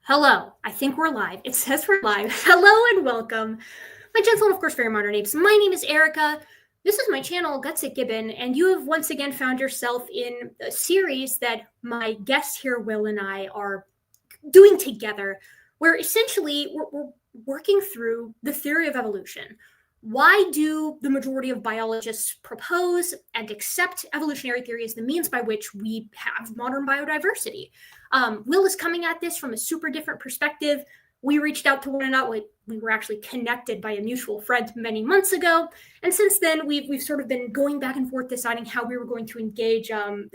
Hello, I think we're live. It says we're live. Hello and welcome. My gentle and of course very modern apes. My name is Erica. This is my channel, Guts at Gibbon, and you have once again found yourself in a series that my guest here, Will, and I are doing together, where essentially we're working through the theory of evolution. Why do the majority of biologists propose and accept evolutionary theory as the means by which we have modern biodiversity? Will is coming at this from a super different perspective. We reached out to one another. We were actually connected by a mutual friend many months ago. And since then, we've sort of been going back and forth deciding how we were going to engage on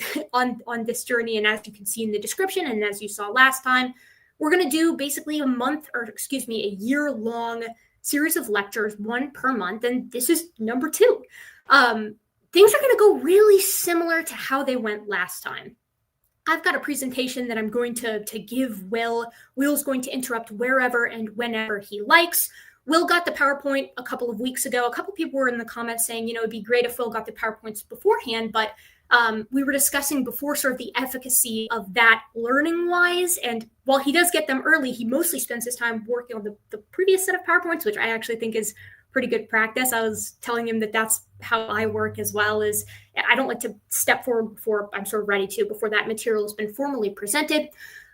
this journey. And as you can see in the description, and as you saw last time, we're going to do basically a year-long series of lectures, one per month. And this is number 2. Things are going to go really similar to how they went last time. I've got a presentation that I'm going to give Will. Will's going to interrupt wherever and whenever he likes. Will got the PowerPoint a couple of weeks ago. A couple of people were in the comments saying, it'd be great if Will got the PowerPoints beforehand, but we were discussing before sort of the efficacy of that learning-wise. And while he does get them early, he mostly spends his time working on the previous set of PowerPoints, which I actually think is pretty good practice. I was telling him that that's how I work as well. Is I don't like to step forward before I'm sort of ready to, before that material has been formally presented.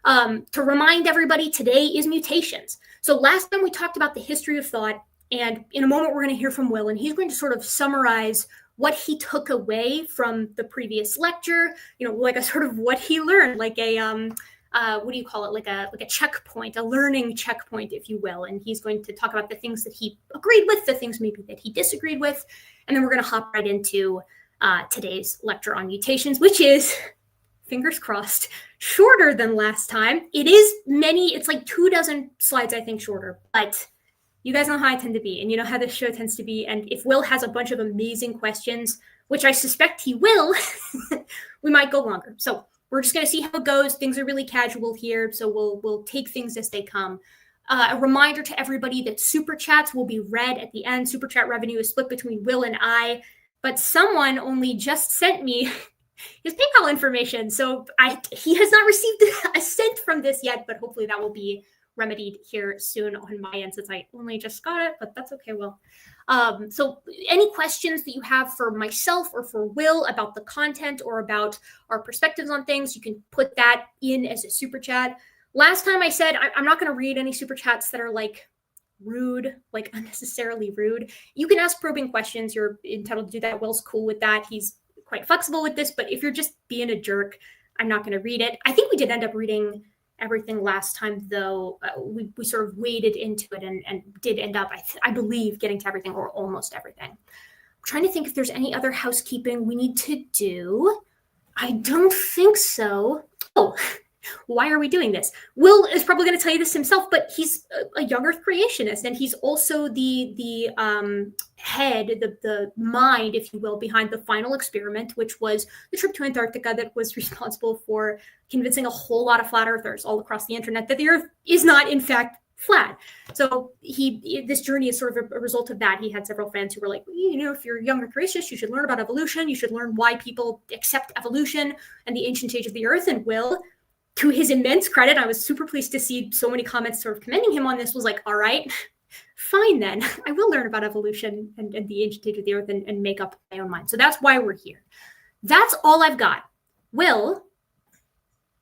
To remind everybody, today is Mutations. So last time we talked about the history of thought, and in a moment we're going to hear from Will, and he's going to sort of summarize what he took away from the previous lecture, like a sort of what he learned, like a what do you call it? Like a checkpoint, a learning checkpoint, if you will. And he's going to talk about the things that he agreed with, the things maybe that he disagreed with. And then we're going to hop right into today's lecture on mutations, which is, fingers crossed, shorter than last time. It's like 24 slides, I think, shorter, but you guys know how I tend to be, and you know how this show tends to be. And if Will has a bunch of amazing questions, which I suspect he will, we might go longer. So we're just going to see how it goes. Things are really casual here, so we'll take things as they come. A reminder to everybody that super chats will be read at the end. Super chat revenue is split between Will and I, but someone only just sent me his PayPal information, so he has not received a cent from this yet, but hopefully that will be remedied here soon on my end, since I only just got it, but that's okay, Will. So any questions that you have for myself or for Will about the content or about our perspectives on things, you can put that in as a super chat. Last time I said I'm not going to read any super chats that are like rude, like unnecessarily rude. You can ask probing questions. You're entitled to do that. Will's cool with that. He's quite flexible with this, but if you're just being a jerk, I'm not going to read it. I think we did end up reading everything last time, though. We sort of waded into it and did end up, I believe, getting to everything or almost everything. I'm trying to think if there's any other housekeeping we need to do. I don't think so. Oh, why are we doing this? Will is probably going to tell you this himself, but he's a young Earth creationist, and he's also the head, the mind, if you will, behind the final experiment, which was the trip to Antarctica that was responsible for convincing a whole lot of flat earthers all across the internet that the Earth is not, in fact, flat. So this journey is sort of a result of that. He had several fans who were like, if you're a younger creationist, you should learn about evolution. You should learn why people accept evolution and the ancient age of the Earth. And Will, to his immense credit, I was super pleased to see so many comments sort of commending him on this, was like, all right, fine then. I will learn about evolution and the ancient age of the Earth and make up my own mind. So that's why we're here. That's all I've got. Will,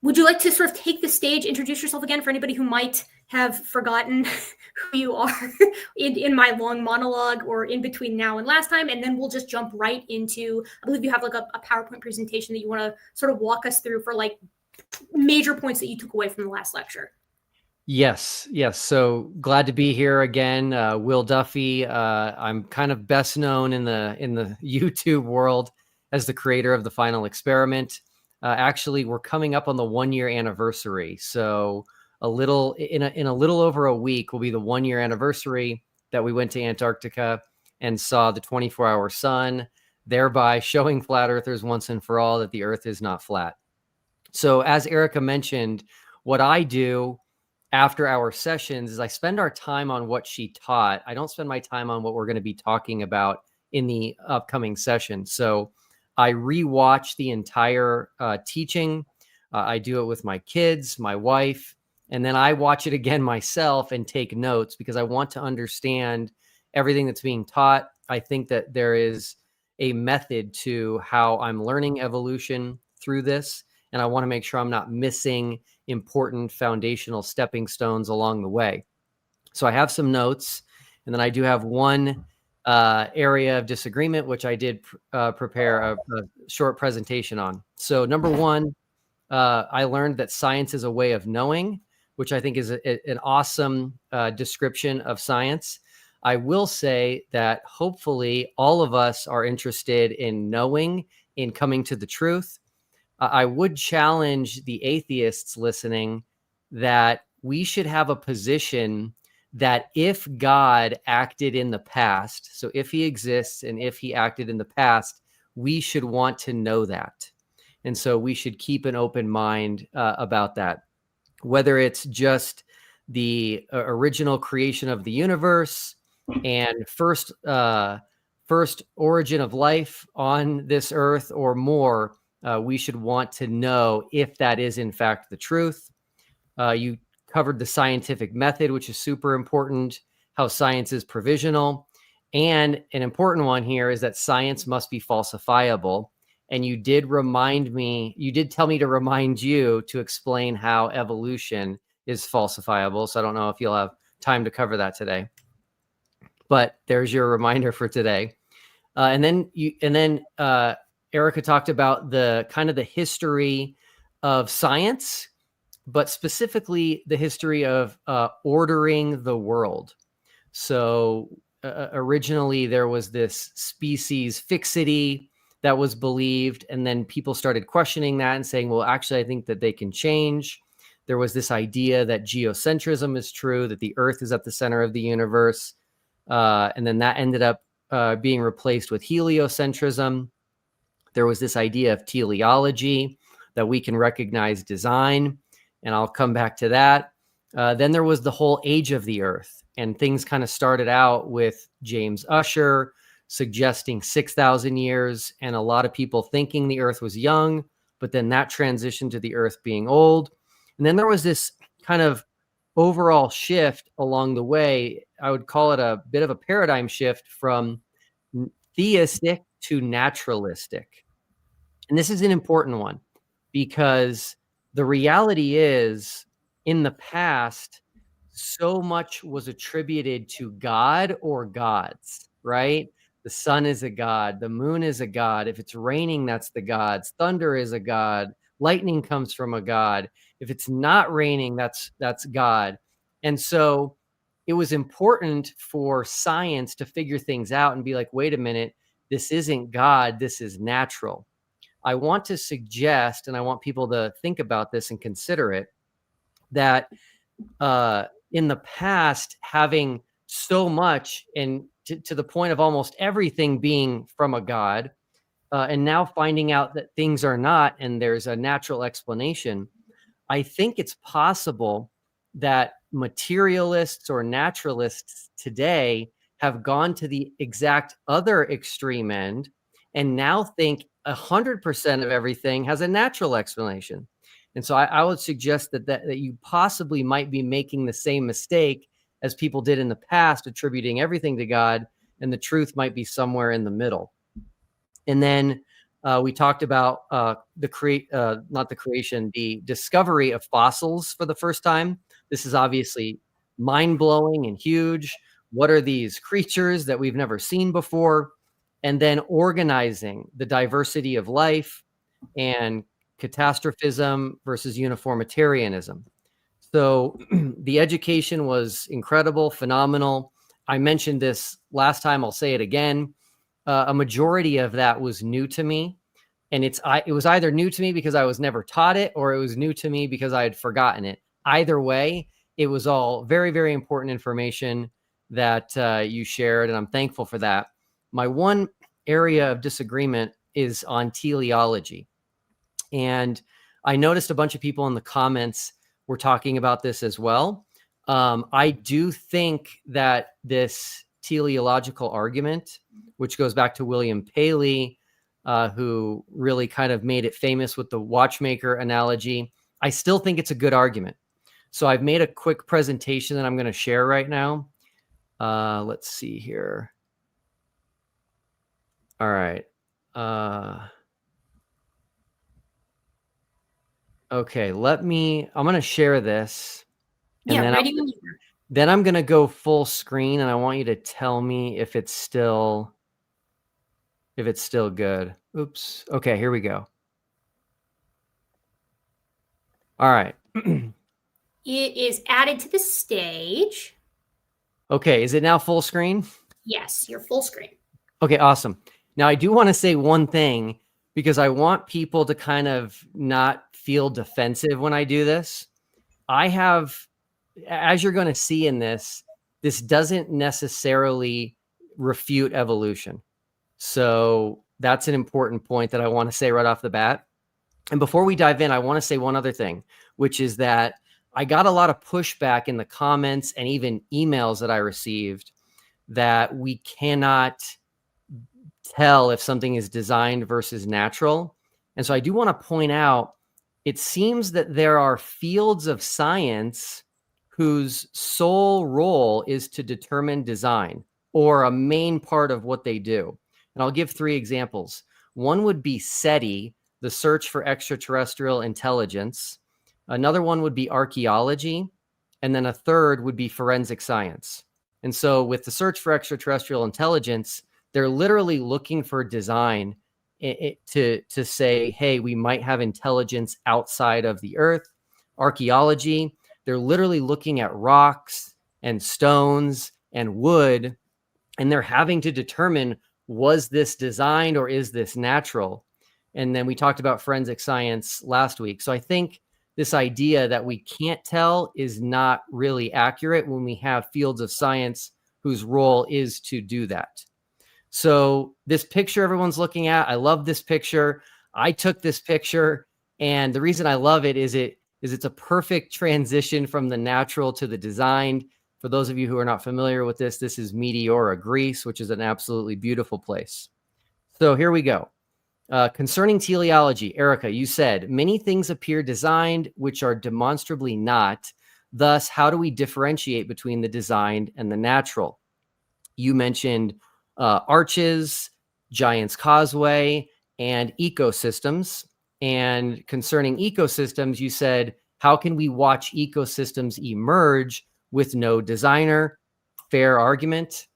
would you like to sort of take the stage, introduce yourself again for anybody who might have forgotten who you are in my long monologue or in between now and last time? And then we'll just jump right into, I believe you have like a PowerPoint presentation that you want to sort of walk us through for like major points that you took away from the last lecture. Yes. So glad to be here again. Will Duffy. I'm kind of best known in the YouTube world as the creator of the final experiment. Actually, we're coming up on the 1-year anniversary. So in a little over a week will be the 1-year anniversary that we went to Antarctica and saw the 24-hour sun, thereby showing flat earthers once and for all that the Earth is not flat. So as Erica mentioned, what I do after our sessions is I spend our time on what she taught. I don't spend my time on what we're going to be talking about in the upcoming session. So I rewatch the entire teaching. I do it with my kids, my wife, And then I watch it again myself and take notes because I want to understand everything that's being taught. I think that there is a method to how I'm learning evolution through this. And I want to make sure I'm not missing important foundational stepping stones along the way. So I have some notes, and then I do have one area of disagreement, which I did prepare a short presentation on. So number one, I learned that science is a way of knowing, which I think is an awesome description of science. I will say that hopefully all of us are interested in knowing, in coming to the truth. I would challenge the atheists listening that we should have a position that if God acted in the past, so if he exists and if he acted in the past, we should want to know that. And so we should keep an open mind about that, whether it's just the original creation of the universe and first origin of life on this earth or more. We should want to know if that is in fact the truth. You covered the scientific method, which is super important, how science is provisional. And an important one here is that science must be falsifiable. And you did tell me to remind you to explain how evolution is falsifiable. So I don't know if you'll have time to cover that today, but there's your reminder for today. And then Erica talked about the kind of the history of science, but specifically the history of ordering the world. So originally there was this species fixity that was believed, and then people started questioning that and saying, well, actually, I think that they can change. There was this idea that geocentrism is true, that the Earth is at the center of the universe, and then that ended up being replaced with heliocentrism. There was this idea of teleology, that we can recognize design, and I'll come back to that. Then there was the whole age of the Earth, and things kind of started out with James Ussher suggesting 6,000 years, and a lot of people thinking the Earth was young, but then that transitioned to the Earth being old. And then there was this kind of overall shift along the way. I would call it a bit of a paradigm shift from theistic to naturalistic. And this is an important one because the reality is, in the past, so much was attributed to God or gods, right? The sun is a god. The moon is a god. If it's raining, that's the gods. Thunder is a god. Lightning comes from a god. If it's not raining, that's God. And so it was important for science to figure things out and be like, wait a minute, this isn't God. This is natural. I want to suggest, and I want people to think about this and consider it, that in the past, having so much and to the point of almost everything being from a god, and now finding out that things are not, and there's a natural explanation, I think it's possible that materialists or naturalists today have gone to the exact other extreme end and now think 100% of everything has a natural explanation. And so I would suggest that you possibly might be making the same mistake as people did in the past, attributing everything to God, and the truth might be somewhere in the middle. And then we talked about the discovery of fossils for the first time. This is obviously mind-blowing and huge. What are these creatures that we've never seen before? And then organizing the diversity of life and catastrophism versus uniformitarianism. So the education was incredible, phenomenal. I mentioned this last time, I'll say it again. A majority of that was new to me. And it was either new to me because I was never taught it, or it was new to me because I had forgotten it. Either way, it was all very, very important information that you shared, and I'm thankful for that. My one area of disagreement is on teleology. And I noticed a bunch of people in the comments were talking about this as well. I do think that this teleological argument, which goes back to William Paley, who really kind of made it famous with the watchmaker analogy, I still think it's a good argument. So I've made a quick presentation that I'm going to share right now. Let's see here. All right. Okay, I'm going to share this. And Yeah, then ready when you are. Then I'm going to go full screen, and I want you to tell me if it's still good. Oops. Okay, here we go. All right. It is added to the stage. Okay, is it now full screen? Yes, you're full screen. Okay, awesome. Now I do want to say one thing, because I want people to kind of not feel defensive when I do this. I have, as you're going to see in this doesn't necessarily refute evolution. So that's an important point that I want to say right off the bat. And before we dive in, I want to say one other thing, which is that I got a lot of pushback in the comments and even emails that I received that we cannot tell if something is designed versus natural. And so I do want to point out, it seems that there are fields of science whose sole role is to determine design, or a main part of what they do. And I'll give 3 examples. One would be SETI, the search for extraterrestrial intelligence. Another one would be archaeology. And then a third would be forensic science. And so with the search for extraterrestrial intelligence, they're literally looking for design to say, hey, we might have intelligence outside of the Earth. Archaeology, they're literally looking at rocks and stones and wood, and they're having to determine, was this designed or is this natural? And then we talked about forensic science last week. So I think this idea that we can't tell is not really accurate when we have fields of science whose role is to do that. So this picture everyone's looking at, I love this picture. I took this picture, and the reason I love it is it's a perfect transition from the natural to the designed. For those of you who are not familiar with this is Meteora, Greece, which is an absolutely beautiful place. So here we go. Concerning teleology, Erica, you said, many things appear designed, which are demonstrably not. Thus, how do we differentiate between the designed and the natural? You mentioned arches, Giant's Causeway, and ecosystems. And concerning ecosystems, you said, how can we watch ecosystems emerge with no designer? Fair argument.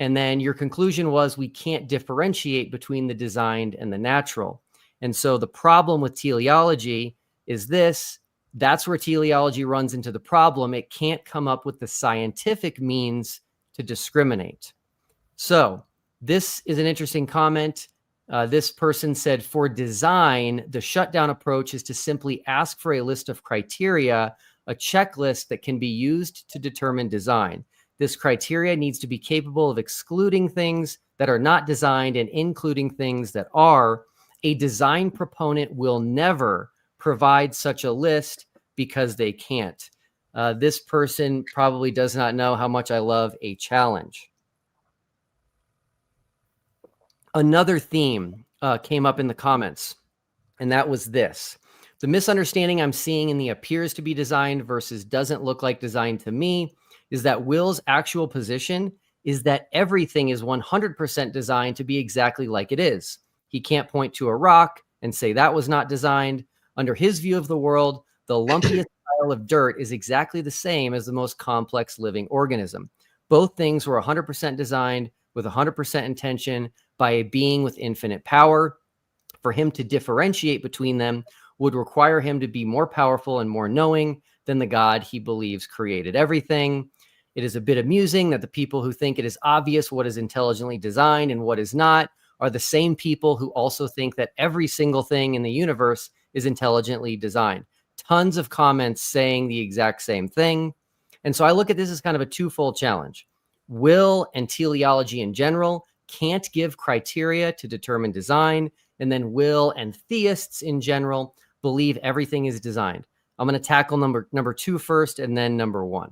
And then your conclusion was we can't differentiate between the designed and the natural. And so the problem with teleology is that's where teleology runs into the problem. It can't come up with the scientific means to discriminate. So this is an interesting comment. This person said, for design, the shutdown approach is to simply ask for a list of criteria, a checklist that can be used to determine design. This criteria needs to be capable of excluding things that are not designed and including things that are. A design proponent will never provide such a list because they can't. This person probably does not know how much I love a challenge. Another theme came up in the comments, and that was this. The misunderstanding I'm seeing in the appears to be designed versus doesn't look like designed to me is that Will's actual position is that everything is 100% designed to be exactly like it is. He can't point to a rock and say that was not designed. Under his view of the world, the lumpiest pile of dirt is exactly the same as the most complex living organism. Both things were 100% designed with 100% intention by a being with infinite power. For him to differentiate between them would require him to be more powerful and more knowing than the God he believes created everything. It is a bit amusing that the people who think it is obvious what is intelligently designed and what is not are the same people who also think that every single thing in the universe is intelligently designed. Tons of comments saying the exact same thing. And so I look at this as kind of a twofold challenge. Will and teleology in general can't give criteria to determine design, and then will and theists in general believe everything is designed. I'm going to tackle number 2 first, and then number 1.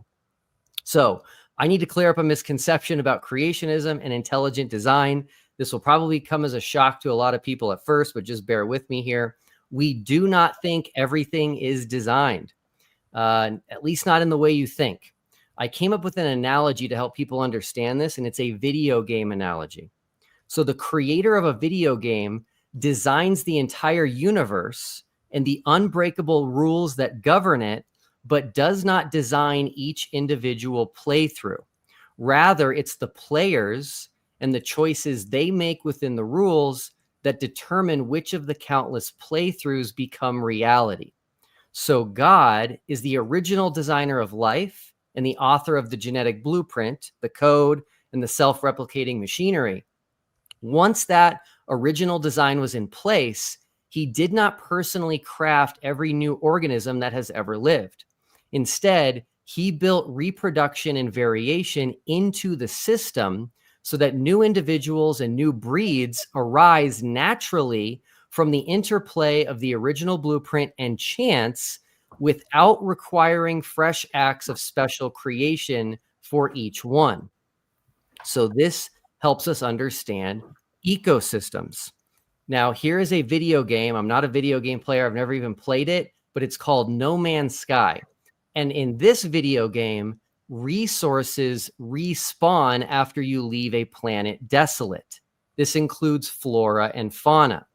So I need to clear up a misconception about creationism and intelligent design. This will probably come as a shock to a lot of people at first, but just bear with me here. We do not think everything is designed. at least not in the way you think. I came up with an analogy to help people understand this, and it's a video game analogy. So the creator of a video game designs the entire universe and the unbreakable rules that govern it, but does not design each individual playthrough. Rather, it's the players and the choices they make within the rules that determine which of the countless playthroughs become reality. So God is the original designer of life and the author of the genetic blueprint, the code, and the self-replicating machinery. Once that original design was in place, he did not personally craft every new organism that has ever lived. Instead, he built reproduction and variation into the system so that new individuals and new breeds arise naturally from the interplay of the original blueprint and chance, without requiring fresh acts of special creation for each one. So this helps us understand ecosystems. Now, here is a video game. I'm not a video game player. I've never even played it, but it's called No Man's Sky. And in this video game, resources respawn after you leave a planet desolate. This includes flora and fauna.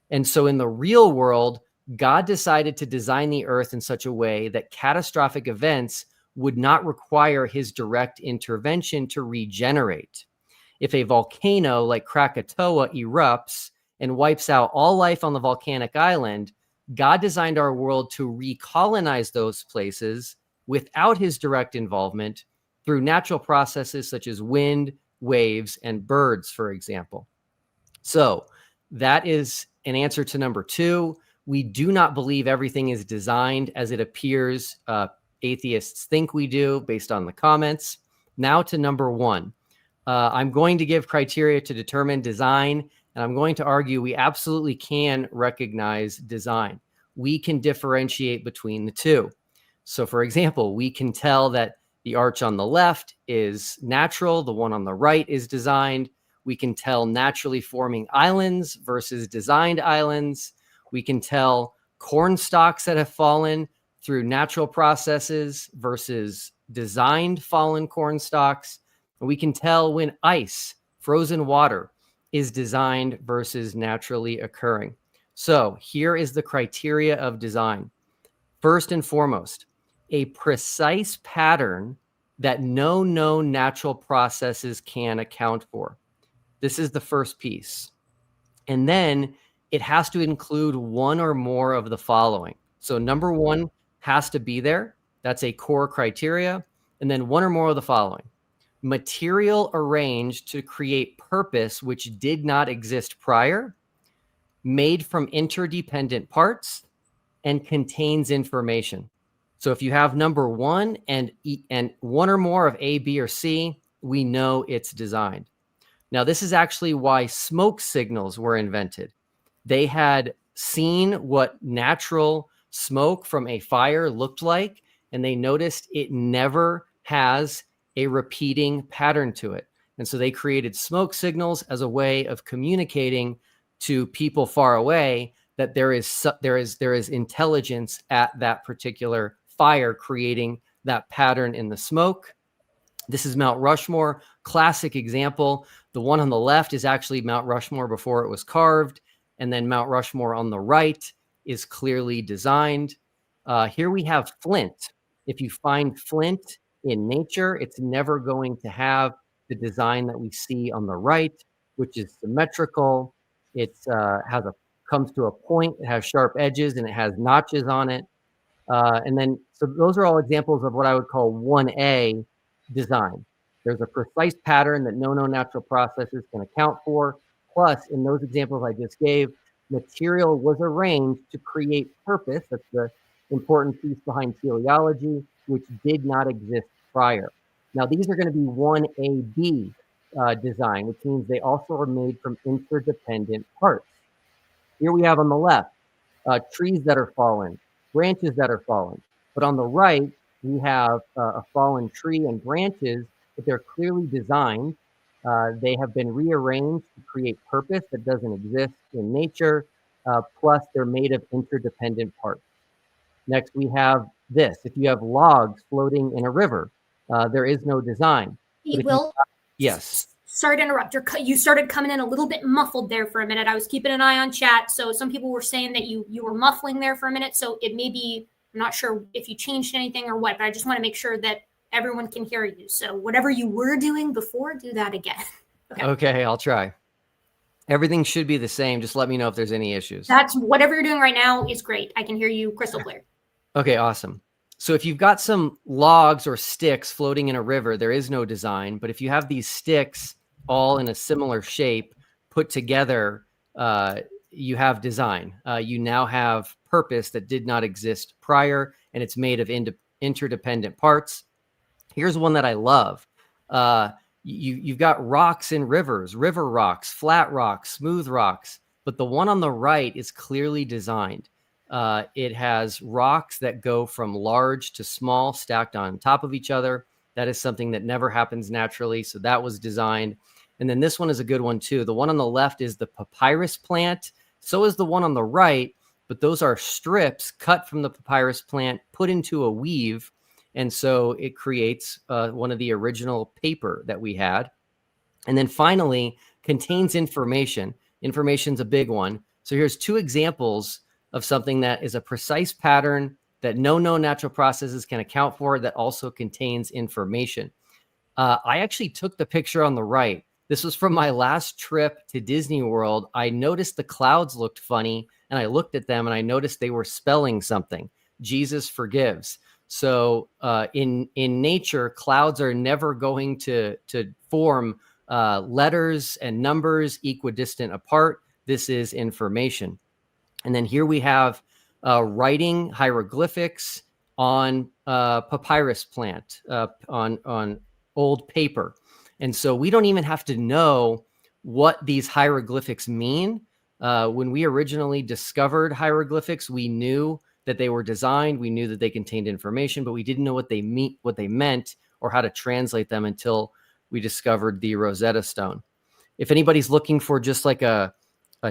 And so in the real world, God decided to design the earth in such a way that catastrophic events would not require his direct intervention to regenerate. If a volcano like Krakatoa erupts and wipes out all life on the volcanic island, God designed our world to recolonize those places without his direct involvement through natural processes such as wind, waves, and birds, for example. So that is an answer to number 2. We do not believe everything is designed as it appears atheists think we do, based on the comments. Now to number 1. I'm going to give criteria to determine design, and I'm going to argue we absolutely can recognize design. We can differentiate between the two. So for example, we can tell that the arch on the left is natural, the one on the right is designed. We can tell naturally forming islands versus designed islands. We can tell corn stalks that have fallen through natural processes versus designed fallen corn stalks. And we can tell when ice, frozen water, is designed versus naturally occurring. So here is the criteria of design. First and foremost, a precise pattern that no known natural processes can account for. This is the first piece. And then it has to include one or more of the following. So number 1 has to be there. That's a core criteria. And then one or more of the following. Material arranged to create purpose which did not exist prior, made from interdependent parts, and contains information. So if you have number 1 and one or more of A, B, or C, we know it's designed. Now, this is actually why smoke signals were invented. They had seen what natural smoke from a fire looked like, and they noticed it never has a repeating pattern to it. And so they created smoke signals as a way of communicating to people far away that there is intelligence at that particular fire, creating that pattern in the smoke. This is Mount Rushmore, classic example. The one on the left is actually Mount Rushmore before it was carved. And then Mount Rushmore on the right is clearly designed. Here we have flint. If you find flint in nature, it's never going to have the design that we see on the right, which is symmetrical. It comes to a point, it has sharp edges, and it has notches on it. And then, so those are all examples of what I would call 1A design. There's a precise pattern that no known natural processes can account for. Plus, in those examples I just gave, material was arranged to create purpose. That's the important piece behind teleology, which did not exist prior. Now, these are going to be 1AB design, which means they also are made from interdependent parts. Here we have on the left, trees that are fallen, branches that are fallen. But on the right, we have a fallen tree and branches, but they're clearly designed. They have been rearranged to create purpose that doesn't exist in nature, plus they're made of interdependent parts. Next, we have this. If you have logs floating in a river, there is no design. But if you, Will, yes. Sorry to interrupt. You started coming in a little bit muffled there for a minute. I was keeping an eye on chat, so some people were saying that you were muffling there for a minute. So it may be, I'm not sure if you changed anything or what, but I just want to make sure that everyone can hear you. So whatever you were doing before, do that again. Okay, I'll try. Everything should be the same. Just let me know if there's any issues. That's whatever you're doing right now is great. I can hear you crystal clear. Okay, awesome. So if you've got some logs or sticks floating in a river, there is no design. But if you have these sticks all in a similar shape put together, you have design. You now have purpose that did not exist prior, and it's made of interdependent parts. Here's one that I love. You've got rocks in rivers, river rocks, flat rocks, smooth rocks, but the one on the right is clearly designed. It has rocks that go from large to small stacked on top of each other. That is something that never happens naturally. So that was designed. And then this one is a good one too. The one on the left is the papyrus plant. So is the one on the right, but those are strips cut from the papyrus plant, put into a weave. And so it creates one of the original paper that we had. And then finally, contains information. Information's a big one. So here's two examples of something that is a precise pattern that no known natural processes can account for, that also contains information. I actually took the picture on the right. This was from my last trip to Disney World. I noticed the clouds looked funny, and I looked at them and I noticed they were spelling something. Jesus forgives. So in nature, clouds are never going to form letters and numbers equidistant apart. This is information. And then here we have writing hieroglyphics on papyrus plant, on old paper. And so we don't even have to know what these hieroglyphics mean. When we originally discovered hieroglyphics, we knew that they were designed. We knew that they contained information, but we didn't know what they meant or how to translate them until we discovered the Rosetta Stone. If anybody's looking for just like a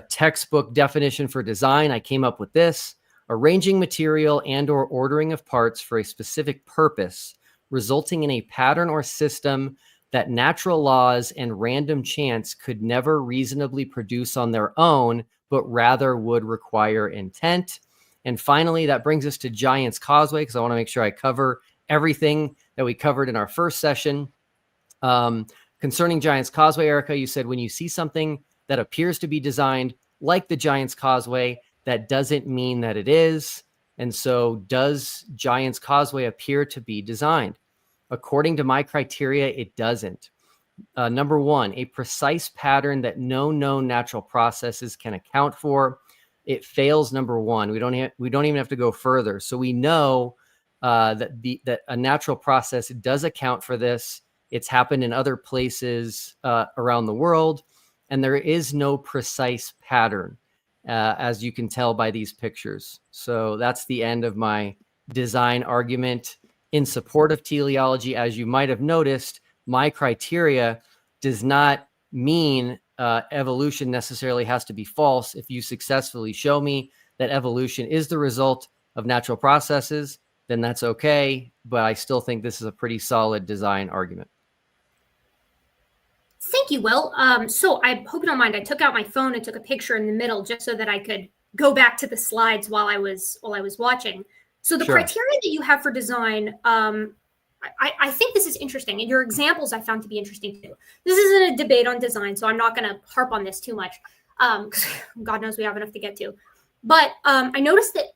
textbook definition for design, I came up with this: arranging material and or ordering of parts for a specific purpose, resulting in a pattern or system that natural laws and random chance could never reasonably produce on their own, but rather would require intent. And finally, that brings us to Giant's Causeway, because I want to make sure I cover everything that we covered in our first session. Concerning Giant's Causeway, Erica, you said when you see something that appears to be designed like the Giant's Causeway, that doesn't mean that it is. And so does Giant's Causeway appear to be designed? According to my criteria, it doesn't. Number one, a precise pattern that no known natural processes can account for. It fails, number one. We don't even have to go further. So we know that a natural process does account for this. It's happened in other places around the world, and there is no precise pattern, as you can tell by these pictures. So that's the end of my design argument in support of teleology. As you might have noticed, my criteria does not mean evolution necessarily has to be false. If you successfully show me that evolution is the result of natural processes, then that's okay. But I still think this is a pretty solid design argument. Thank you, Will. So I hope you don't mind. I took out my phone and took a picture in the middle just so that I could go back to the slides while I was watching. So the criteria that you have for design, I think this is interesting, and your examples I found to be interesting too. This isn't a debate on design, so I'm not going to harp on this too much. God knows we have enough to get to. But I noticed that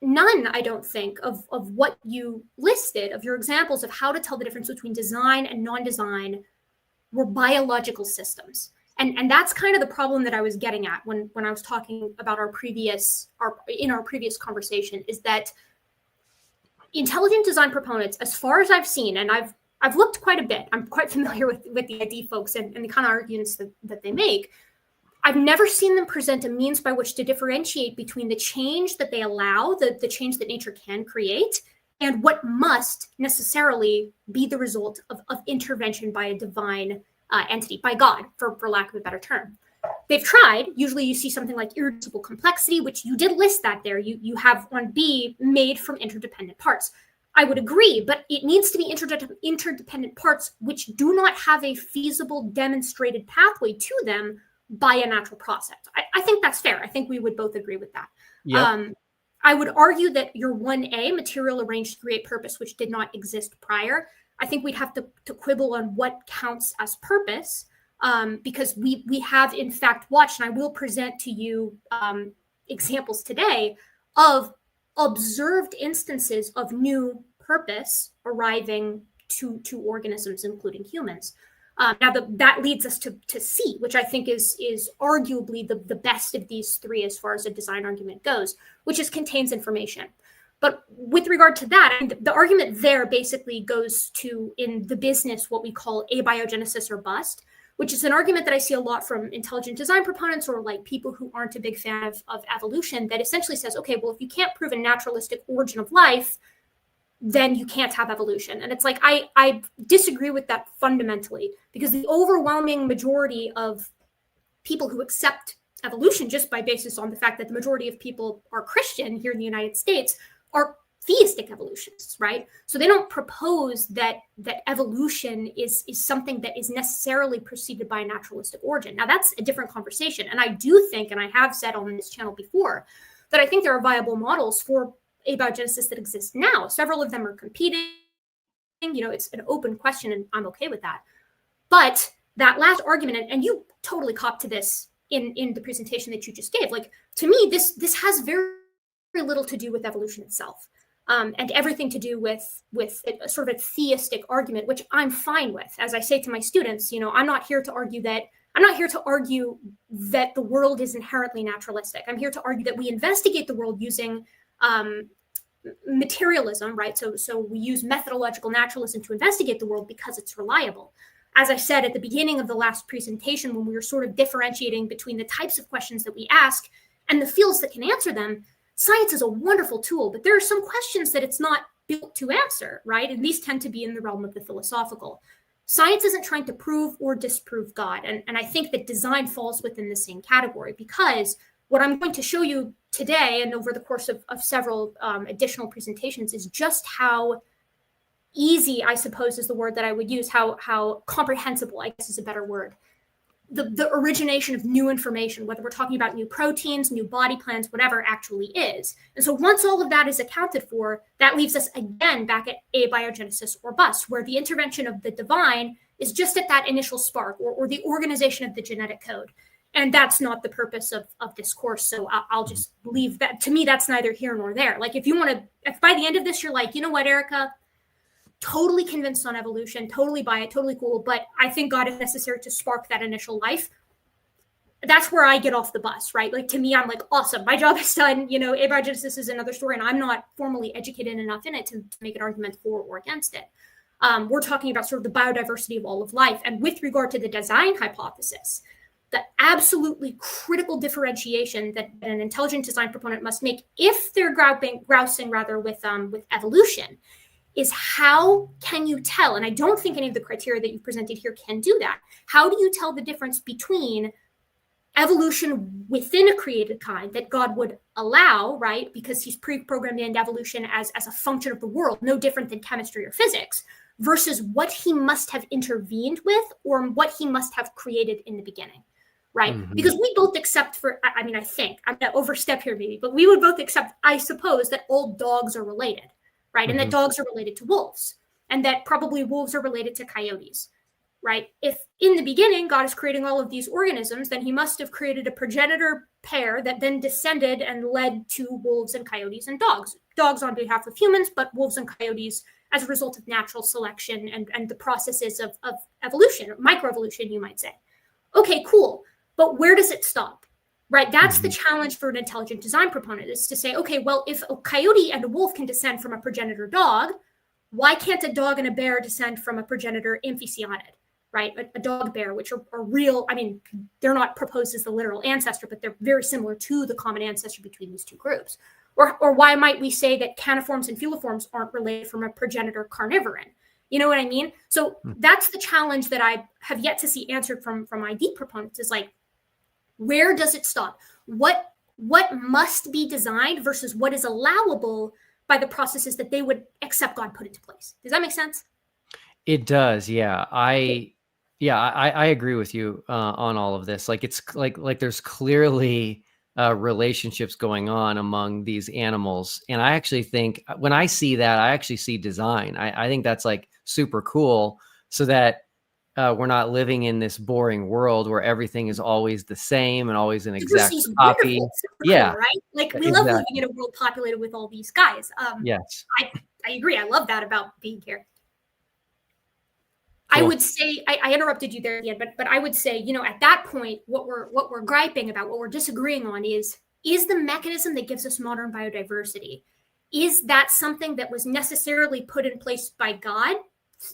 none, I don't think, of what you listed, of your examples of how to tell the difference between design and non-design, were biological systems. And that's kind of the problem that I was getting at when I was talking about our previous conversation, is that intelligent design proponents, as far as I've seen, and I've looked quite a bit, I'm quite familiar with the ID folks and the kind of arguments that they make. I've never seen them present a means by which to differentiate between the change that they allow, the change that nature can create, and what must necessarily be the result of intervention by a divine entity, by God, for lack of a better term. They've tried. Usually you see something like irreducible complexity, which you did list that there. You have on B, made from interdependent parts. I would agree, but it needs to be interdependent parts which do not have a feasible demonstrated pathway to them by a natural process. I think that's fair. I think we would both agree with that. Yep. I would argue that your 1A, material arranged to create purpose, which did not exist prior, I think we'd have to quibble on what counts as purpose, because we have in fact watched, and I will present to you examples today of observed instances of new purpose arriving to organisms, including humans. Now that leads us to C, which I think is arguably the best of these three as far as a design argument goes, which is contains information. But with regard to that, the argument there basically goes to, in the business, what we call abiogenesis or bust, which is an argument that I see a lot from intelligent design proponents or like people who aren't a big fan of evolution, that essentially says, okay, well, if you can't prove a naturalistic origin of life, then you can't have evolution. And it's like, I disagree with that fundamentally, because the overwhelming majority of people who accept evolution, just by basis on the fact that the majority of people are Christian here in the United States, are theistic evolutionists, right? So they don't propose that evolution is something that is necessarily preceded by a naturalistic origin. Now that's a different conversation. And I do think, and I have said on this channel before, that I think there are viable models for abiogenesis that exist now. Several of them are competing. You know, it's an open question, and I'm okay with that. But that last argument, and you totally copped to this in the presentation that you just gave, like, to me, this has very little to do with evolution itself, and everything to do with a sort of a theistic argument, which I'm fine with. As I say to my students, you know, I'm not here to argue that the world is inherently naturalistic. I'm here to argue that we investigate the world using materialism, right? So we use methodological naturalism to investigate the world because it's reliable. As I said at the beginning of the last presentation, when we were sort of differentiating between the types of questions that we ask and the fields that can answer them, science is a wonderful tool, but there are some questions that it's not built to answer, right? And these tend to be in the realm of the philosophical. Science isn't trying to prove or disprove God. And I think that design falls within the same category, because what I'm going to show you today and over the course of several additional presentations is just how easy, I suppose is the word that I would use, how comprehensible, I guess is a better word, the origination of new information, whether we're talking about new proteins, new body plans, whatever actually is. And so once all of that is accounted for, that leaves us again back at abiogenesis or bust, where the intervention of the divine is just at that initial spark, or the organization of the genetic code. And that's not the purpose of this course. So I'll just leave that. To me, that's neither here nor there. Like, if by the end of this, you're like, you know what, Erica, totally convinced on evolution, totally buy it, totally cool, but I think God is necessary to spark that initial life. That's where I get off the bus, right? Like, to me, I'm like, awesome, my job is done. You know, abiogenesis is another story, and I'm not formally educated enough in it to make an argument for or against it. We're talking about sort of the biodiversity of all of life. And with regard to the design hypothesis, the absolutely critical differentiation that an intelligent design proponent must make if they're grousing with evolution is, how can you tell, and I don't think any of the criteria that you presented here can do that, how do you tell the difference between evolution within a created kind that God would allow, right, because he's pre-programmed in evolution as a function of the world, no different than chemistry or physics, versus what he must have intervened with or what he must have created in the beginning, right? Mm-hmm. Because we both accept, I think, I'm going to overstep here maybe, but we would both accept, I suppose, that all dogs are related, right? Mm-hmm. And that dogs are related to wolves, and that probably wolves are related to coyotes, right? If in the beginning God is creating all of these organisms, then he must have created a progenitor pair that then descended and led to wolves and coyotes and dogs. Dogs on behalf of humans, but wolves and coyotes as a result of natural selection and the processes of evolution, microevolution, you might say. Okay, cool. But where does it stop? Right? That's the challenge for an intelligent design proponent, is to say, okay, well, if a coyote and a wolf can descend from a progenitor dog, why can't a dog and a bear descend from a progenitor amphicyonid, right? A dog bear, which are real, I mean, they're not proposed as the literal ancestor, but they're very similar to the common ancestor between these two groups. Or why might we say that caniforms and fuliforms aren't related from a progenitor carnivoran? You know what I mean? So that's the challenge that I have yet to see answered from ID proponents, is like, where does it stop? What must be designed versus what is allowable by the processes that they would accept God put into place. Does that make sense? It does. Yeah. I agree with you on all of this. Like it's like there's clearly relationships going on among these animals. And I actually think when I see that, I actually see design. I think that's like super cool, so that we're not living in this boring world where everything is always the same and always an exact Diversity is copy. wonderful. It's super Yeah, cool, right? Like we love living exactly. in a world populated with all these guys. Yes. I agree. I love that about being here. I Cool. would say I interrupted you there at the end, but I would say, you know, at that point, what we're griping about, what we're disagreeing on is the mechanism that gives us modern biodiversity. Is that something that was necessarily put in place by God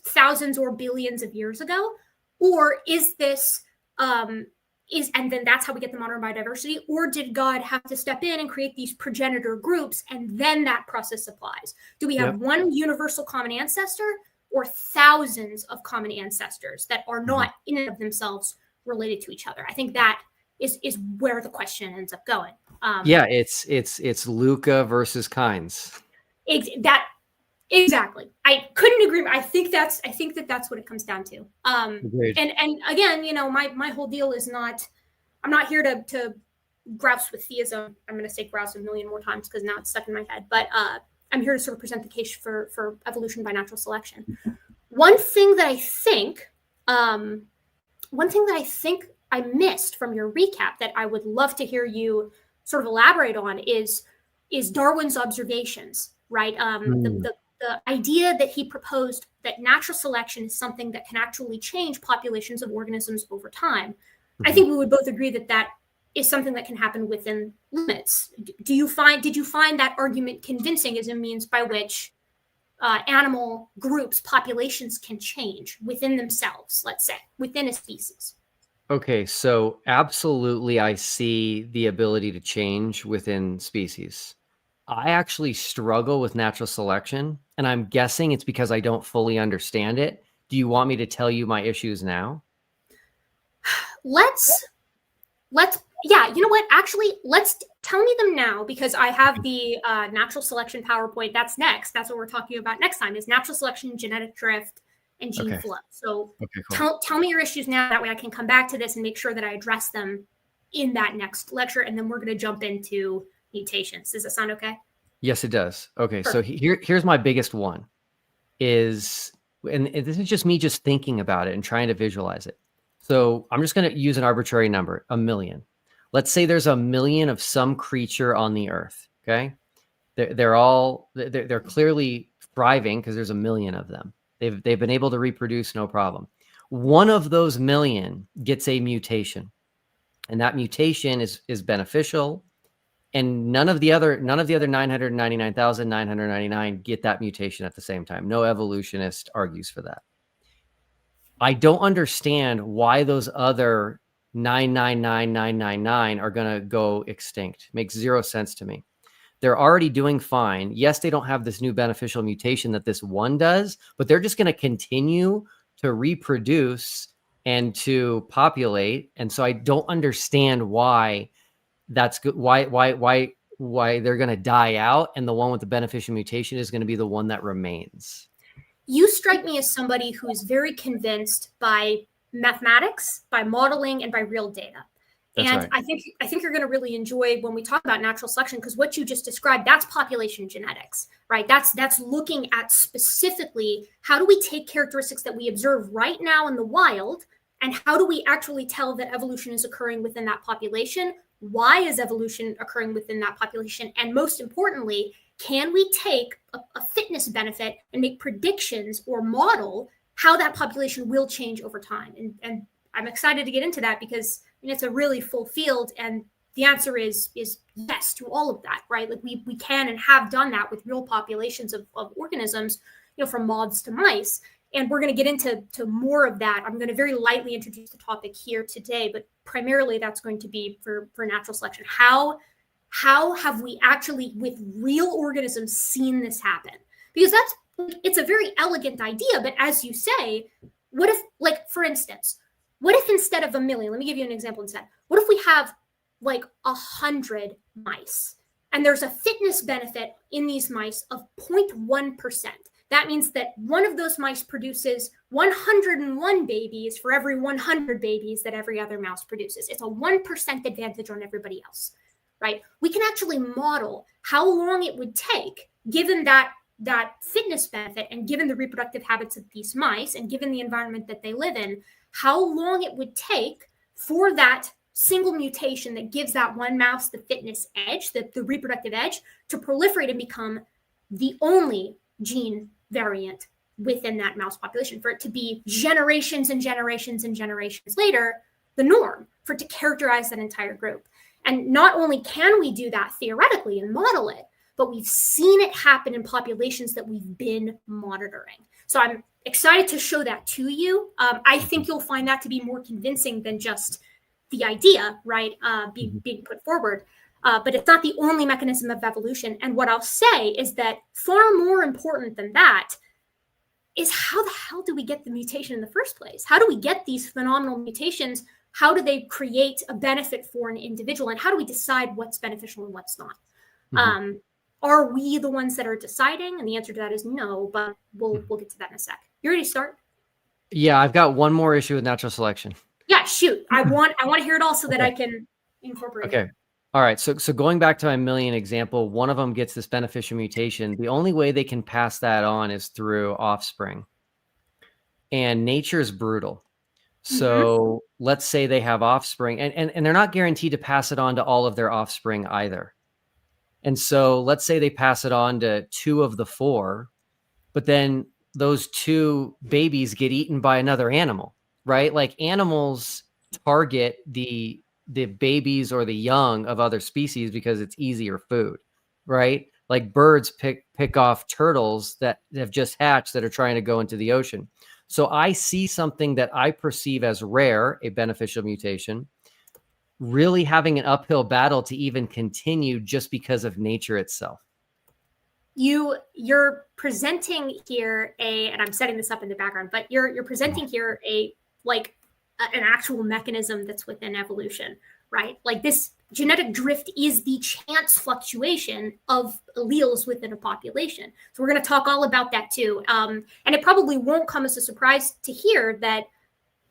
thousands or billions of years ago, or is this and then that's how we get the modern biodiversity, or did God have to step in and create these progenitor groups and then that process applies? Do we have one universal common ancestor, or thousands of common ancestors that are not in and of themselves related to each other? I think that is where the question ends up going. It's Luca versus Kynes. Exactly. I couldn't agree more. I think that's what it comes down to. Agreed. And again, you know, my whole deal is not, I'm not here to grouse with theism. I'm going to say grouse a million more times because now it's stuck in my head. But I'm here to sort of present the case for evolution by natural selection. One thing that I think I missed from your recap that I would love to hear you sort of elaborate on is Darwin's observations, right? The idea that he proposed that natural selection is something that can actually change populations of organisms over time. I think we would both agree that that is something that can happen within limits. Did you find that argument convincing as a means by which animal groups, populations can change within themselves, let's say, within a species? Okay, so absolutely, I see the ability to change within species. I actually struggle with natural selection, and I'm guessing it's because I don't fully understand it. Do you want me to tell you my issues now? Let's yeah, you know what? Actually, let's tell me them now, because I have the natural selection PowerPoint. That's next. That's what we're talking about next time, is natural selection, genetic drift, and gene flow. So cool. Tell me your issues now. That way I can come back to this and make sure that I address them in that next lecture. And then we're going to jump into mutations. Does that sound okay? Yes, it does. Okay, perfect. So here's my biggest one is, and this is just me just thinking about it and trying to visualize it. So I'm just going to use an arbitrary number, 1 million. Let's say there's 1 million of some creature on the earth. Okay. They're clearly thriving because there's 1 million of them. They've been able to reproduce, no problem. One of those 1 million gets a mutation, and that mutation is beneficial. And none of the other 999,999 get that mutation at the same time. No evolutionist argues for that. I don't understand why those other 999,999 are going to go extinct. Makes zero sense to me. They're already doing fine. Yes, they don't have this new beneficial mutation that this one does, but they're just going to continue to reproduce and to populate. And so I don't understand why that's good. Why they're going to die out, and the one with the beneficial mutation is going to be the one that remains. You strike me as somebody who is very convinced by mathematics, by modeling, and by real data. That's and right. I think you're going to really enjoy when we talk about natural selection, because what you just described, that's population genetics, right? That's looking at specifically how do we take characteristics that we observe right now in the wild, and how do we actually tell that evolution is occurring within that population? Why is evolution occurring within that population? And most importantly, can we take a fitness benefit and make predictions or model how that population will change over time? And I'm excited to get into that, because it's a really full field, and the answer is yes to all of that, right? Like we can and have done that with real populations of organisms, from moths to mice. And we're going to get into more of that. I'm going to very lightly introduce the topic here today, but primarily that's going to be for natural selection. How have we actually, with real organisms, seen this happen? Because it's a very elegant idea, but as you say, what if, like, for instance, what if instead of 1 million, let me give you an example instead. What if we have like 100 mice And there's a fitness benefit in these mice of 0.1%. That means that one of those mice produces 101 babies for every 100 babies that every other mouse produces. It's a 1% advantage on everybody else, right? We can actually model how long it would take, given that fitness benefit and given the reproductive habits of these mice and given the environment that they live in, how long it would take for that single mutation that gives that one mouse the fitness edge, the reproductive edge, to proliferate and become the only gene variant within that mouse population, for it to be generations and generations and generations later, the norm, for it to characterize that entire group. And not only can we do that theoretically and model it, but we've seen it happen in populations that we've been monitoring. So I'm excited to show that to you. I think you'll find that to be more convincing than just the idea, right, being put forward. But it's not the only mechanism of evolution. And what I'll say is that far more important than that is how the hell do we get the mutation in the first place? How do we get these phenomenal mutations? How do they create a benefit for an individual? And how do we decide what's beneficial and what's not? Are we the ones that are deciding? And the answer to that is no, but we'll get to that in a sec. You ready to start? Yeah, I've got one more issue with natural selection. Yeah, shoot. I want to hear it all so that I can incorporate it. All right. So going back to my million example, one of them gets this beneficial mutation. The only way they can pass that on is through offspring. And nature is brutal. So let's say they have offspring and they're not guaranteed to pass it on to all of their offspring either. And so let's say they pass it on to 2 of the 4, but then those 2 babies get eaten by another animal, right? Like animals target the babies or the young of other species because it's easier food, right? Like birds pick off turtles that have just hatched that are trying to go into the ocean. So I see something that I perceive as rare, a beneficial mutation, really having an uphill battle to even continue just because of nature itself. You're presenting here and I'm setting this up in the background, but you're presenting here an actual mechanism that's within evolution, right? Like this genetic drift is the chance fluctuation of alleles within a population. So we're going to talk all about that too. And it probably won't come as a surprise to hear that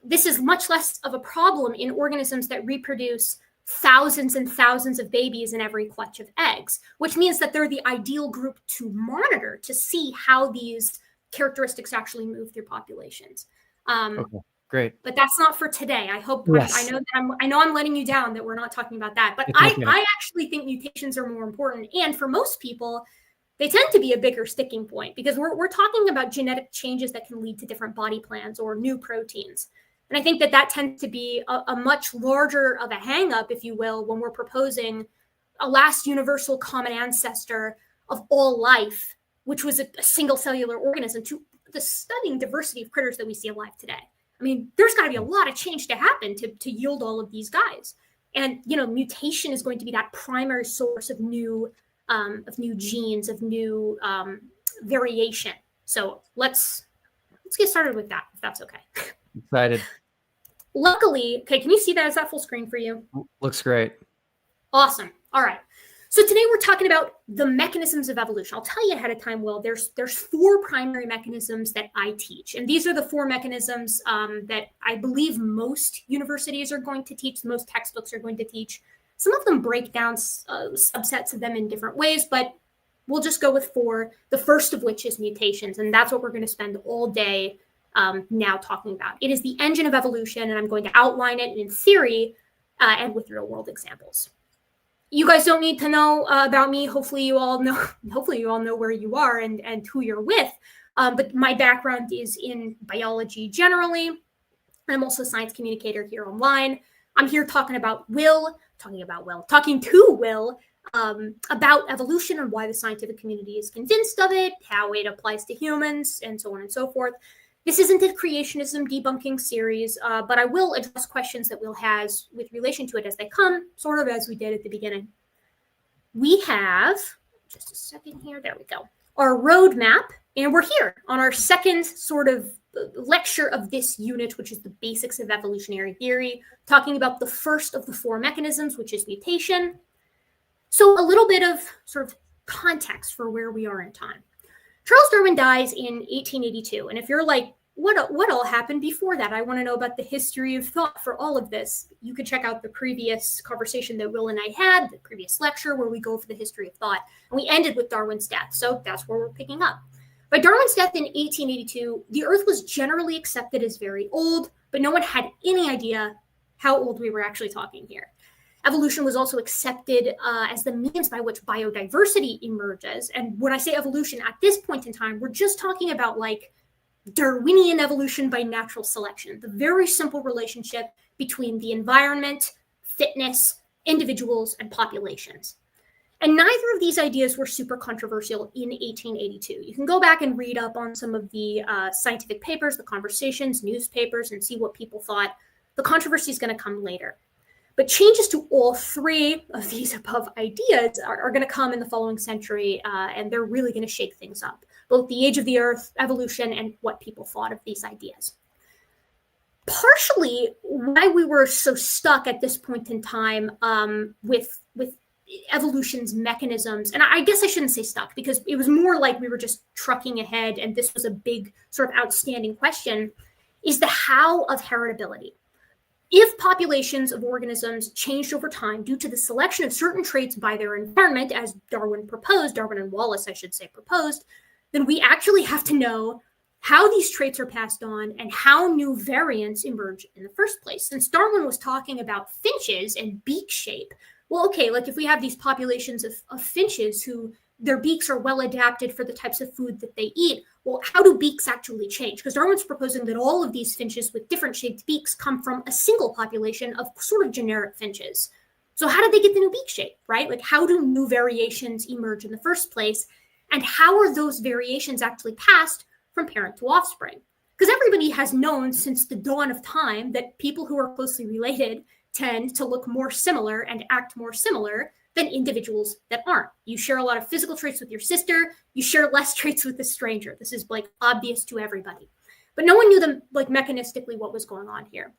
this is much less of a problem in organisms that reproduce thousands and thousands of babies in every clutch of eggs, which means that they're the ideal group to monitor to see how these characteristics actually move through populations. Okay, great. But that's not for today. I hope. Yes. I know I'm letting you down that we're not talking about that. But I actually think mutations are more important, and for most people, they tend to be a bigger sticking point because we're talking about genetic changes that can lead to different body plans or new proteins. And I think that tends to be a much larger of a hang-up, if you will, when we're proposing a last universal common ancestor of all life, which was a single cellular organism, to the stunning diversity of critters that we see alive today. I mean, there's got to be a lot of change to happen to yield all of these guys. And, mutation is going to be that primary source of new genes, of new variation. So let's get started with that, if that's okay. Excited. Luckily, okay, can you see that? Is that full screen for you? Looks great. Awesome. All right. So today we're talking about the mechanisms of evolution. I'll tell you ahead of time, Will, there's 4 primary mechanisms that I teach. And these are the 4 mechanisms that I believe most universities are going to teach, most textbooks are going to teach. Some of them break down subsets of them in different ways, but we'll just go with 4, the first of which is mutations. And that's what we're going to spend all day now talking about. It is the engine of evolution, and I'm going to outline it in theory and with real world examples. You guys don't need to know about me. Hopefully you all know where you are and who you're with. But my background is in biology generally. I'm also a science communicator here online. I'm here talking to Will about evolution and why the scientific community is convinced of it, how it applies to humans, and so on and so forth. This isn't a creationism debunking series, but I will address questions that Will has with relation to it as they come, sort of as we did at the beginning. We have, just a second here, there we go, our roadmap, and we're here on our second sort of lecture of this unit, which is the basics of evolutionary theory, talking about the first of the 4 mechanisms, which is mutation. So a little bit of sort of context for where we are in time. Charles Darwin dies in 1882. And if you're like, what all happened before that? I want to know about the history of thought for all of this. You could check out the previous conversation that Will and I had, the previous lecture where we go over the history of thought. And we ended with Darwin's death. So that's where we're picking up. By Darwin's death in 1882, the Earth was generally accepted as very old, but no one had any idea how old we were actually talking here. Evolution was also accepted as the means by which biodiversity emerges. And when I say evolution at this point in time, we're just talking about like Darwinian evolution by natural selection, the very simple relationship between the environment, fitness, individuals, and populations. And neither of these ideas were super controversial in 1882. You can go back and read up on some of the scientific papers, the conversations, newspapers, and see what people thought. The controversy is going to come later. But changes to all three of these above ideas are going to come in the following century, and they're really going to shake things up, both the age of the Earth, evolution, and what people thought of these ideas. Partially why we were so stuck at this point in time with evolution's mechanisms, and I guess I shouldn't say stuck, because it was more like we were just trucking ahead, and this was a big sort of outstanding question, is the how of heritability. If populations of organisms changed over time due to the selection of certain traits by their environment, as Darwin and Wallace, I should say, proposed, then we actually have to know how these traits are passed on and how new variants emerge in the first place. Since Darwin was talking about finches and beak shape, well, okay, like if we have these populations of finches who their beaks are well adapted for the types of food that they eat, well, how do beaks actually change? Because Darwin's proposing that all of these finches with different shaped beaks come from a single population of sort of generic finches. So how did they get the new beak shape, right? Like how do new variations emerge in the first place? And how are those variations actually passed from parent to offspring? Because everybody has known since the dawn of time that people who are closely related tend to look more similar and act more similar than individuals that aren't. You share a lot of physical traits with your sister, you share less traits with a stranger. This is like obvious to everybody. But no one knew them like mechanistically what was going on here.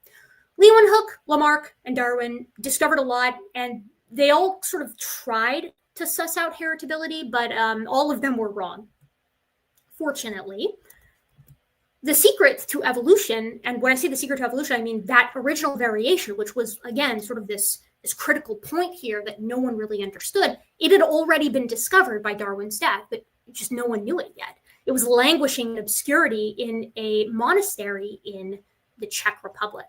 Leeuwenhoek, Lamarck, and Darwin discovered a lot, and they all sort of tried to suss out heritability, but all of them were wrong. Fortunately, the secret to evolution, and when I say the secret to evolution, I mean that original variation, which was, again, sort of this critical point here that no one really understood. It had already been discovered by Darwin's death, but just no one knew it yet. It was languishing in obscurity in a monastery in the Czech Republic.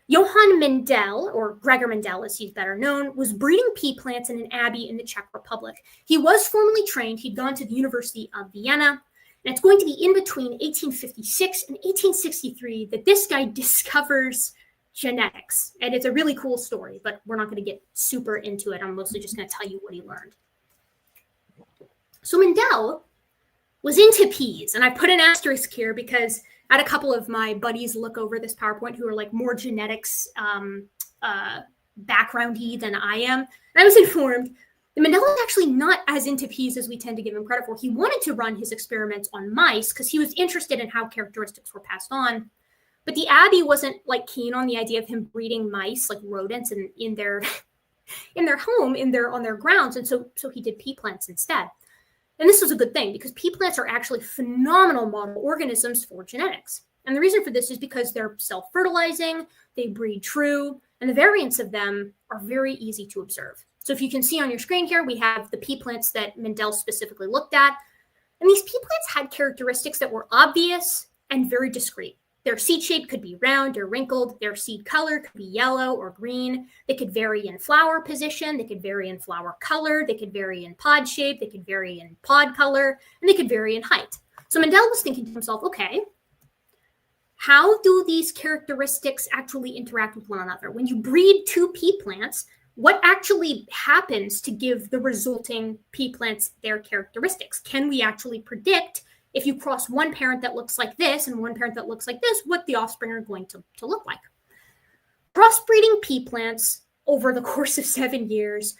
Johann Mendel, or Gregor Mendel as he's better known, was breeding pea plants in an abbey in the Czech Republic. He was formally trained. He'd gone to the University of Vienna. And it's going to be in between 1856 and 1863 that this guy discovers genetics. And it's a really cool story, but we're not going to get super into it. I'm mostly just going to tell you what he learned. So Mendel was into peas, and I put an asterisk here because I had a couple of my buddies look over this PowerPoint who are like more genetics background-y than I am. And I was informed that Mendel is actually not as into peas as we tend to give him credit for. He wanted to run his experiments on mice because he was interested in how characteristics were passed on. But the abbey wasn't like keen on the idea of him breeding mice, like rodents, in their home, on their grounds, and so he did pea plants instead. And this was a good thing because pea plants are actually phenomenal model organisms for genetics. And the reason for this is because they're self-fertilizing, they breed true, and the variants of them are very easy to observe. So if you can see on your screen here, we have the pea plants that Mendel specifically looked at. And these pea plants had characteristics that were obvious and very discrete. Their seed shape could be round or wrinkled. Their seed color could be yellow or green. They could vary in flower position. They could vary in flower color. They could vary in pod shape. They could vary in pod color. And they could vary in height. So Mendel was thinking to himself, okay, how do these characteristics actually interact with one another? When you breed two pea plants, what actually happens to give the resulting pea plants their characteristics? Can we actually predict if you cross one parent that looks like this and one parent that looks like this, what the offspring are going to look like? Crossbreeding pea plants over the course of 7 years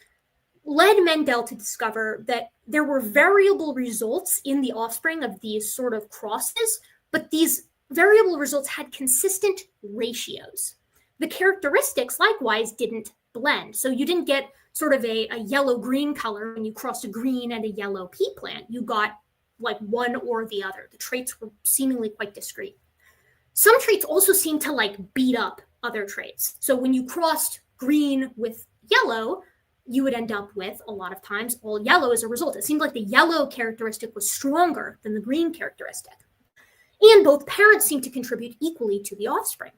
led Mendel to discover that there were variable results in the offspring of these sort of crosses, but these variable results had consistent ratios. The characteristics likewise didn't blend. So you didn't get sort of a yellow-green color, when you crossed a green and a yellow pea plant, you got like one or the other. The traits were seemingly quite discrete. Some traits also seem to like beat up other traits. So when you crossed green with yellow, you would end up with, a lot of times, all yellow as a result. It seemed like the yellow characteristic was stronger than the green characteristic. And both parents seem to contribute equally to the offspring.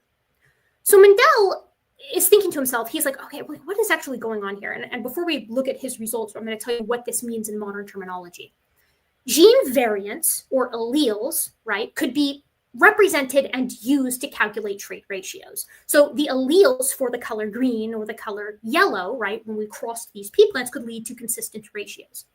So Mendel is thinking to himself, he's like, okay, what is actually going on here? And before we look at his results, I'm going to tell you what this means in modern terminology. Gene variants, or alleles, right, could be represented and used to calculate trait ratios. So the alleles for the color green or the color yellow, right, when we crossed these pea plants, could lead to consistent ratios.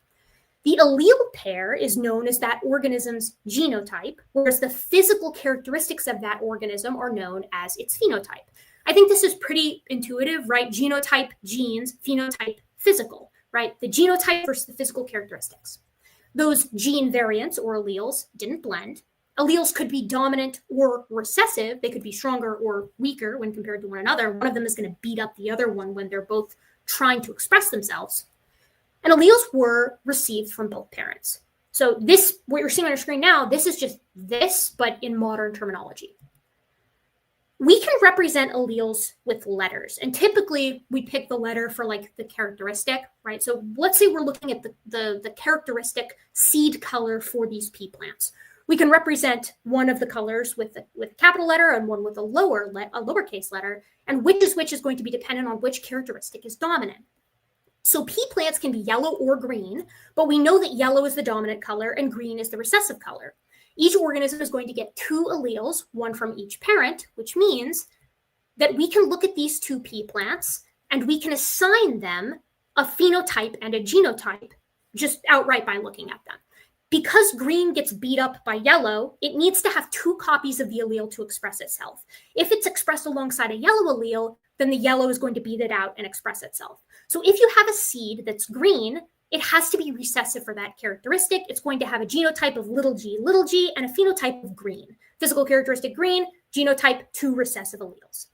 The allele pair is known as that organism's genotype, whereas the physical characteristics of that organism are known as its phenotype. I think this is pretty intuitive, right? Genotype, genes, phenotype, physical, right? The genotype versus the physical characteristics. Those gene variants or alleles didn't blend. Alleles could be dominant or recessive. They could be stronger or weaker when compared to one another. One of them is going to beat up the other one when they're both trying to express themselves. And alleles were received from both parents. So this, what you're seeing on your screen now, this is just this, but in modern terminology. We can represent alleles with letters. And typically we pick the letter for like the characteristic, right? So let's say we're looking at the characteristic seed color for these pea plants. We can represent one of the colors with a capital letter and one with a lowercase letter, and which is going to be dependent on which characteristic is dominant. So pea plants can be yellow or green, but we know that yellow is the dominant color and green is the recessive color. Each organism is going to get two alleles, one from each parent, which means that we can look at these two pea plants and we can assign them a phenotype and a genotype just outright by looking at them. Because green gets beat up by yellow, it needs to have two copies of the allele to express itself. If it's expressed alongside a yellow allele, then the yellow is going to beat it out and express itself. So if you have a seed that's green, it has to be recessive for that characteristic. It's going to have a genotype of little g, and a phenotype of green. Physical characteristic green, genotype two recessive alleles.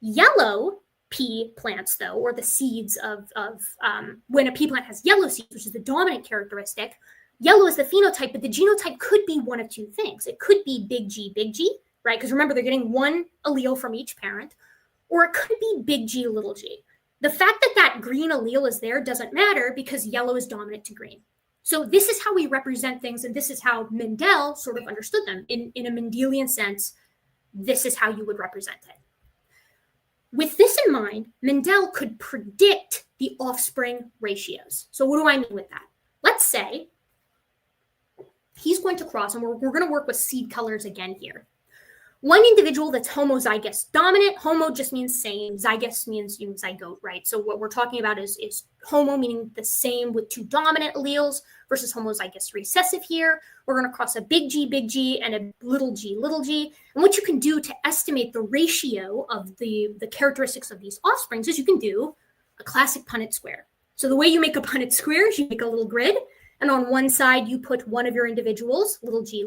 Yellow pea plants, though, or the seeds of when a pea plant has yellow seeds, which is the dominant characteristic, yellow is the phenotype, but the genotype could be one of two things. It could be big G, right? Because remember, they're getting one allele from each parent, or it could be big G, little g. The fact that that green allele is there doesn't matter because yellow is dominant to green. So this is how we represent things, and this is how Mendel sort of understood them. In a Mendelian sense, this is how you would represent it. With this in mind, Mendel could predict the offspring ratios. So what do I mean with that? Let's say he's going to cross, and we're going to work with seed colors again here. One individual that's homozygous dominant, homo just means same, zygous means zygote, right? So what we're talking about is homo, meaning the same with two dominant alleles, versus homozygous recessive here. We're going to cross a big G, and a little g. And what you can do to estimate the ratio of the characteristics of these offsprings is you can do a classic Punnett square. So the way you make a Punnett square is you make a little grid, and on one side, you put one of your individuals, little g,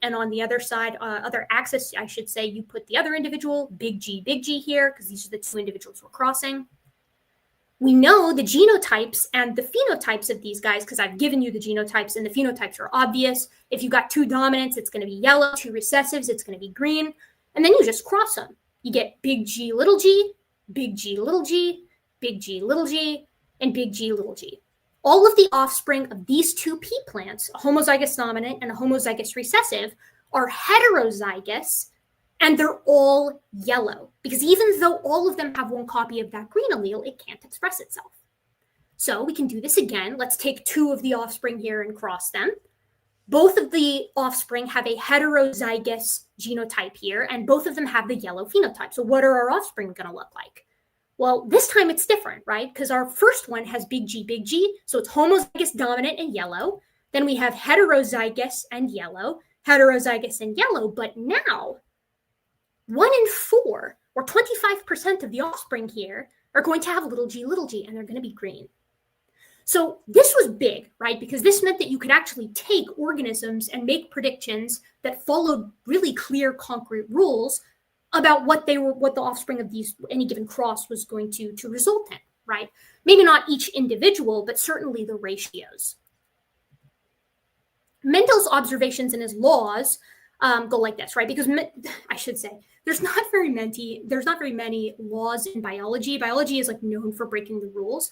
and on the other side, other axis, I should say, you put the other individual, big G here, because these are the two individuals we're crossing. We know the genotypes and the phenotypes of these guys, because I've given you the genotypes, and the phenotypes are obvious. If you got two dominants, it's going to be yellow, two recessives, it's going to be green, and then you just cross them. You get big G, big G, big G, and big G. All of the offspring of these two pea plants, a homozygous dominant and a homozygous recessive, are heterozygous, and they're all yellow. Because even though all of them have one copy of that green allele, it can't express itself. So we can do this again. Let's take two of the offspring here and cross them. Both of the offspring have a heterozygous genotype here, and both of them have the yellow phenotype. So what are our offspring going to look like? Well, this time it's different, right? Because our first one has big G, so it's homozygous dominant and yellow. Then we have heterozygous and yellow, but now 1 in 4, or 25% of the offspring here, are going to have little g, and they're going to be green. So this was big, right? Because this meant that you could actually take organisms and make predictions that followed really clear, concrete rules about what the offspring of any given cross was going to result in. right? Maybe not each individual, but certainly the ratios. Mendel's observations and his laws go like this, right? Because I should say there's not very many laws in biology. Biology is like known for breaking the rules.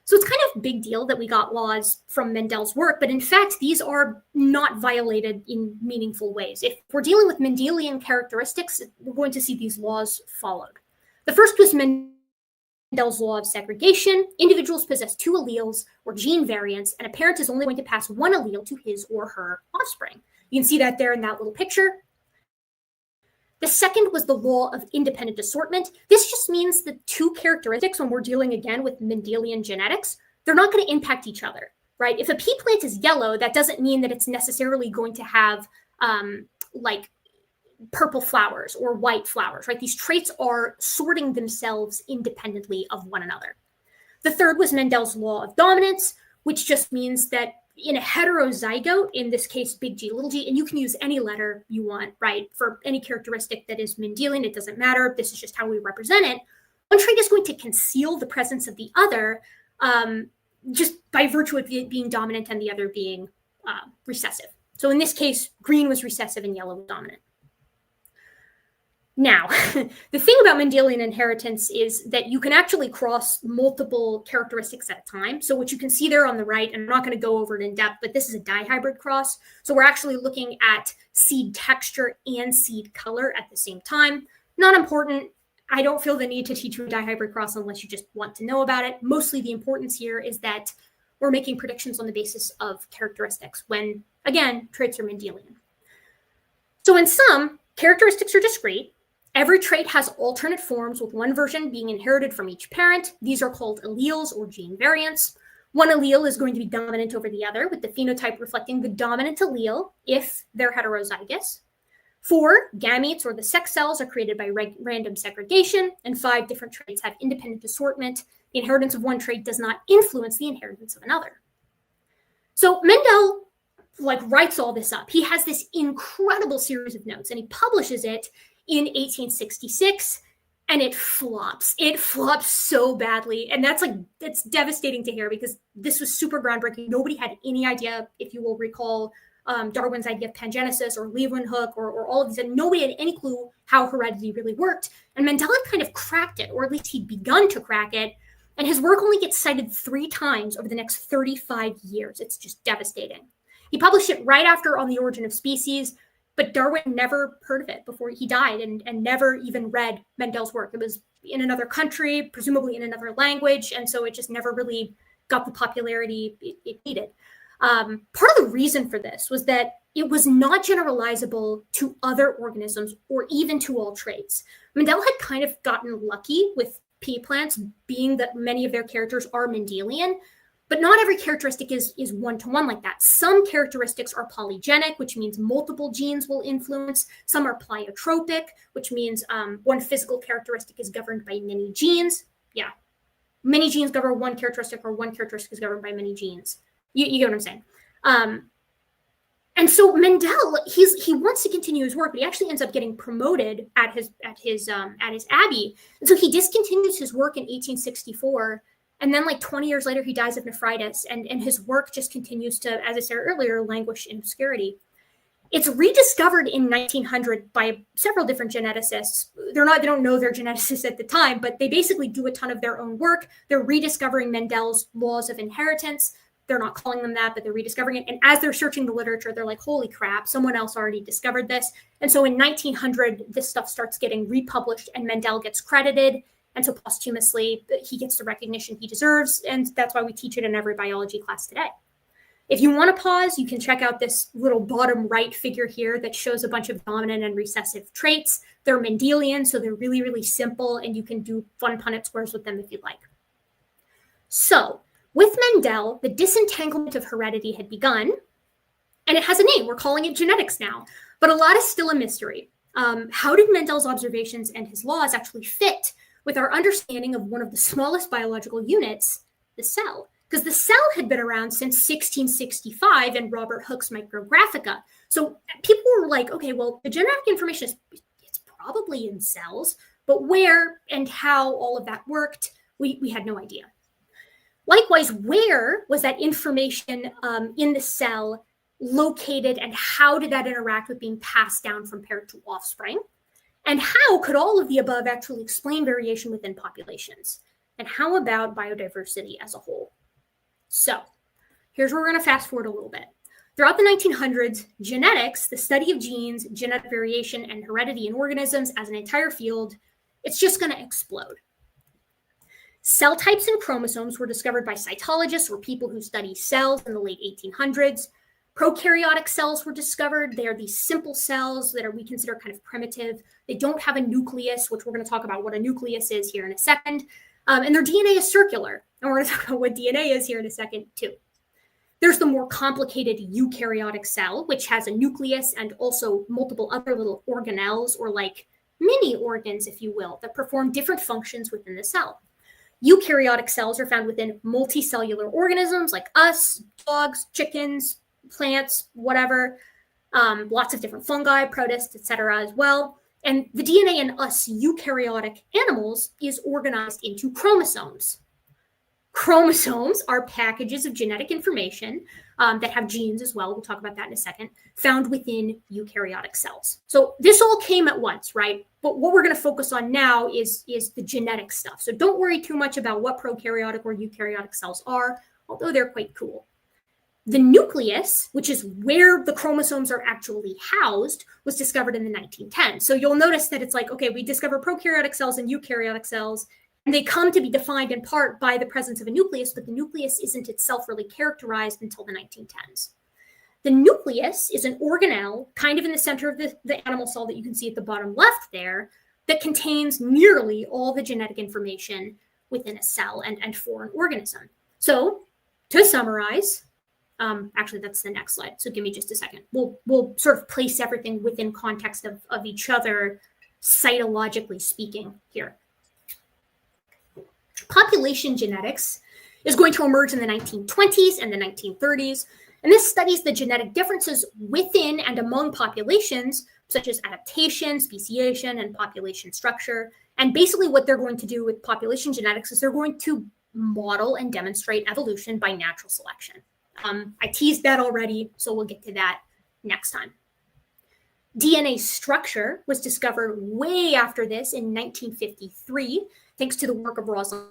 So it's kind of a big deal that we got laws from Mendel's work, but in fact, these are not violated in meaningful ways. If we're dealing with Mendelian characteristics, we're going to see these laws followed. The first was Mendel's law of segregation. Individuals possess two alleles or gene variants, and a parent is only going to pass one allele to his or her offspring. You can see that there in that little picture. The second was the law of independent assortment. This just means that two characteristics, when we're dealing again with Mendelian genetics, they're not going to impact each other, right? If a pea plant is yellow, that doesn't mean that it's necessarily going to have like purple flowers or white flowers, right? These traits are sorting themselves independently of one another. The third was Mendel's law of dominance, which just means that in a heterozygote, in this case, big G, little g, and you can use any letter you want, right? For any characteristic that is Mendelian, it doesn't matter. This is just how we represent it. One trait is going to conceal the presence of the other just by virtue of it being dominant and the other being recessive. So in this case, green was recessive and yellow was dominant. Now, the thing about Mendelian inheritance is that you can actually cross multiple characteristics at a time. So what you can see there on the right, and I'm not going to go over it in depth, but this is a dihybrid cross. So we're actually looking at seed texture and seed color at the same time. Not important. I don't feel the need to teach you a dihybrid cross unless you just want to know about it. Mostly the importance here is that we're making predictions on the basis of characteristics when, again, traits are Mendelian. So in sum, characteristics are discrete. Every trait has alternate forms, with one version being inherited from each parent. These are called alleles or gene variants. One allele is going to be dominant over the other, with the phenotype reflecting the dominant allele if they're heterozygous. 4 gametes, or the sex cells, are created by random segregation, and 5 different traits have independent assortment. The inheritance of one trait does not influence the inheritance of another. So Mendel writes all this up. He has this incredible series of notes, and he publishes it in 1866, and it flops. It flops so badly, and that's devastating to hear because this was super groundbreaking. Nobody had any idea, if you will recall, Darwin's idea of pangenesis or Leeuwenhoek or all of these, and nobody had any clue how heredity really worked. And Mendel had kind of cracked it, or at least he'd begun to crack it, and his work only gets cited 3 times over the next 35 years. It's just devastating. He published it right after On the Origin of Species, but Darwin never heard of it before he died and never even read Mendel's work. It was in another country, presumably in another language, and so it just never really got the popularity it needed. Part of the reason for this was that it was not generalizable to other organisms or even to all traits. Mendel had kind of gotten lucky with pea plants, being that many of their characters are Mendelian, but not every characteristic is one-to-one like that. Some characteristics are polygenic, which means multiple genes will influence. Some are pleiotropic, which means one physical characteristic is governed by many genes. Yeah, many genes govern one characteristic, or one characteristic is governed by many genes. You get what I'm saying? And so Mendel, he wants to continue his work, but he actually ends up getting promoted at his abbey. And so he discontinues his work in 1864. And then 20 years later, he dies of nephritis, and his work just continues to, as I said earlier, languish in obscurity. It's rediscovered in 1900 by several different geneticists. They don't know they're geneticists at the time, but they basically do a ton of their own work. They're rediscovering Mendel's laws of inheritance. They're not calling them that, but they're rediscovering it. And as they're searching the literature, they're like, holy crap, someone else already discovered this. And so in 1900, this stuff starts getting republished and Mendel gets credited. And so posthumously, he gets the recognition he deserves. And that's why we teach it in every biology class today. If you want to pause, you can check out this little bottom right figure here that shows a bunch of dominant and recessive traits. They're Mendelian, so they're really, really simple, and you can do fun Punnett squares with them if you'd like. So with Mendel, the disentanglement of heredity had begun, and it has a name. We're calling it genetics now, but a lot is still a mystery. How did Mendel's observations and his laws actually fit with our understanding of one of the smallest biological units, the cell? Because the cell had been around since 1665 in Robert Hooke's Micrographica. So people were like, okay, well, the genetic information it's probably in cells, but where and how all of that worked We had no idea. Likewise, where was that information in the cell located, and how did that interact with being passed down from parent to offspring? And how could all of the above actually explain variation within populations? And how about biodiversity as a whole? So here's where we're going to fast forward a little bit. Throughout the 1900s, genetics, the study of genes, genetic variation, and heredity in organisms as an entire field, it's just going to explode. Cell types and chromosomes were discovered by cytologists, or people who study cells, in the late 1800s. Prokaryotic cells were discovered. They are these simple cells that we consider kind of primitive. They don't have a nucleus, which we're going to talk about what a nucleus is here in a second. And their DNA is circular. And we're going to talk about what DNA is here in a second, too. There's the more complicated eukaryotic cell, which has a nucleus and also multiple other little organelles, or like mini organs, if you will, that perform different functions within the cell. Eukaryotic cells are found within multicellular organisms like us, dogs, chickens, plants, whatever, lots of different fungi, protists, etc. as well. And the DNA in us eukaryotic animals is organized into chromosomes. Chromosomes are packages of genetic information that have genes as well. We'll talk about that in a second, found within eukaryotic cells. So this all came at once, right? But what we're going to focus on now is the genetic stuff. So don't worry too much about what prokaryotic or eukaryotic cells are, although they're quite cool. The nucleus, which is where the chromosomes are actually housed, was discovered in the 1910s. So you'll notice that it's like, okay, we discover prokaryotic cells and eukaryotic cells, and they come to be defined in part by the presence of a nucleus, but the nucleus isn't itself really characterized until the 1910s. The nucleus is an organelle kind of in the center of the animal cell that you can see at the bottom left there, that contains nearly all the genetic information within a cell and for an organism. So to summarize, actually that's the next slide, so give me just a second. We'll sort of place everything within context of each other, cytologically speaking here. Population genetics is going to emerge in the 1920s and the 1930s, and this studies the genetic differences within and among populations, such as adaptation, speciation, and population structure. And basically what they're going to do with population genetics is they're going to model and demonstrate evolution by natural selection. I teased that already, so we'll get to that next time. DNA structure was discovered way after this in 1953, thanks to the work of Rosalind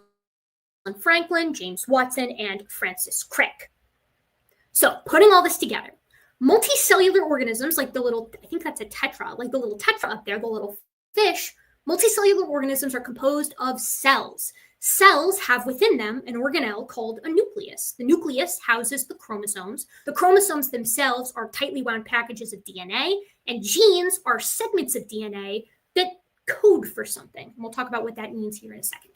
Franklin, James Watson, and Francis Crick. So putting all this together, multicellular organisms like the little, I think that's a tetra, like the little tetra up there, the little fish, multicellular organisms are composed of cells. Cells have within them an organelle called a nucleus. The nucleus houses the chromosomes. The chromosomes themselves are tightly wound packages of DNA, and genes are segments of DNA that code for something. And we'll talk about what that means here in a second.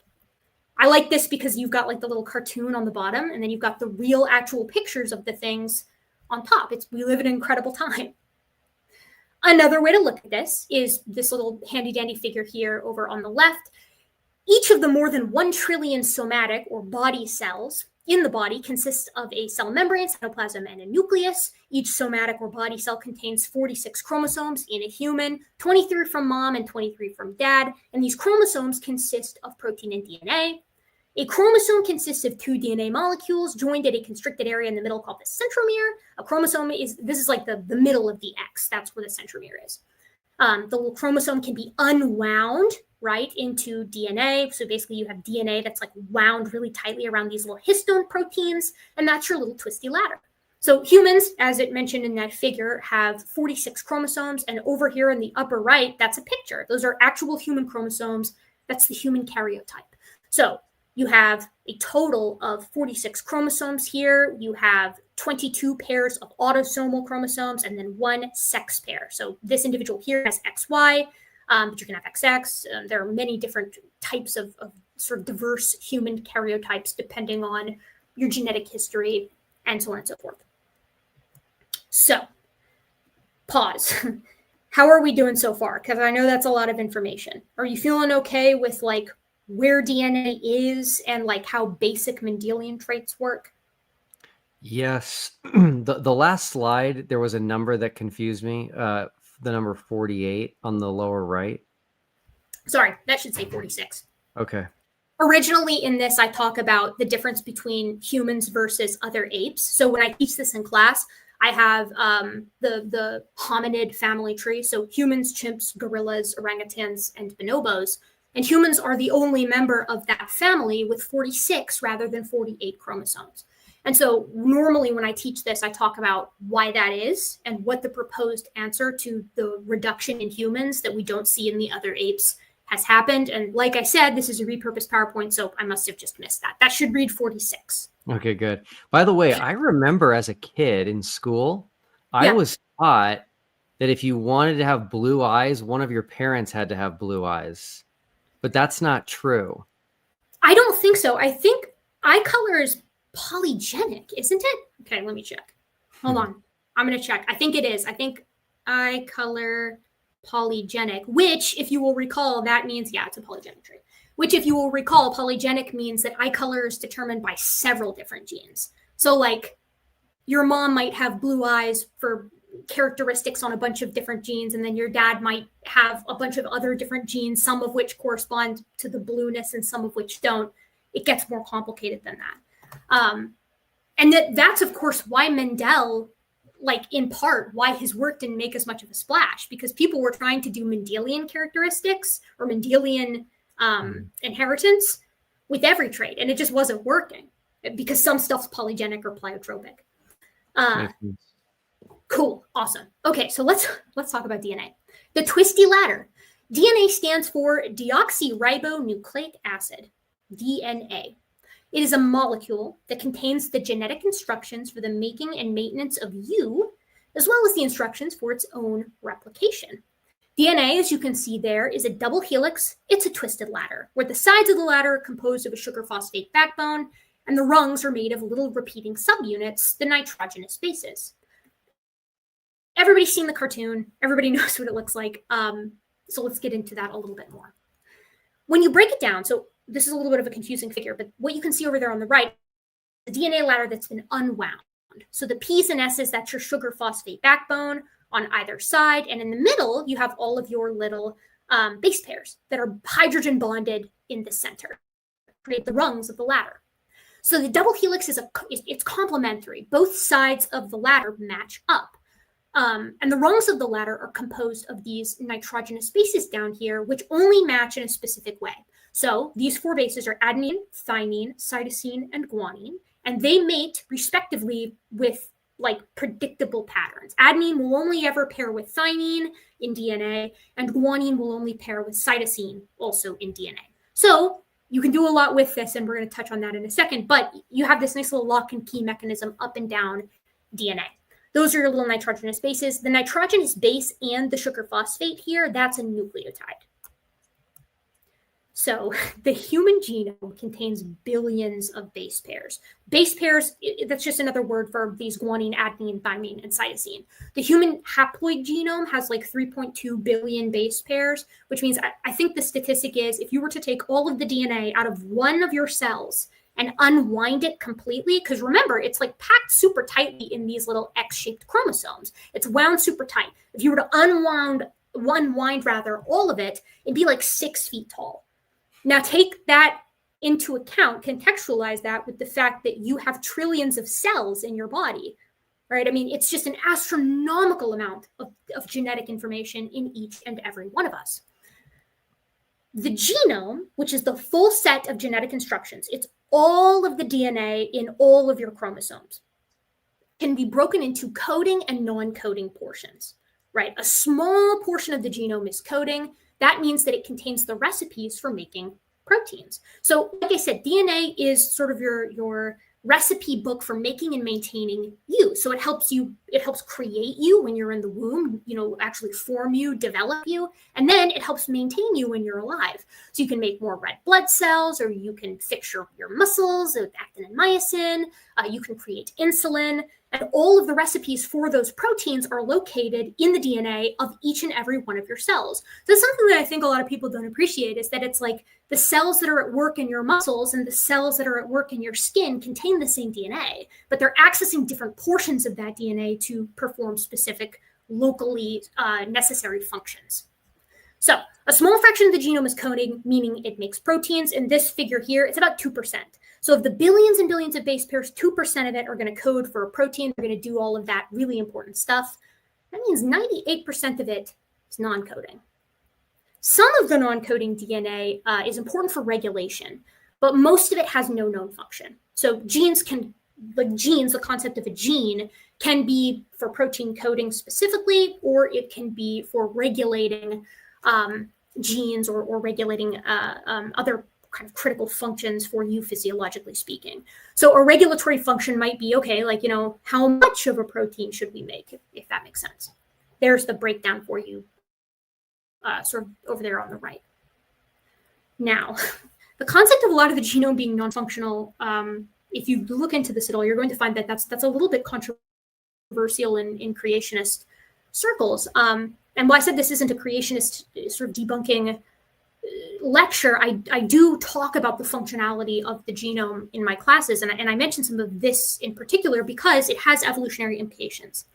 I like this because you've got like the little cartoon on the bottom, and then you've got the real actual pictures of the things on top. We live in an incredible time. Another way to look at this is this little handy dandy figure here over on the left. Each of the more than 1 trillion somatic or body cells in the body consists of a cell membrane, cytoplasm, and a nucleus. Each somatic or body cell contains 46 chromosomes in a human, 23 from mom and 23 from dad. And these chromosomes consist of protein and DNA. A chromosome consists of 2 DNA molecules joined at a constricted area in the middle called the centromere. A chromosome is like the middle of the X. That's where the centromere is. The little chromosome can be unwound, right, into DNA. So basically you have DNA that's like wound really tightly around these little histone proteins, and that's your little twisty ladder. So humans, as it mentioned in that figure, have 46 chromosomes, and over here in the upper right, that's a picture. Those are actual human chromosomes. That's the human karyotype. So you have a total of 46 chromosomes here. You have 22 pairs of autosomal chromosomes and then 1 sex pair. So this individual here has XY, but you can have XX. There are many different types of sort of diverse human karyotypes depending on your genetic history and so on and so forth. So, pause. How are we doing so far? Because I know that's a lot of information. Are you feeling okay with like where DNA is and like how basic Mendelian traits work? Yes. The last slide, there was a number that confused me. The number 48 on the lower right. Sorry, that should say 46. Okay. Originally in this, I talk about the difference between humans versus other apes. So when I teach this in class, I have the hominid family tree. So humans, chimps, gorillas, orangutans, and bonobos. And humans are the only member of that family with 46 rather than 48 chromosomes. And so normally when I teach this, I talk about why that is and what the proposed answer to the reduction in humans that we don't see in the other apes has happened. And like I said, this is a repurposed PowerPoint, so I must have just missed that. That should read 46. Okay, good. By the way, I remember as a kid in school, I Yeah. was taught that if you wanted to have blue eyes, one of your parents had to have blue eyes. But that's not true. I don't think so. I think eye color is polygenic, isn't it? Okay, let me check. Hold on. I'm going to check. I think it is. I think eye color polygenic, which, if you will recall, that means, yeah, it's a polygenic trait. Which, if you will recall, polygenic means that eye color is determined by several different genes. So, like, your mom might have blue eyes for characteristics on a bunch of different genes, and then your dad might have a bunch of other different genes, some of which correspond to the blueness and some of which don't. It gets more complicated than that. And that's, of course, why Mendel, like in part, why his work didn't make as much of a splash, because people were trying to do Mendelian characteristics or Mendelian inheritance with every trait, and it just wasn't working because some stuff's polygenic or pleiotropic. Cool, awesome. Okay, so let's talk about DNA. The twisty ladder. DNA stands for deoxyribonucleic acid, DNA. It is a molecule that contains the genetic instructions for the making and maintenance of you, as well as the instructions for its own replication. DNA, as you can see there, is a double helix. It's a twisted ladder, where the sides of the ladder are composed of a sugar phosphate backbone, and the rungs are made of little repeating subunits, the nitrogenous bases. Everybody's seen the cartoon. Everybody knows what it looks like. So let's get into that a little bit more. When you break it down, so this is a little bit of a confusing figure, but what you can see over there on the right, the DNA ladder that's been unwound. So the P's and S's, that's your sugar phosphate backbone on either side. And in the middle, you have all of your little base pairs that are hydrogen bonded in the center, create the rungs of the ladder. So the double helix it's complementary. Both sides of the ladder match up. And the rungs of the ladder are composed of these nitrogenous bases down here, which only match in a specific way. So these four bases are adenine, thymine, cytosine, and guanine, and they mate respectively with like predictable patterns. Adenine will only ever pair with thymine in DNA, and guanine will only pair with cytosine also in DNA. So you can do a lot with this, and we're going to touch on that in a second, but you have this nice little lock and key mechanism up and down DNA. Those are your little nitrogenous bases. The nitrogenous base and the sugar phosphate here, that's a nucleotide. So the human genome contains billions of base pairs. Base pairs, that's just another word for these guanine, adenine, thymine, and cytosine. The human haploid genome has like 3.2 billion base pairs, which means I think the statistic is if you were to take all of the DNA out of one of your cells and unwind it completely, because remember, it's like packed super tightly in these little X-shaped chromosomes. It's wound super tight. If you were to unwind all of it, it'd be like 6 feet tall. Now take that into account, contextualize that with the fact that you have trillions of cells in your body, right? I mean, it's just an astronomical amount of genetic information in each and every one of us. The genome, which is the full set of genetic instructions, it's all of the DNA in all of your chromosomes, can be broken into coding and non-coding portions, right? A small portion of the genome is coding. That means that it contains the recipes for making proteins. So like I said, DNA is sort of your recipe book for making and maintaining you. So it helps create you when you're in the womb, actually form you, develop you, and then it helps maintain you when you're alive. So you can make more red blood cells, or you can fix your muscles with actin and myosin, you can create insulin, and all of the recipes for those proteins are located in the DNA of each and every one of your cells. So something that I think a lot of people don't appreciate is that it's like the cells that are at work in your muscles and the cells that are at work in your skin contain the same DNA, but they're accessing different portions of that DNA to perform specific locally necessary functions. So A small fraction of the genome is coding, meaning it makes proteins. In this figure here, it's about 2%. So of the billions and billions of base pairs, 2% of it are going to code for a protein. They're going to do all of that really important stuff. That means 98% of it is non-coding. Some of the non-coding DNA is important for regulation, but most of it has no known function. So the concept of a gene can be for protein coding specifically, or it can be for regulating genes or regulating other kind of critical functions for you physiologically speaking. So a regulatory function might be, okay, like, how much of a protein should we make, if that makes sense. There's the breakdown for you sort of over there on the right. Now, the concept of a lot of the genome being non-functional, if you look into this at all, you're going to find that that's a little bit controversial in creationist circles. And while I said this isn't a creationist sort of debunking lecture, I do talk about the functionality of the genome in my classes. And I mentioned some of this in particular because it has evolutionary implications.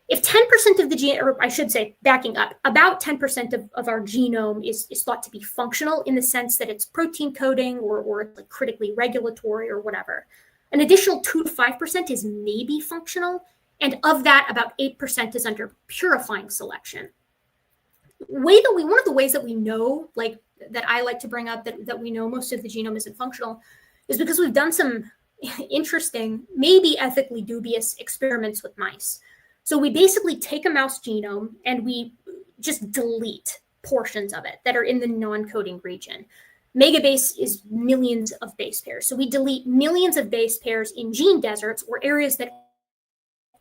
If 10% of the gene, or I should say, backing up, about 10% of our genome is thought to be functional in the sense that it's protein coding or like critically regulatory or whatever. An additional 2 to 5% is maybe functional. And of that, about 8% is under purifying selection. One of the ways that we know, like that I like to bring up that we know most of the genome isn't functional is because we've done some interesting, maybe ethically dubious experiments with mice. So we basically take a mouse genome and we just delete portions of it that are in the non-coding region. Megabase is millions of base pairs. So we delete millions of base pairs in gene deserts or areas that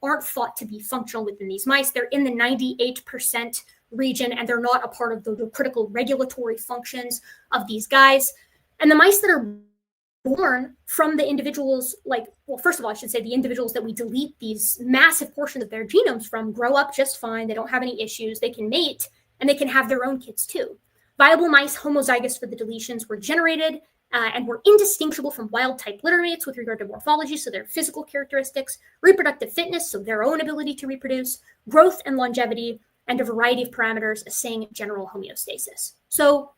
aren't thought to be functional within these mice. They're in the 98% region and they're not a part of the critical regulatory functions of these guys. And the mice that are born from the individuals, first of all, I should say the individuals that we delete these massive portions of their genomes from grow up just fine. They don't have any issues. They can mate and they can have their own kids too. Viable mice homozygous for the deletions were generated and were indistinguishable from wild type littermates with regard to morphology, so their physical characteristics, reproductive fitness, so their own ability to reproduce, growth and longevity, and a variety of parameters assaying general homeostasis. So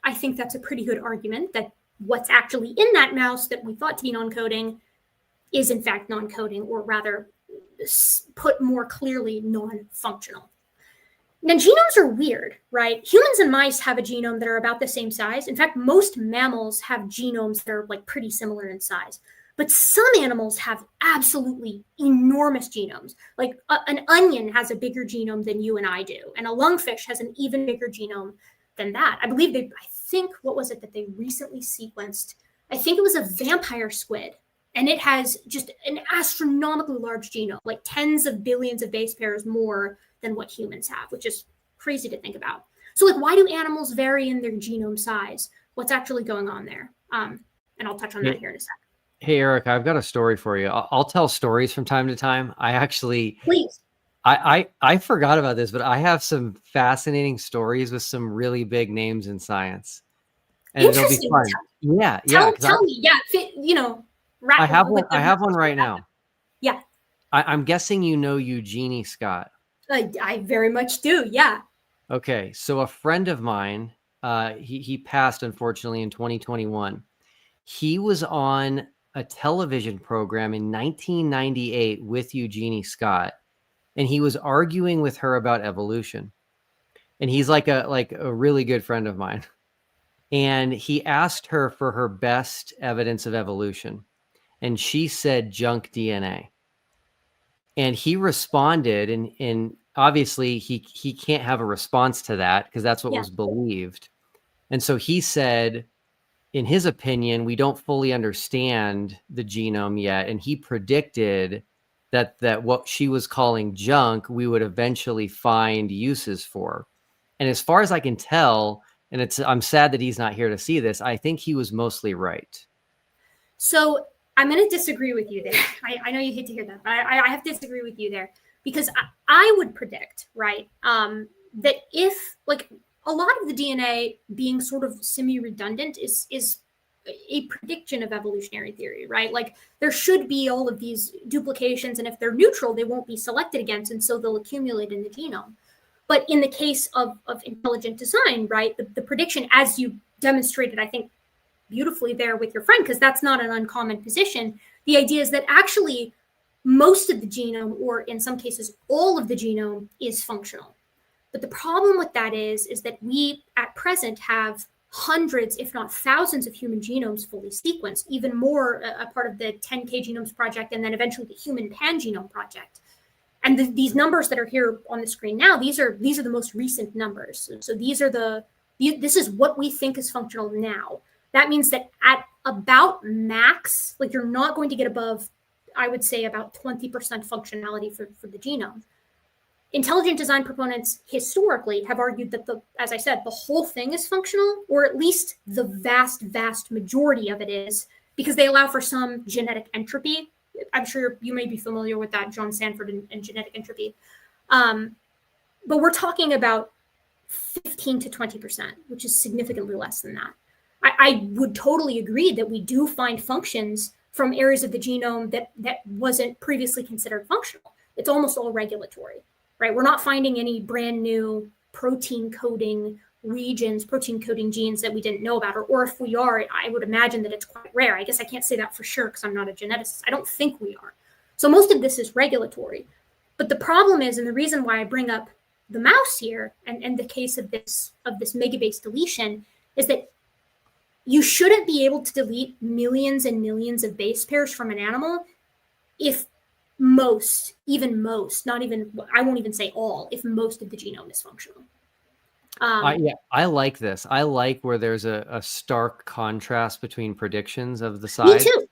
I think that's a pretty good argument that what's actually in that mouse that we thought to be non-coding is in fact non-coding, or rather put more clearly non-functional. Now, genomes are weird, right? Humans and mice have a genome that are about the same size. In fact, most mammals have genomes that are like pretty similar in size. But some animals have absolutely enormous genomes. Like an onion has a bigger genome than you and I do. And a lungfish has an even bigger genome than that. I think, what was it that they recently sequenced? I think it was a vampire squid. And it has just an astronomically large genome, like tens of billions of base pairs more than what humans have, which is crazy to think about. So like, why do animals vary in their genome size? What's actually going on there? And I'll touch on that here in a second. Hey, Eric, I've got a story for you. I'll tell stories from time to time. Please. I forgot about this, but I have some fascinating stories with some really big names in science. And it'll be fun. Tell me. Yeah. I have one right now. Yeah. I'm guessing you know Eugenie Scott. I very much do. Yeah. Okay. So a friend of mine, he passed, unfortunately, in 2021. He was on a television program in 1998 with Eugenie Scott, and he was arguing with her about evolution. And he's like a really good friend of mine. And he asked her for her best evidence of evolution. And she said junk DNA. And he responded, and obviously he can't have a response to that because that's what was believed. And so he said, in his opinion, we don't fully understand the genome yet. And he predicted that what she was calling junk, we would eventually find uses for. And as far as I can tell, and I'm sad that he's not here to see this, I think he was mostly right. So I'm going to disagree with you there. I know you hate to hear that, but I have to disagree with you there because I would predict, right, that if like a lot of the DNA being sort of semi-redundant is a prediction of evolutionary theory, right? Like there should be all of these duplications, and if they're neutral, they won't be selected against, and so they'll accumulate in the genome. But in the case of intelligent design, right, the prediction, as you demonstrated, I think, beautifully there with your friend, because that's not an uncommon position, the idea is that actually most of the genome, or in some cases all of the genome, is functional. But the problem with that is that we at present have hundreds, if not thousands, of human genomes fully sequenced, even more a part of the 10K Genomes Project, and then eventually the Human Pangenome Project. And these numbers that are here on the screen now, these are the most recent numbers. So this is what we think is functional now. That means that at about max, like, you're not going to get above, I would say, about 20% functionality for the genome. Intelligent design proponents historically have argued that as I said, the whole thing is functional, or at least the vast, vast majority of it is, because they allow for some genetic entropy. I'm sure you may be familiar with that, John Sanford and genetic entropy. But we're talking about 15 to 20%, which is significantly less than that. I would totally agree that we do find functions from areas of the genome that wasn't previously considered functional. It's almost all regulatory, right? We're not finding any brand new protein coding regions, protein coding genes that we didn't know about, or if we are, I would imagine that it's quite rare. I guess I can't say that for sure because I'm not a geneticist. I don't think we are. So most of this is regulatory. But the problem is, and the reason why I bring up the mouse here and the case of this megabase deletion, is that you shouldn't be able to delete millions and millions of base pairs from an animal if most, not even, I won't even say all, if most of the genome is functional. I like this. I like where there's a stark contrast between predictions of the size. Me too.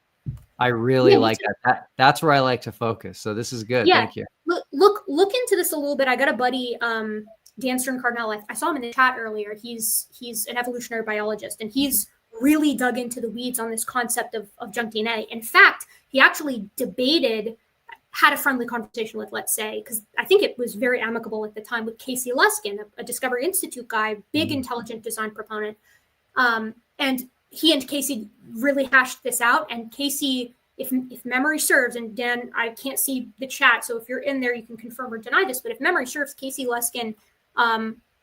I really like that. That's where I like to focus. So this is good. Yeah. Thank you. Look into this a little bit. I got a buddy, Dan Stern Cardinal. I saw him in the chat earlier. He's an evolutionary biologist, and he's really dug into the weeds on this concept of junk DNA. In fact, he actually had a friendly conversation with, let's say, because I think it was very amicable at the time, with Casey Luskin, a Discovery Institute guy, big intelligent design proponent. And he and Casey really hashed this out. And Casey, if memory serves, and Dan, I can't see the chat, so if you're in there, you can confirm or deny this, but if memory serves, Casey Luskin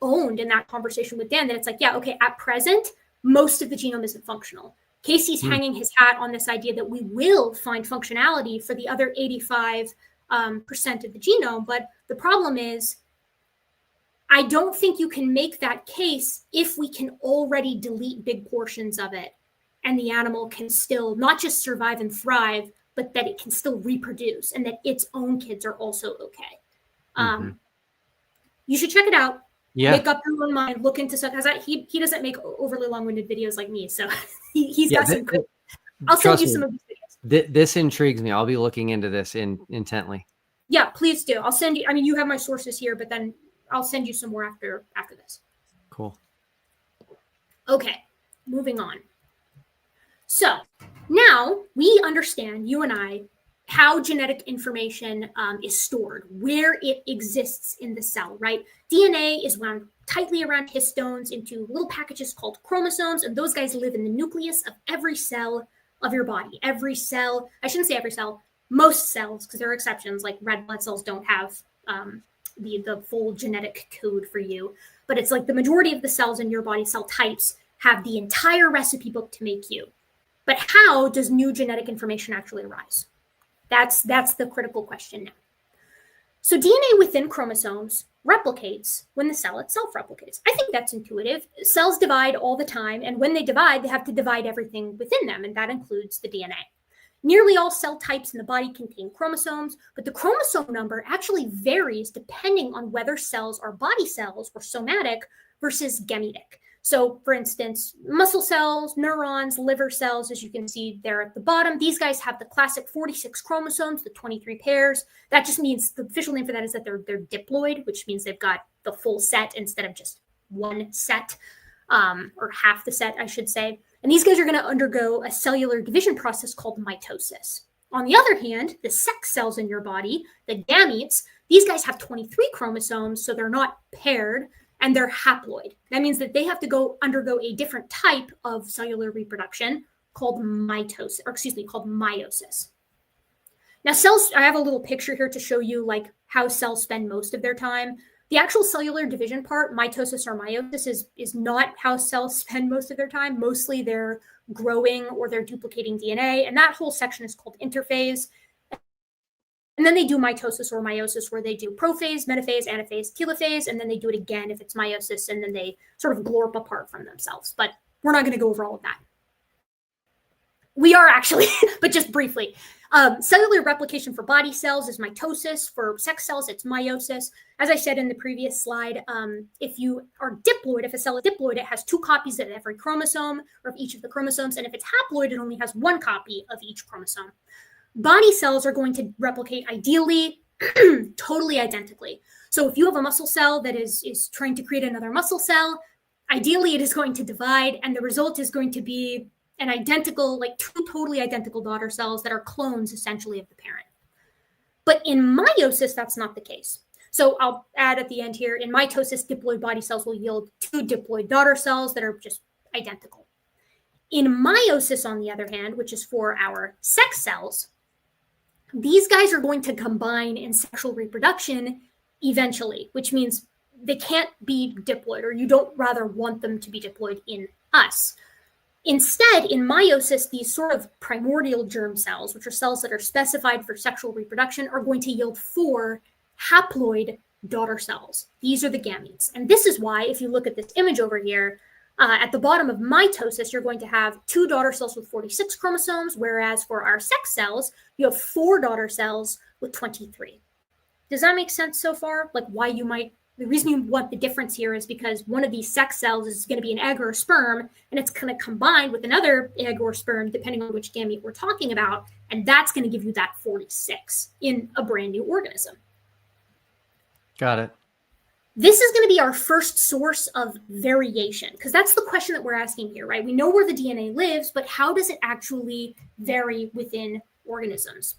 owned in that conversation with Dan that it's like, yeah, okay, at present, most of the genome isn't functional. Casey's hanging his hat on this idea that we will find functionality for the other 85% of the genome. But the problem is, I don't think you can make that case if we can already delete big portions of it and the animal can still not just survive and thrive, but that it can still reproduce and that its own kids are also okay. You should check it out. Yeah. Make up your own mind, look into stuff. He doesn't make overly long-winded videos like me, so he's got some. I'll send you some of these videos. This intrigues me. I'll be looking into this intently. Yeah, please do. I'll send you. I mean, you have my sources here, but then I'll send you some more after this. Cool. Okay, moving on. So now we understand, you and I, how genetic information is stored, where it exists in the cell, right? DNA is wound tightly around histones into little packages called chromosomes, and those guys live in the nucleus of every cell of your body. Every cell, I shouldn't say every cell, most cells, because there are exceptions, like red blood cells don't have the full genetic code for you, but it's like the majority of the cells in your body, cell types, have the entire recipe book to make you. But how does new genetic information actually arise? That's the critical question now. So DNA within chromosomes replicates when the cell itself replicates. I think that's intuitive. Cells divide all the time, and when they divide, they have to divide everything within them, and that includes the DNA. Nearly all cell types in the body contain chromosomes, but the chromosome number actually varies depending on whether cells are body cells or somatic versus gametic. So, for instance, muscle cells, neurons, liver cells, as you can see there at the bottom, these guys have the classic 46 chromosomes, the 23 pairs. That just means, the official name for that is that they're diploid, which means they've got the full set instead of just one set, or half the set, I should say. And these guys are going to undergo a cellular division process called mitosis. On the other hand, the sex cells in your body, the gametes, these guys have 23 chromosomes, so they're not paired, and they're haploid. That means that they have to undergo a different type of cellular reproduction called meiosis. Now cells, I have a little picture here to show you like how cells spend most of their time. The actual cellular division part, mitosis or meiosis, is not how cells spend most of their time. Mostly they're growing or they're duplicating DNA, and that whole section is called interphase. And then they do mitosis or meiosis, where they do prophase, metaphase, anaphase, telophase, and then they do it again if it's meiosis, and then they sort of glorp apart from themselves. But we're not going to go over all of that. We are actually, but just briefly. Cellular replication for body cells is mitosis. For sex cells, it's meiosis. As I said in the previous slide, if you are diploid, if a cell is diploid, it has 2 copies of every chromosome, or of each of the chromosomes. And if it's haploid, it only has 1 copy of each chromosome. Body cells are going to replicate ideally totally identically. So if you have a muscle cell that is trying to create another muscle cell, ideally it is going to divide, and the result is going to be an identical, like 2 totally identical daughter cells that are clones essentially of the parent. But in meiosis, that's not the case. So I'll add at the end here, in mitosis, diploid body cells will yield 2 diploid daughter cells that are just identical. In meiosis, on the other hand, which is for our sex cells, these guys are going to combine in sexual reproduction eventually, which means they can't be diploid, or you don't rather want them to be diploid in us. Instead, in meiosis, these sort of primordial germ cells, which are cells that are specified for sexual reproduction, are going to yield 4 haploid daughter cells. These are the gametes. And this is why, if you look at this image over here, at the bottom of mitosis, you're going to have 2 daughter cells with 46 chromosomes, whereas for our sex cells, you have 4 daughter cells with 23. Does that make sense so far? Like why you might, the reason you want the difference here is because one of these sex cells is going to be an egg or a sperm, and it's going to combine with another egg or sperm, depending on which gamete we're talking about, and that's going to give you that 46 in a brand new organism. Got it. This is going to be our first source of variation, because that's the question that we're asking here, right? We know where the DNA lives, but how does it actually vary within organisms?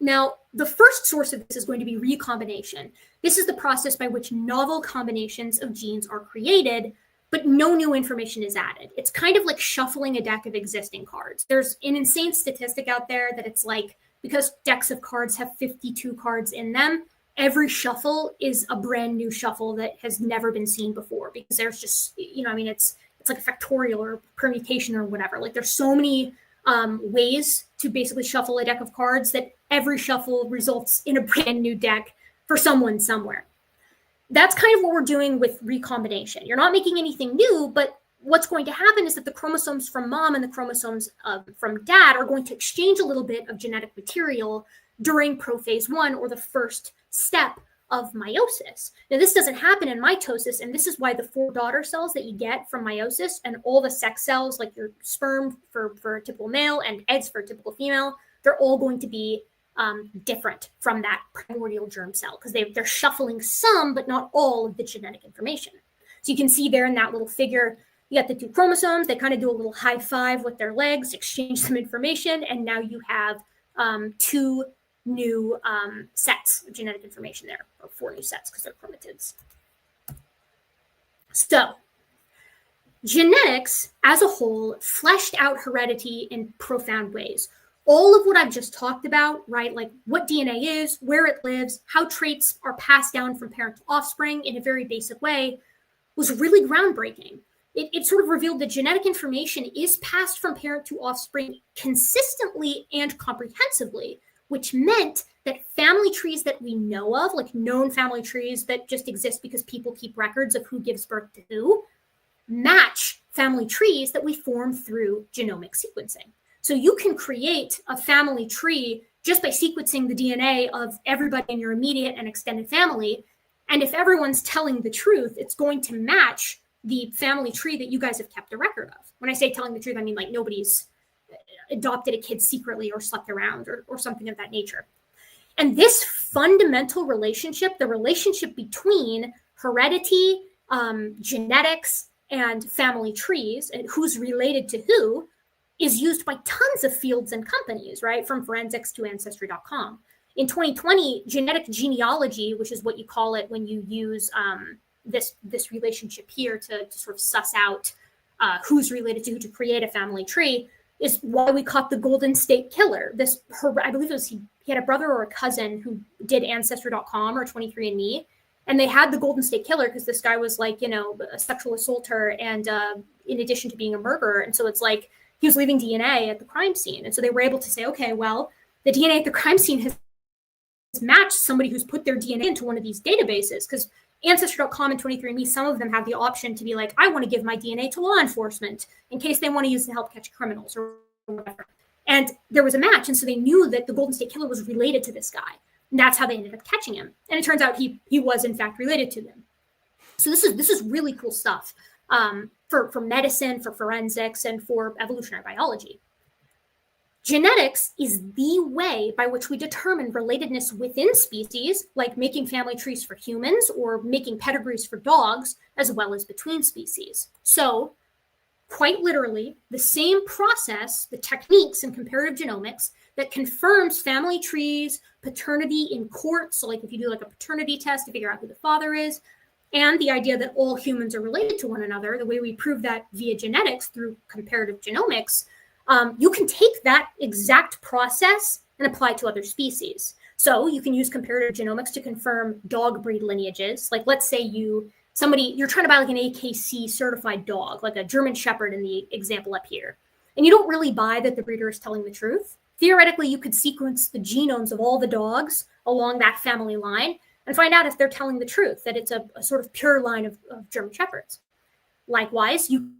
Now, the first source of this is going to be recombination. This is the process by which novel combinations of genes are created, but no new information is added. It's kind of like shuffling a deck of existing cards. There's an insane statistic out there that it's like, because decks of cards have 52 cards in them, every shuffle is a brand new shuffle that has never been seen before, because there's just, it's like a factorial or permutation or whatever. Like there's so many ways to basically shuffle a deck of cards that every shuffle results in a brand new deck for someone somewhere. That's kind of what we're doing with recombination. You're not making anything new, but what's going to happen is that the chromosomes from mom and the chromosomes from dad are going to exchange a little bit of genetic material during prophase 1, or the first step of meiosis. Now, this doesn't happen in mitosis, and this is why the 4 daughter cells that you get from meiosis and all the sex cells, like your sperm for a typical male and eggs for a typical female, they're all going to be different from that primordial germ cell, because they're shuffling some, but not all of the genetic information. So you can see there in that little figure, you got the 2 chromosomes, they kind of do a little high five with their legs, exchange some information, and now you have 2 new sets of genetic information there, or 4 new sets because they're chromatids. So genetics as a whole fleshed out heredity in profound ways. All of what I've just talked about, right? Like what DNA is, where it lives, how traits are passed down from parent to offspring in a very basic way, was really groundbreaking. It sort of revealed that genetic information is passed from parent to offspring consistently and comprehensively, which meant that family trees that we know of, like known family trees that just exist because people keep records of who gives birth to who, match family trees that we form through genomic sequencing. So you can create a family tree just by sequencing the DNA of everybody in your immediate and extended family. And if everyone's telling the truth, it's going to match the family tree that you guys have kept a record of. When I say telling the truth, I mean like nobody's adopted a kid secretly or slept around or something of that nature. And this fundamental relationship, the relationship between heredity, genetics, and family trees, and who's related to who, is used by tons of fields and companies, right? From forensics to ancestry.com. In 2020, genetic genealogy, which is what you call it when you use this relationship here to sort of suss out who's related to who to create a family tree, is why we caught the Golden State Killer. I believe it was he had a brother or a cousin who did Ancestry.com or 23andMe, And they had the Golden State Killer because this guy was like, a sexual assaulter and in addition to being a murderer. And so it's like he was leaving DNA at the crime scene. And so they were able to say, okay, well, the DNA at the crime scene has matched somebody who's put their DNA into one of these databases, because Ancestry.com and 23andMe, some of them have the option to be like, I want to give my DNA to law enforcement in case they want to use it to help catch criminals or whatever. And there was a match. And so they knew that the Golden State Killer was related to this guy. And that's how they ended up catching him. And it turns out he was in fact related to them. So this is really cool stuff for medicine, for forensics, and for evolutionary biology. Genetics is the way by which we determine relatedness within species, like making family trees for humans or making pedigrees for dogs, as well as between species. So quite literally, the same process, the techniques in comparative genomics that confirms family trees, paternity in court. So like if you do like a paternity test to figure out who the father is, and the idea that all humans are related to one another, the way we prove that via genetics through comparative genomics, you can take that exact process and apply it to other species. So you can use comparative genomics to confirm dog breed lineages. Like let's say you're trying to buy like an AKC certified dog, like a German Shepherd in the example up here. And you don't really buy that the breeder is telling the truth. Theoretically, you could sequence the genomes of all the dogs along that family line and find out if they're telling the truth, that it's a sort of pure line of German Shepherds. Likewise, you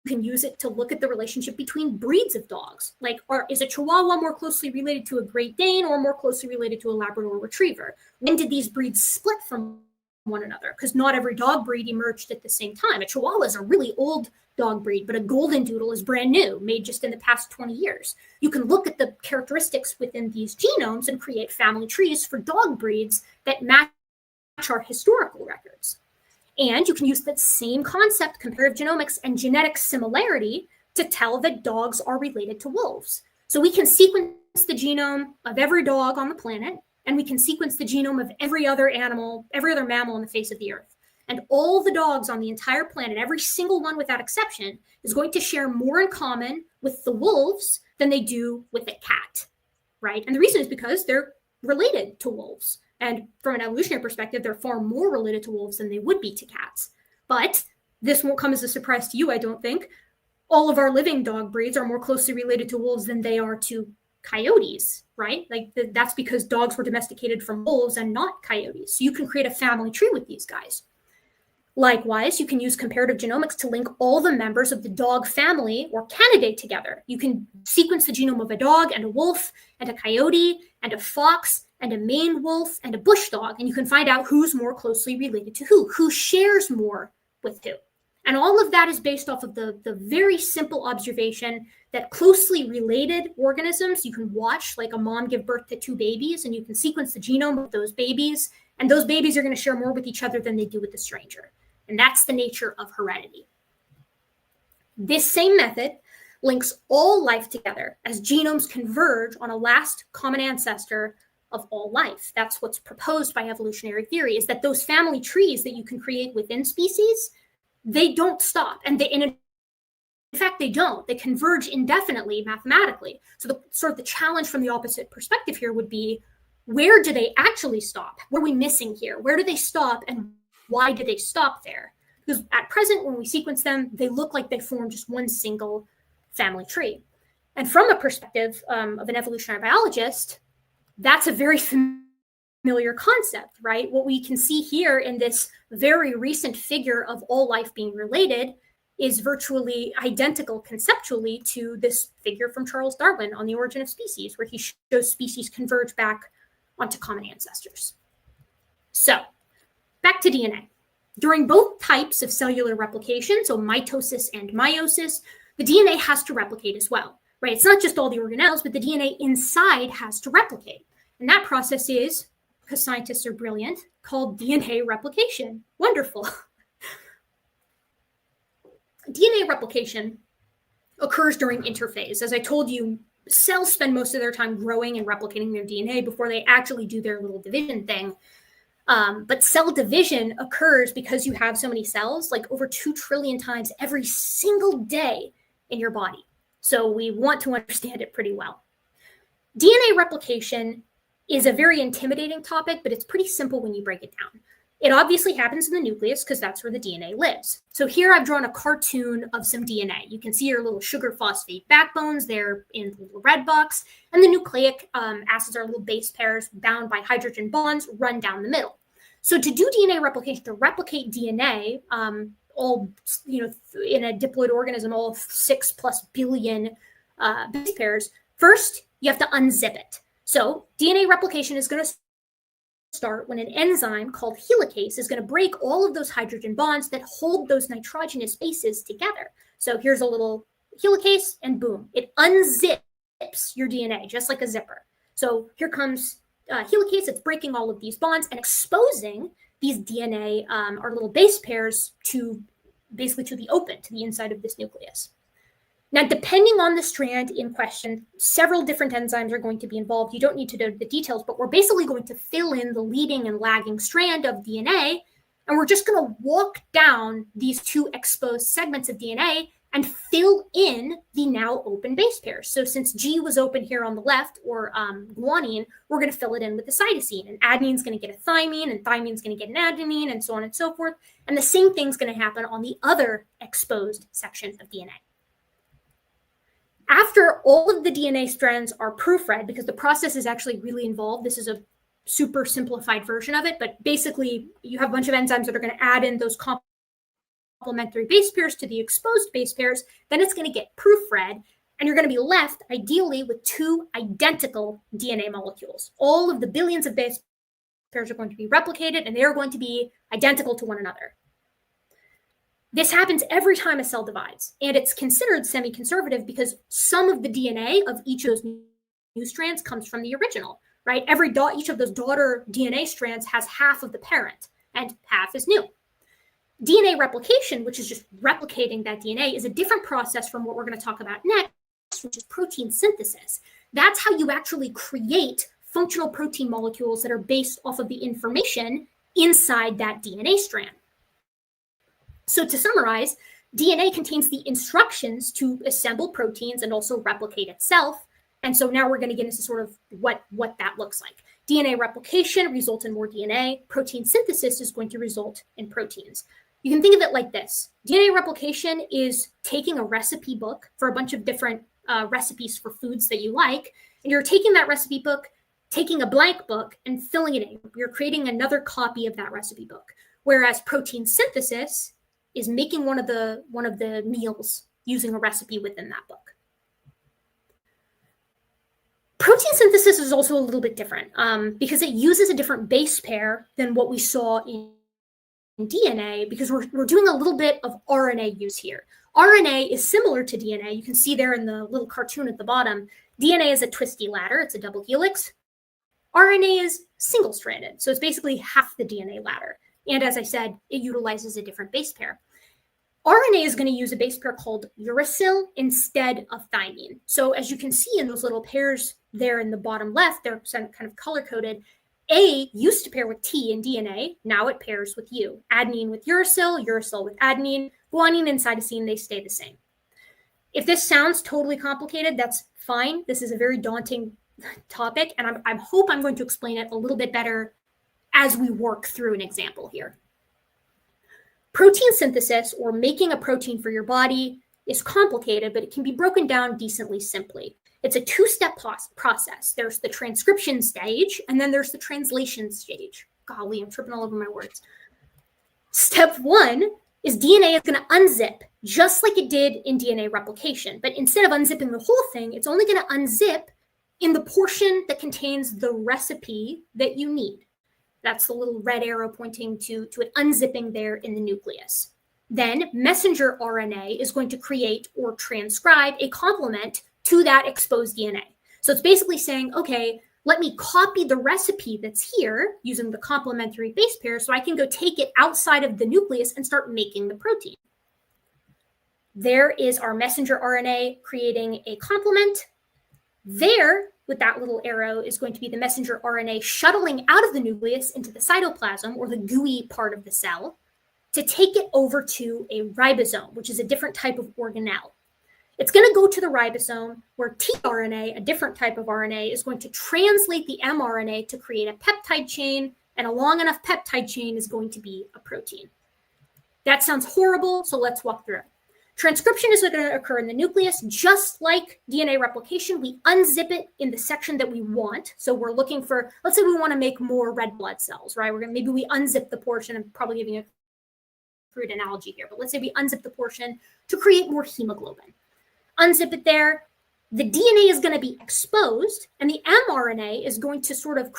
can use it to look at the relationship between breeds of dogs. Like, is a Chihuahua more closely related to a Great Dane or more closely related to a Labrador Retriever? When did these breeds split from one another? Because not every dog breed emerged at the same time. A Chihuahua is a really old dog breed, but a Golden Doodle is brand new, made just in the past 20 years. You can look at the characteristics within these genomes and create family trees for dog breeds that match our historical records. And you can use that same concept, comparative genomics and genetic similarity, to tell that dogs are related to wolves. So we can sequence the genome of every dog on the planet, and we can sequence the genome of every other animal, every other mammal on the face of the earth. And all the dogs on the entire planet, every single one without exception, is going to share more in common with the wolves than they do with a cat, right? And the reason is because they're related to wolves. And from an evolutionary perspective, they're far more related to wolves than they would be to cats. But this won't come as a surprise to you, I don't think. All of our living dog breeds are more closely related to wolves than they are to coyotes, right? Like that's because dogs were domesticated from wolves and not coyotes. So you can create a family tree with these guys. Likewise, you can use comparative genomics to link all the members of the dog family or canidae together. You can sequence the genome of a dog and a wolf and a coyote and a fox and a maned wolf and a bush dog, and you can find out who's more closely related to who shares more with who. And all of that is based off of the very simple observation that closely related organisms, you can watch like a mom give birth to two babies, and you can sequence the genome of those babies, and those babies are going to share more with each other than they do with the stranger. And that's the nature of heredity. This same method links all life together as genomes converge on a last common ancestor of all life. That's what's proposed by evolutionary theory, is that those family trees that you can create within species, they don't stop. And in fact, they don't. They converge indefinitely mathematically. So the challenge from the opposite perspective here would be, where do they actually stop? What are we missing here? Where do they stop, and why do they stop there? Because at present, when we sequence them, they look like they form just one single family tree. And from a perspective of an evolutionary biologist, that's a very familiar concept, right? What we can see here in this very recent figure of all life being related is virtually identical conceptually to this figure from Charles Darwin on The Origin of Species, where he shows species converge back onto common ancestors. So back to DNA. During both types of cellular replication, so mitosis and meiosis, the DNA has to replicate as well, right? It's not just all the organelles, but the DNA inside has to replicate. And that process is, because scientists are brilliant, called DNA replication. Wonderful. DNA replication occurs during interphase. As I told you, cells spend most of their time growing and replicating their DNA before they actually do their little division thing. But cell division occurs because you have so many cells, like over 2 trillion times every single day in your body. So we want to understand it pretty well. DNA replication is a very intimidating topic, but it's pretty simple when you break it down. It obviously happens in the nucleus because that's where the DNA lives. So here I've drawn a cartoon of some DNA. You can see your little sugar phosphate backbones there in the little red box, and the nucleic acids are little base pairs bound by hydrogen bonds run down the middle. So to do DNA replication, to replicate DNA, all, in a diploid organism, all 6+ billion base pairs, first you have to unzip it. So DNA replication is going to start when an enzyme called helicase is going to break all of those hydrogen bonds that hold those nitrogenous bases together. So here's a little helicase, and boom, it unzips your DNA just like a zipper. So here comes helicase. It's breaking all of these bonds and exposing these DNA, our little base pairs, to basically to the open, to the inside of this nucleus. Now, depending on the strand in question, several different enzymes are going to be involved. You don't need to know the details, but we're basically going to fill in the leading and lagging strand of DNA, and we're just going to walk down these two exposed segments of DNA and fill in the now open base pairs. So since G was open here on the left, or guanine, we're going to fill it in with the cytosine, and adenine is going to get a thymine, and thymine is going to get an adenine, and so on and so forth. And the same thing's going to happen on the other exposed section of DNA. After all of the DNA strands are proofread, because the process is actually really involved, this is a super simplified version of it, but basically you have a bunch of enzymes that are going to add in those complementary base pairs to the exposed base pairs, then it's going to get proofread, and you're going to be left ideally with two identical DNA molecules. All of the billions of base pairs are going to be replicated, and they're going to be identical to one another. This happens every time a cell divides, and it's considered semi-conservative because some of the DNA of each of those new strands comes from the original, right? Each of those daughter DNA strands has half of the parent, and half is new. DNA replication, which is just replicating that DNA, is a different process from what we're going to talk about next, which is protein synthesis. That's how you actually create functional protein molecules that are based off of the information inside that DNA strand. So to summarize, DNA contains the instructions to assemble proteins and also replicate itself. And so now we're going to get into sort of what that looks like. DNA replication results in more DNA. Protein synthesis is going to result in proteins. You can think of it like this. DNA replication is taking a recipe book for a bunch of different recipes for foods that you like, and you're taking that recipe book, taking a blank book, and filling it in. You're creating another copy of that recipe book. Whereas protein synthesis is making one of the meals using a recipe within that book. Protein synthesis is also a little bit different because it uses a different base pair than what we saw in DNA, because we're doing a little bit of RNA use here. RNA is similar to DNA. You can see there in the little cartoon at the bottom, DNA is a twisty ladder. It's a double helix. RNA is single-stranded, so it's basically half the DNA ladder. And as I said, it utilizes a different base pair. RNA is going to use a base pair called uracil instead of thymine. So as you can see in those little pairs there in the bottom left, they're kind of color-coded. A used to pair with T in DNA. Now it pairs with U. Adenine with uracil, uracil with adenine, guanine and cytosine, they stay the same. If this sounds totally complicated, that's fine. This is a very daunting topic, and I hope I'm going to explain it a little bit better as we work through an example here. Protein synthesis, or making a protein for your body, is complicated, but it can be broken down decently simply. It's a two-step process. There's the transcription stage, and then there's the translation stage. Golly, I'm tripping all over my words. Step one is DNA is going to unzip, just like it did in DNA replication. But instead of unzipping the whole thing, it's only going to unzip in the portion that contains the recipe that you need. That's the little red arrow pointing to it unzipping there in the nucleus. Then messenger RNA is going to create or transcribe a complement to that exposed DNA. So it's basically saying, okay, let me copy the recipe that's here using the complementary base pair so I can go take it outside of the nucleus and start making the protein. There is our messenger RNA creating a complement. There, with that little arrow, is going to be the messenger RNA shuttling out of the nucleus into the cytoplasm, or the gooey part of the cell, to take it over to a ribosome, which is a different type of organelle. It's going to go to the ribosome, where tRNA, a different type of RNA, is going to translate the mRNA to create a peptide chain And a long enough peptide chain is going to be a protein. That sounds horrible, so let's walk through it. Transcription is going to occur in the nucleus. Just like DNA replication, we unzip it in the section that we want. So we're looking for, let's say we want to make more red blood cells, right? Maybe we unzip the portion. I'm probably giving a crude analogy here, but let's say we unzip the portion to create more hemoglobin. Unzip it there. The DNA is going to be exposed, and the mRNA is going to sort of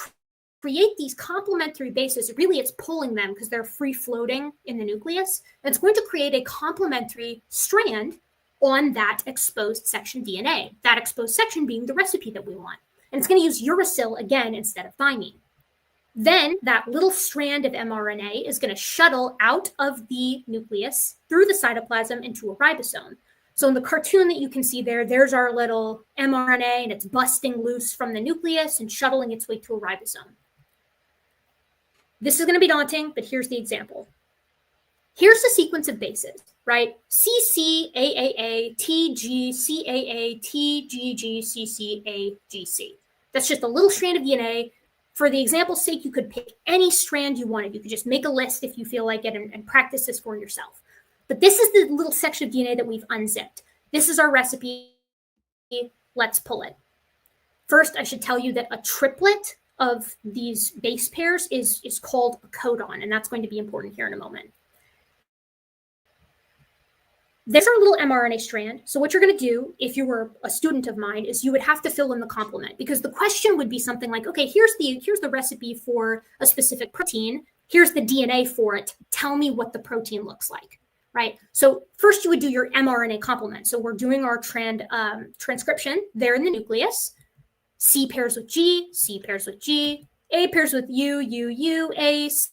create these complementary bases. Really, it's pulling them because they're free floating in the nucleus. And it's going to create a complementary strand on that exposed section DNA, that exposed section being the recipe that we want. And it's going to use uracil again instead of thymine. Then that little strand of mRNA is going to shuttle out of the nucleus through the cytoplasm into a ribosome. So in the cartoon that you can see there, there's our little mRNA, and it's busting loose from the nucleus and shuttling its way to a ribosome. This is going to be daunting, but here's the example. Here's the sequence of bases, right? CCAAA, TG, CAA, TGG, CCA, GC. That's just a little strand of DNA. For the example's sake, you could pick any strand you wanted. You could just make a list if you feel like it and practice this for yourself. But this is the little section of DNA that we've unzipped. This is our recipe. Let's pull it. First, I should tell you that a triplet of these base pairs is called a codon, and that's going to be important here in a moment. There's our little mRNA strand. So what you're going to do, if you were a student of mine, is you would have to fill in the complement, because the question would be something like, okay, here's the recipe for a specific protein. Here's the DNA for it. Tell me what the protein looks like, right? So first you would do your mRNA complement. So we're doing our transcription there in the nucleus. C pairs with G, C pairs with G, A pairs with U, U, U, A, C,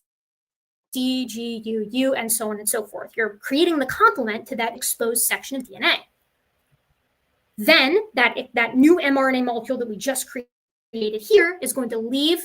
G, U, U, and so on and so forth. You're creating the complement to that exposed section of DNA. Then that new mRNA molecule that we just created here is going to leave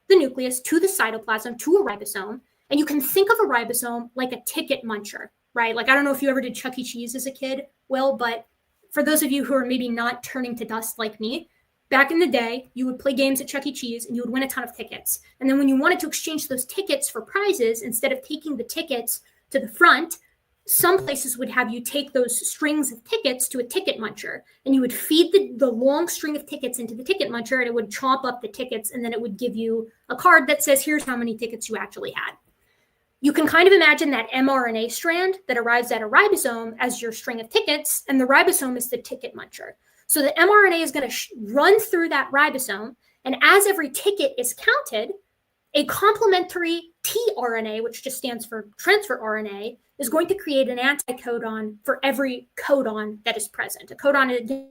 the nucleus to the cytoplasm, to a ribosome. And you can think of a ribosome like a ticket muncher, right? Like, I don't know if you ever did Chuck E. Cheese as a kid, Will, but for those of you who are maybe not turning to dust like me, back in the day, you would play games at Chuck E. Cheese and you would win a ton of tickets. And then when you wanted to exchange those tickets for prizes, instead of taking the tickets to the front, some places would have you take those strings of tickets to a ticket muncher, and you would feed the long string of tickets into the ticket muncher, and it would chomp up the tickets, and then it would give you a card that says, here's how many tickets you actually had. You can kind of imagine that mRNA strand that arrives at a ribosome as your string of tickets, and the ribosome is the ticket muncher. So the mRNA is going to run through that ribosome, and as every ticket is counted, a complementary tRNA, which just stands for transfer RNA, is going to create an anticodon for every codon that is present. A codon, again,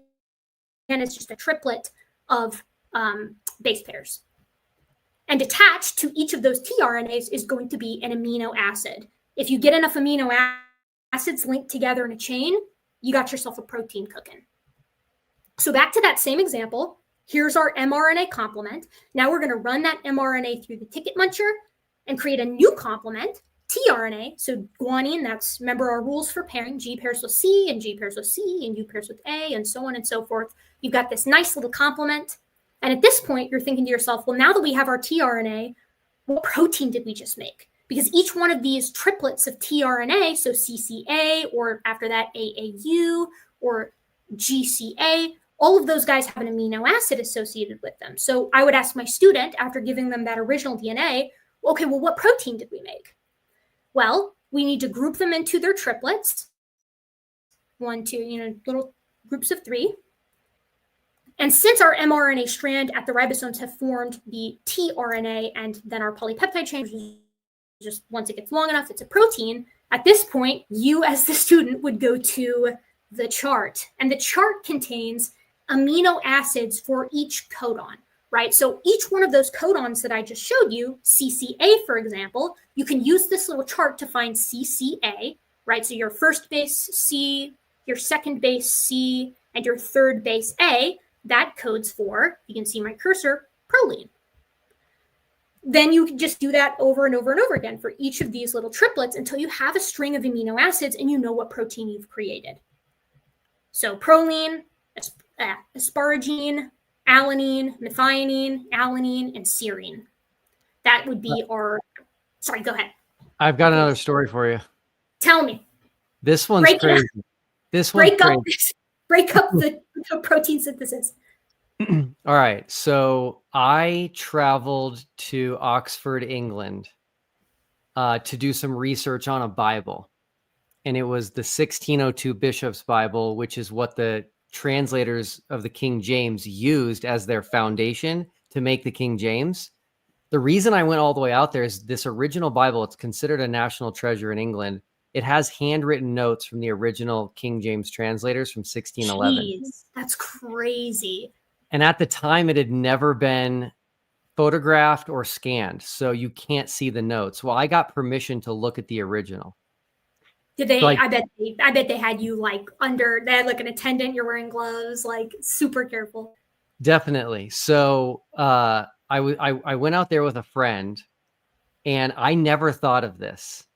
is just a triplet of base pairs. And attached to each of those tRNAs is going to be an amino acid. If you get enough amino acids linked together in a chain, you got yourself a protein cooking. So back to that same example, here's our mRNA complement. Now we're going to run that mRNA through the ticket muncher and create a new complement, tRNA. So guanine, that's, remember our rules for pairing, G pairs with C and G pairs with C and U pairs with A and so on and so forth. You've got this nice little complement. And at this point, you're thinking to yourself, well, now that we have our tRNA, what protein did we just make? Because each one of these triplets of tRNA, so CCA, or after that AAU, or GCA, all of those guys have an amino acid associated with them. So I would ask my student, after giving them that original DNA, okay, well, what protein did we make? Well, we need to group them into their triplets. 1, 2, little groups of 3. And since our mRNA strand at the ribosomes have formed the tRNA and then our polypeptide chain, which is just once it gets long enough, it's a protein. At this point, you as the student would go to the chart. And the chart contains amino acids for each codon, right? So each one of those codons that I just showed you, CCA, for example, you can use this little chart to find CCA, right? So your first base C, your second base C, and your third base A, that codes for, you can see my cursor, proline. Then you can just do that over and over and over again for each of these little triplets until you have a string of amino acids and you know what protein you've created. So proline, asparagine, alanine, methionine, alanine, and serine. That would be our. Sorry, go ahead. I've got another story for you. Tell me. This one's crazy. Break up the protein synthesis. All right. So I traveled to Oxford, England, to do some research on a Bible. And it was the 1602 Bishop's Bible, which is what the translators of the King James used as their foundation to make the King James. The reason I went all the way out there is this original Bible, it's considered a national treasure in England. It has handwritten notes from the original King James translators from 1611. Jeez, that's crazy. And at the time, it had never been photographed or scanned, so you can't see the notes. Well, I got permission to look at the original. Did they? I bet they had you like under. They had like an attendant. You're wearing gloves, like super careful. Definitely. So I went out there with a friend, and I never thought of this,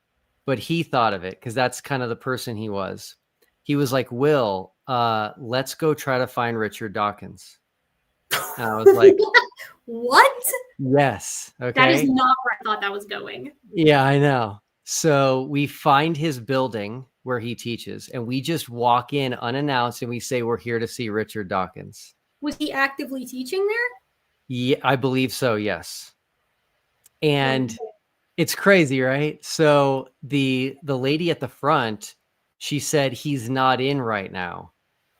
but he thought of it because that's kind of the person he was. He was like, "Will, let's go try to find Richard Dawkins." And I was like, "What?" Yes. Okay. That is not where I thought that was going. Yeah, I know. So we find his building where he teaches, and we just walk in unannounced, and we say, "We're here to see Richard Dawkins." Was he actively teaching there? Yeah, I believe so. Yes. And it's crazy, right? So the lady at the front, she said he's not in right now,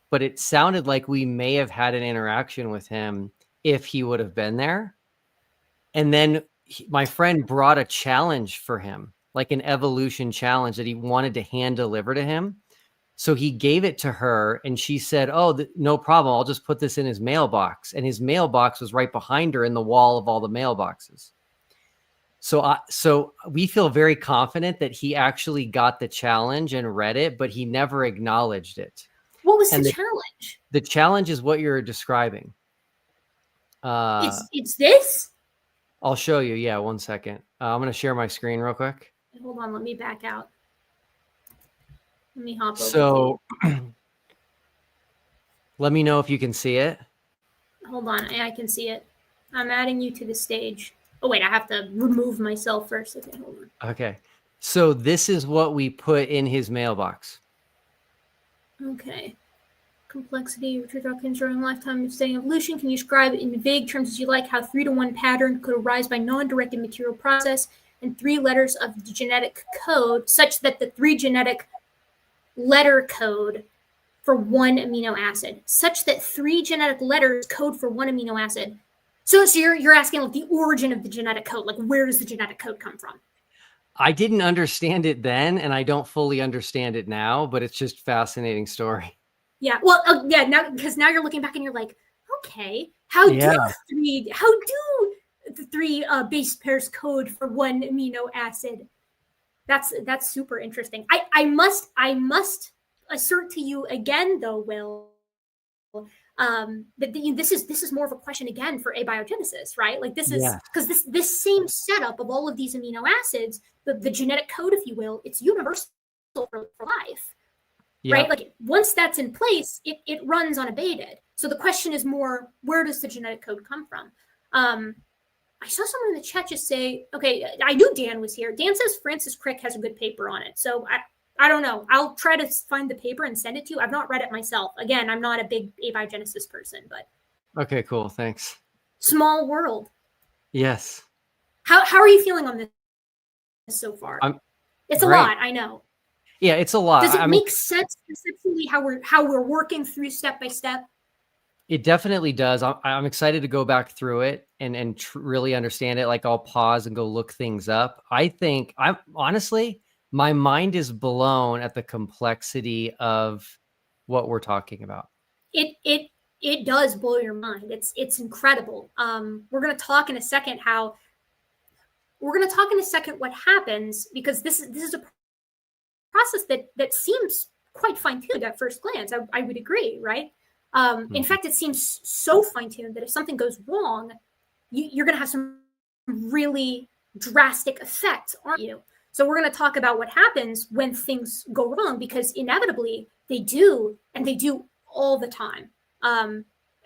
but it sounded like we may have had an interaction with him if he would have been there. And then my friend brought a challenge for him, like an evolution challenge that he wanted to hand deliver to him. So he gave it to her, and she said, "Oh, no problem. I'll just put this in his mailbox." And his mailbox was right behind her in the wall of all the mailboxes. So we feel very confident that he actually got the challenge and read it, but he never acknowledged it. What was the challenge? The challenge is what you're describing. It's this? I'll show you. Yeah, 1 second. I'm going to share my screen real quick. Hold on. Let me back out. Let me hop over. So let me know if you can see it. Hold on. I can see it. I'm adding you to the stage. Oh, wait. I have to remove myself first. Okay, hold on. Okay. So this is what we put in his mailbox. Okay. Complexity, Richard Dawkins, during lifetime of studying evolution. Can you describe in vague terms as you like how 3-to-1 pattern could arise by non-directed material process and 3 letters of the genetic code such that the 3 genetic letter code for 1 amino acid, such that 3 genetic letters code for 1 amino acid. So you're asking like the origin of the genetic code, like where does the genetic code come from? I didn't understand it then, and I don't fully understand it now, but it's just a fascinating story. Yeah. Well, yeah. Now, because now you're looking back and you're like, okay, how do the 3 base pairs code for 1 amino acid? That's super interesting. I must assert to you again, though, Will, that this is more of a question again for abiogenesis, right? Like this is because this same setup of all of these amino acids, the genetic code, if you will, it's universal for life. Yep. Right? Like once that's in place, it runs unabated. So the question is more, where does the genetic code come from? I saw someone in the chat just say, okay, I knew Dan was here. Dan says Francis Crick has a good paper on it. So I don't know. I'll try to find the paper and send it to you. I've not read it myself. Again, I'm not a big abiogenesis person, but. Okay, cool. Thanks. Small world. Yes. How are you feeling on this so far? It's great. A lot, I know. Yeah, it's a lot. Does it make sense conceptually how we're working through step by step? It definitely does. I'm excited to go back through it and really understand it. Like I'll pause and go look things up. I think honestly, my mind is blown at the complexity of what we're talking about. It does blow your mind. It's incredible. We're going to talk in a second what happens, because this is a process that seems quite fine-tuned at first glance. I would agree, right? In fact, it seems so fine-tuned that if something goes wrong, you're going to have some really drastic effects, aren't you? So we're going to talk about what happens when things go wrong, because inevitably they do, and they do all the time. I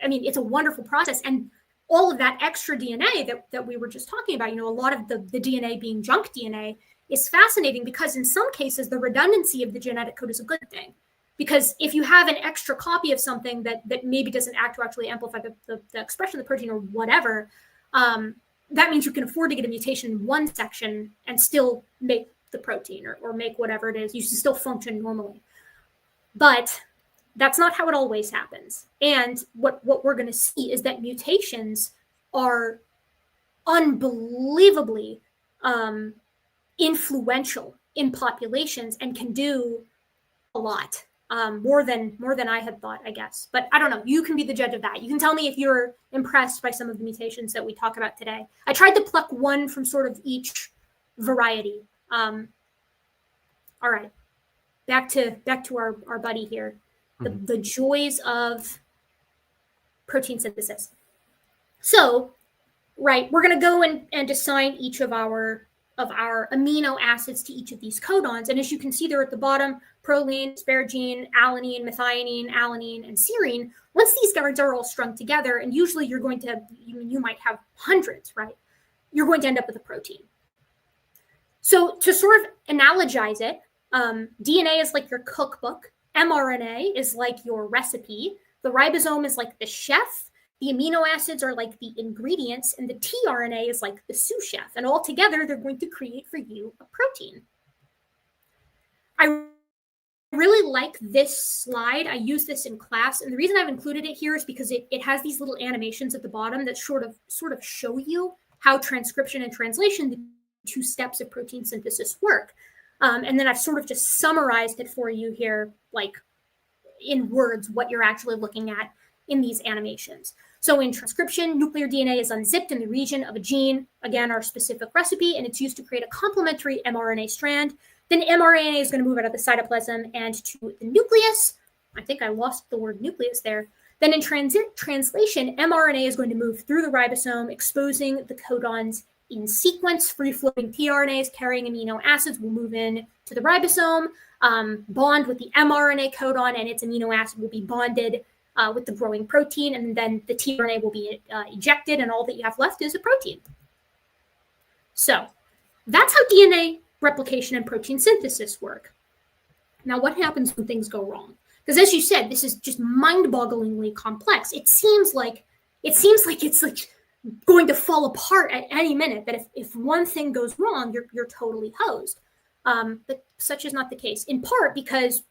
mean, it's a wonderful process. And all of that extra DNA that we were just talking about, a lot of the DNA being junk DNA, is fascinating because in some cases, the redundancy of the genetic code is a good thing. Because if you have an extra copy of something that maybe doesn't act to actually amplify the expression of the protein or whatever, that means you can afford to get a mutation in one section and still make the protein or make whatever it is. You can still function normally. But that's not how it always happens. And what we're going to see is that mutations are unbelievably influential in populations and can do a lot, more than I had thought, I guess. But I don't know. You can be the judge of that. You can tell me if you're impressed by some of the mutations that we talk about today. I tried to pluck one from sort of each variety. All right, back to our buddy here. The joys of protein synthesis. So, right, we're going to go and assign each of our amino acids to each of these codons. And as you can see there at the bottom, proline, asparagine, alanine, methionine, alanine, and serine, once these guys are all strung together, and usually you're going to, you might have hundreds, right? You're going to end up with a protein. So to sort of analogize it, DNA is like your cookbook, mRNA is like your recipe, the ribosome is like the chef, the amino acids are like the ingredients, and the tRNA is like the sous chef. And all together, they're going to create for you a protein. I really like this slide. I use this in class. And the reason I've included it here is because it has these little animations at the bottom that sort of show you how transcription and translation, the two steps of protein synthesis, work. And then I've sort of just summarized it for you here, like in words, what you're actually looking at in these animations. So in transcription, nuclear DNA is unzipped in the region of a gene, again, our specific recipe, and it's used to create a complementary mRNA strand. Then mRNA is going to move out of the cytoplasm and to the nucleus. I think I lost the word nucleus there. Then in translation, mRNA is going to move through the ribosome, exposing the codons in sequence. Free-floating tRNAs carrying amino acids will move in to the ribosome, bond with the mRNA codon, and its amino acid will be bonded with the growing protein, and then the tRNA will be ejected, and all that you have left is a protein. So that's how DNA replication and protein synthesis work. Now, what happens when things go wrong? Because as you said, this is just mind-bogglingly complex. It seems like it's like going to fall apart at any minute, that if one thing goes wrong, you're totally hosed. But such is not the case, in part because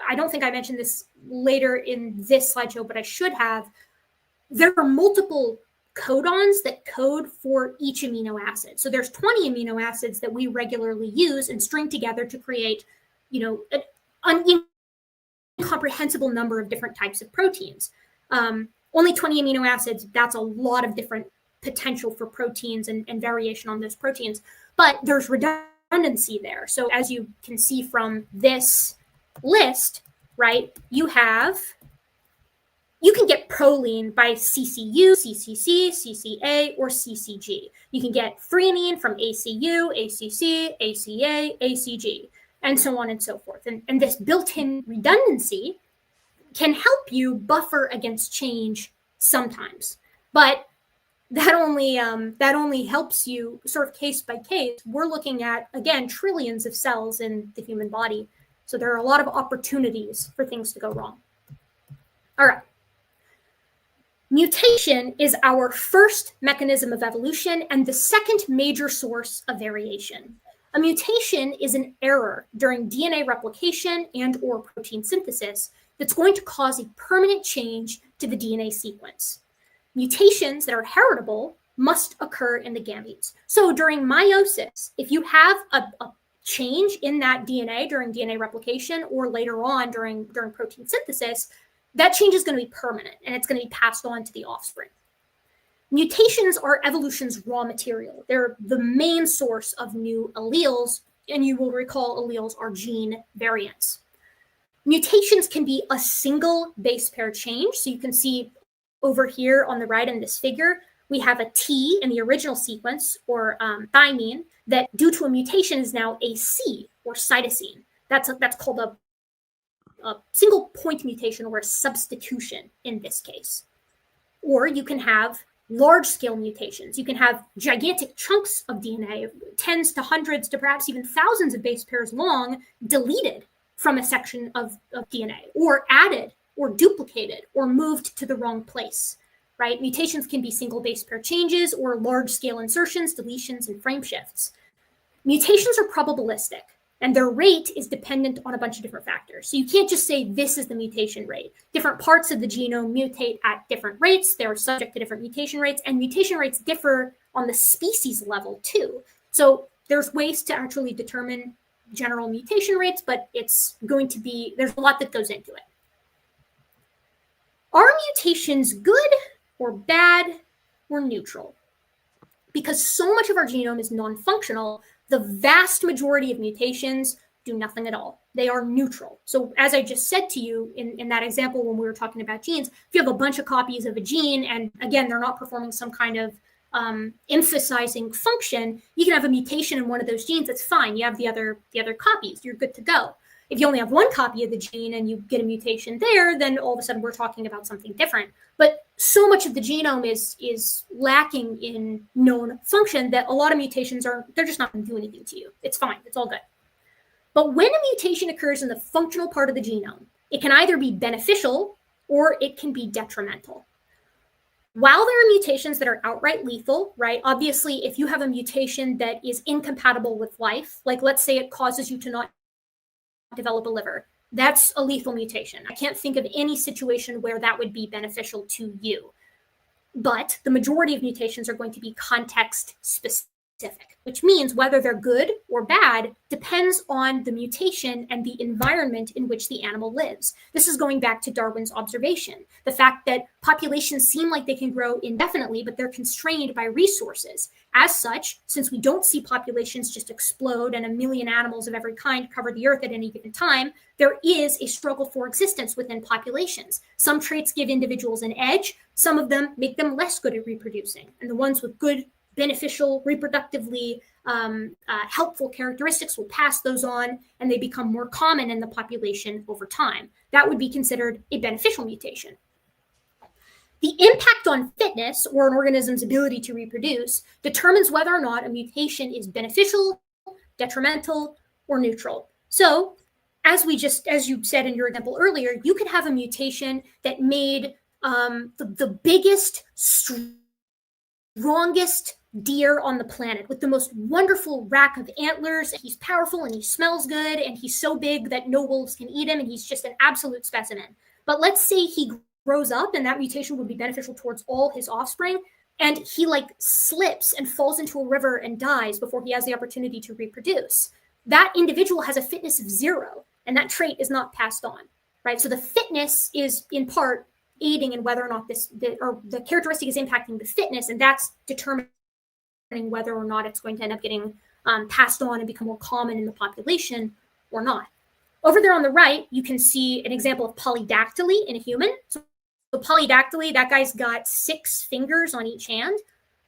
I don't think I mentioned this later in this slideshow, but I should have. There are multiple codons that code for each amino acid. So there's 20 amino acids that we regularly use and string together to create, an incomprehensible number of different types of proteins. Only 20 amino acids, that's a lot of different potential for proteins and variation on those proteins. But there's redundancy there. So as you can see from this list, right, you can get proline by CCU, CCC, CCA, or CCG. You can get threonine from ACU, ACC, ACA, ACG, and so on and so forth. And this built-in redundancy can help you buffer against change sometimes. But that only helps you sort of case by case. We're looking at, again, trillions of cells in the human body. So there are a lot of opportunities for things to go wrong. All right. Mutation is our first mechanism of evolution and the second major source of variation. A mutation is an error during DNA replication and or protein synthesis that's going to cause a permanent change to the DNA sequence. Mutations that are heritable must occur in the gametes. So during meiosis, if you have a change in that DNA during DNA replication or later on during protein synthesis, that change is going to be permanent and it's going to be passed on to the offspring. Mutations are evolution's raw material. They're the main source of new alleles, and you will recall alleles are gene variants. Mutations can be a single base pair change. So you can see over here on the right in this figure, we have a T in the original sequence, or thymine, that due to a mutation is now a C, or cytosine. That's called a single point mutation, or a substitution in this case. Or you can have large-scale mutations. You can have gigantic chunks of DNA, tens to hundreds to perhaps even thousands of base pairs long, deleted from a section of DNA, or added, or duplicated, or moved to the wrong place, right? Mutations can be single base pair changes or large-scale insertions, deletions, and frame shifts. Mutations are probabilistic, and their rate is dependent on a bunch of different factors. So you can't just say this is the mutation rate. Different parts of the genome mutate at different rates. They're subject to different mutation rates, and mutation rates differ on the species level too. So there's ways to actually determine general mutation rates, but it's going to be, there's a lot that goes into it. Are mutations good or bad or neutral? Because so much of our genome is non-functional, the vast majority of mutations do nothing at all. They are neutral. So as I just said to you in that example when we were talking about genes, if you have a bunch of copies of a gene and again, they're not performing some kind of emphasizing function, you can have a mutation in one of those genes, that's fine. You have the other copies, you're good to go. If you only have one copy of the gene and you get a mutation there, then all of a sudden we're talking about something different. But so much of the genome is lacking in known function that a lot of mutations they're just not going to do anything to you. It's fine. It's all good. But when a mutation occurs in the functional part of the genome, it can either be beneficial or it can be detrimental. While there are mutations that are outright lethal, right? Obviously, if you have a mutation that is incompatible with life, like let's say it causes you to not develop a liver, that's a lethal mutation. I can't think of any situation where that would be beneficial to you. But the majority of mutations are going to be context specific, which means whether they're good or bad depends on the mutation and the environment in which the animal lives. This is going back to Darwin's observation, the fact that populations seem like they can grow indefinitely, but they're constrained by resources. As such, since we don't see populations just explode and a million animals of every kind cover the earth at any given time, there is a struggle for existence within populations. Some traits give individuals an edge, some of them make them less good at reproducing, and the ones with good, beneficial, reproductively helpful characteristics will pass those on, and they become more common in the population over time. That would be considered a beneficial mutation. The impact on fitness, or an organism's ability to reproduce, determines whether or not a mutation is beneficial, detrimental, or neutral. So, as you said in your example earlier, you could have a mutation that made the biggest, strongest deer on the planet with the most wonderful rack of antlers. He's powerful and he smells good and he's so big that no wolves can eat him and he's just an absolute specimen. But let's say he grows up and that mutation would be beneficial towards all his offspring, and he slips and falls into a river and dies before he has the opportunity to reproduce. That individual has a fitness of 0, and that trait is not passed on, right? So the fitness is in part aiding in whether or not the characteristic is impacting the fitness, and that's determining whether or not it's going to end up getting passed on and become more common in the population or not. Over there on the right, you can see an example of polydactyly in a human. So polydactyly, that guy's got 6 fingers on each hand.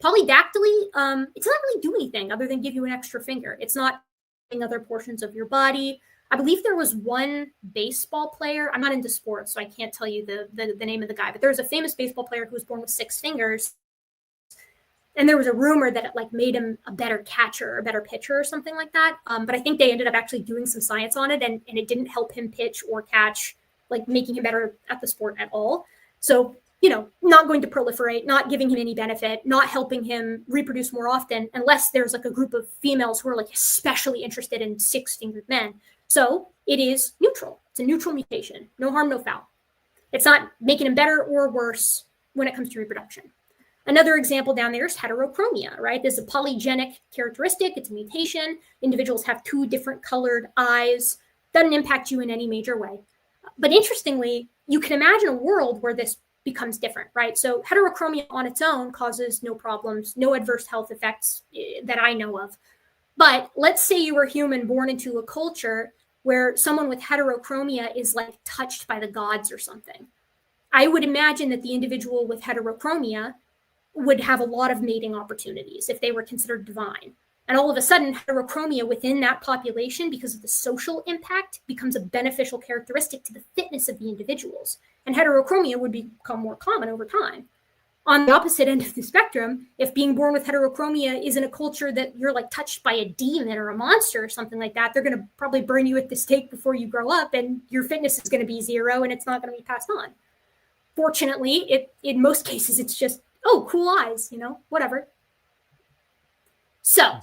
Polydactyly, it's not really doing anything other than give you an extra finger. It's not in other portions of your body. I believe there was one baseball player. I'm not into sports, so I can't tell you the name of the guy, but there was a famous baseball player who was born with 6 fingers. And there was a rumor that it made him a better catcher or a better pitcher or something like that. But I think they ended up actually doing some science on it, and it didn't help him pitch or catch, making him better at the sport at all. So, not going to proliferate, not giving him any benefit, not helping him reproduce more often, unless there's a group of females who are especially interested in 6-fingered men. So it is neutral. It's a neutral mutation. No harm, no foul. It's not making him better or worse when it comes to reproduction. Another example down there is heterochromia, right? This is a polygenic characteristic. It's a mutation. Individuals have 2 different colored eyes. Doesn't impact you in any major way. But interestingly, you can imagine a world where this becomes different, right? So heterochromia on its own causes no problems, no adverse health effects that I know of. But let's say you were a human born into a culture where someone with heterochromia is touched by the gods or something. I would imagine that the individual with heterochromia would have a lot of mating opportunities if they were considered divine. And all of a sudden, heterochromia within that population, because of the social impact, becomes a beneficial characteristic to the fitness of the individuals. And heterochromia would become more common over time. On the opposite end of the spectrum, if being born with heterochromia is in a culture that you're like touched by a demon or a monster or something like that, they're going to probably burn you at the stake before you grow up, and your fitness is going to be 0 and it's not going to be passed on. Fortunately, in most cases, it's just, oh, cool eyes, whatever. So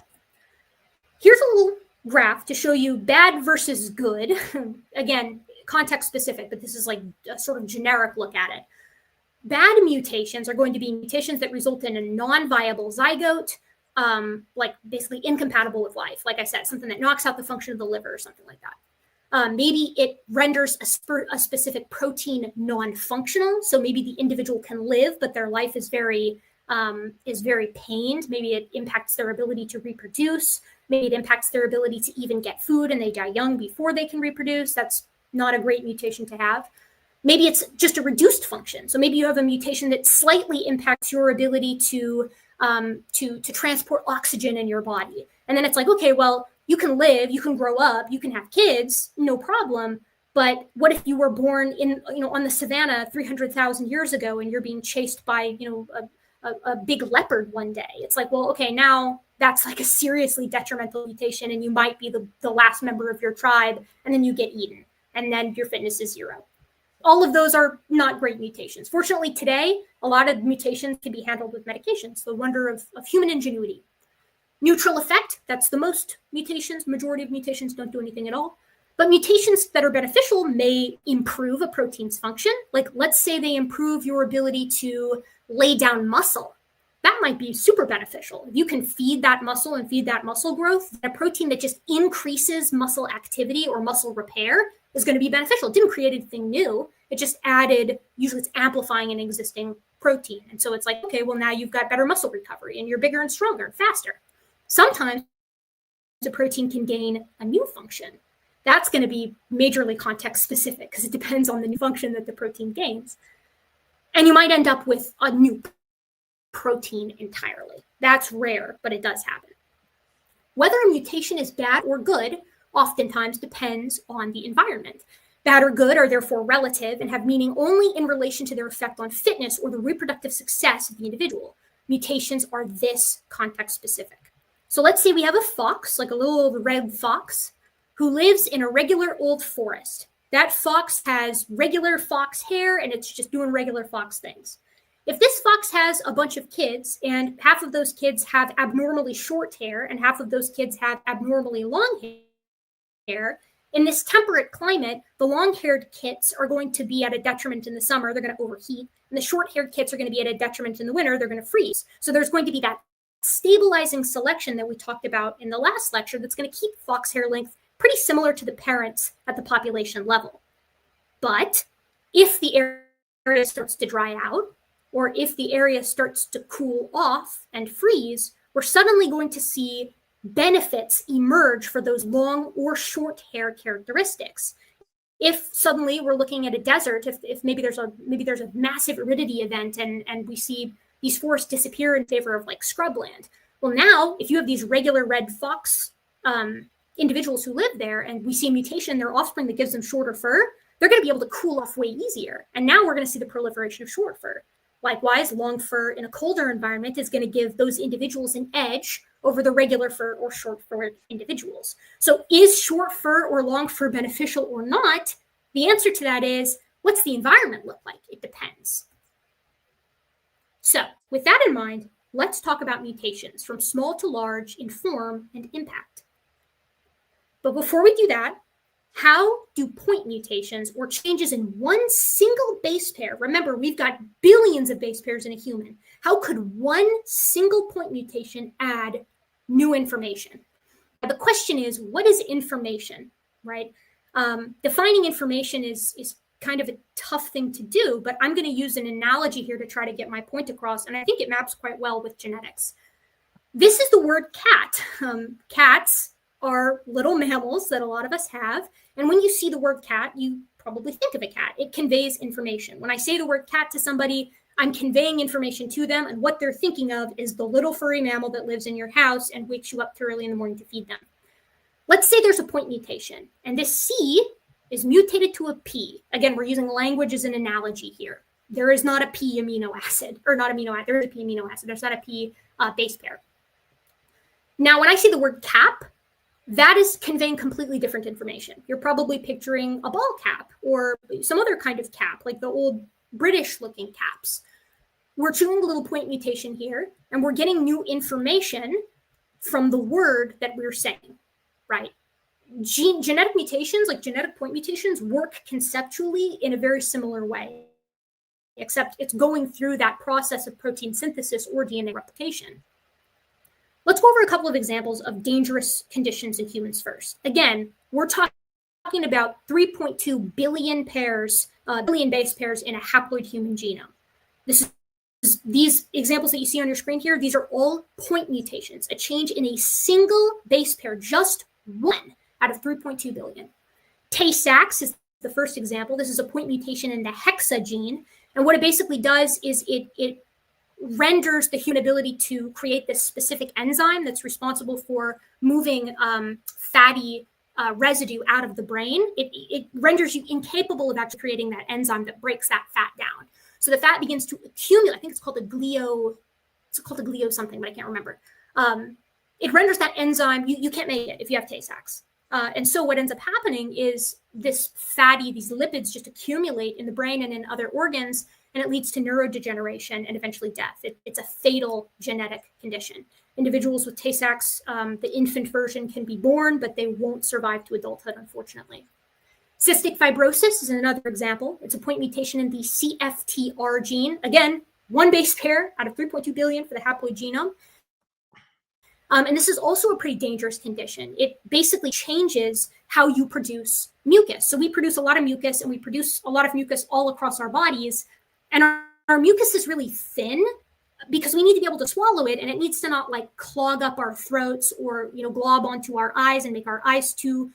here's a little graph to show you bad versus good. Again, context specific, but this is like a sort of generic look at it. Bad mutations are going to be mutations that result in a non-viable zygote, like basically incompatible with life. Like I said, something that knocks out the function of the liver or something like that. Maybe it renders a specific protein non-functional. So maybe the individual can live, but their life is very pained. Maybe it impacts their ability to reproduce. Maybe it impacts their ability to even get food, and they die young before they can reproduce. That's not a great mutation to have. Maybe it's just a reduced function. So maybe you have a mutation that slightly impacts your ability to transport oxygen in your body. And then it's like, okay, well, you can live, you can grow up, you can have kids, no problem. But what if you were born on the savannah 300,000 years ago and you're being chased by, a big leopard one day? It's like, well, okay, now that's like a seriously detrimental mutation, and you might be the last member of your tribe, and then you get eaten, and then your fitness is 0. All of those are not great mutations. Fortunately, today, a lot of mutations can be handled with medications, the wonder of human ingenuity. Neutral effect, that's the most mutations. Majority of mutations don't do anything at all. But mutations that are beneficial may improve a protein's function. Like, let's say they improve your ability to lay down muscle. That might be super beneficial. If you can feed that muscle and feed that muscle growth, a protein that just increases muscle activity or muscle repair is going to be beneficial. It didn't create anything new. It just added, usually it's amplifying an existing protein. And so it's like, okay, well, now you've got better muscle recovery and you're bigger and stronger and faster. Sometimes a protein can gain a new function. That's going to be majorly context specific because it depends on the new function that the protein gains. And you might end up with a new protein entirely. That's rare, but it does happen. Whether a mutation is bad or good oftentimes depends on the environment. Bad or good are therefore relative and have meaning only in relation to their effect on fitness or the reproductive success of the individual. Mutations are this context specific. So let's say we have a fox, like a little old red fox, who lives in a regular old forest. That fox has regular fox hair and it's just doing regular fox things. If this fox has a bunch of kids and half of those kids have abnormally short hair and half of those kids have abnormally long hair, in this temperate climate, the long-haired kits are going to be at a detriment in the summer. They're going to overheat. And the short-haired kits are going to be at a detriment in the winter. They're going to freeze. So there's going to be that stabilizing selection that we talked about in the last lecture that's going to keep fox hair length pretty similar to the parents at the population level. But if the area starts to dry out, or if the area starts to cool off and freeze, we're suddenly going to see benefits emerge for those long or short hair characteristics. If suddenly we're looking at a desert, if maybe there's a massive aridity event and we see these forests disappear in favor of like scrubland. Well, now if you have these regular red fox individuals who live there and we see a mutation in their offspring that gives them shorter fur, they're going to be able to cool off way easier. And now we're going to see the proliferation of short fur. Likewise, long fur in a colder environment is going to give those individuals an edge over the regular fur or short fur individuals. So is short fur or long fur beneficial or not? The answer to that is, what's the environment look like? It depends. So with that in mind, let's talk about mutations from small to large in form and impact. But before we do that, how do point mutations or changes in one single base pair, remember, we've got billions of base pairs in a human, how could one single point mutation add new information? The question is, what is information, right? Defining information is kind of a tough thing to do, but I'm going to use an analogy here to try to get my point across, and I think it maps quite well with genetics. This is the word cat. Cats are little mammals that a lot of us have. And when you see the word cat, you probably think of a cat. It conveys information. When I say the word cat to somebody, I'm conveying information to them. And what they're thinking of is the little furry mammal that lives in your house and wakes you up too early in the morning to feed them. Let's say there's a point mutation and this C is mutated to a P. Again, we're using language as an analogy here. There is not a P amino acid, or not amino acid, there is a P amino acid. There's not a P base pair. Now, when I see the word cap, that is conveying completely different information. You're probably picturing a ball cap or some other kind of cap, like the old British looking caps. We're choosing a little point mutation here, and we're getting new information from the word that we're saying, right? Genetic mutations, like genetic point mutations, work conceptually in a very similar way, except it's going through that process of protein synthesis or DNA replication. Let's go over a couple of examples of dangerous conditions in humans first. Again, we're talking about 3.2 billion pairs, billion base pairs in a haploid human genome. These examples that you see on your screen here, these are all point mutations, a change in a single base pair, just one out of 3.2 billion. Tay-Sachs is the first example. This is a point mutation in the hexa gene. And what it basically does is it renders the human ability to create this specific enzyme that's responsible for moving fatty residue out of the brain. It renders you incapable of actually creating that enzyme that breaks that fat down. So the fat begins to accumulate. I think it's called a glio something, but I can't remember. It renders that enzyme, you can't make it if you have Tay-Sachs. And so what ends up happening is these lipids just accumulate in the brain and in other organs, and it leads to neurodegeneration and eventually death. It's a fatal genetic condition. Individuals with Tay-Sachs, the infant version, can be born, but they won't survive to adulthood, unfortunately. Cystic fibrosis is another example. It's a point mutation in the CFTR gene. Again, one base pair out of 3.2 billion for the haploid genome. And this is also a pretty dangerous condition. It basically changes how you produce mucus. So we produce a lot of mucus, and we produce a lot of mucus all across our bodies. And our mucus is really thin because we need to be able to swallow it, and it needs to not like clog up our throats or glob onto our eyes and make our eyes too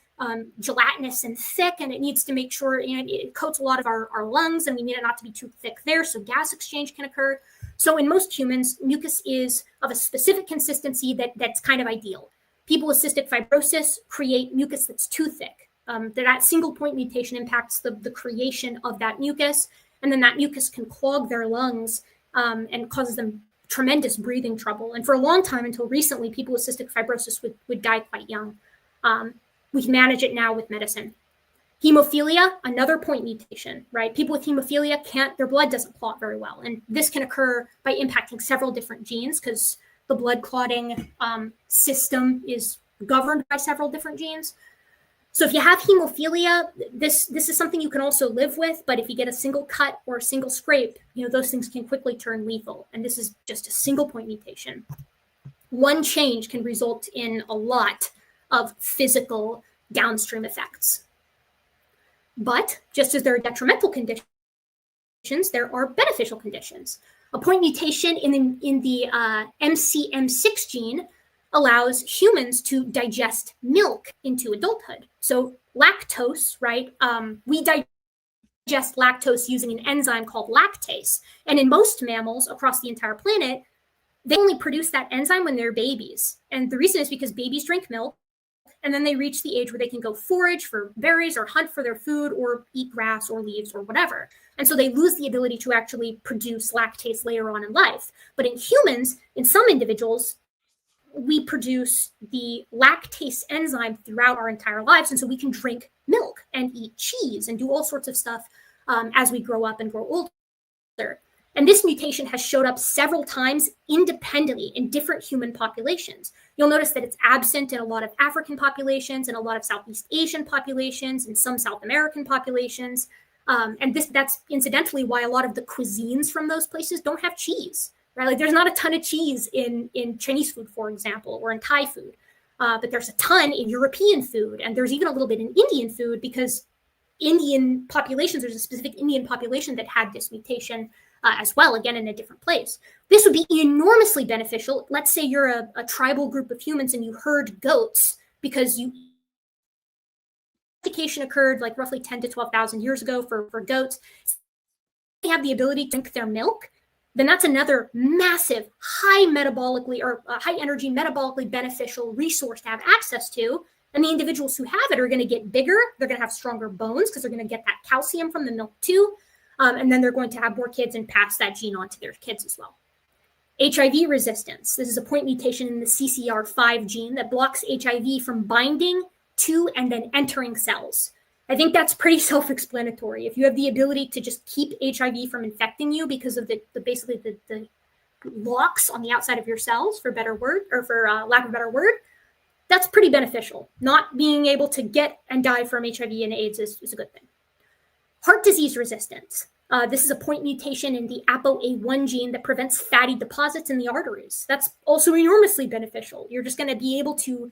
gelatinous and thick. And it needs to make sure it coats a lot of our lungs, and we need it not to be too thick there, so gas exchange can occur. So in most humans, mucus is of a specific consistency that's kind of ideal. People with cystic fibrosis create mucus that's too thick. That single point mutation impacts the creation of that mucus, and then that mucus can clog their lungs and causes them tremendous breathing trouble. And for a long time, until recently, people with cystic fibrosis would die quite young. We can manage it now with medicine. Hemophilia, another point mutation, right? People with hemophilia their blood doesn't clot very well. And this can occur by impacting several different genes because the blood clotting system is governed by several different genes. So if you have hemophilia, this is something you can also live with, but if you get a single cut or a single scrape, those things can quickly turn lethal. And this is just a single point mutation. One change can result in a lot of physical downstream effects. But just as there are detrimental conditions, there are beneficial conditions. A point mutation in the MCM6 gene allows humans to digest milk into adulthood. So lactose, right? We digest lactose using an enzyme called lactase. And in most mammals across the entire planet, they only produce that enzyme when they're babies. And the reason is because babies drink milk, and then they reach the age where they can go forage for berries or hunt for their food or eat grass or leaves or whatever. And so they lose the ability to actually produce lactase later on in life. But in humans, in some individuals, we produce the lactase enzyme throughout our entire lives. And so we can drink milk and eat cheese and do all sorts of stuff as we grow up and grow older. And this mutation has showed up several times independently in different human populations. You'll notice that it's absent in a lot of African populations and a lot of Southeast Asian populations and some South American populations. And that's incidentally why a lot of the cuisines from those places don't have cheese, right? Like there's not a ton of cheese in Chinese food, for example, or in Thai food, but there's a ton in European food. And there's even a little bit in Indian food because Indian populations, there's a specific Indian population that had this mutation as well, again, in a different place. This would be enormously beneficial. Let's say you're a tribal group of humans and you herd goats because domestication occurred like roughly 10 to 12,000 years ago for goats. They have the ability to drink their milk, then that's another massive, high metabolically or high energy, metabolically beneficial resource to have access to. And the individuals who have it are going to get bigger. They're going to have stronger bones because they're going to get that calcium from the milk too. And then they're going to have more kids and pass that gene on to their kids as well. HIV resistance. This is a point mutation in the CCR5 gene that blocks HIV from binding to and then entering cells. I think that's pretty self-explanatory. If you have the ability to just keep HIV from infecting you because of the locks on the outside of your cells, for better word, or for lack of a better word, that's pretty beneficial. Not being able to get and die from HIV and AIDS is a good thing. Heart disease resistance. This is a point mutation in the ApoA1 gene that prevents fatty deposits in the arteries. That's also enormously beneficial. You're just going to be able to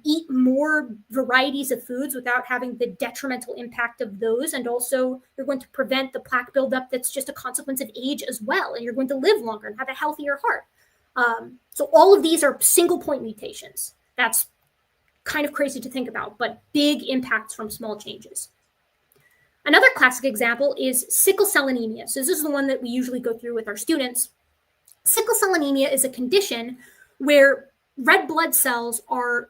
eat more varieties of foods without having the detrimental impact of those. And also, you're going to prevent the plaque buildup that's just a consequence of age as well. And you're going to live longer and have a healthier heart. So all of these are single point mutations. That's kind of crazy to think about, but big impacts from small changes. Another classic example is sickle cell anemia. So this is the one that we usually go through with our students. Sickle cell anemia is a condition where red blood cells are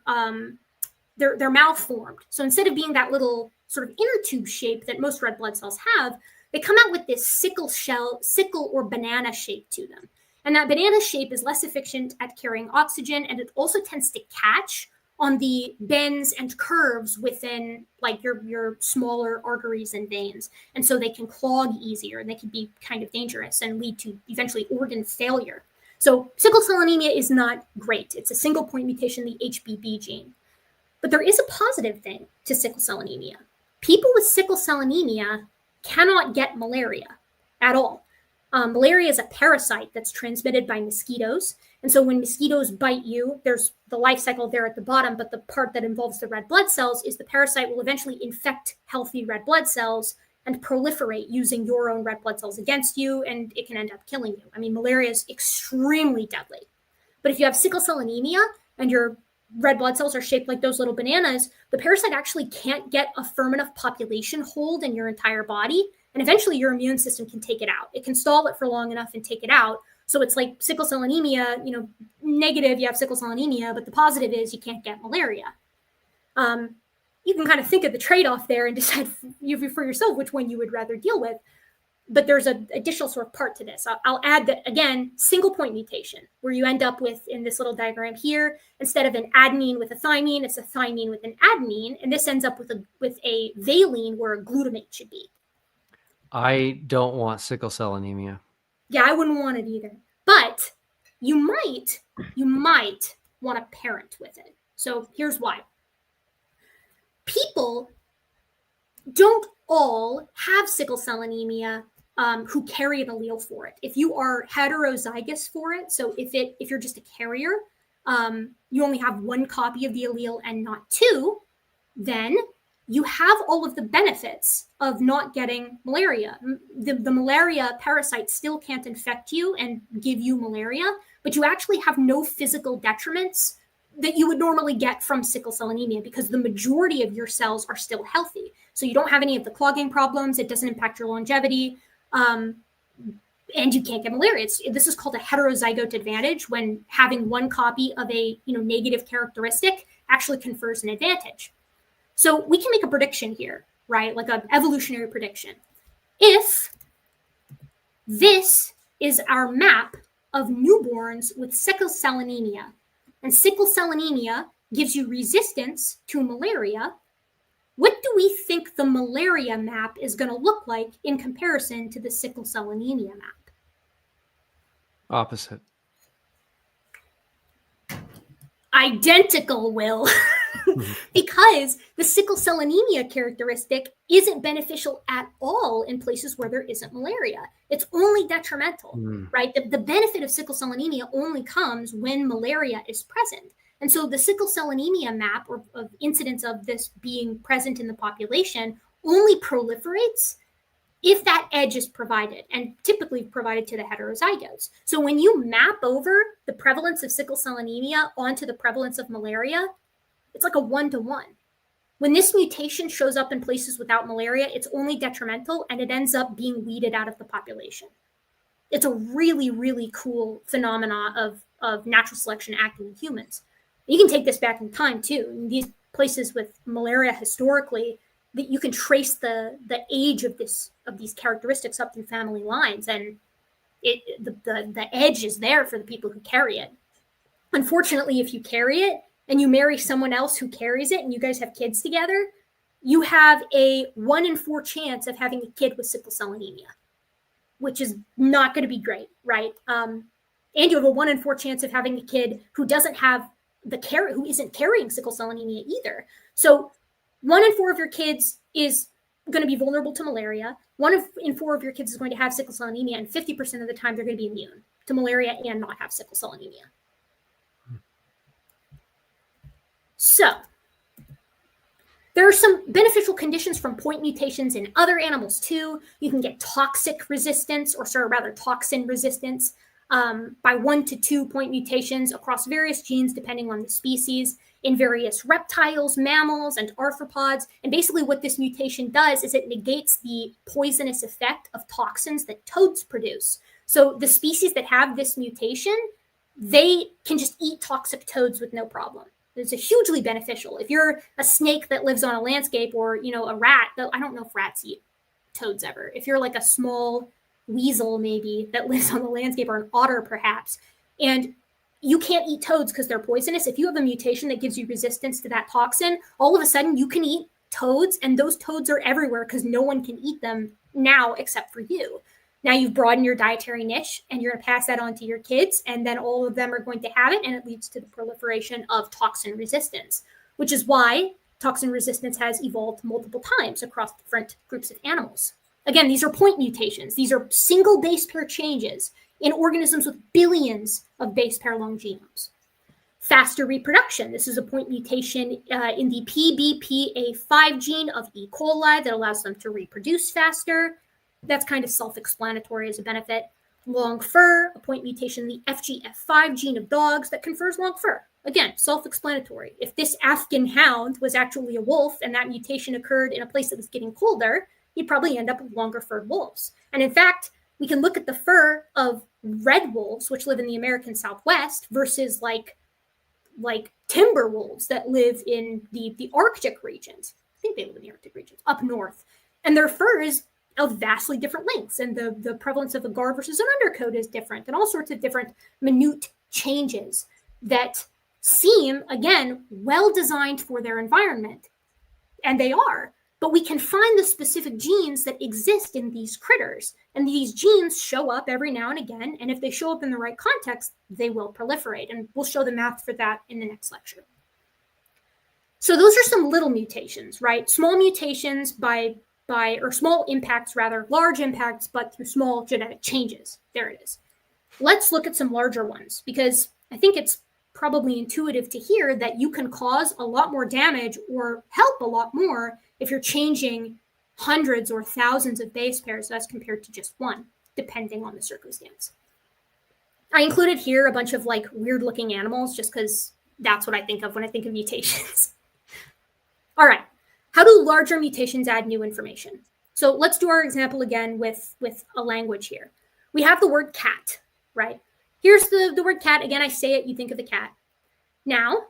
they're malformed. So instead of being that little sort of inner tube shape that most red blood cells have, they come out with this sickle or banana shape to them. And that banana shape is less efficient at carrying oxygen, and it also tends to catch on the bends and curves within like your smaller arteries and veins. And so they can clog easier, and they can be kind of dangerous and lead to eventually organ failure. So sickle cell anemia is not great. It's a single point mutation in the HBB gene. But there is a positive thing to sickle cell anemia. People with sickle cell anemia cannot get malaria at all. Malaria is a parasite that's transmitted by mosquitoes. And so when mosquitoes bite you, there's the life cycle there at the bottom, but the part that involves the red blood cells is the parasite will eventually infect healthy red blood cells and proliferate using your own red blood cells against you, and it can end up killing you. I mean, malaria is extremely deadly. But if you have sickle cell anemia and your red blood cells are shaped like those little bananas, the parasite actually can't get a firm enough population hold in your entire body, and eventually your immune system can take it out. It can stall it for long enough and take it out. So it's like sickle cell anemia, negative, you have sickle cell anemia, but the positive is you can't get malaria. You can kind of think of the trade-off there and decide for yourself which one you would rather deal with. But there's an additional sort of part to this. I'll add that, again, single point mutation, where you end up with, in this little diagram here, instead of an adenine with a thymine, it's a thymine with an adenine. And this ends up with a valine where a glutamate should be. I don't want sickle cell anemia. Yeah, I wouldn't want it either. But you might want to parent with it. So here's why. People don't all have sickle cell anemia who carry an allele for it. If you are heterozygous for it, so if you're just a carrier, you only have one copy of the allele and not two, then you have all of the benefits of not getting malaria. The malaria parasite still can't infect you and give you malaria, but you actually have no physical detriments that you would normally get from sickle cell anemia because the majority of your cells are still healthy. So you don't have any of the clogging problems. It doesn't impact your longevity. And you can't get malaria. This is called a heterozygote advantage, when having one copy of a negative characteristic actually confers an advantage. So we can make a prediction here, right? Like an evolutionary prediction. If this is our map of newborns with sickle cell anemia, and sickle cell anemia gives you resistance to malaria, what do we think the malaria map is going to look like in comparison to the sickle cell anemia map? Opposite. Identical, Will. Because the sickle cell anemia characteristic isn't beneficial at all in places where there isn't malaria. It's only detrimental, right? The benefit of sickle cell anemia only comes when malaria is present. And so the sickle cell anemia map, or of incidence of this being present in the population, only proliferates if that edge is provided, and typically provided to the heterozygotes. So when you map over the prevalence of sickle cell anemia onto the prevalence of malaria, it's like a 1-to-1. When this mutation shows up in places without malaria, it's only detrimental, and it ends up being weeded out of the population. It's a really, really cool phenomena of natural selection acting in humans. You can take this back in time too. In these places with malaria historically, that you can trace the age of these characteristics up through family lines, and the edge is there for the people who carry it. Unfortunately, if you carry it and you marry someone else who carries it and you guys have kids together, you have a 1 in 4 chance of having a kid with sickle cell anemia, which is not going to be great, right? And you have a 1 in 4 chance of having a kid who doesn't have who isn't carrying sickle cell anemia either. So 1 in 4 of your kids is going to be vulnerable to malaria. 1 in 4 of your kids is going to have sickle cell anemia, and 50% of the time they're going to be immune to malaria and not have sickle cell anemia. So there are some beneficial conditions from point mutations in other animals too. You can get toxic resistance, or rather toxin resistance, by 1 to 2 point mutations across various genes depending on the species in various reptiles, mammals, and arthropods. And basically what this mutation does is it negates the poisonous effect of toxins that toads produce. So the species that have this mutation, they can just eat toxic toads with no problem. It's hugely beneficial. If you're a snake that lives on a landscape, or a rat, though I don't know if rats eat toads ever. If you're like a small weasel maybe that lives on the landscape, or an otter perhaps, and you can't eat toads because they're poisonous, if you have a mutation that gives you resistance to that toxin, all of a sudden you can eat toads, and those toads are everywhere because no one can eat them now except for you. Now you've broadened your dietary niche, and you're going to pass that on to your kids, and then all of them are going to have it, and it leads to the proliferation of toxin resistance, which is why toxin resistance has evolved multiple times across different groups of animals. Again, these are point mutations. These are single base pair changes in organisms with billions of base pair long genomes. Faster reproduction. This is a point mutation in the PBPA5 gene of E. coli that allows them to reproduce faster. That's kind of self-explanatory as a benefit. Long fur, a point mutation in the FGF5 gene of dogs that confers long fur. Again, self-explanatory. If this Afghan hound was actually a wolf and that mutation occurred in a place that was getting colder, you'd probably end up with longer furred wolves. And in fact, we can look at the fur of red wolves, which live in the American Southwest, versus like timber wolves that live in the Arctic regions. I think they live in the Arctic regions, up north. And their fur is of vastly different lengths, and the prevalence of a gar versus an undercoat is different, and all sorts of different minute changes that seem, again, well designed for their environment. And they are, but we can find the specific genes that exist in these critters, and these genes show up every now and again, and if they show up in the right context, they will proliferate, and we'll show the math for that in the next lecture. So those are some little mutations, right? Small mutations or small impacts rather, large impacts, but through small genetic changes. There it is. Let's look at some larger ones, because I think it's probably intuitive to hear that you can cause a lot more damage or help a lot more if you're changing hundreds or thousands of base pairs as compared to just one, depending on the circumstance. I included here a bunch of like weird looking animals just because that's what I think of when I think of mutations. All right. How do larger mutations add new information? So let's do our example again with a language here. We have the word cat, right? Here's the word cat. Again, I say it, you think of a cat. Now,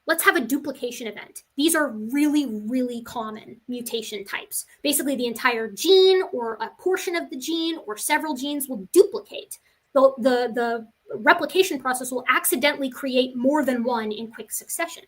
let's have a duplication event. These are really, really common mutation types. Basically, the entire gene or a portion of the gene or several genes will duplicate. The replication process will accidentally create more than one in quick succession.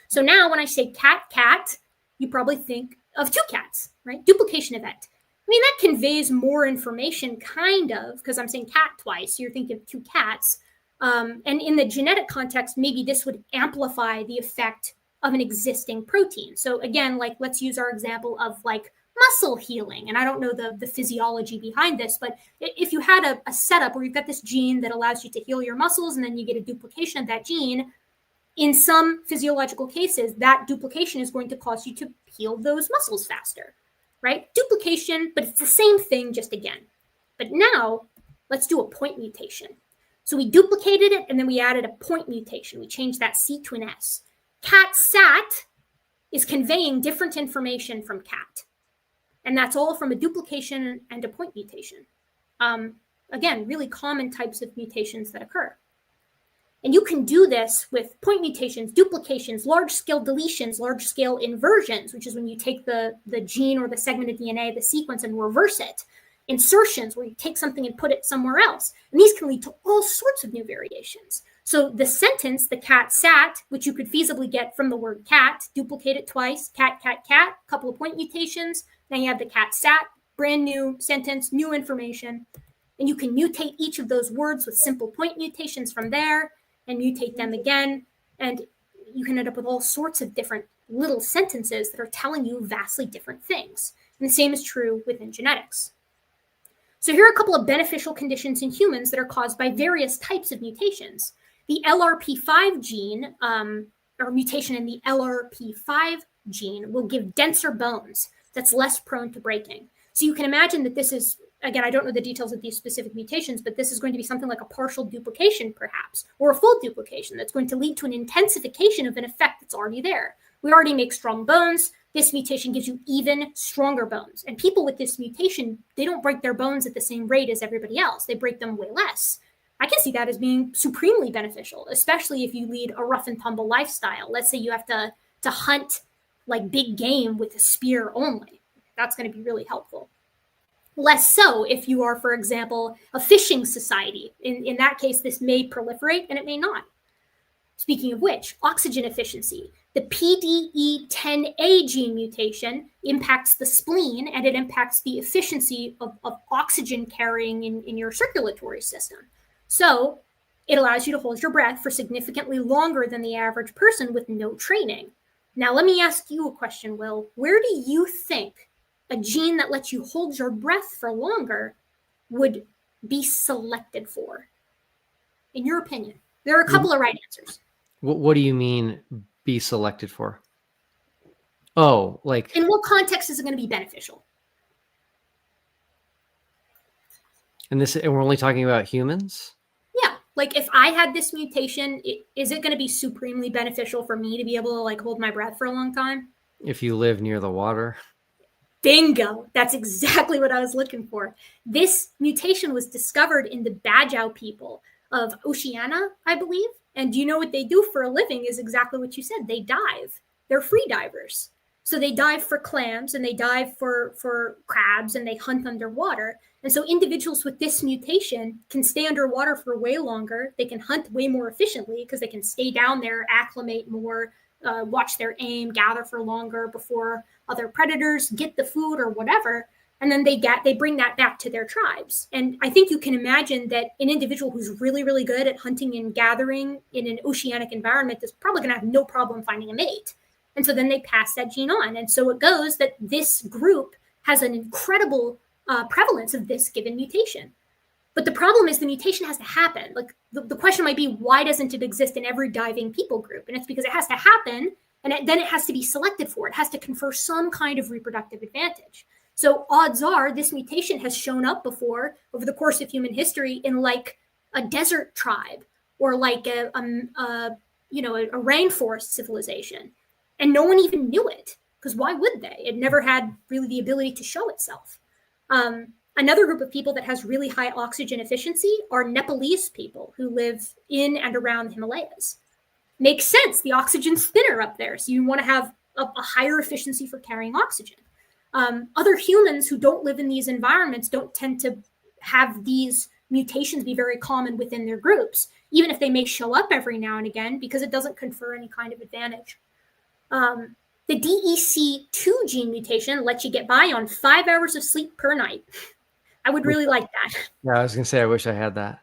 So now when I say cat, you probably think of 2 cats, right? Duplication event. I mean, that conveys more information, kind of, because I'm saying cat twice. So you're thinking of 2 cats. And in the genetic context, maybe this would amplify the effect of an existing protein. So again, like let's use our example of like muscle healing. And I don't know the physiology behind this, but if you had a setup where you've got this gene that allows you to heal your muscles, and then you get a duplication of that gene, in some physiological cases, that duplication is going to cause you to heal those muscles faster, right? Duplication, but it's the same thing just again. But now let's do a point mutation. So we duplicated it, and then we added a point mutation. We changed that C to an S. Cat sat is conveying different information from cat. And that's all from a duplication and a point mutation. Again, really common types of mutations that occur. And you can do this with point mutations, duplications, large-scale deletions, large-scale inversions, which is when you take the gene or the segment of DNA, the sequence, and reverse it. Insertions, where you take something and put it somewhere else. And these can lead to all sorts of new variations. So the sentence, the cat sat, which you could feasibly get from the word cat, duplicate it twice, cat, cat, cat, couple of point mutations. Then you have the cat sat, brand new sentence, new information. And you can mutate each of those words with simple point mutations from there and mutate them again. And you can end up with all sorts of different little sentences that are telling you vastly different things. And the same is true within genetics. So here are a couple of beneficial conditions in humans that are caused by various types of mutations. The LRP5 gene, or mutation in the LRP5 gene, will give denser bones that's less prone to breaking. So you can imagine that this is, again, I don't know the details of these specific mutations, but this is going to be something like a partial duplication, perhaps, or a full duplication that's going to lead to an intensification of an effect that's already there. We already make strong bones. This mutation gives you even stronger bones. And people with this mutation, they don't break their bones at the same rate as everybody else. They break them way less. I can see that as being supremely beneficial, especially if you lead a rough and tumble lifestyle. Let's say you have to hunt like big game with a spear only. That's going to be really helpful. Less so if you are, for example, a fishing society. In that case, this may proliferate and it may not. Speaking of which, oxygen efficiency. The PDE10A gene mutation impacts the spleen and it impacts the efficiency of oxygen carrying in your circulatory system. So it allows you to hold your breath for significantly longer than the average person with no training. Now, let me ask you a question, Will. Where do you think a gene that lets you hold your breath for longer would be selected for? In your opinion, there are a couple of right answers. What do you mean be selected for? Oh, like in what context is it going to be beneficial? And we're only talking about humans? Yeah, like if I had this mutation, is it going to be supremely beneficial for me to be able to like hold my breath for a long time? If you live near the water. Bingo. That's exactly what I was looking for. This mutation was discovered in the Bajau people of Oceania, I believe. And do you know what they do for a living is exactly what you said. They dive. They're free divers. So they dive for clams and they dive for crabs and they hunt underwater. And so individuals with this mutation can stay underwater for way longer. They can hunt way more efficiently because they can stay down there, acclimate more, watch their aim, gather for longer before other predators, get the food or whatever. And then they bring that back to their tribes. And I think you can imagine that an individual who's really, really good at hunting and gathering in an oceanic environment is probably going to have no problem finding a mate. And so then they pass that gene on. And so it goes that this group has an incredible prevalence of this given mutation. But the problem is the mutation has to happen. Like the question might be, why doesn't it exist in every diving people group? And it's because it has to happen, and then it has to be selected for. It has to confer some kind of reproductive advantage. So odds are this mutation has shown up before over the course of human history in like a desert tribe or like a rainforest civilization. And no one even knew it, because why would they? It never had really the ability to show itself. Another group of people that has really high oxygen efficiency are Nepalese people who live in and around the Himalayas. Makes sense. The oxygen's thinner up there, so you want to have a higher efficiency for carrying oxygen. Other humans who don't live in these environments don't tend to have these mutations be very common within their groups, even if they may show up every now and again, because it doesn't confer any kind of advantage. The DEC2 gene mutation lets you get by on 5 hours of sleep per night. I would really like that. Yeah, I was going to say, I wish I had that.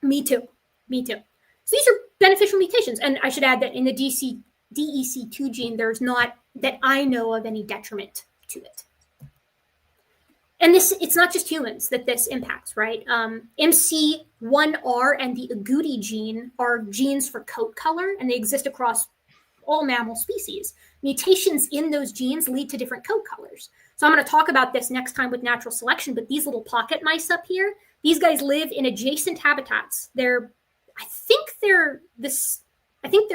Me too. So these are beneficial mutations. And I should add that in the DEC2 gene, there's not, that I know of, any detriment to it. And it's not just humans that this impacts, right? MC1R and the agouti gene are genes for coat color, and they exist across all mammal species. Mutations in those genes lead to different coat colors. So I'm going to talk about this next time with natural selection, but these little pocket mice up here, these guys live in adjacent habitats. I think they're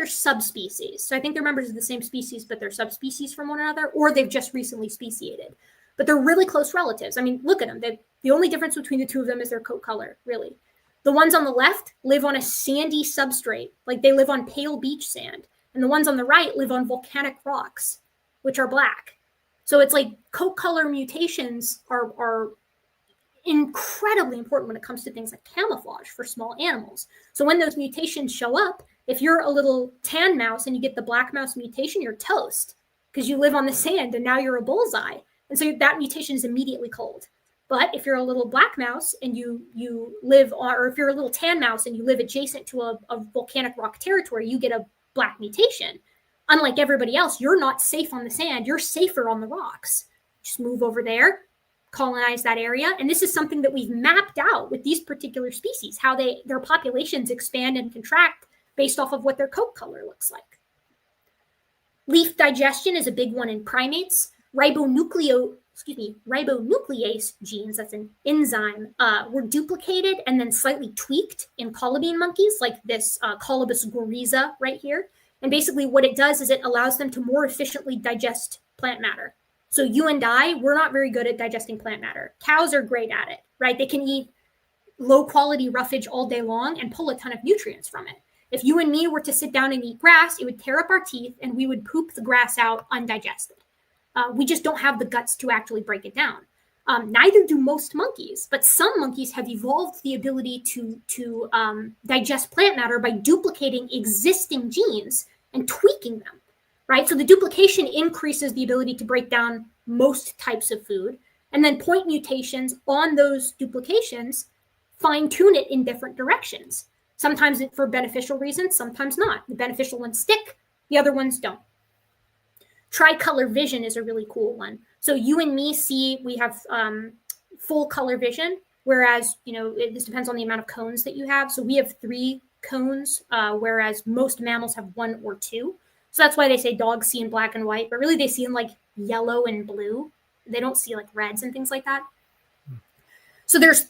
subspecies. So I think they're members of the same species, but they're subspecies from one another, or they've just recently speciated. But they're really close relatives. I mean, look at them. The only difference between the two of them is their coat color, really. The ones on the left live on a sandy substrate, like they live on pale beach sand. And the ones on the right live on volcanic rocks, which are black. So it's like coat color mutations are incredibly important when it comes to things like camouflage for small animals. So when those mutations show up, if you're a little tan mouse and you get the black mouse mutation, you're toast because you live on the sand and now you're a bullseye. And so that mutation is immediately culled. But if you're a little black mouse and you live on, or if you're a little tan mouse and you live adjacent to a volcanic rock territory, you get a black mutation. Unlike everybody else, you're not safe on the sand. You're safer on the rocks. Just move over there, colonize that area. And this is something that we've mapped out with these particular species, how their populations expand and contract based off of what their coat color looks like. Leaf digestion is a big one in primates. Ribonuclease genes, that's an enzyme, were duplicated and then slightly tweaked in colobine monkeys, like this Colobus goriza right here. And basically what it does is it allows them to more efficiently digest plant matter. So you and I, we're not very good at digesting plant matter. Cows are great at it, right? They can eat low quality roughage all day long and pull a ton of nutrients from it. If you and me were to sit down and eat grass, it would tear up our teeth and we would poop the grass out undigested. We just don't have the guts to actually break it down. Neither do most monkeys, but some monkeys have evolved the ability to digest plant matter by duplicating existing genes and tweaking them, right? So the duplication increases the ability to break down most types of food, and then point mutations on those duplications fine-tune it in different directions. Sometimes for beneficial reasons, sometimes not. The beneficial ones stick, the other ones don't. Tricolor vision is a really cool one. So you and me we have full color vision, whereas, this depends on the amount of cones that you have. So we have 3 cones, whereas most mammals have 1 or 2. So that's why they say dogs see in black and white, but really they see in like yellow and blue. They don't see like reds and things like that. So there's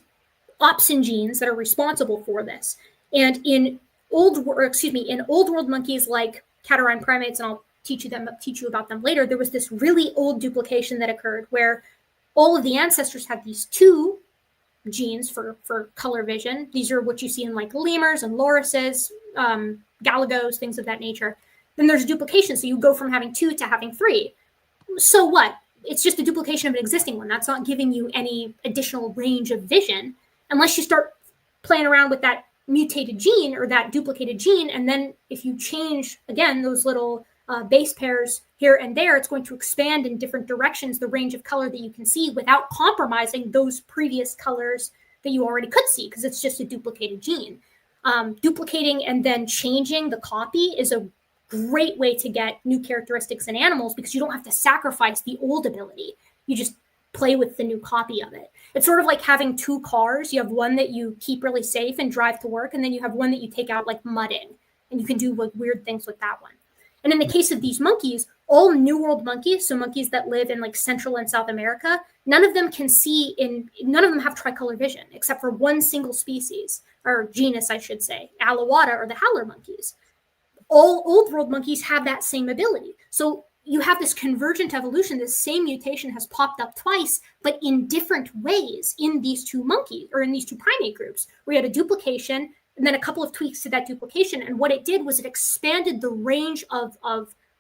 opsin genes that are responsible for this. And in old world monkeys like catarrhine primates, and I'll teach you about them later, there was this really old duplication that occurred where all of the ancestors had these 2 genes for color vision. These are what you see in like lemurs and lorises, galagos, things of that nature. Then there's duplication. So you go from having 2 to having 3. So what? It's just a duplication of an existing one. That's not giving you any additional range of vision unless you start playing around with that mutated gene or that duplicated gene. And then if you change, again, those little base pairs here and there, it's going to expand in different directions the range of color that you can see without compromising those previous colors that you already could see, because it's just a duplicated gene. Duplicating and then changing the copy is a great way to get new characteristics in animals because you don't have to sacrifice the old ability. You just play with the new copy of it. It's sort of like having 2 cars. You have one that you keep really safe and drive to work, and then you have one that you take out like mudding, and you can do like weird things with that one. And in the case of these monkeys, all New World monkeys, so monkeys that live in like Central and South America, none of them have tricolor vision except for one single species, or genus, I should say, Alawata, or the howler monkeys. All Old World monkeys have that same ability. So you have this convergent evolution. This same mutation has popped up twice, but in different ways in these 2 monkeys, or in these 2 primate groups. We had a duplication and then a couple of tweaks to that duplication. And what it did was it expanded the range of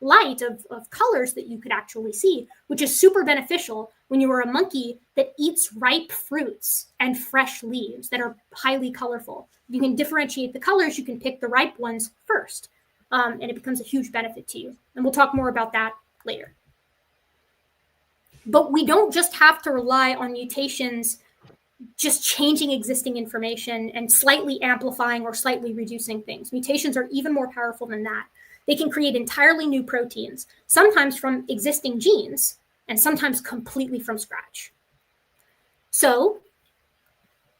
light, of colors that you could actually see, which is super beneficial when you are a monkey that eats ripe fruits and fresh leaves that are highly colorful. You can differentiate the colors. You can pick the ripe ones first. And it becomes a huge benefit to you. And we'll talk more about that later. But we don't just have to rely on mutations just changing existing information and slightly amplifying or slightly reducing things. Mutations are even more powerful than that. They can create entirely new proteins, sometimes from existing genes, and sometimes completely from scratch. So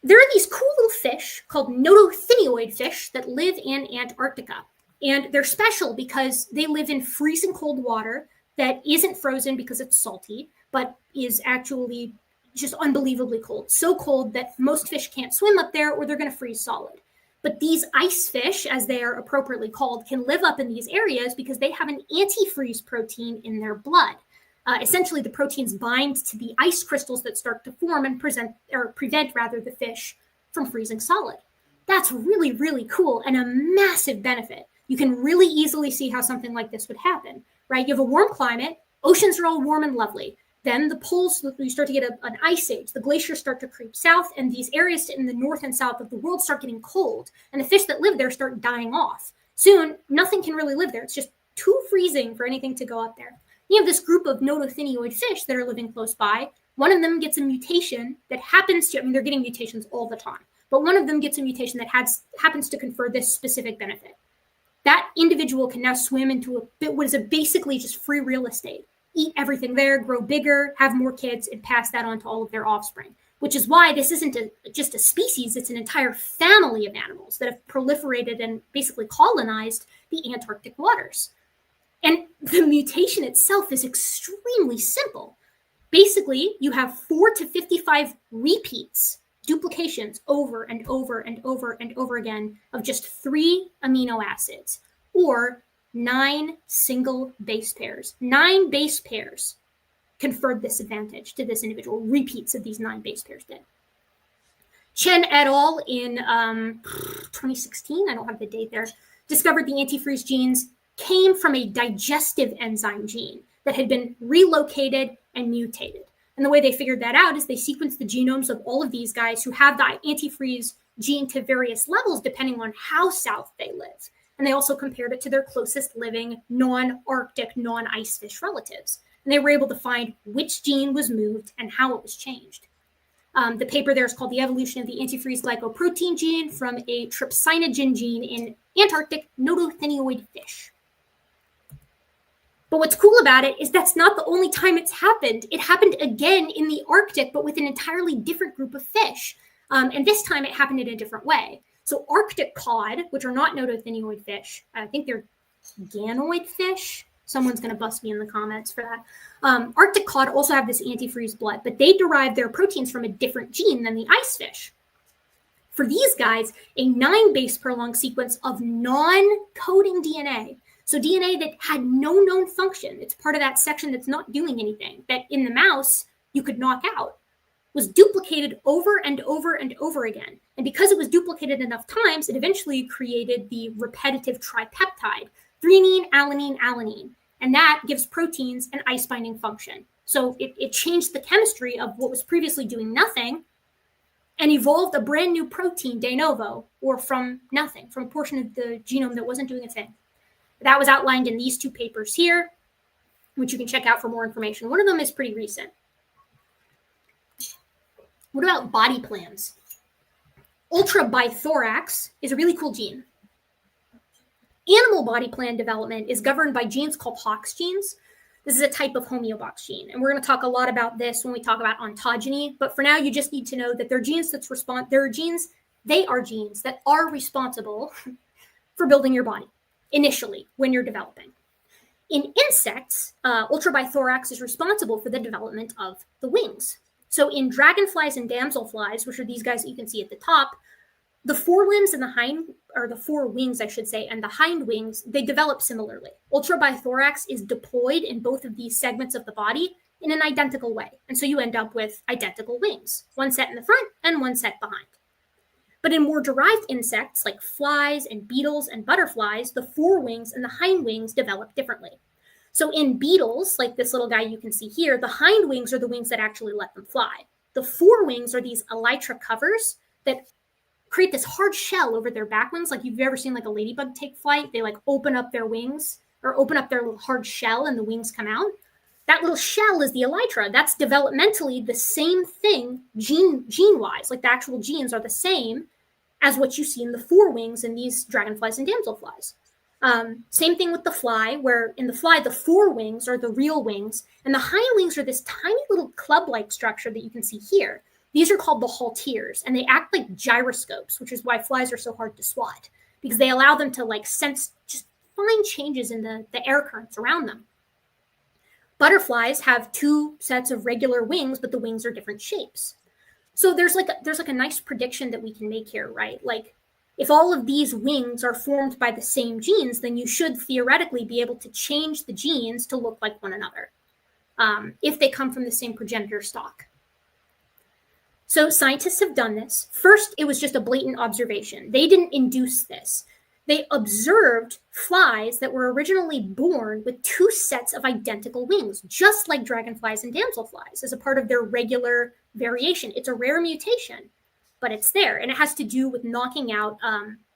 there are these cool little fish called notothynioid fish that live in Antarctica. And they're special because they live in freezing cold water that isn't frozen because it's salty, but is actually just unbelievably cold. So cold that most fish can't swim up there or they're going to freeze solid. But these ice fish, as they are appropriately called, can live up in these areas because they have an antifreeze protein in their blood. Essentially, the proteins bind to the ice crystals that start to form and prevent the fish from freezing solid. That's really, really cool and a massive benefit. You can really easily see how something like this would happen, right? You have a warm climate, oceans are all warm and lovely. Then the poles, you start to get an ice age. The glaciers start to creep south, and these areas in the north and south of the world start getting cold, and the fish that live there start dying off. Soon, nothing can really live there. It's just too freezing for anything to go up there. You have this group of nototheniod fish that are living close by. One of them gets a mutation that happens to, they're getting mutations all the time, but one of them gets a mutation that happens to confer this specific benefit. That individual can now swim into what is basically just free real estate, eat everything there, grow bigger, have more kids, and pass that on to all of their offspring, which is why this isn't just a species, it's an entire family of animals that have proliferated and basically colonized the Antarctic waters. And the mutation itself is extremely simple. Basically, you have 4 to 55 repeats, duplications over and over and over and over again of just 3 amino acids, or 9 single base pairs. 9 base pairs conferred this advantage to this individual. Repeats of these 9 base pairs did. Chen et al. In 2016, I don't have the date there, discovered the antifreeze genes came from a digestive enzyme gene that had been relocated and mutated. And the way they figured that out is they sequenced the genomes of all of these guys who have the antifreeze gene to various levels depending on how south they live. And they also compared it to their closest living non-Arctic, non-ice fish relatives. And they were able to find which gene was moved and how it was changed. The paper there is called The Evolution of the Antifreeze Glycoprotein Gene from a trypsinogen gene in Antarctic nototheniod fish. But what's cool about it is that's not the only time it's happened. It happened again in the Arctic, but with an entirely different group of fish. And this time it happened in a different way. So Arctic cod, which are not nototheniod fish, I think they're ganoid fish. Someone's going to bust me in the comments for that. Arctic cod also have this antifreeze blood, but they derive their proteins from a different gene than the ice fish. For these guys, a 9 base pair long sequence of non-coding DNA, so DNA that had no known function, it's part of that section that's not doing anything, that in the mouse you could knock out, was duplicated over and over and over again. And because it was duplicated enough times, it eventually created the repetitive tripeptide, threonine, alanine, alanine. And that gives proteins an ice binding function. So it changed the chemistry of what was previously doing nothing and evolved a brand new protein de novo, or from nothing, from a portion of the genome that wasn't doing a thing. That was outlined in these 2 papers here, which you can check out for more information. One of them is pretty recent. What about body plans? Ultrabithorax is a really cool gene. Animal body plan development is governed by genes called Hox genes. This is a type of homeobox gene, and we're going to talk a lot about this when we talk about ontogeny. But for now, you just need to know that they're genes they are genes that are responsible for building your body initially when you're developing. In insects, ultrabithorax is responsible for the development of the wings. So in dragonflies and damselflies, which are these guys that you can see at the top, the forelimbs and the forewings, I should say, and the hind wings, they develop similarly. Ultrabithorax is deployed in both of these segments of the body in an identical way. And so you end up with identical wings, one set in the front and one set behind. But in more derived insects like flies and beetles and butterflies, the forewings and the hind wings develop differently. So in beetles, like this little guy you can see here, the hind wings are the wings that actually let them fly. The forewings are these elytra covers that create this hard shell over their back wings. Like you've ever seen like a ladybug take flight, they like open up their wings or open up their little hard shell and the wings come out. That little shell is the elytra. That's developmentally the same thing gene-wise, like the actual genes are the same as what you see in the forewings in these dragonflies and damselflies. Same thing with the fly, where in the fly, the forewings are the real wings, and the hind wings are this tiny little club-like structure that you can see here. These are called the halteres, and they act like gyroscopes, which is why flies are so hard to swat, because they allow them to like sense just fine changes in the air currents around them. Butterflies have 2 sets of regular wings, but the wings are different shapes. So there's a nice prediction that we can make here, right? Like if all of these wings are formed by the same genes, then you should theoretically be able to change the genes to look like one another if they come from the same progenitor stock. So scientists have done this. First, it was just a blatant observation. They didn't induce this. They observed flies that were originally born with two sets of identical wings, just like dragonflies and damselflies, as a part of their regular variation. It's a rare mutation, but it's there. And it has to do with knocking out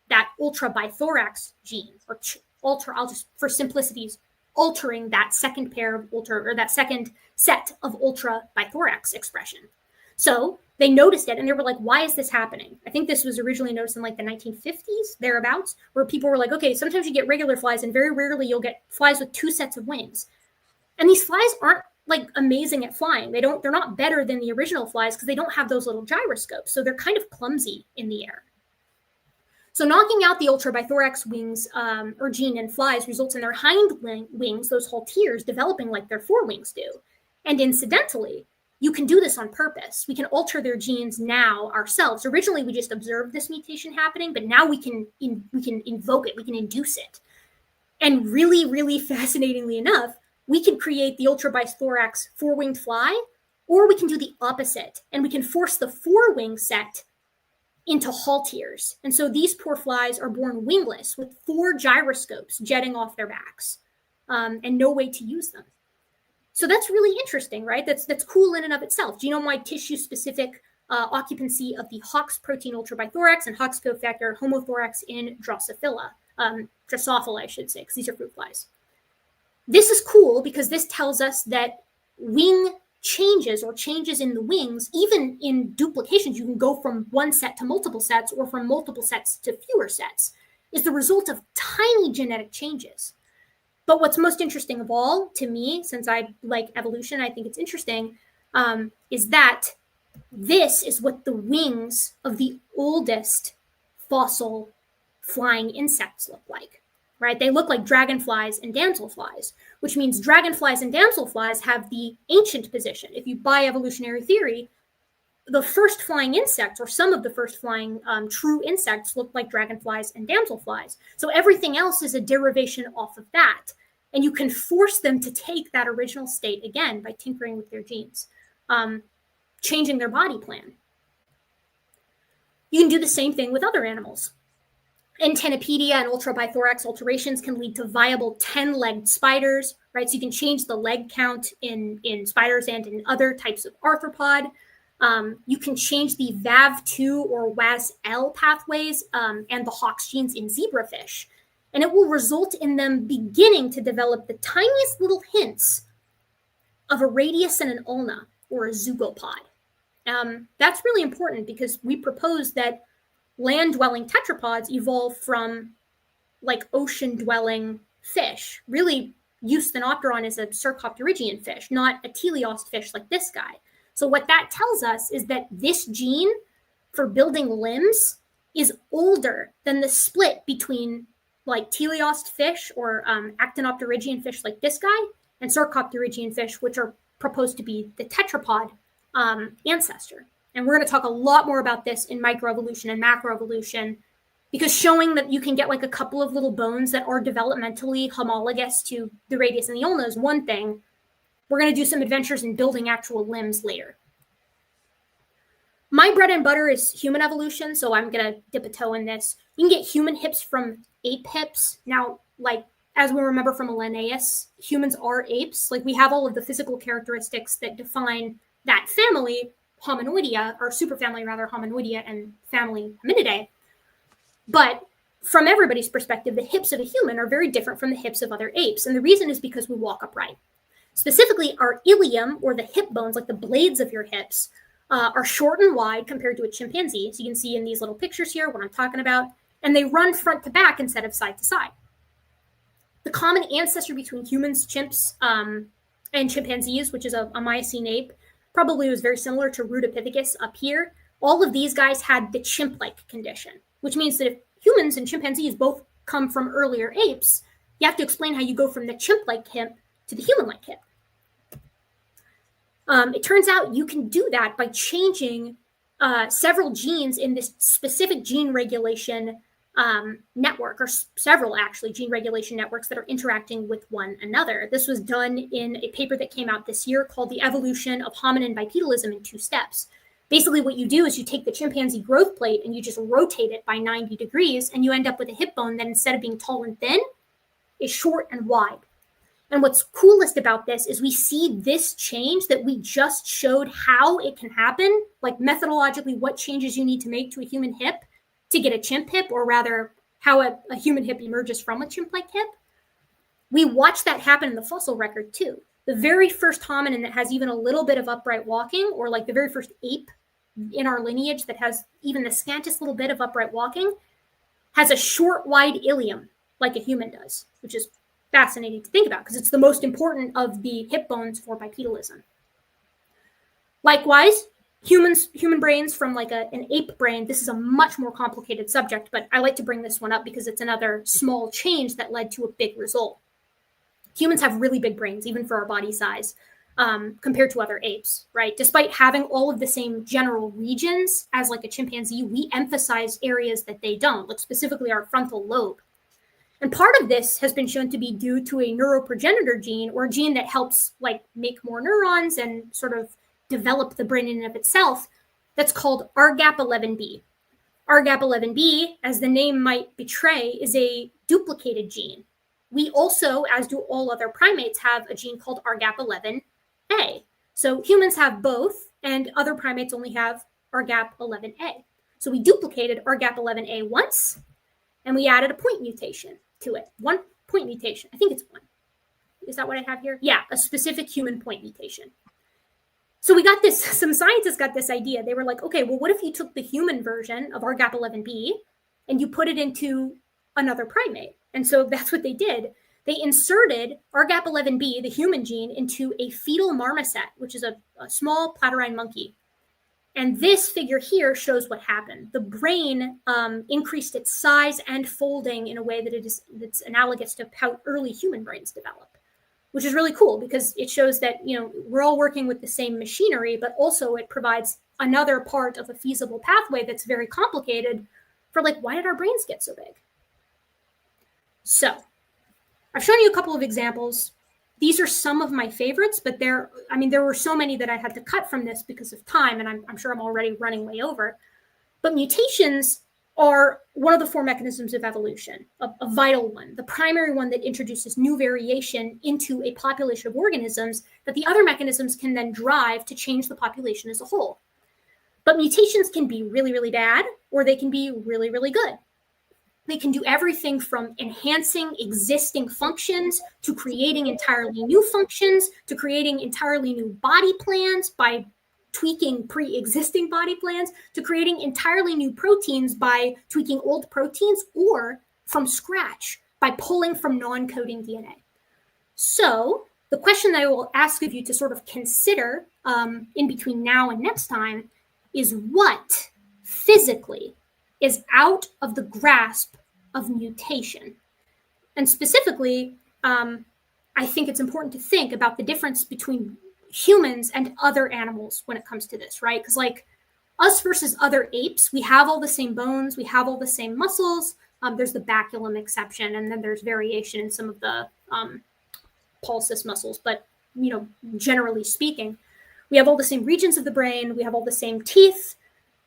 that ultrabithorax gene, or I'll just, for simplicity's, altering that second pair of that second set of ultrabithorax expression. So they noticed it and they were like, why is this happening? I think this was originally noticed in like the 1950s, thereabouts, where people were like, okay, sometimes you get regular flies and very rarely you'll get flies with two sets of wings. And these flies aren't like amazing at flying. They're not better than the original flies because they don't have those little gyroscopes. So they're kind of clumsy in the air. So knocking out the ultrabithorax wings or gene in flies results in their hind wings, those halteres, developing like their forewings do. And incidentally, you can do this on purpose. We can alter their genes now ourselves. Originally, we just observed this mutation happening, but now we can invoke it, we can induce it. And really, really fascinatingly enough, we can create the ultrabithorax four-winged fly, or we can do the opposite, and we can force the four-wing set into halteres. And so these poor flies are born wingless with four gyroscopes jetting off their backs and no way to use them. So that's really interesting, right? That's cool in and of itself. Genome-wide tissue-specific occupancy of the Hox protein ultrabithorax and Hox cofactor homothorax in Drosophila, Drosophila, I should say, because these are fruit flies. This is cool because this tells us that wing changes or changes in the wings, even in duplications, you can go from one set to multiple sets or from multiple sets to fewer sets, is the result of tiny genetic changes. But what's most interesting of all to me, since I like evolution, I think it's interesting, is that this is what the wings of the oldest fossil flying insects look like, right? They look like dragonflies and damselflies, which means dragonflies and damselflies have the ancient position. If you buy evolutionary theory, the first flying insects, or some of the first flying true insects, look like dragonflies and damselflies. So everything else is a derivation off of that. And you can force them to take that original state again by tinkering with their genes, changing their body plan. You can do the same thing with other animals. Antennapedia and ultrabithorax alterations can lead to viable 10-legged spiders, right? So you can change the leg count in spiders and in other types of arthropod. You can change the VAV2 or WAS-L pathways and the Hox genes in zebrafish. And it will result in them beginning to develop the tiniest little hints of a radius and an ulna, or a zeugopod. That's really important because we propose that land-dwelling tetrapods evolve from like ocean-dwelling fish. Really, Eusthenopteron is a Cercopterygian fish, not a teleost fish like this guy. So what that tells us is that this gene for building limbs is older than the split between like teleost fish or actinopterygian fish like this guy and Cercopterygian fish, which are proposed to be the tetrapod ancestor. And we're going to talk a lot more about this in microevolution and macroevolution, because showing that you can get like a couple of little bones that are developmentally homologous to the radius and the ulna is one thing. We're going to do some adventures in building actual limbs later. My bread and butter is human evolution, so I'm going to dip a toe in this. You can get human hips from ape hips. Now, like, as we remember from Linnaeus, humans are apes. Like, we have all of the physical characteristics that define that family, Hominoidea, or superfamily rather, Hominoidea, and family Hominidae. But from everybody's perspective, the hips of a human are very different from the hips of other apes. And the reason is because we walk upright. Specifically, our ilium, or the hip bones, like the blades of your hips, are short and wide compared to a chimpanzee. So you can see in these little pictures here what I'm talking about. And they run front to back instead of side to side. The common ancestor between humans, chimps, and chimpanzees, which is a Miocene ape, probably was very similar to Rudopithecus up here. All of these guys had the chimp-like condition, which means that if humans and chimpanzees both come from earlier apes, you have to explain how you go from the chimp-like hip to the human-like hip. It turns out you can do that by changing several genes in this specific gene regulation network, or several actually gene regulation networks that are interacting with one another. This was done in a paper that came out this year called The Evolution of Hominin Bipedalism in 2 Steps. Basically, what you do is you take the chimpanzee growth plate and you just rotate it by 90 degrees, and you end up with a hip bone that instead of being tall and thin, is short and wide. And what's coolest about this is we see this change that we just showed how it can happen, like methodologically what changes you need to make to a human hip to get a chimp hip, or rather how a human hip emerges from a chimp-like hip. We watch that happen in the fossil record too. The very first hominin that has even a little bit of upright walking, or like the very first ape in our lineage that has even the scantest little bit of upright walking, has a short, wide ilium like a human does, which is fascinating to think about because it's the most important of the hip bones for bipedalism. Likewise, human brains from like an ape brain, this is a much more complicated subject, but I like to bring this one up because it's another small change that led to a big result. Humans have really big brains, even for our body size, compared to other apes, right? Despite having all of the same general regions as like a chimpanzee, we emphasize areas that they don't, like specifically our frontal lobe. And part of this has been shown to be due to a neuroprogenitor gene, or a gene that helps like make more neurons and sort of develop the brain in and of itself, that's called RGAP11B. RGAP11B, as the name might betray, is a duplicated gene. We also, as do all other primates, have a gene called RGAP11A. So humans have both, and other primates only have RGAP11A. So we duplicated RGAP11A once, and we added a point mutation to it. 1 point mutation. I think it's 1. Is that what I have here? Yeah, a specific human point mutation. So we got this, some scientists got this idea. They were like, okay, well, what if you took the human version of RGAP11B and you put it into another primate? And so that's what they did. They inserted RGAP11B, the human gene, into a fetal marmoset, which is a small platyrrhine monkey. And this figure here shows what happened. The brain increased its size and folding in a way that it's analogous to how early human brains develop, which is really cool because it shows that, we're all working with the same machinery, but also it provides another part of a feasible pathway that's very complicated for like, why did our brains get so big? So I've shown you a couple of examples. These are some of my favorites, but there were so many that I had to cut from this because of time, and I'm sure I'm already running way over. But mutations are one of the 4 mechanisms of evolution, a vital one, the primary one that introduces new variation into a population of organisms that the other mechanisms can then drive to change the population as a whole. But mutations can be really, really bad, or they can be really, really good. They can do everything from enhancing existing functions to creating entirely new functions to creating entirely new body plans by tweaking pre-existing body plans to creating entirely new proteins by tweaking old proteins, or from scratch by pulling from non-coding DNA. So the question that I will ask of you to sort of consider in between now and next time is what physically is out of the grasp of mutation. And specifically, I think it's important to think about the difference between humans and other animals when it comes to this, right? Because like us versus other apes, we have all the same bones, we have all the same muscles. There's the baculum exception, and then there's variation in some of the pulsus muscles. But, generally speaking, we have all the same regions of the brain, we have all the same teeth.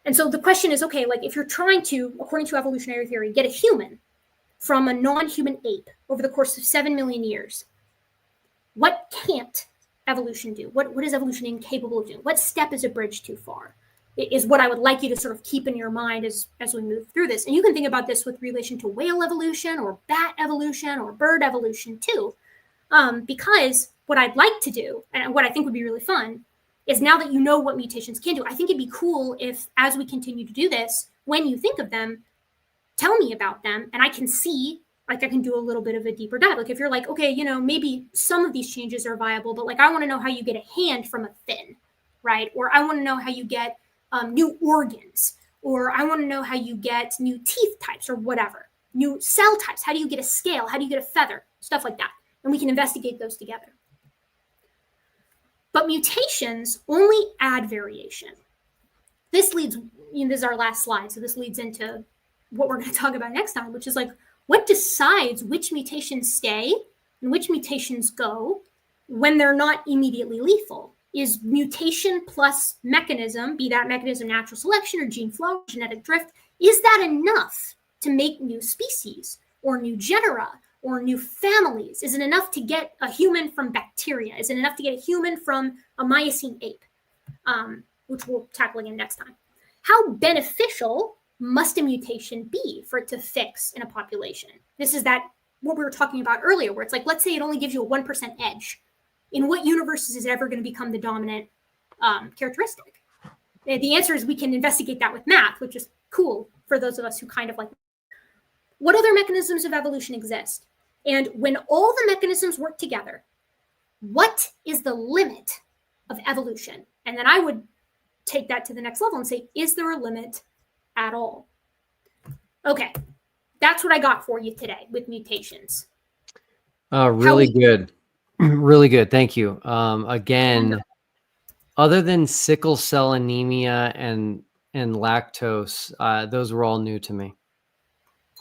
And so the question is, okay, like if you're trying to, according to evolutionary theory, get a human from a non-human ape over the course of 7 million years, what can't evolution do? What is evolution incapable of doing? What step is a bridge too far? Is what I would like you to sort of keep in your mind as we move through this. And you can think about this with relation to whale evolution or bat evolution or bird evolution too. Because what I'd like to do, and what I think would be really fun, is now that you know what mutations can do, I think it'd be cool if, as we continue to do this, when you think of them, tell me about them, and I can see, like I can do a little bit of a deeper dive. Like if you're like, okay, maybe some of these changes are viable, but like I want to know how you get a hand from a fin, right? Or I want to know how you get new organs, or I want to know how you get new teeth types or whatever, new cell types. How do you get a scale? How do you get a feather? Stuff like that. And we can investigate those together. But mutations only add variation. This leads, this is our last slide, so this leads into what we're going to talk about next time, which is like, what decides which mutations stay and which mutations go when they're not immediately lethal? is mutation plus mechanism, be that mechanism natural selection or gene flow, genetic drift, is that enough to make new species or new genera or new families? Is it enough to get a human from bacteria? Is it enough to get a human from a Miocene ape? Which we'll tackle again next time. How beneficial must a mutation be for it to fix in a population? This is that what we were talking about earlier, where it's like, let's say it only gives you a 1% edge. In what universes is it ever going to become the dominant characteristic? The answer is we can investigate that with math, which is cool for those of us who kind of like. What other mechanisms of evolution exist? And when all the mechanisms work together, what is the limit of evolution? And then I would take that to the next level and say, is there a limit at all? Okay, that's what I got for you today with mutations. Really good. Really good. Thank you. Again, other than sickle cell anemia and lactose, those were all new to me.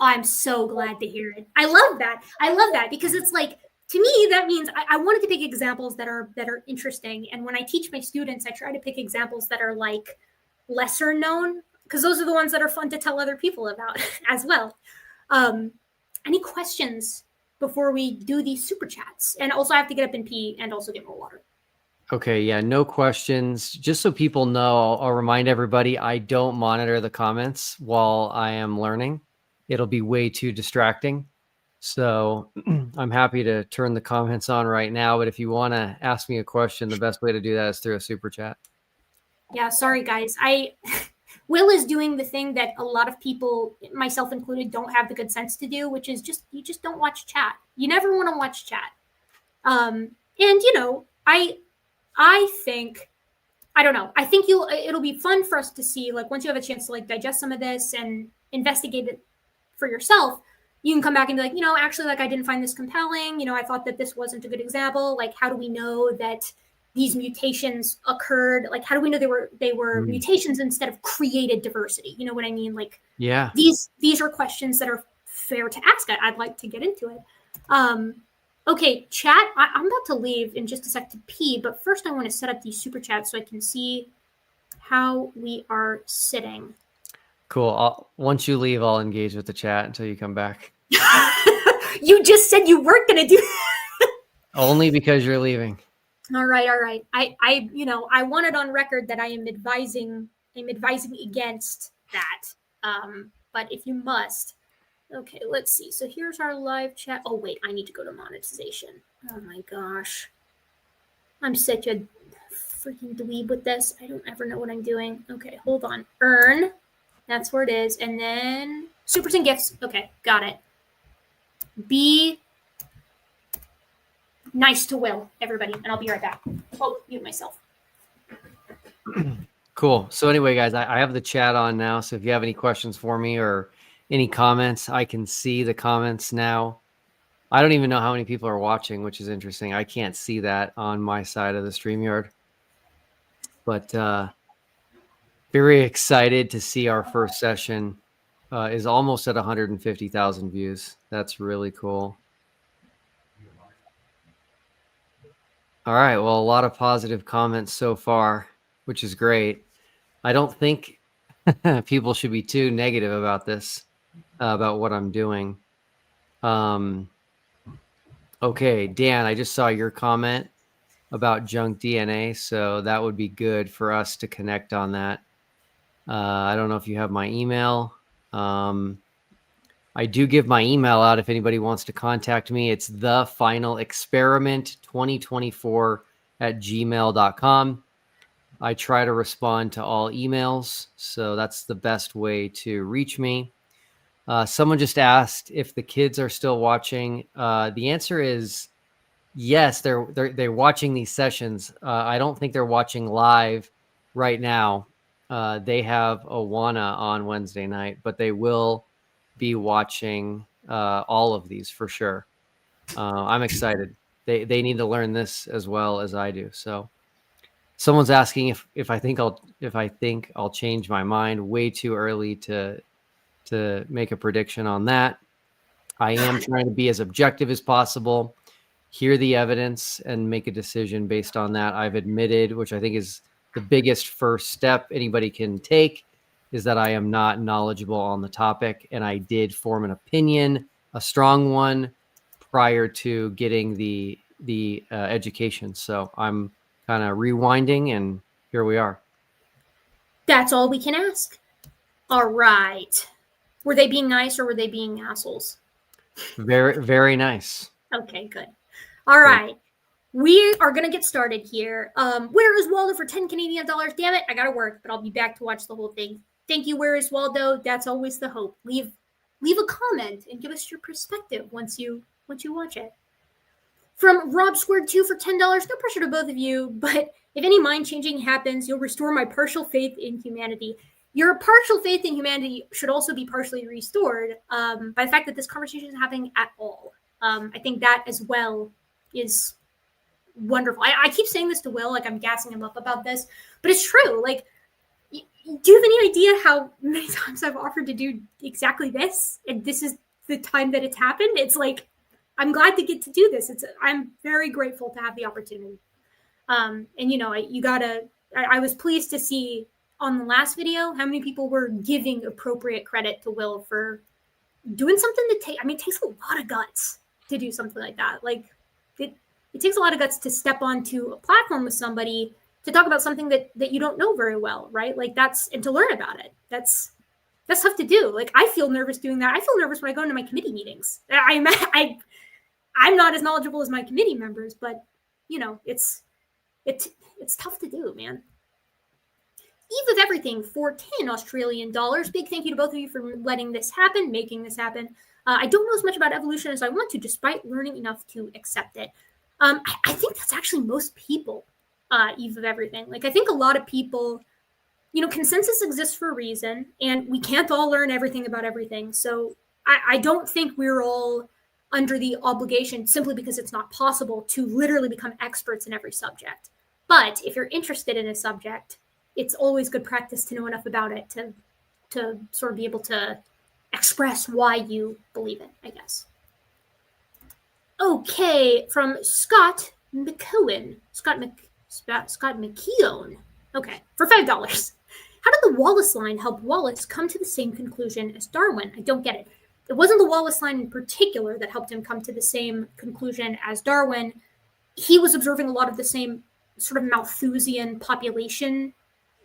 I'm so glad to hear it. I love that. I love that because it's like, to me, that means I wanted to pick examples that are interesting. And when I teach my students, I try to pick examples that are like lesser known, because those are the ones that are fun to tell other people about as well. Any questions before we do these super chats? And also I have to get up and pee and also get more water. Okay, yeah, no questions. Just so people know, I'll remind everybody, I don't monitor the comments while I am learning. It'll be way too distracting. So I'm happy to turn the comments on right now. But if you want to ask me a question, the best way to do that is through a super chat. Yeah, sorry, guys. Will is doing the thing that a lot of people, myself included, don't have the good sense to do, which is you just don't watch chat. You never want to watch chat. And, you know, I think, I don't know. I think it'll be fun for us to see, like, once you have a chance to, like, digest some of this and investigate it for yourself, you can come back and be like, you know, actually, like, I didn't find this compelling. You know, I thought that this wasn't a good example. Like, how do we know that these mutations occurred? Like, how do we know they were mutations instead of created diversity? You know what I mean? Like, yeah, these are questions that are fair to ask. I'd like to get into it. Okay, chat, I'm about to leave in just a sec to pee, but first I want to set up these super chats so I can see how we are sitting. Cool. Once you leave, I'll engage with the chat until you come back. You just said you weren't going to do that. Only because you're leaving. All right. I you know, I want it on record that I am advising against that. But if you must. Okay, let's see. So here's our live chat. Oh, wait, I need to go to monetization. Oh my gosh. I'm such a freaking dweeb with this. I don't ever know what I'm doing. Okay, hold on. Earn. That's where it is. And then supers and gifts. Okay, got it. Be nice to Will, everybody. And I'll be right back. Oh, mute myself. Cool. So anyway, guys, I have the chat on now. So if you have any questions for me or any comments, I can see the comments now. I don't even know how many people are watching, which is interesting. I can't see that on my side of the StreamYard. But very excited to see our first session is almost at 150,000 views. That's really cool. All right. Well, a lot of positive comments so far, which is great. I don't think people should be too negative about this, about what I'm doing. Okay, Dan, I just saw your comment about junk DNA, so that would be good for us to connect on that. I don't know if you have my email. I do give my email out if anybody wants to contact me. It's thefinalexperiment2024@gmail.com. I try to respond to all emails, so that's the best way to reach me. Someone just asked if the kids are still watching. The answer is yes, they're watching these sessions. I don't think they're watching live right now. They have Awana on Wednesday night, but they will be watching all of these for sure. I'm excited. They need to learn this as well as I do. So someone's asking if I think I'll change my mind. Way too early to make a prediction on that. I am trying to be as objective as possible. hear the evidence and make a decision based on that. I've admitted, which I think is the biggest first step anybody can take, is that I am not knowledgeable on the topic, and I did form an opinion, a strong one, prior to getting the education. So I'm kind of rewinding, and here we are. That's all we can ask. All right. Were they being nice or were they being assholes? Very, very nice. Okay, good. All right. We are going to get started here. Where is Waldo for 10 Canadian dollars? Damn it, I got to work, but I'll be back to watch the whole thing. Thank you, Where is Waldo? That's always the hope. Leave a comment and give us your perspective once you watch it. From Rob Squared 2 for $10. No pressure to both of you, but if any mind changing happens, you'll restore my partial faith in humanity. Your partial faith in humanity should also be partially restored by the fact that this conversation is happening at all. I think that as well is wonderful. I keep saying this to Will, like I'm gassing him up about this, but it's true. Like, do you have any idea how many times I've offered to do exactly this, and this is the time that it's happened? It's like, I'm glad to get to do this. I'm very grateful to have the opportunity. And you know, I was pleased to see on the last video how many people were giving appropriate credit to Will for doing something that it takes a lot of guts to do something like that. Like it takes a lot of guts to step onto a platform with somebody to talk about something that you don't know very well, right? Like and to learn about it. That's tough to do. Like I feel nervous doing that. I feel nervous when I go into my committee meetings. I'm not as knowledgeable as my committee members, but you know, it's tough to do, man. Eve of Everything for 10 Australian dollars. Big thank you to both of you for letting this happen, making this happen. I don't know as much about evolution as I want to, despite learning enough to accept it. I think that's actually most people, Eve of Everything. Like, I think a lot of people, you know, consensus exists for a reason, and we can't all learn everything about everything. So I don't think we're all under the obligation, simply because it's not possible, to literally become experts in every subject. But if you're interested in a subject, it's always good practice to know enough about it to sort of be able to express why you believe it, I guess. Okay, from Scott McKeown. Scott McKeown. Okay, for $5. How did the Wallace line help Wallace come to the same conclusion as Darwin? I don't get it. It wasn't the Wallace line in particular that helped him come to the same conclusion as Darwin. He was observing a lot of the same sort of Malthusian population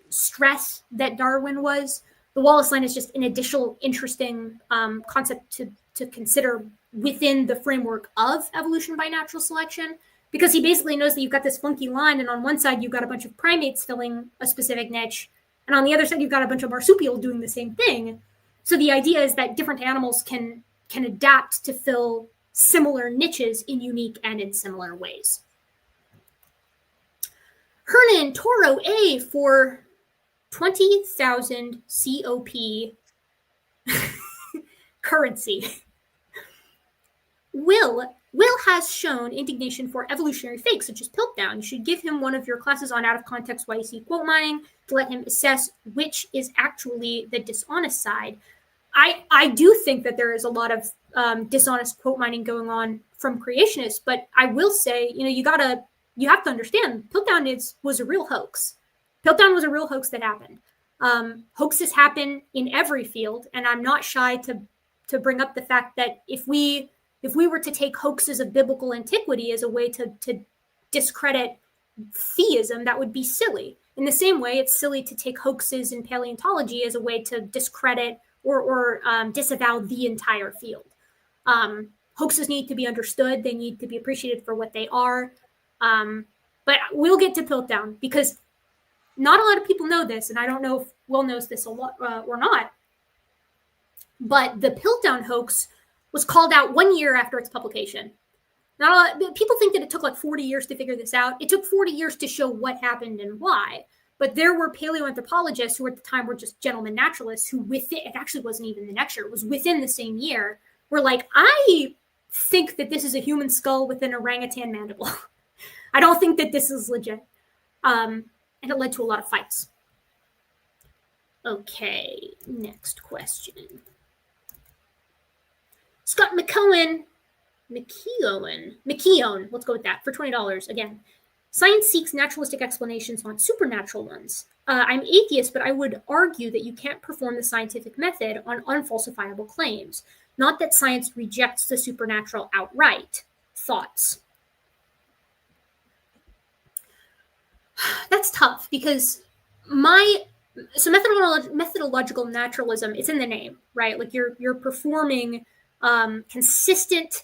stress that Darwin was. The Wallace line is just an additional interesting concept to consider within the framework of evolution by natural selection, because he basically knows that you've got this funky line, and on one side you've got a bunch of primates filling a specific niche, and on the other side you've got a bunch of marsupial doing the same thing. So the idea is that different animals can adapt to fill similar niches in unique and in similar ways. Hernan Toro A for 20,000 COP currency. Will has shown indignation for evolutionary fakes, such as Piltdown. You should give him one of your classes on out-of-context YC quote mining to let him assess which is actually the dishonest side. I do think that there is a lot of dishonest quote mining going on from creationists, but I will say, you know, you have to understand, Piltdown was a real hoax. Piltdown was a real hoax that happened. Hoaxes happen in every field, and I'm not shy to bring up the fact that if we were to take hoaxes of biblical antiquity as a way to discredit theism, that would be silly. In the same way, it's silly to take hoaxes in paleontology as a way to discredit or disavow the entire field. Hoaxes need to be understood. They need to be appreciated for what they are. But we'll get to Piltdown, because not a lot of people know this, and I don't know if Will knows this a lot or not. But the Piltdown hoax was called out 1 year after its publication. People think that it took like 40 years to figure this out. It took 40 years to show what happened and why. But there were paleoanthropologists who at the time were just gentleman naturalists who it actually wasn't even the next year, it was within the same year, were like, I think that this is a human skull with an orangutan mandible. I don't think that this is legit. And it led to a lot of fights. Okay, next question. Scott McKeown McKeown, let's go with that, for $20 again. Science seeks naturalistic explanations, not supernatural ones. I'm atheist, but I would argue that you can't perform the scientific method on unfalsifiable claims. Not that science rejects the supernatural outright. Thoughts? That's tough because methodological naturalism, it's in the name, right? Like you're performing consistent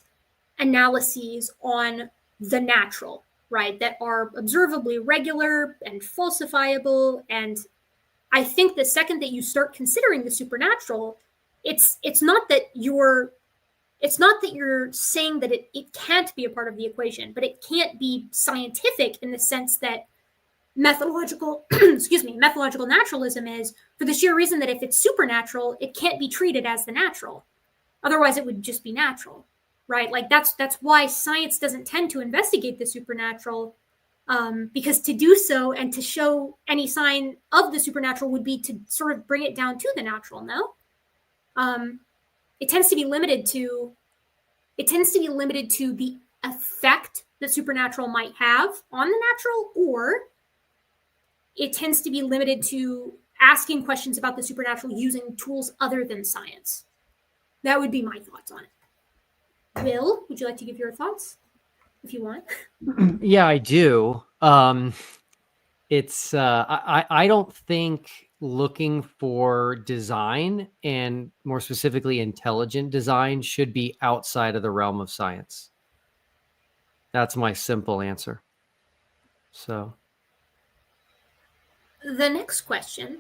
analyses on the natural, right? That are observably regular and falsifiable. And I think the second that you start considering the supernatural, it's not that you're saying that it can't be a part of the equation, but it can't be scientific in the sense that methodological methodological naturalism is, for the sheer reason that if it's supernatural, it can't be treated as the natural. Otherwise, it would just be natural, right? Like that's why science doesn't tend to investigate the supernatural, because to do so and to show any sign of the supernatural would be to sort of bring it down to the natural. No, it tends to be limited to the effect that supernatural might have on the natural, or it tends to be limited to asking questions about the supernatural using tools other than science. That would be my thoughts on it. Will, would you like to give your thoughts, if you want? Yeah, I do. It's I don't think looking for design, and more specifically intelligent design, should be outside of the realm of science. That's my simple answer. So the next question,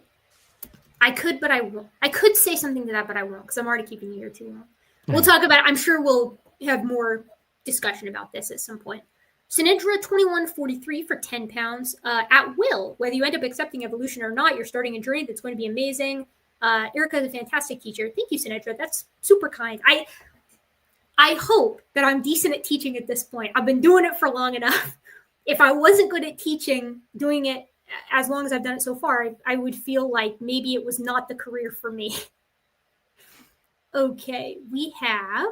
I could, but I won't. I could say something to that, but I won't because I'm already keeping you here too long. We'll talk about it. I'm sure we'll have more discussion about this at some point. Sinidra 2143 for £10. At will, whether you end up accepting evolution or not, you're starting a journey that's going to be amazing. Erica is a fantastic teacher. Thank you, Sinidra. That's super kind. I hope that I'm decent at teaching at this point. I've been doing it for long enough. If I wasn't good at teaching, doing it as long as I've done it so far, I would feel like maybe it was not the career for me. Okay, we have...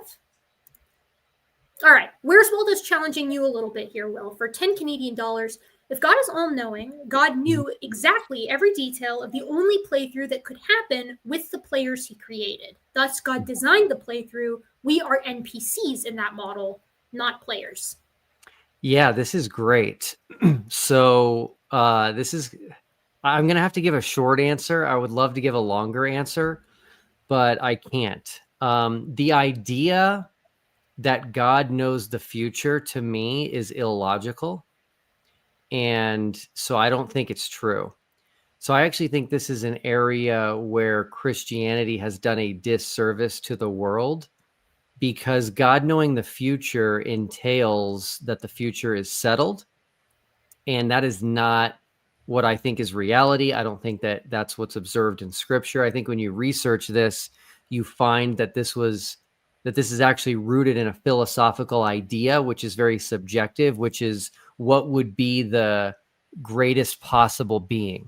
All right, Where's Waldo's challenging you a little bit here, Will. For 10 Canadian dollars, if God is all-knowing, God knew exactly every detail of the only playthrough that could happen with the players he created. Thus, God designed the playthrough. We are NPCs in that model, not players. Yeah, this is great. So I'm going to have to give a short answer. I would love to give a longer answer, but I can't. The idea that God knows the future, to me, is illogical. And so I don't think it's true. So I actually think this is an area where Christianity has done a disservice to the world, because God knowing the future entails that the future is settled. And that is not what I think is reality. I don't think that that's what's observed in Scripture. I think when you research this, you find that this is actually rooted in a philosophical idea, which is very subjective, which is what would be the greatest possible being.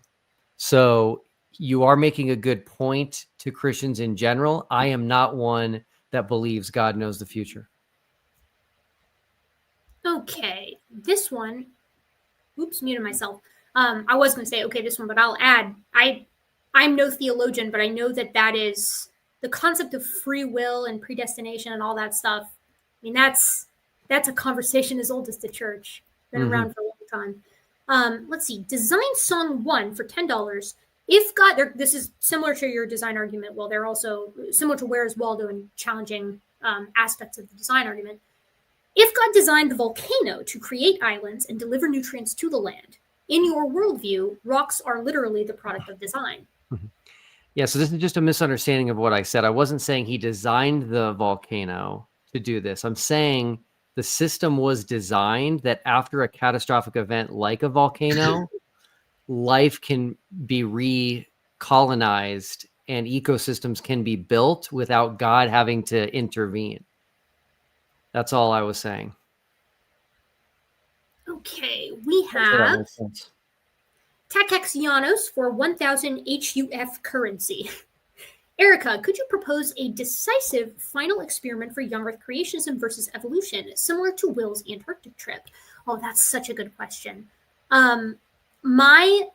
So you are making a good point to Christians in general. I am not one that believes God knows the future. Okay, this one, oops, muted myself. I was going to say, okay, this one, but I'll add, I'm no theologian, but I know that is the concept of free will and predestination and all that stuff. I mean, that's a conversation as old as the church. Been around for a long time. Let's see. Design Song 1 for $10. If God, this is similar to your design argument. Well, they're also similar to Where's Waldo and challenging aspects of the design argument. If God designed the volcano to create islands and deliver nutrients to the land, in your worldview, rocks are literally the product of design. Yeah, so this is just a misunderstanding of what I said. I wasn't saying he designed the volcano to do this. I'm saying the system was designed that after a catastrophic event like a volcano, life can be recolonized and ecosystems can be built without God having to intervene. That's all I was saying. Okay, we have Takexianos for 1,000 HUF currency. Erica, could you propose a decisive final experiment for young Earth creationism versus evolution, similar to Will's Antarctic trip? Oh, that's such a good question. My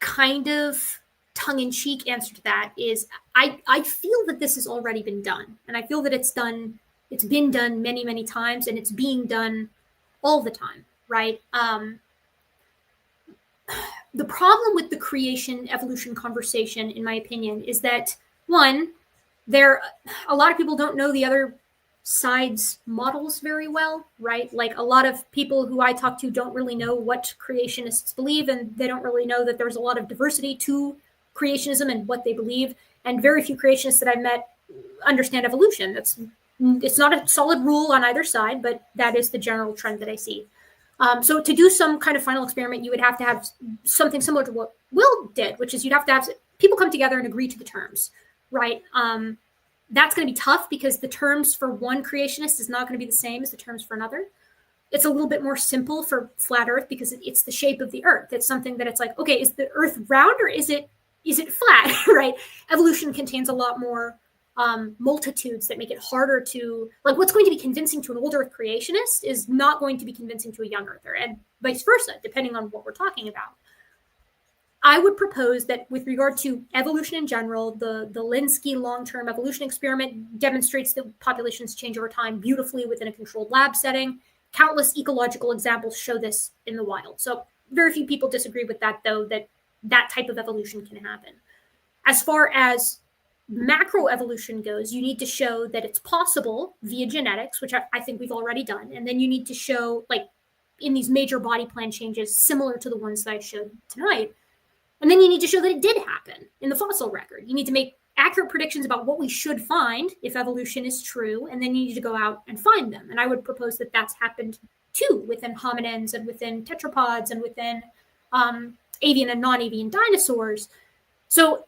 kind of tongue-in-cheek answer to that is I feel that this has already been done, and I feel that it's been done many, many times, and it's being done all the time, right? The problem with the creation evolution conversation, in my opinion, is that one, a lot of people don't know the other side's models very well, right? Like a lot of people who I talk to don't really know what creationists believe, and they don't really know that there's a lot of diversity to creationism and what they believe. And very few creationists that I've met understand evolution. It's not a solid rule on either side, but that is the general trend that I see. So to do some kind of final experiment, you would have to have something similar to what Will did, which is you'd have to have people come together and agree to the terms, right? That's going to be tough because the terms for one creationist is not going to be the same as the terms for another. It's a little bit more simple for flat Earth because it's the shape of the Earth. It's something that it's like, okay, is the Earth round or is it flat, right? Evolution contains a lot more multitudes that make it harder to, like, what's going to be convincing to an old Earth creationist is not going to be convincing to a young Earther, and vice versa, depending on what we're talking about. I would propose that with regard to evolution in general, the Linsky long-term evolution experiment demonstrates that populations change over time beautifully within a controlled lab setting. Countless ecological examples show this in the wild. So very few people disagree with that, though, that type of evolution can happen. As far as macroevolution goes, you need to show that it's possible via genetics, which I think we've already done. And then you need to show, like, in these major body plan changes similar to the ones that I showed tonight. And then you need to show that it did happen in the fossil record. You need to make accurate predictions about what we should find if evolution is true, and then you need to go out and find them. And I would propose that that's happened too within hominins and within tetrapods and within avian and non-avian dinosaurs. So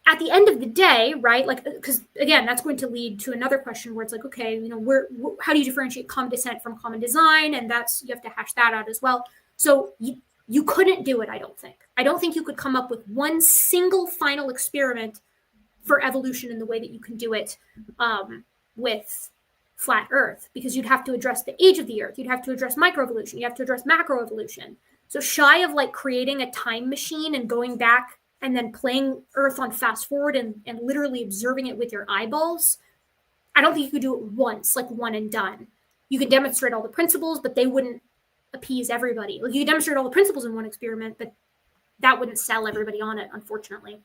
at the end of the day, right, like, because again, that's going to lead to another question where it's like, okay, you know, how do you differentiate common descent from common design? And you have to hash that out as well. So you couldn't do it, I don't think. I don't think you could come up with one single final experiment for evolution in the way that you can do it with flat Earth, because you'd have to address the age of the Earth. You'd have to address microevolution. You have to address macroevolution. So shy of like creating a time machine and going back and then playing Earth on fast forward and literally observing it with your eyeballs, I don't think you could do it once, like one and done. You could demonstrate all the principles, but they wouldn't appease everybody. Like, you could demonstrate all the principles in one experiment, but that wouldn't sell everybody on it, unfortunately.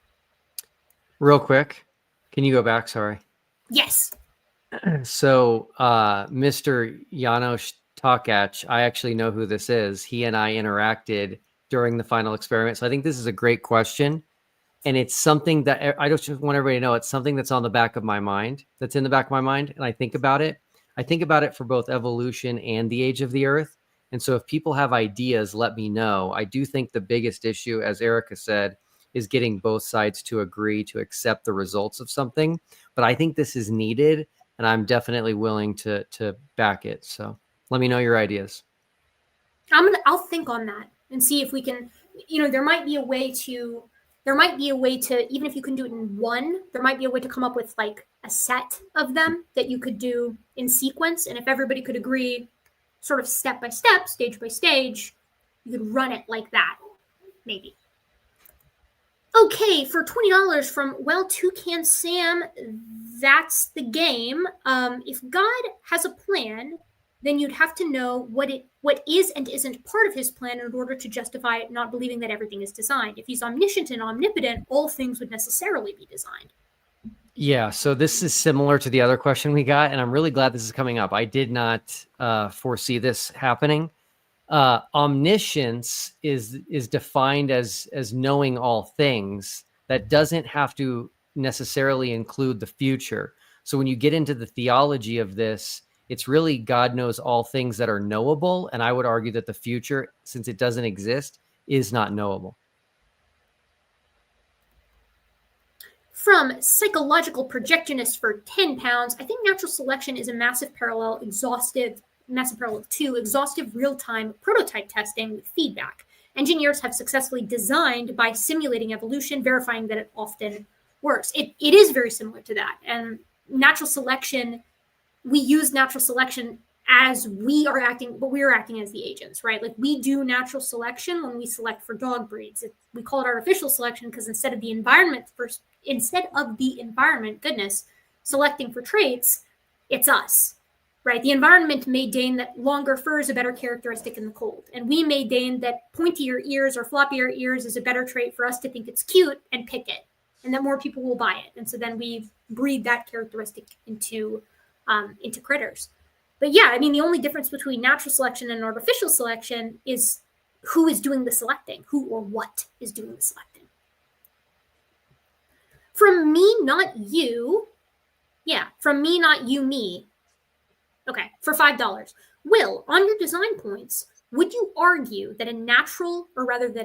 Real quick, can you go back? Sorry. Yes. So Mr. Janos Takac, I actually know who this is. He and I interacted during the final experiment. So I think this is a great question. And it's something that I just want everybody to know. It's something that's on the back of my mind, that's in the back of my mind. And I think about it. I think about it for both evolution and the age of the Earth. And so if people have ideas, let me know. I do think the biggest issue, as Erica said, is getting both sides to agree to accept the results of something. But I think this is needed, and I'm definitely willing to back it. So let me know your ideas. I'll think on that and see if we can, there might be a way to, even if you can do it in one, there might be a way to come up with like a set of them that you could do in sequence. And if everybody could agree sort of step by step, stage by stage, you could run it like that, maybe. Okay, for $20 from Toucan Sam, that's the game. If God has a plan, then you'd have to know what is and isn't part of his plan in order to justify not believing that everything is designed. If he's omniscient and omnipotent, all things would necessarily be designed. Yeah, so this is similar to the other question we got, and I'm really glad this is coming up. I did not foresee this happening. Omniscience is defined as knowing all things. That doesn't have to necessarily include the future. So when you get into the theology of this, it's really God knows all things that are knowable. And I would argue that the future, since it doesn't exist, is not knowable. From Psychological Projectionist for £10, I think natural selection is a massive parallel to exhaustive real-time prototype testing with feedback. Engineers have successfully designed by simulating evolution, verifying that it often works. It is very similar to that. And natural selection, we use natural selection as we are acting, but we are acting as the agents, right? Like we do natural selection when we select for dog breeds. We call it artificial selection because instead of the environment selecting for traits, it's us, right? The environment may deign that longer fur is a better characteristic in the cold. And we may deign that pointier ears or floppier ears is a better trait for us to think it's cute and pick it, and that more people will buy it. And so then we breed that characteristic into critters. But yeah, I mean, the only difference between natural selection and artificial selection is who is doing the selecting, who or what is doing the selecting. From me, not you. Yeah, from me, not you, me. Okay, for $5. Will, on your design points, would you argue that a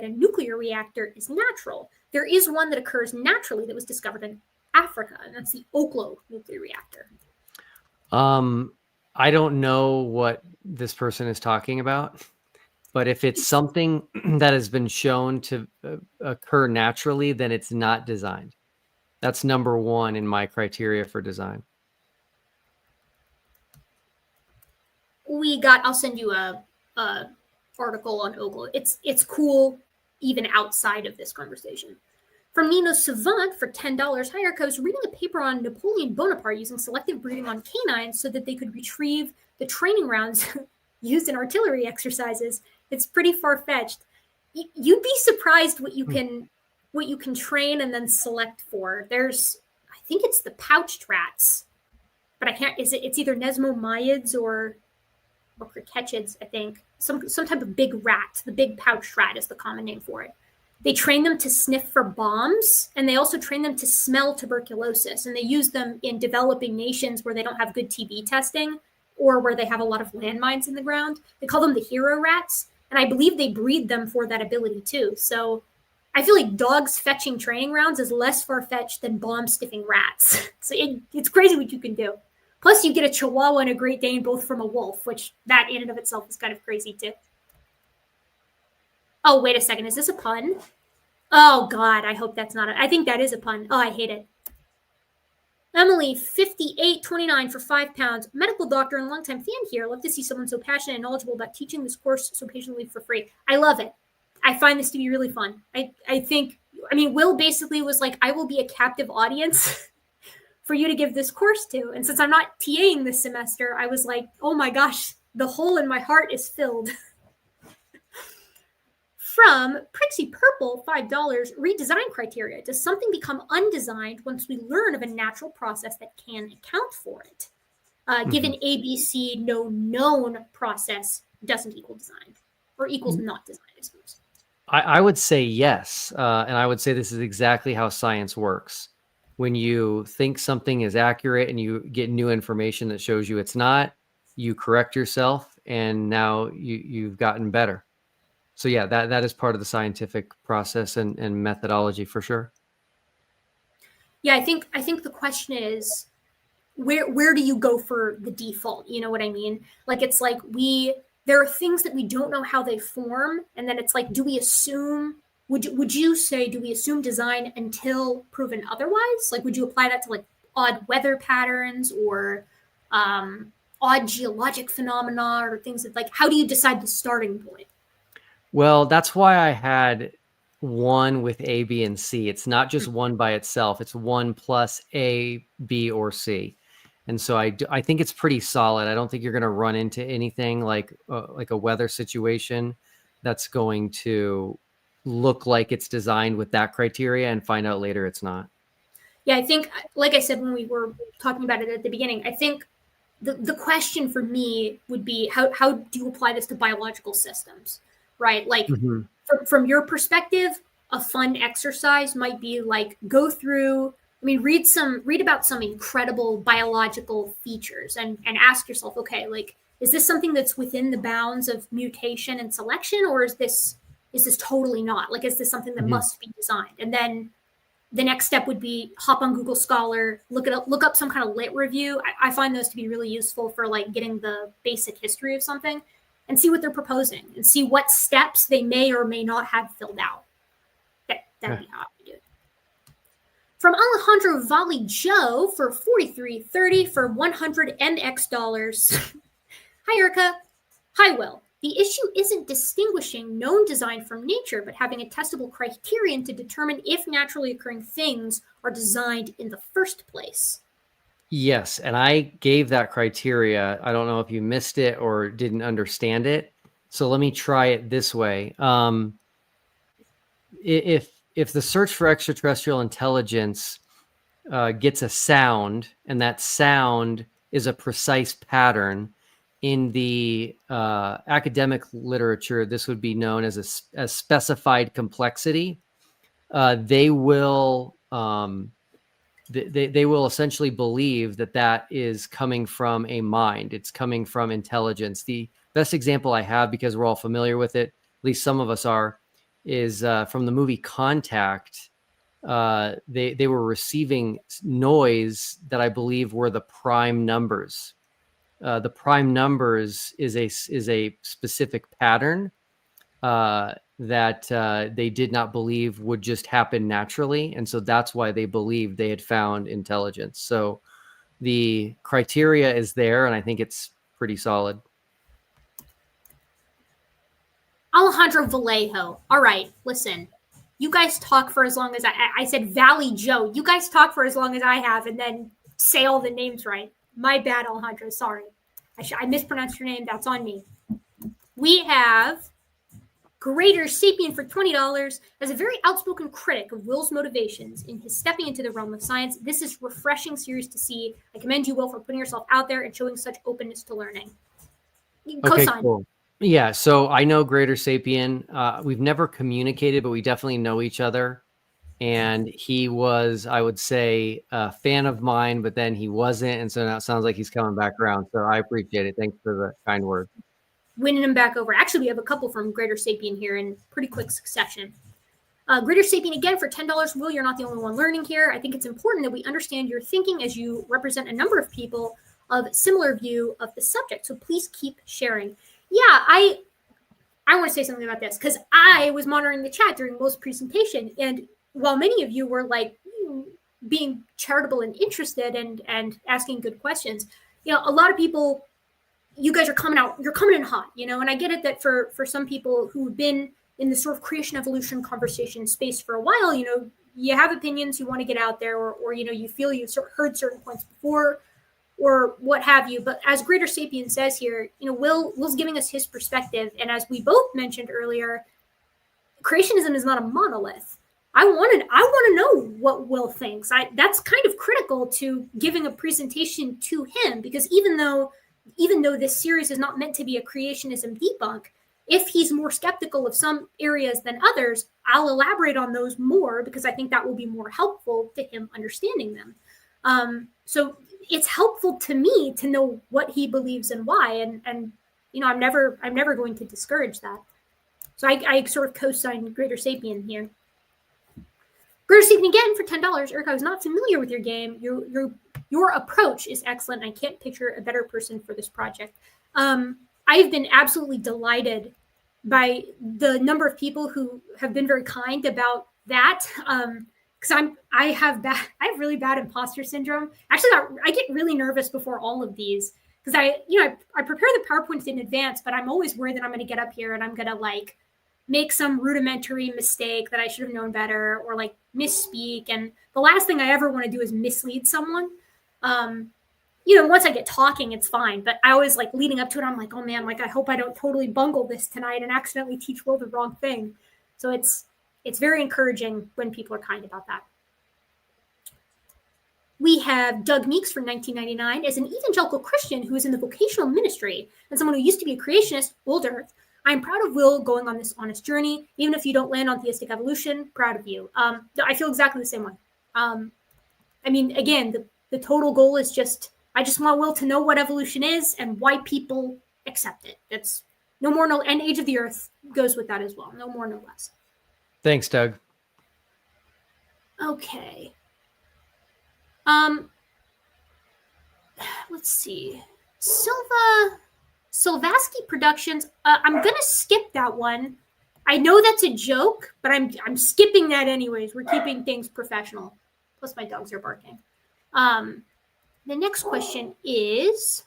nuclear reactor is natural? There is one that occurs naturally that was discovered in Africa, and that's the Oklo nuclear reactor. I don't know what this person is talking about, but if it's something that has been shown to occur naturally, then it's not designed. That's number one in my criteria for design. I'll send you a article on Oklo. It's cool even outside of this conversation. From Nino Savant for $10, hi Erica, I was reading a paper on Napoleon Bonaparte using selective breeding on canines so that they could retrieve the training rounds used in artillery exercises. It's pretty far-fetched. You'd be surprised what you can train and then select for. I think it's the pouched rats, but I can't. It's either Nesmomyids or cricketids, I think. Some type of big rat. The big pouched rat is the common name for it. They train them to sniff for bombs, and they also train them to smell tuberculosis. And they use them in developing nations where they don't have good TB testing or where they have a lot of landmines in the ground. They call them the hero rats. And I believe they breed them for that ability too. So I feel like dogs fetching training rounds is less far-fetched than bomb sniffing rats. So it's crazy what you can do. Plus you get a Chihuahua and a Great Dane both from a wolf, which that in and of itself is kind of crazy too. Oh, wait a second. Is this a pun? Oh, God. I hope that's not I think that is a pun. Oh, I hate it. Emily, 58.29 for £5. Medical doctor and longtime fan here. Love to see someone so passionate and knowledgeable about teaching this course so patiently for free. I love it. I find this to be really fun. I think, Will basically was like, I will be a captive audience for you to give this course to. And since I'm not TAing this semester, I was like, oh my gosh, the hole in my heart is filled. From Prixie Purple, $5, redesign criteria. Does something become undesigned once we learn of a natural process that can account for it? Given ABC, no known process doesn't equal design, or equals not designed, I suppose. I would say yes. And I would say this is exactly how science works. When you think something is accurate and you get new information that shows you it's not, you correct yourself, and now you've gotten better. So yeah, that is part of the scientific process and methodology for sure. Yeah, I think the question is, where do you go for the default? You know what I mean? Like, it's like there are things that we don't know how they form, and then it's like, do we assume? Would you say, do we assume design until proven otherwise? Like, would you apply that to like odd weather patterns or odd geologic phenomena or things that, like, how do you decide the starting point? Well, that's why I had one with A, B, and C. It's not just one by itself. It's one plus A, B, or C. And so I think it's pretty solid. I don't think you're going to run into anything like a weather situation that's going to look like it's designed with that criteria and find out later it's not. Yeah, I think, like I said when we were talking about it at the beginning, I think the question for me would be, how do you apply this to biological systems? Right? Like, from your perspective, a fun exercise might be like, go through, read about some incredible biological features and ask yourself, okay, like, is this something that's within the bounds of mutation and selection, or is this totally not? Like, is this something that must be designed? And then the next step would be hop on Google Scholar, look up some kind of lit review. I find those to be really useful for like getting the basic history of something, and see what they're proposing and see what steps they may or may not have filled out. That'd be how I would do it. From Alejandro Valley Joe for $43.30 for 100 NX dollars. Hi, Erica. Hi, Will. The issue isn't distinguishing known design from nature, but having a testable criterion to determine if naturally occurring things are designed in the first place. Yes, and I gave that criteria. I don't know if you missed it or didn't understand it. So let me try it this way. If the search for extraterrestrial intelligence gets a sound, and that sound is a precise pattern, in the academic literature, this would be known as a specified complexity. They will they will essentially believe that that is coming from a mind. It's coming from intelligence. The best example I have, because we're all familiar with it, at least some of us are, is from the movie Contact. They were receiving noise that I believe were the prime numbers. The prime numbers is a specific pattern that they did not believe would just happen naturally, and so that's why they believed they had found intelligence. So the criteria is there, and I think it's pretty solid. Alejandro Vallejo. All right, listen. You guys talk for as long as I said Valley Joe. You guys talk for as long as I have, and then say all the names right. My bad, Alejandro. Sorry. I mispronounced your name. That's on me. We have Greater Sapien for $20 as a very outspoken critic of Will's motivations in his stepping into the realm of science. This is refreshing series to see. I commend you, Will, for putting yourself out there and showing such openness to learning. Okay, Cosign. cool. Yeah, so I know Greater Sapien. We've never communicated, but we definitely know each other. And he was, I would say, a fan of mine, but then he wasn't. And so now it sounds like he's coming back around. So I appreciate it. Thanks for the kind words. Winning him back over. Actually, we have a couple from Greater Sapien here in pretty quick succession. Greater Sapien again for $10. Will, you're not the only one learning here. I think it's important that we understand your thinking as you represent a number of people of similar view of the subject. So please keep sharing. Yeah, I want to say something about this because I was monitoring the chat during Will's presentation, and while many of you were like being charitable and interested and asking good questions, a lot of people, you guys are you're coming in hot, and I get it that for some people who've been in the sort of creation evolution conversation space for a while, you have opinions, you want to get out there, or you feel you've heard certain points before, or what have you. But as Greater Sapien says here, Will's giving us his perspective. And as we both mentioned earlier, creationism is not a monolith. I want to know what Will thinks. That's kind of critical to giving a presentation to him, because even though this series is not meant to be a creationism debunk, if he's more skeptical of some areas than others, I'll elaborate on those more because I think that will be more helpful to him understanding them. So it's helpful to me to know what he believes and why, and I'm never going to discourage that. So I sort of co-sign Greater Sapien here. Greater Sapien again for $10. Eric, I was not familiar with your game. Your approach is excellent. I can't picture a better person for this project. I've been absolutely delighted by the number of people who have been very kind about that. Because I have really bad imposter syndrome. Actually, I get really nervous before all of these because I prepare the PowerPoints in advance, but I'm always worried that I'm going to get up here and I'm going to make some rudimentary mistake that I should have known better, or misspeak. And the last thing I ever want to do is mislead someone. Once I get talking, it's fine. But I always leading up to it, I'm like, oh man, I hope I don't totally bungle this tonight and accidentally teach Will the wrong thing. So it's very encouraging when people are kind about that. We have Doug Meeks from 1999 as an evangelical Christian who is in the vocational ministry and someone who used to be a creationist, older. I'm proud of Will going on this honest journey. Even if you don't land on theistic evolution, proud of you. I feel exactly the same way. Again, the total goal is I just want Will to know what evolution is and why people accept it. That's no more, no, and Age of the Earth goes with that as well. No more, no less. Thanks, Doug. Okay. Let's see. Silvasky Productions. I'm gonna skip that one. I know that's a joke, but I'm skipping that anyways. We're keeping things professional. Plus my dogs are barking. The next question is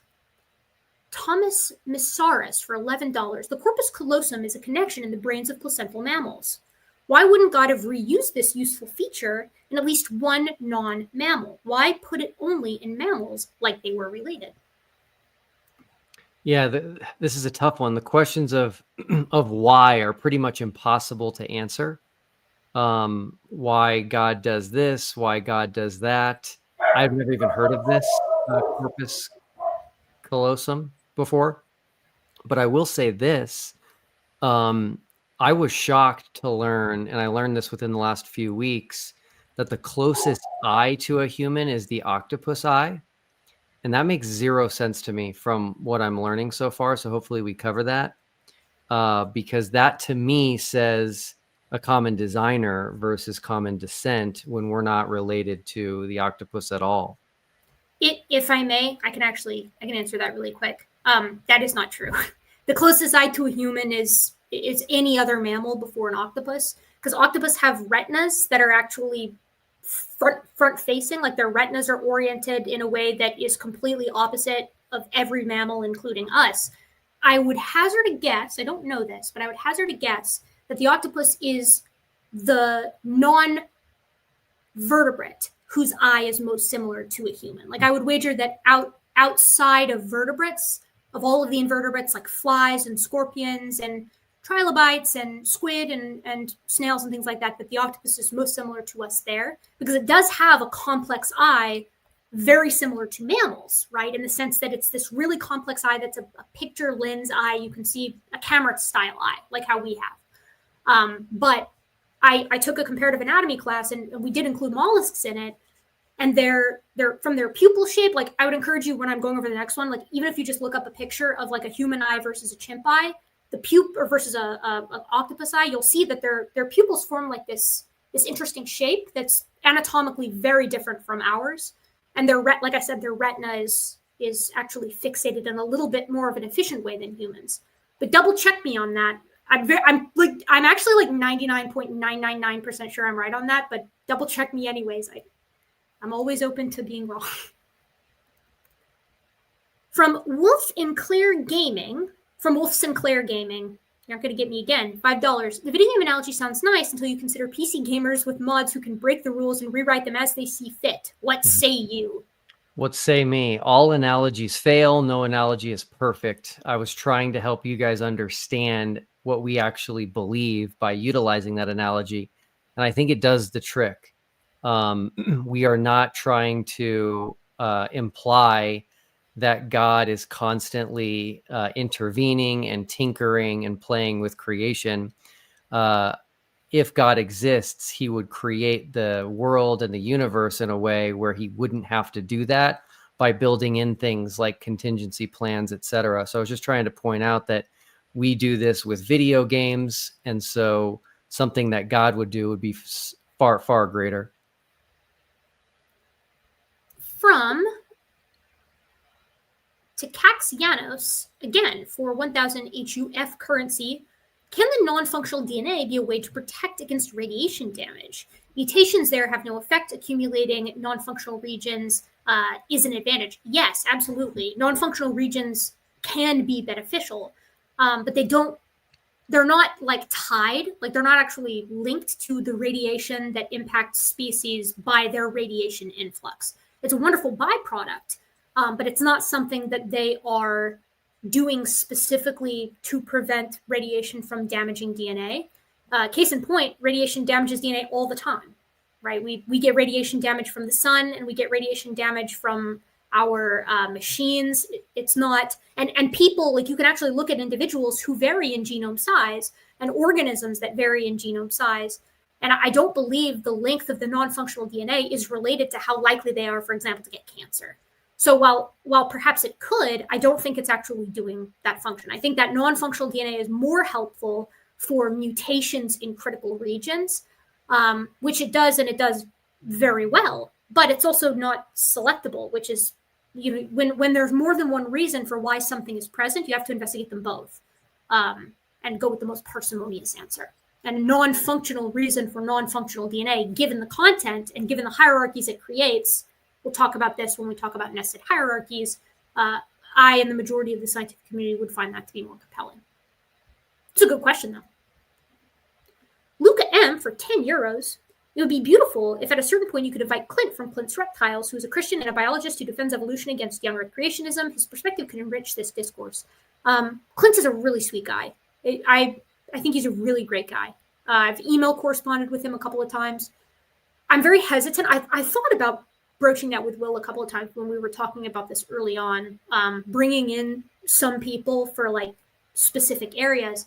Thomas Missaris for $11. The corpus callosum is a connection in the brains of placental mammals. Why wouldn't God have reused this useful feature in at least one non-mammal? Why put it only in mammals like they were related? Yeah, this is a tough one. The questions of why are pretty much impossible to answer. Why God does this, why God does that. I've never even heard of this corpus callosum before, but I will say this. I was shocked to learn, and I learned this within the last few weeks, that the closest eye to a human is the octopus eye. And that makes zero sense to me from what I'm learning so far. So hopefully we cover that, because that to me says a common designer versus common descent when we're not related to the octopus at all. If I may, I can answer that really quick. That is not true. The closest eye to a human is any other mammal before an octopus, because octopus have retinas that are actually front facing, like their retinas are oriented in a way that is completely opposite of every mammal, including us. I would hazard a guess, I don't know this, but I would hazard a guess that the octopus is the non-vertebrate whose eye is most similar to a human. Like I would wager that outside of vertebrates, of all of the invertebrates like flies and scorpions and trilobites and squid and snails and things like that, that the octopus is most similar to us there, because it does have a complex eye very similar to mammals, right? In the sense that it's this really complex eye that's a picture lens eye. You can see a camera style eye, like how we have. But I took a comparative anatomy class, and we did include mollusks in it. And they're from their pupil shape. Like I would encourage you when I'm going over the next one, like even if you just look up a picture of like a human eye versus a chimp eye, the pupil versus a octopus eye, you'll see that their pupils form like this interesting shape that's anatomically very different from ours. And like I said, their retina is actually fixated in a little bit more of an efficient way than humans. But double check me on that. I'm actually like 99.999% sure I'm right on that, but double check me anyways. I'm always open to being wrong. From Wolf Sinclair Gaming, you're not going to get me again, $5. The video game analogy sounds nice until you consider PC gamers with mods who can break the rules and rewrite them as they see fit. What say you? What say me? All analogies fail. No analogy is perfect. I was trying to help you guys understand what we actually believe by utilizing that analogy. And I think it does the trick. We are not trying to imply that God is constantly intervening and tinkering and playing with creation. If God exists, he would create the world and the universe in a way where he wouldn't have to do that by building in things like contingency plans, etc. So I was just trying to point out that we do this with video games. And so something that God would do would be far, far greater. From Takaxianos, again, for 1000 HUF currency, can the non-functional DNA be a way to protect against radiation damage? Mutations there have no effect. Accumulating non-functional regions is an advantage. Yes, absolutely. Non-functional regions can be beneficial, but they're not like tied, like they're not actually linked to the radiation that impacts species by their radiation influx. It's a wonderful byproduct, but it's not something that they are doing specifically to prevent radiation from damaging DNA. Case in point, radiation damages DNA all the time, right? We get radiation damage from the sun, and we get radiation damage from our machines. It's not, and people, like you can actually look at individuals who vary in genome size and organisms that vary in genome size. And I don't believe the length of the non-functional DNA is related to how likely they are, for example, to get cancer. So while perhaps it could, I don't think it's actually doing that function. I think that non-functional DNA is more helpful for mutations in critical regions, which it does, and it does very well. But it's also not selectable, which is, you know, when there's more than one reason for why something is present, you have to investigate them both and go with the most parsimonious answer. and a non-functional reason for non-functional DNA, given the content and given the hierarchies it creates. We'll talk about this when we talk about nested hierarchies. I and the majority of the scientific community would find that to be more compelling. It's a good question, though. Luca M for 10 euros. It would be beautiful if at a certain point you could invite Clint from Clint's Reptiles, who is a Christian and a biologist who defends evolution against young Earth creationism. His perspective could enrich this discourse. Clint is a really sweet guy. I think he's a really great guy. I've email corresponded with him a couple of times. I'm very hesitant. I thought about broaching that with Will a couple of times when we were talking about this early on, bringing in some people for like specific areas.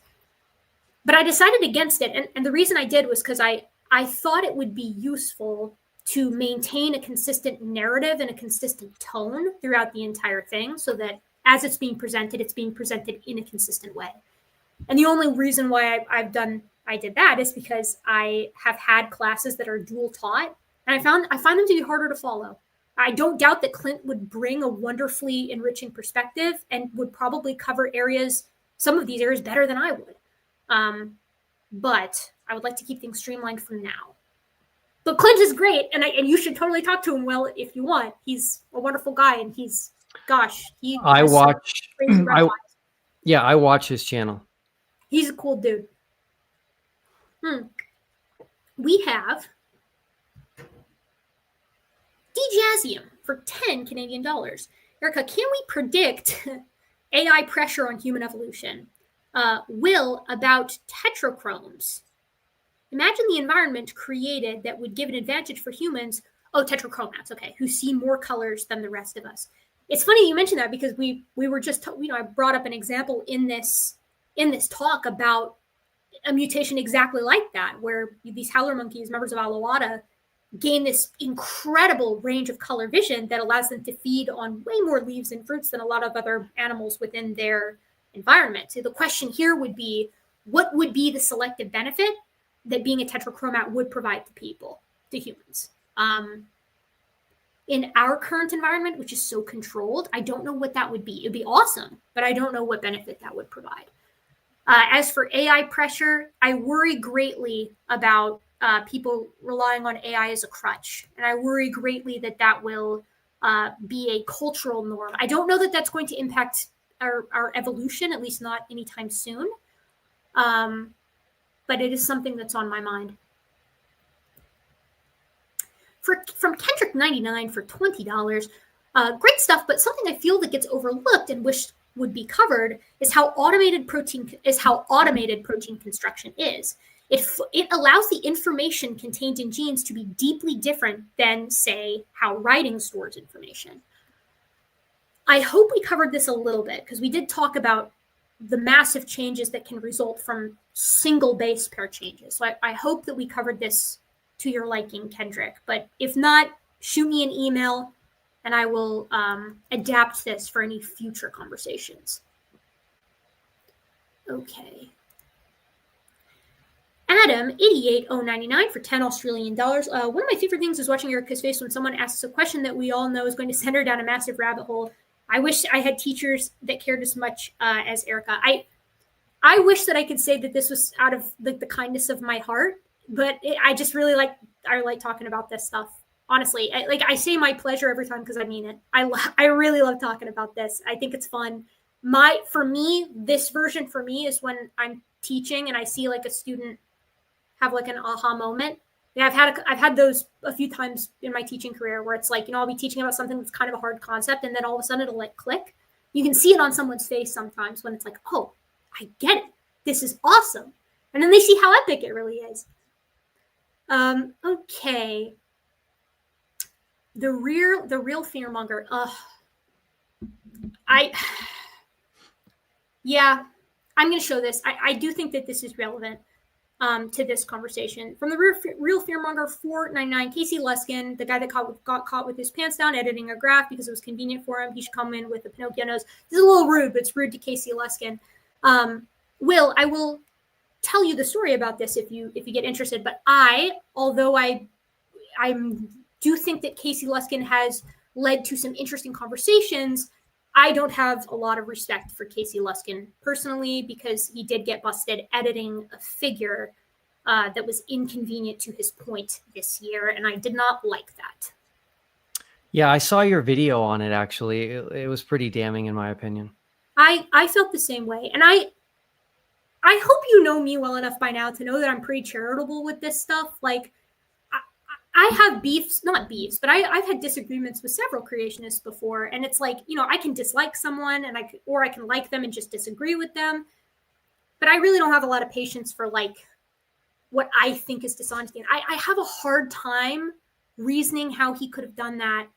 But I decided against it. And the reason I did was because I thought it would be useful to maintain a consistent narrative and a consistent tone throughout the entire thing so that as it's being presented in a consistent way. And the only reason why I did that is because I have had classes that are dual taught, and I find them to be harder to follow. I don't doubt that Clint would bring a wonderfully enriching perspective and would probably cover some of these areas better than I would. But I would like to keep things streamlined for now. But Clint is great, and you should totally talk to him, Will, if you want. He's a wonderful guy, and I watch his channel. He's a cool dude. We have DJazium for 10 Canadian dollars. Erica, can we predict AI pressure on human evolution? Will, about tetrachromes. Imagine the environment created that would give an advantage for humans. Oh, tetrachromats, okay, who see more colors than the rest of us. It's funny you mentioned that because we were just, I brought up an example in this talk about a mutation exactly like that, where these howler monkeys, members of Alouatta, gain this incredible range of color vision that allows them to feed on way more leaves and fruits than a lot of other animals within their environment. So the question here would be, what would be the selective benefit that being a tetrachromat would provide to humans? In our current environment, which is so controlled, I don't know what that would be. It'd be awesome, but I don't know what benefit that would provide. As for AI pressure, I worry greatly about people relying on AI as a crutch. And I worry greatly that will be a cultural norm. I don't know that that's going to impact our evolution, at least not anytime soon. But it is something that's on my mind. From Kendrick99 for $20, great stuff, but something I feel that gets overlooked and wish would be covered is how automated protein construction is. It allows the information contained in genes to be deeply different than, say, how writing stores information. I hope we covered this a little bit because we did talk about the massive changes that can result from single base pair changes. So I hope that we covered this to your liking, Kendrick. But if not, shoot me an email and I will adapt this for any future conversations. Okay. Adam, 88099 for 10 Australian dollars. One of my favorite things is watching Erica's face when someone asks a question that we all know is going to send her down a massive rabbit hole. I wish I had teachers that cared as much as Erica. I wish that I could say that this was out of the kindness of my heart, but I just really like talking about this stuff. Honestly, I say my pleasure every time because I mean it. I really love talking about this. I think it's fun. This version for me is when I'm teaching and I see like a student have like an aha moment. Yeah, I've had those a few times in my teaching career where it's like, I'll be teaching about something that's kind of a hard concept and then all of a sudden it'll like click. You can see it on someone's face sometimes when it's like, oh, I get it. This is awesome. And then they see how epic it really is. Okay. The real fearmonger. Yeah, I'm going to show this. I do think that this is relevant to this conversation. From the real fearmonger 499, Casey Luskin, the guy that got caught with his pants down editing a graph because it was convenient for him. He should come in with a Pinocchio nose. This is a little rude, but it's rude to Casey Luskin. Will, I will tell you the story about this if you get interested. But although I do think that Casey Luskin has led to some interesting conversations, I don't have a lot of respect for Casey Luskin personally because he did get busted editing a figure that was inconvenient to his point this year, and I did not like that. Yeah, I saw your video on it, actually. It was pretty damning, in my opinion. I felt the same way, and I hope you know me well enough by now to know that I'm pretty charitable with this stuff. Like, I have beefs, not beefs, but I've had disagreements with several creationists before, and it's like, you know, I can dislike someone, and I can like them and just disagree with them, but I really don't have a lot of patience for like what I think is dishonesty. And I have a hard time reasoning how he could have done that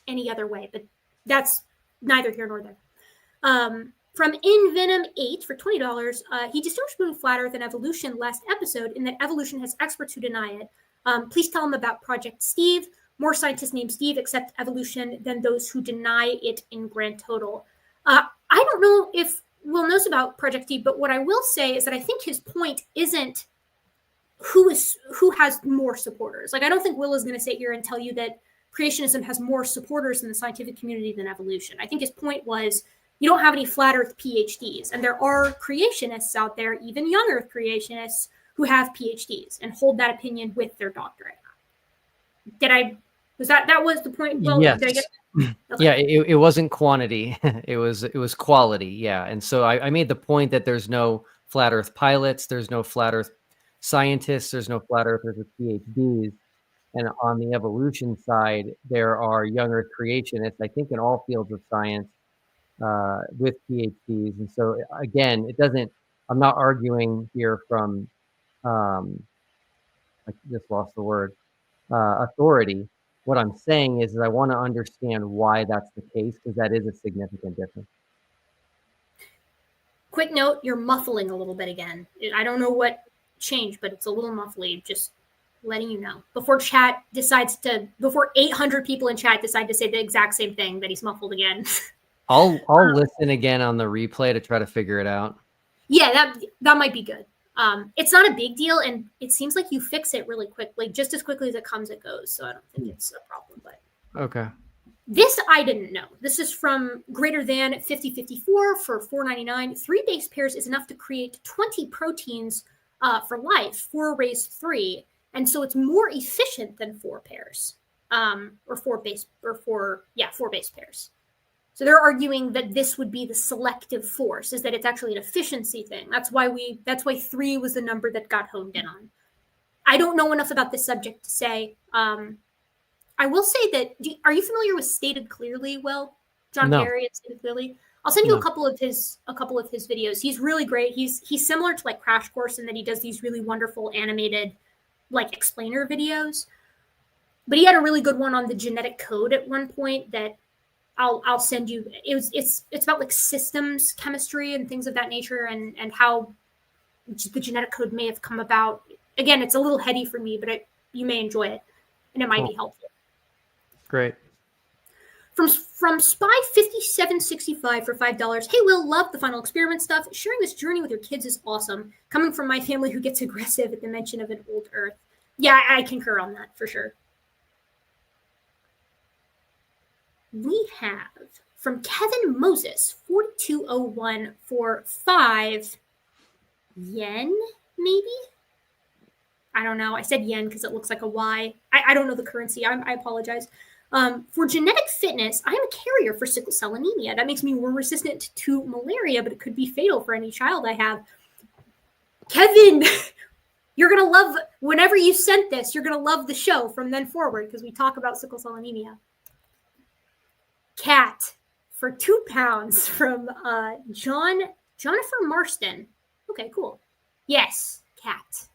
any other way, but that's neither here nor there. From Envenom8 for $20, he distinguished between flat Earth and evolution last episode in that evolution has experts who deny it. Please tell him about Project Steve. More scientists named Steve accept evolution than those who deny it in grand total. I don't know if Will knows about Project Steve, but what I will say is that I think his point isn't who has more supporters. Like, I don't think Will is going to sit here and tell you that creationism has more supporters in the scientific community than evolution. I think his point was you don't have any flat Earth PhDs, and there are creationists out there, even young Earth creationists, who have PhDs and hold that opinion with their doctorate. That was the point? Well, yes. did I get Okay. Yeah, it wasn't quantity. it was quality. Yeah. And so I made the point that there's no flat Earth pilots, there's no flat Earth scientists, there's no flat Earthers with PhDs. And on the evolution side, there are young Earth creationists, I think, in all fields of science with PhDs. And so again, I'm not arguing here from, I just lost the word, authority. What I'm saying is I want to understand why that's the case, because that is a significant difference. Quick note, you're muffling a little bit again. I don't know what changed, but it's a little muffly. Just letting you know. Before 800 people in chat decide to say the exact same thing, that he's muffled again. I'll listen again on the replay to try to figure it out. Yeah, that might be good. It's not a big deal, and it seems like you fix it really quickly, just as quickly as it comes, it goes. So I don't think it's a problem. But okay. This I didn't know. This is from greater than 5054 for $4.99. 3 base pairs is enough to create 20 proteins for life, 4 raised 3, and so it's more efficient than 4 pairs, or 4 base pairs. So they're arguing that this would be the selective force, is that it's actually an efficiency thing. That's why 3 was the number that got honed in on. I don't know enough about this subject to say. I will say that, are you familiar with Stated Clearly, Will? John Perry at Stated Clearly? I'll send you a couple of his videos. He's really great. He's similar to like Crash Course in that he does these really wonderful animated like explainer videos. But he had a really good one on the genetic code at one point that I'll send you. It's about like systems chemistry and things of that nature, and how the genetic code may have come about. Again, it's a little heady for me, but you may enjoy it, and it might be helpful. Great. From Spy 5765 for $5. Hey, Will, love the final experiment stuff. Sharing this journey with your kids is awesome. Coming from my family who gets aggressive at the mention of an old Earth. Yeah, I concur on that for sure. We have from Kevin Moses 4201 for 5 yen, maybe? I don't know. I said yen because it looks like a Y. I don't know the currency. I apologize. For genetic fitness, I am a carrier for sickle cell anemia. That makes me more resistant to malaria, but it could be fatal for any child I have. Kevin, you're going to love, whenever you sent this, you're going to love the show from then forward because we talk about sickle cell anemia. Cat for £2 from Jonathan Marston. Okay, cool. Yes, cat.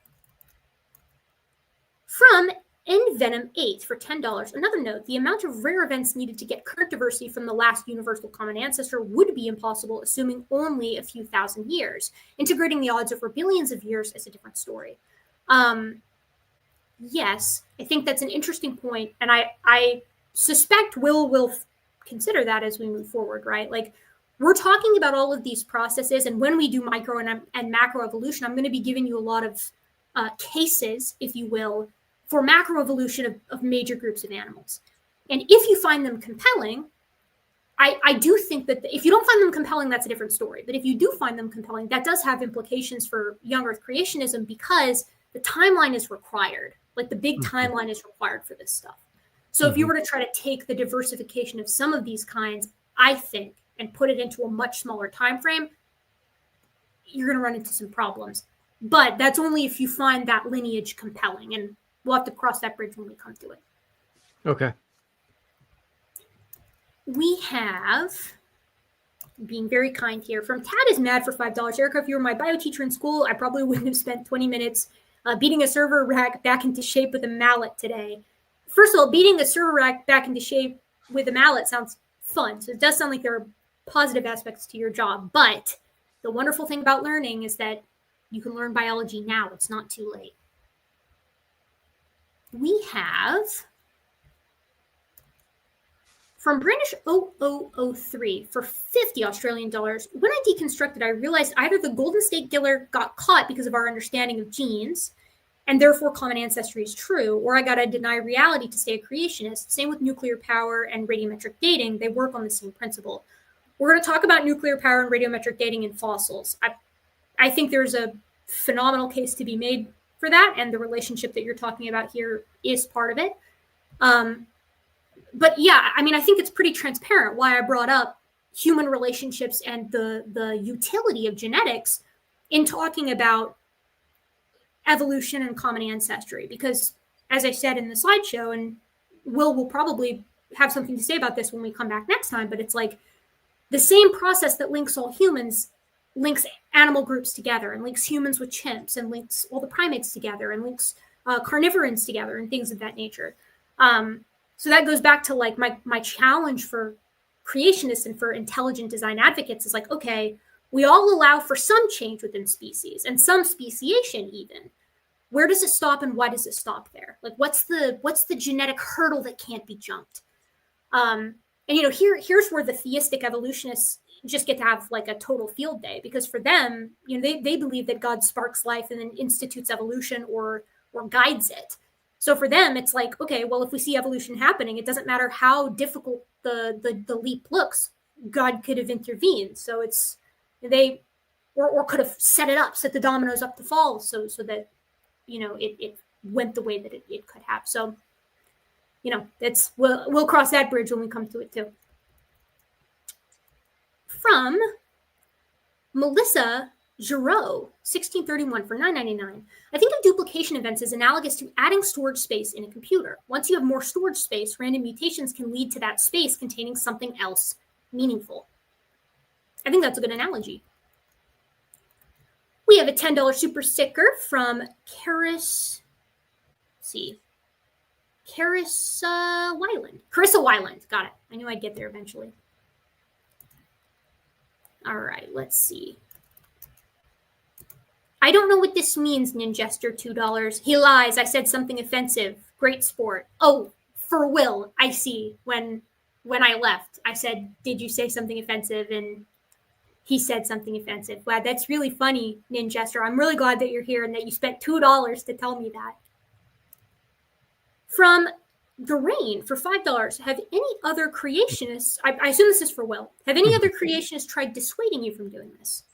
From Envenom8 for $10. Another note, the amount of rare events needed to get current diversity from the last universal common ancestor would be impossible, assuming only a few thousand years. Integrating the odds over billions of years is a different story. Yes, I think that's an interesting point, and I suspect will consider that as we move forward, right? Like, we're talking about all of these processes, and when we do micro and macro evolution, I'm going to be giving you a lot of cases, if you will, for macroevolution of major groups of animals. And if you find them compelling, I do think that if you don't find them compelling, that's a different story. But if you do find them compelling, that does have implications for young Earth creationism, because the timeline is required. Like the big timeline is required for this stuff. So if you were to try to take the diversification of some of these kinds, I think, and put it into a much smaller time frame, you're going to run into some problems. But that's only if you find that lineage compelling, and we'll have to cross that bridge when we come to it. Okay. We have, being very kind here, from Tad is Mad for $5. Erica, if you were my bio teacher in school, I probably wouldn't have spent 20 minutes beating a server rack back into shape with a mallet today. First of all, beating a server rack back into shape with a mallet sounds fun. So it does sound like there are positive aspects to your job. But the wonderful thing about learning is that you can learn biology now. It's not too late. We have from British 0003 for 50 Australian dollars. When I deconstructed, I realized either the Golden State Killer got caught because of our understanding of genes, and therefore common ancestry is true, or I got to deny reality to stay a creationist. Same with nuclear power and radiometric dating. They work on the same principle. We're going to talk about nuclear power and radiometric dating in fossils. I think there's a phenomenal case to be made for that, and the relationship that you're talking about here is part of it. But yeah, I mean, I think it's pretty transparent why I brought up human relationships and the utility of genetics in talking about evolution and common ancestry. Because as I said in the slideshow, and will probably have something to say about this when we come back next time, but it's like the same process that links all humans links animal groups together, and links humans with chimps, and links all the primates together, and links carnivorans together, and things of that nature. So that goes back to like my challenge for creationists and for intelligent design advocates is like, okay, we all allow for some change within species and some speciation even. Where does it stop and why does it stop there? Like what's the genetic hurdle that can't be jumped? And you know, here's where the theistic evolutionists just get to have like a total field day, because for them, you know, they believe that God sparks life and then institutes evolution or guides it. So for them, it's like, okay, well, if we see evolution happening, it doesn't matter how difficult the leap looks, God could have intervened. So it's or could have set it up, set the dominoes up to fall, so that, you know, it went the way that it could have. So, you know, we'll cross that bridge when we come to it too. From Melissa Giroux, 1631 for $9.99. I think of duplication events as analogous to adding storage space in a computer. Once you have more storage space, random mutations can lead to that space containing something else meaningful. I think that's a good analogy. We have a $10 super sticker from Carissa Weiland. Carissa Weiland. Got it. I knew I'd get there eventually. All right, let's see. I don't know what this means, Ninjester, $2. He lies. I said something offensive. Great sport. Oh, for Will, I see. When I left, I said, did you say something offensive? And he said something offensive. Wow, that's really funny, Ninjester. I'm really glad that you're here and that you spent $2 to tell me that. From The Rain for $5. Have any other creationists, I assume this is for Will, have any other creationists tried dissuading you from doing this?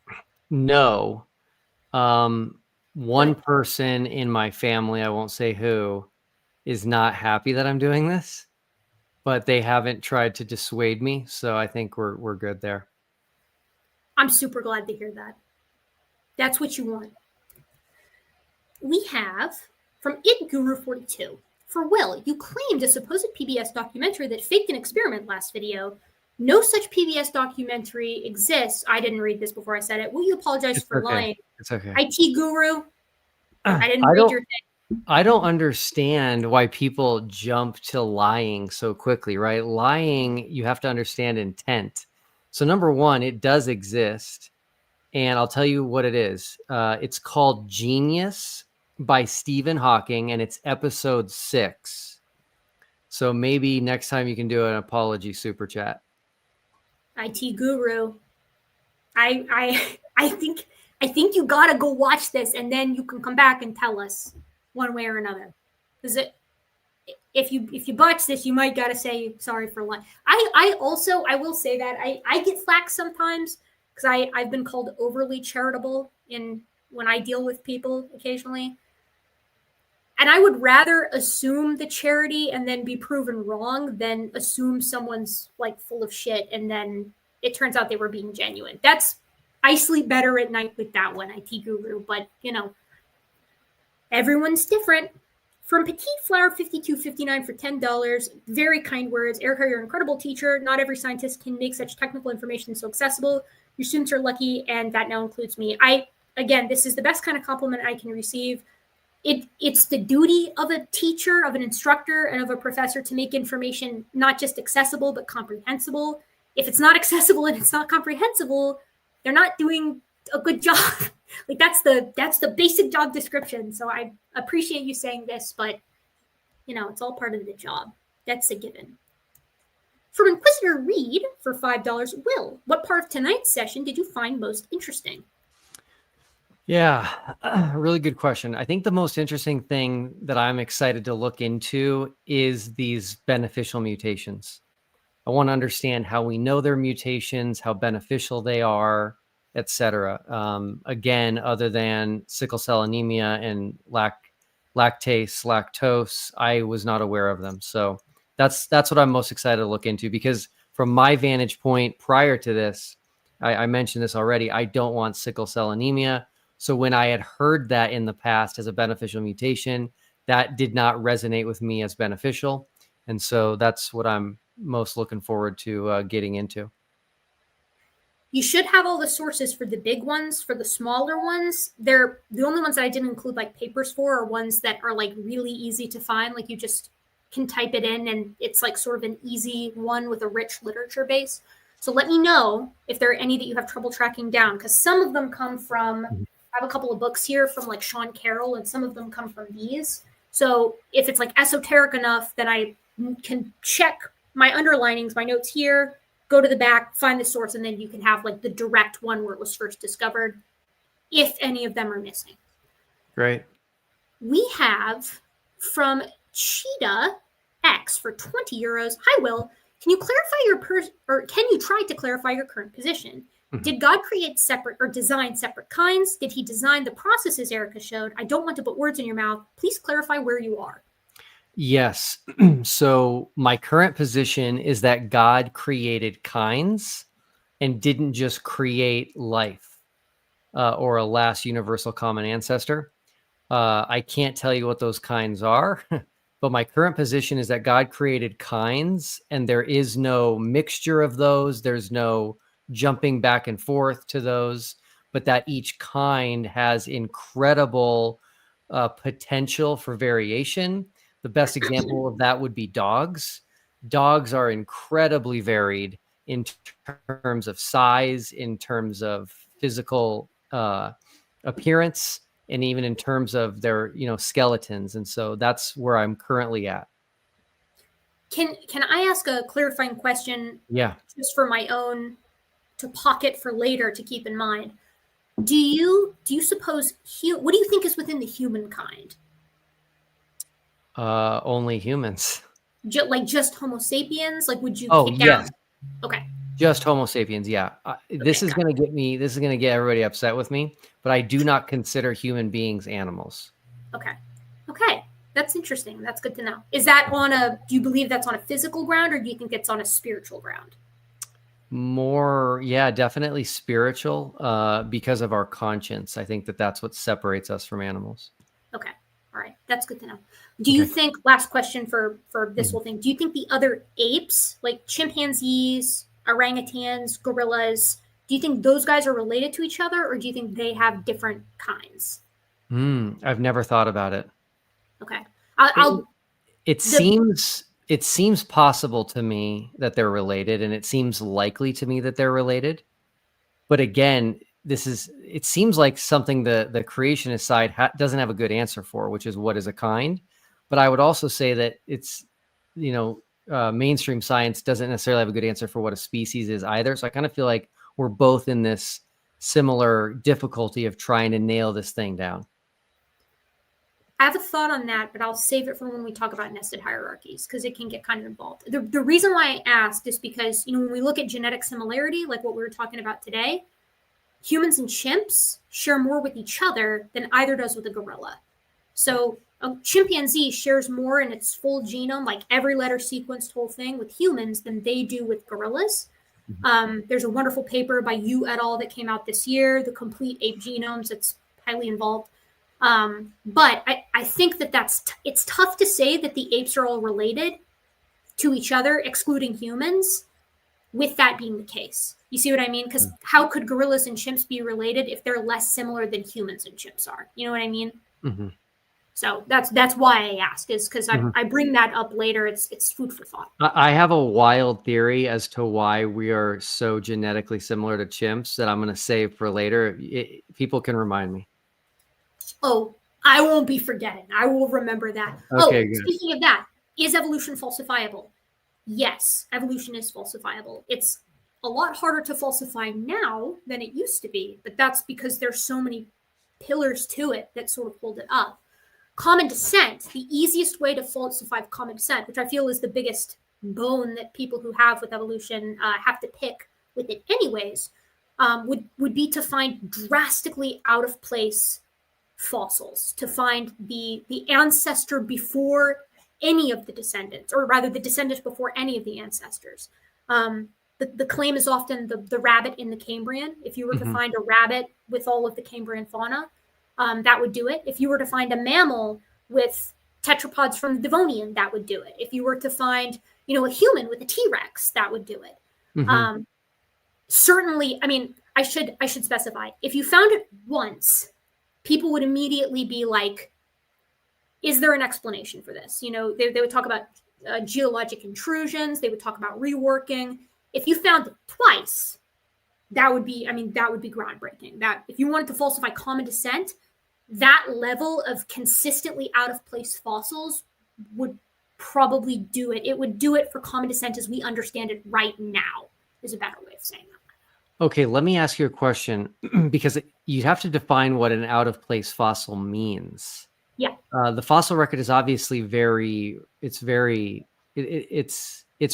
No. One person in my family, I won't say who, is not happy that I'm doing this, but they haven't tried to dissuade me. So I think we're good there. I'm super glad to hear that. That's what you want. We have from ItGuru42. For Will, you claimed a supposed PBS documentary that faked an experiment last video. No such PBS documentary exists. I didn't read this before I said it. Will you apologize for lying? It's okay. IT Guru, I didn't read your thing. I don't understand why people jump to lying so quickly, right? Lying, you have to understand intent. So number one, it does exist. And I'll tell you what it is. It's called Genius by Stephen Hawking, and it's episode 6. So maybe next time you can do an apology super chat. IT Guru, I think you gotta go watch this, and then you can come back and tell us one way or another. Because if you botch this, you might gotta say sorry for lying. I will say that I get flack sometimes because I've been called overly charitable when I deal with people occasionally. And I would rather assume the charity and then be proven wrong than assume someone's like full of shit and then it turns out they were being genuine. I sleep better at night with that one, IT guru, but everyone's different. From Petite Flower 5259 for $10. Very kind words. Erica, you're an incredible teacher. Not every scientist can make such technical information so accessible. Your students are lucky, and that now includes me. Again, this is the best kind of compliment I can receive. It's the duty of a teacher, of an instructor, and of a professor to make information not just accessible, but comprehensible. If it's not accessible and it's not comprehensible, they're not doing a good job. Like that's the basic job description. So I appreciate you saying this, but it's all part of the job. That's a given. From Inquisitor Reed for $5, Will, what part of tonight's session did you find most interesting? Yeah, really good question. I think the most interesting thing that I'm excited to look into is these beneficial mutations. I want to understand how we know they're mutations, how beneficial they are, etc. Again, other than sickle cell anemia and lactose, I was not aware of them. So that's what I'm most excited to look into, because from my vantage point prior to this, I mentioned this already, I don't want sickle cell anemia. So when I had heard that in the past as a beneficial mutation, that did not resonate with me as beneficial. And so that's what I'm most looking forward to getting into. You should have all the sources for the big ones. For the smaller ones, they're the only ones that I didn't include like papers for are ones that are like really easy to find. Like you just can type it in and it's like sort of an easy one with a rich literature base. So let me know if there are any that you have trouble tracking down, because some of them come from, I have a couple of books here from like Sean Carroll, and some of them come from these. So if it's like esoteric enough that I can check my underlinings, my notes here, go to the back, find the source, and then you can have like the direct one where it was first discovered, if any of them are missing. Great. We have from Cheetah X for €20. Hi, Will. Can you can you try to clarify your current position? Mm-hmm. Did God create separate or design separate kinds? Did he design the processes Erica showed? I don't want to put words in your mouth. Please clarify where you are. Yes. So my current position is that God created kinds and didn't just create life or a last universal common ancestor. I can't tell you what those kinds are, but my current position is that God created kinds and there is no mixture of those. There's no jumping back and forth to those, but that each kind has incredible potential for variation. The best example of that would be dogs. Dogs are incredibly varied in terms of size, in terms of physical appearance, and even in terms of their, skeletons. And so that's where I'm currently at. Can I ask a clarifying question? Yeah. Just for my own, to pocket for later to keep in mind. Do you suppose, what do you think is within the humankind? Only humans. Just Homo sapiens? Like, would you kick yes. down? Okay. Just Homo sapiens, yeah. This is going to get everybody upset with me, but I do not consider human beings animals. Okay. That's interesting. That's good to know. Is that do you believe that's on a physical ground, or do you think it's on a spiritual ground? More, yeah, definitely spiritual, because of our conscience. I think that's what separates us from animals. Okay. All right. That's good to know. Do you think, last question for this whole thing, do you think the other apes, like chimpanzees, orangutans, gorillas, do you think those guys are related to each other, or do you think they have different kinds? I've never thought about it. Okay. It seems possible to me that they're related, and it seems likely to me that they're related. But again, it seems like something the creationist side doesn't have a good answer for, which is what is a kind. But I would also say that it's, mainstream science doesn't necessarily have a good answer for what a species is either. So I kind of feel like we're both in this similar difficulty of trying to nail this thing down. I have a thought on that, but I'll save it for when we talk about nested hierarchies, because it can get kind of involved. The reason why I asked is because, when we look at genetic similarity, like what we were talking about today, humans and chimps share more with each other than either does with a gorilla. So A chimpanzee shares more in its full genome, like every letter sequenced whole thing, with humans than they do with gorillas. There's a wonderful paper by Yu et al. That came out this year, The Complete Ape Genomes. It's highly involved. But I think that it's tough to say that the apes are all related to each other, excluding humans, with that being the case. You see what I mean? Because how could gorillas and chimps be related if they're less similar than humans and chimps are? You know what I mean? Mm-hmm. So that's why I ask, is because I bring that up later. It's food for thought. I have a wild theory as to why we are so genetically similar to chimps that I'm going to save for later. People can remind me. Oh, I won't be forgetting. I will remember that. Okay, good. Speaking of that, is evolution falsifiable? Yes, evolution is falsifiable. It's a lot harder to falsify now than it used to be, but that's because there's so many pillars to it that sort of hold it up. Common descent, the easiest way to falsify common descent, which I feel is the biggest bone that people who have with evolution have to pick with it anyways, would be to find drastically out of place fossils, to find the ancestor before any of the descendants, or rather the descendants before any of the ancestors. The claim is often the rabbit in the Cambrian. If you were to find a rabbit with all of the Cambrian fauna, that would do it. If you were to find a mammal with tetrapods from the Devonian, that would do it. If you were to find, a human with a T-Rex, that would do it. Certainly, I mean, I should specify, if you found it once, people would immediately be like, is there an explanation for this? They would talk about geologic intrusions. They would talk about reworking. If you found it twice, that would be groundbreaking. That if you wanted to falsify common descent, that level of consistently out of place fossils would probably do it. It would do it for common descent as we understand it right now, is a better way of saying that. Okay, let me ask you a question, because you have to define what an out of place fossil means. Yeah. The fossil record is obviously it's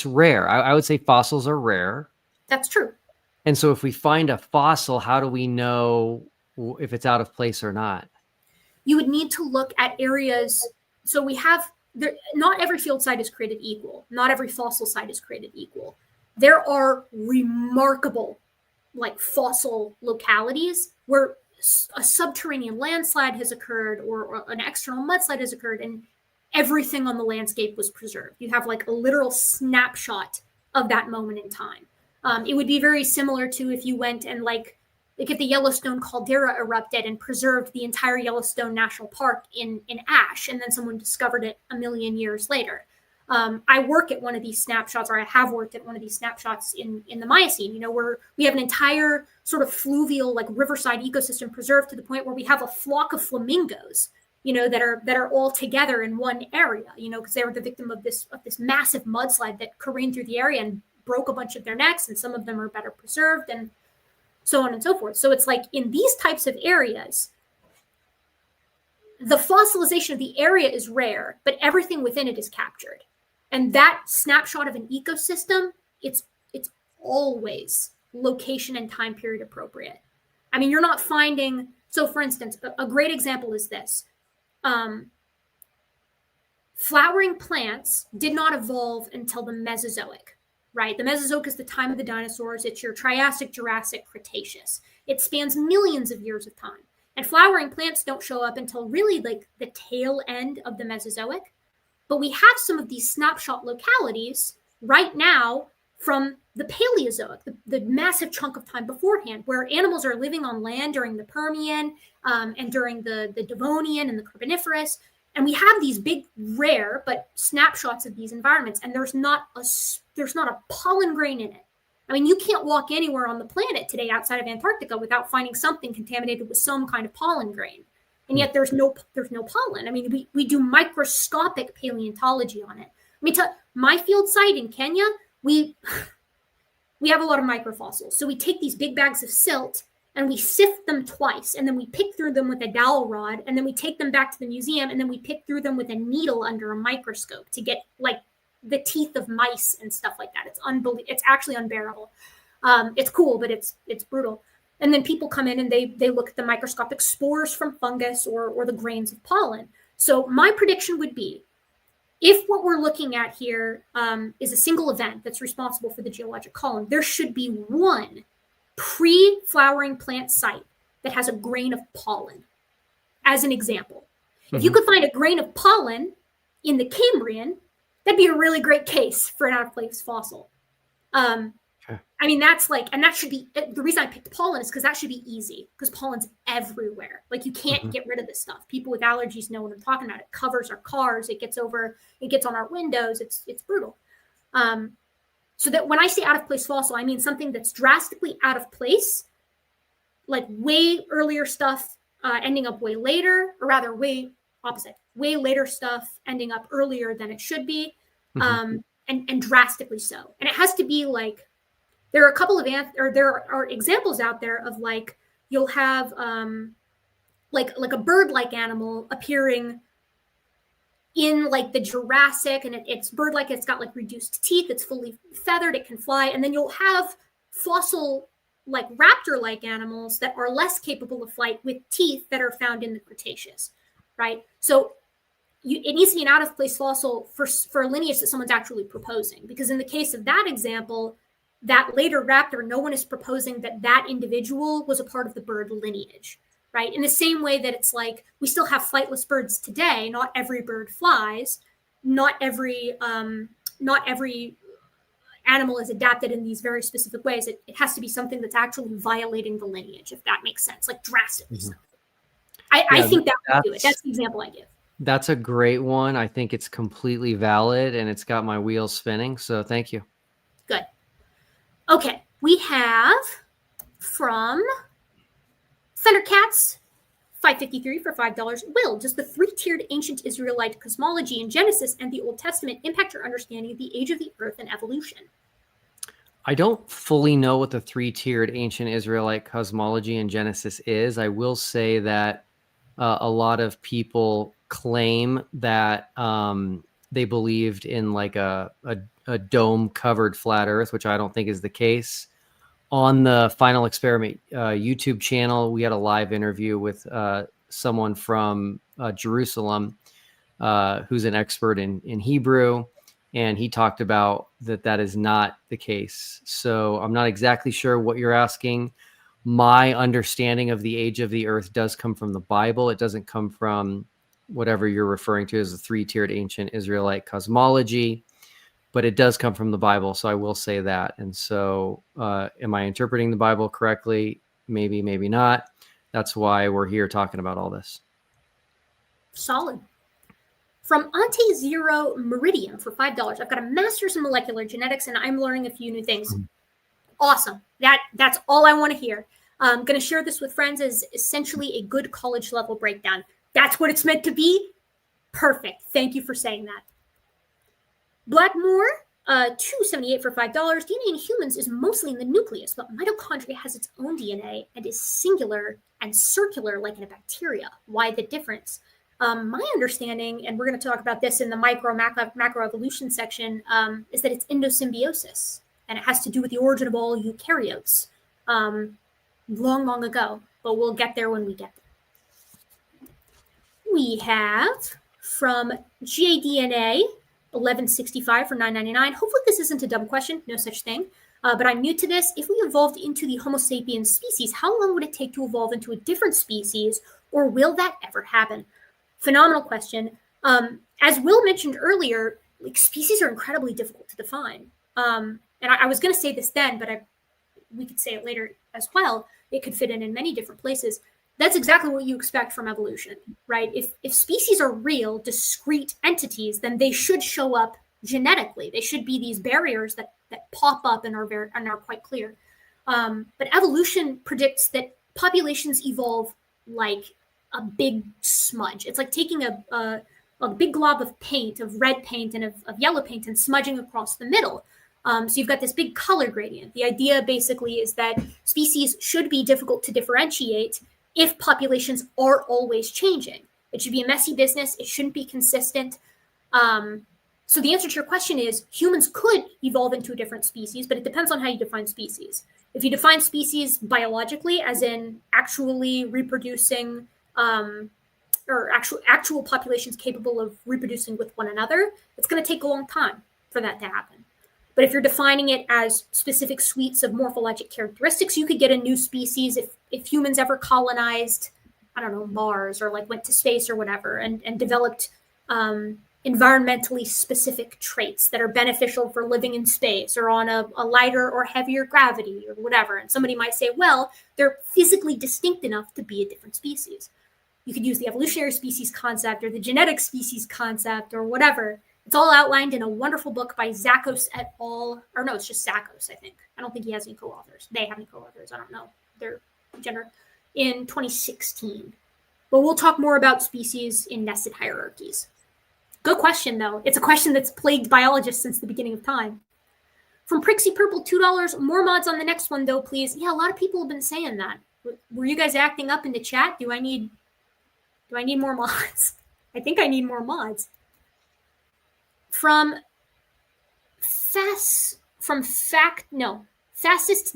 rare. I would say fossils are rare. That's true. And so if we find a fossil, how do we know if it's out of place or not? You would need to look at areas. So we have, not every field site is created equal. Not every fossil site is created equal. There are remarkable fossil localities where a subterranean landslide has occurred or an external mudslide has occurred and everything on the landscape was preserved. You have a literal snapshot of that moment in time. It would be very similar to if you went and if the Yellowstone caldera erupted and preserved the entire Yellowstone National Park in ash, and then someone discovered it a million years later. I work at one of these snapshots, or I have worked at one of these snapshots in the Miocene, where we have an entire sort of fluvial, riverside ecosystem preserved to the point where we have a flock of flamingos, that are all together in one area, because they were the victim of this massive mudslide that careened through the area and broke a bunch of their necks, and some of them are better preserved, and so on and so forth. So it's in these types of areas, the fossilization of the area is rare, but everything within it is captured. And that snapshot of an ecosystem, it's always location and time period appropriate. I mean, you're not finding, so for instance, a great example is this. Flowering plants did not evolve until the Mesozoic, right? The Mesozoic is the time of the dinosaurs. It's your Triassic, Jurassic, Cretaceous. It spans millions of years of time. And flowering plants don't show up until really the tail end of the Mesozoic. But we have some of these snapshot localities right now from the Paleozoic, the massive chunk of time beforehand, where animals are living on land during the Permian and during the Devonian and the Carboniferous. And we have these big, rare, but snapshots of these environments, and there's not a pollen grain in it. I mean, you can't walk anywhere on the planet today outside of Antarctica without finding something contaminated with some kind of pollen grain. And yet there's no pollen. I mean, we do microscopic paleontology on it. Let me tell you, my field site in Kenya, we have a lot of microfossils. So we take these big bags of silt and we sift them twice, and then we pick through them with a dowel rod, and then we take them back to the museum, and then we pick through them with a needle under a microscope to get the teeth of mice and stuff like that. It's unbelievable. It's actually unbearable. It's cool, but it's brutal. And then people come in and they look at the microscopic spores from fungus or the grains of pollen. So my prediction would be, if what we're looking at here is a single event that's responsible for the geologic column, there should be one pre-flowering plant site that has a grain of pollen, as an example. If you could find a grain of pollen in the Cambrian, that'd be a really great case for an out-of-place fossil. I mean, that's like, and that should be, the reason I picked pollen is because that should be easy, because pollen's everywhere. Like, you can't get rid of this stuff. People with allergies know what I'm talking about. It covers our cars. It gets on our windows. It's brutal. So that when I say out of place fossil, I mean something that's drastically out of place, like way earlier stuff ending up way later, or rather way opposite, way later stuff ending up earlier than it should be, and drastically so. And it has to be like, there are a couple of there are examples out there of, like, you'll have like a bird-like animal appearing in like the Jurassic, and it's bird-like, it's got like reduced teeth, it's fully feathered, it can fly, and then you'll have fossil like raptor-like animals that are less capable of flight with teeth that are found in the Cretaceous, right? So it needs to be an out-of-place fossil for a lineage that someone's actually proposing, because in the case of that example, that later raptor, no one is proposing that that individual was a part of the bird lineage, right? In the same way that it's like, we still have flightless birds today. Not every bird flies. Not every animal is adapted in these very specific ways. It has to be something that's actually violating the lineage, if that makes sense, like drastically so. I think that would do it. That's the example I give. That's a great one. I think it's completely valid, and it's got my wheels spinning. So thank you. Good. Okay, we have from Thundercats 553 for $5. Will, does the three-tiered ancient Israelite cosmology in Genesis and the Old Testament impact your understanding of the age of the earth and evolution? I don't fully know what the three-tiered ancient Israelite cosmology in Genesis is. I will say that a lot of people claim that they believed in like a dome-covered flat Earth, which I don't think is the case. On the Final Experiment YouTube channel, we had a live interview with someone from Jerusalem who's an expert in Hebrew, and he talked about that is not the case. So I'm not exactly sure what you're asking. My understanding of the age of the Earth does come from the Bible. It doesn't come from whatever you're referring to as the three-tiered ancient Israelite cosmology, but it does come from the Bible. So I will say that. And so am I interpreting the Bible correctly? Maybe, maybe not. That's why we're here talking about all this. Solid. From Ante Zero Meridian for $5. I've got a master's in molecular genetics, and I'm learning a few new things. Awesome. That's all I want to hear. I'm going to share this with friends as essentially a good college level breakdown. That's what it's meant to be. Perfect. Thank you for saying that. Blackmore, $2.78 for $5. DNA in humans is mostly in the nucleus, but mitochondria has its own DNA and is singular and circular like in a bacteria. Why the difference? My understanding, and we're going to talk about this in the macroevolution section, is that it's endosymbiosis, and it has to do with the origin of all eukaryotes long, long ago. But we'll get there when we get there. We have from JDNA 1165 for $9.99. Hopefully this isn't a dumb question. No such thing. But I'm new to this. If we evolved into the Homo sapiens species, how long would it take to evolve into a different species, or will that ever happen? Phenomenal question. As Will mentioned earlier, like, species are incredibly difficult to define. And I was going to say this then, but we could say it later as well. It could fit in many different places. That's exactly what you expect from evolution, right? If species are real, discrete entities, then they should show up genetically. They should be these barriers that pop up and are quite clear. But evolution predicts that populations evolve like a big smudge. It's like taking a big glob of paint, of red paint and of yellow paint, and smudging across the middle. So you've got this big color gradient. The idea basically is that species should be difficult to differentiate if populations are always changing. It should be a messy business. It shouldn't be consistent. So the answer to your question is humans could evolve into a different species, but it depends on how you define species. If you define species biologically, as in actually reproducing or actual populations capable of reproducing with one another, it's going to take a long time for that to happen. But if you're defining it as specific suites of morphologic characteristics, you could get a new species if humans ever colonized, I don't know, Mars, or like went to space or whatever, and developed environmentally specific traits that are beneficial for living in space or on a lighter or heavier gravity or whatever. And somebody might say, well, they're physically distinct enough to be a different species. You could use the evolutionary species concept or the genetic species concept or whatever. It's all outlined in a wonderful book by Zakos et al. Or no, it's just Zakos, I think. I don't think he has any co-authors. They have any co-authors. I don't know their gender. In 2016. But we'll talk more about species in nested hierarchies. Good question, though. It's a question that's plagued biologists since the beginning of time. From Prixie Purple, $2. More mods on the next one, though, please. Yeah, a lot of people have been saying that. Were you guys acting up in the chat? Do I need more mods? I think I need more mods. Fastest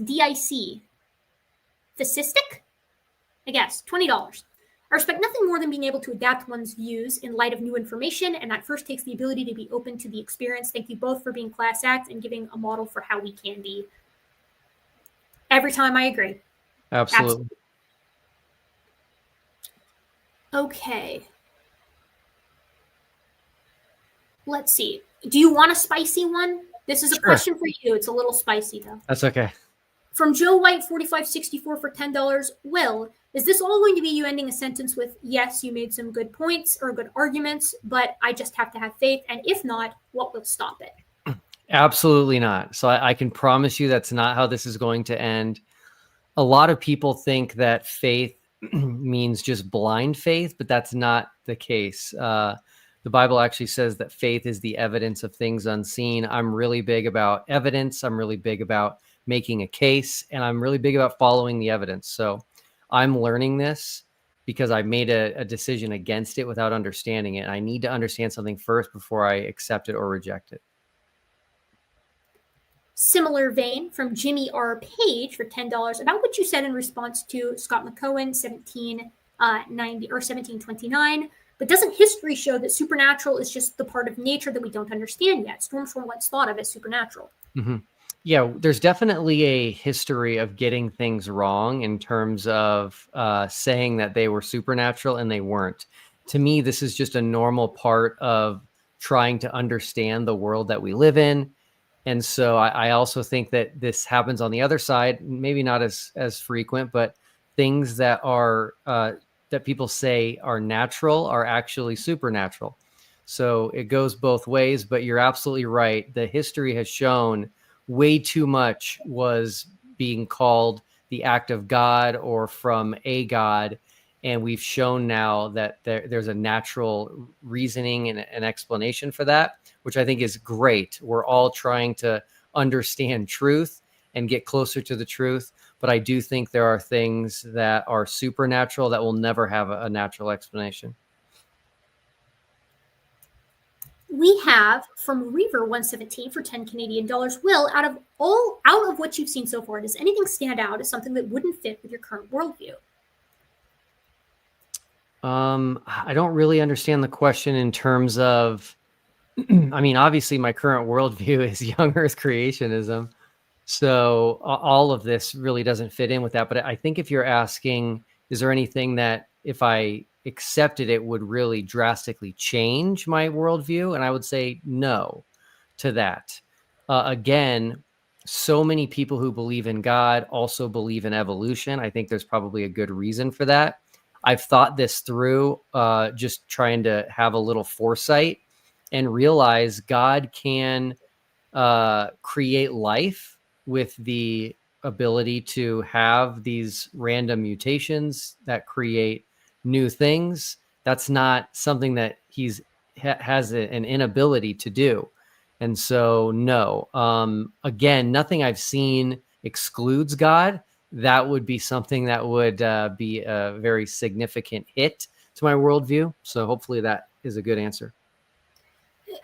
DIC. Fascistic? I guess, $20. I respect nothing more than being able to adapt one's views in light of new information, and that first takes the ability to be open to the experience. Thank you both for being class act and giving a model for how we can be. Every time I agree. Absolutely. Okay. Let's see. Do you want a spicy one? This is a question for you. It's a little spicy, though. That's okay. From Joe White, 4564 for $10. Will, is this all going to be you ending a sentence with, yes, you made some good points or good arguments, but I just have to have faith? And if not, what will stop it? Absolutely not. So I can promise you that's not how this is going to end. A lot of people think that faith means just blind faith, but that's not the case. The Bible actually says that faith is the evidence of things unseen. I'm really big about evidence. I'm really big about making a case, and I'm really big about following the evidence. So I'm learning this because I made a decision against it without understanding it. I need to understand something first before I accept it or reject it. Similar vein from Jimmy R. Page for $10 about what you said in response to Scott McCohen, 1790 or 1729. But doesn't history show that supernatural is just the part of nature that we don't understand yet? Storms were once thought of as supernatural. Mm-hmm. Yeah, there's definitely a history of getting things wrong in terms of saying that they were supernatural and they weren't. To me, this is just a normal part of trying to understand the world that we live in. And so I also think that this happens on the other side, maybe not as frequent, but things that are that people say are natural are actually supernatural. So it goes both ways, but you're absolutely right. The history has shown way too much was being called the act of God or from a God. And we've shown now that there's a natural reasoning and an explanation for that, which I think is great. We're all trying to understand truth and get closer to the truth. But I do think there are things that are supernatural that will never have a natural explanation. We have from Reaver 117 for 10 Canadian dollars. Will, out of what you've seen so far, does anything stand out as something that wouldn't fit with your current worldview? I don't really understand the question in terms of, I mean, obviously my current worldview is young earth creationism. So all of this really doesn't fit in with that. But I think if you're asking, is there anything that if I accepted it would really drastically change my worldview? And I would say no to that. Again, so many people who believe in God also believe in evolution. I think there's probably a good reason for that. I've thought this through, just trying to have a little foresight and realize God can create life with the ability to have these random mutations that create new things. That's not something that has an inability to do. And so, no, again, nothing I've seen excludes God. That would be something that would be a very significant hit to my worldview. So hopefully that is a good answer.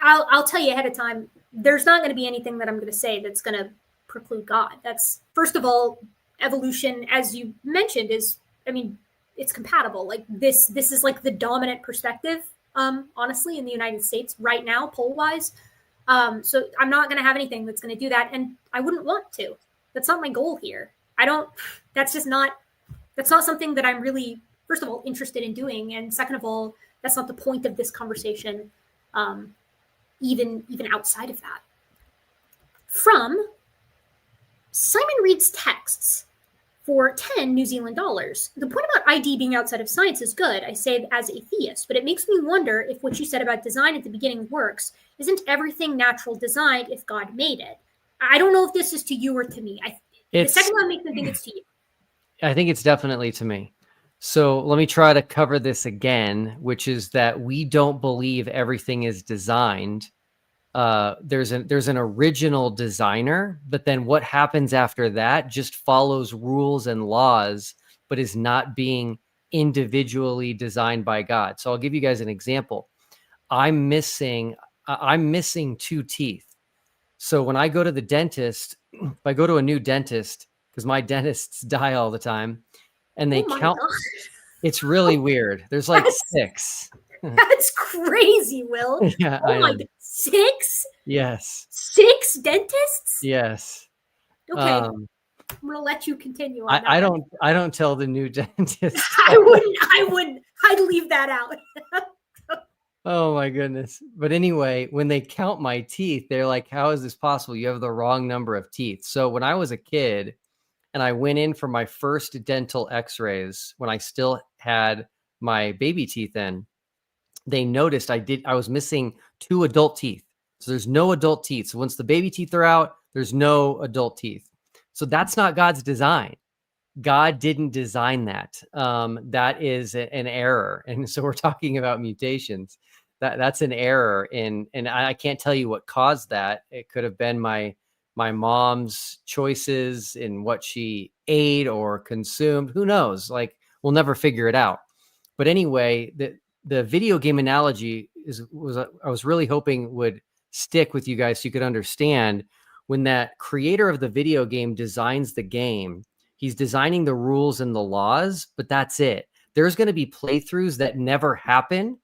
I'll tell you ahead of time, there's not going to be anything that I'm going to say that's going to preclude God. That's, first of all, evolution, as you mentioned, is, I mean, it's compatible. Like this is like the dominant perspective, honestly, in the United States right now, poll wise. So I'm not going to have anything that's going to do that, and I wouldn't want to. That's not my goal here. I don't. That's just not. That's not something that I'm really, first of all, interested in doing, and second of all, that's not the point of this conversation. Even outside of that. From Simon Reed's texts for 10 New Zealand dollars. The point about ID being outside of science is good, I say as a theist, but it makes me wonder if what you said about design at the beginning works. Isn't everything natural designed if God made it? I don't know if this is to you or to me. The second one makes me think it's to you. I think it's definitely to me. So let me try to cover this again, which is that we don't believe everything is designed. There's an original designer, but then what happens after that just follows rules and laws, but is not being individually designed by God. So I'll give you guys an example. I'm missing 2 teeth. So when I go to the dentist, if I go to a new dentist, because my dentists die all the time, and they count, it's really weird. There's like 6. That's crazy, Will. Yeah, oh my God. 6? Yes. 6 dentists? Yes. Okay. I'm gonna let you continue on that. I don't tell the new dentist. I wouldn't. I'd leave that out. Oh my goodness. But anyway, when they count my teeth, they're like, how is this possible? You have the wrong number of teeth. So when I was a kid and I went in for my first dental x-rays, when I still had my baby teeth in, they noticed I was missing 2 adult teeth. So there's no adult teeth. So once the baby teeth are out, there's no adult teeth. So that's not God's design. God didn't design that. That is an error. And so we're talking about mutations. That's an error. And I can't tell you what caused that. It could have been my mom's choices in what she ate or consumed. Who knows? Like, we'll never figure it out. But anyway, the video game analogy I was really hoping would stick with you guys so you could understand when that creator of the video game designs the game, he's designing the rules and the laws, but that's it. There's going to be playthroughs that never happen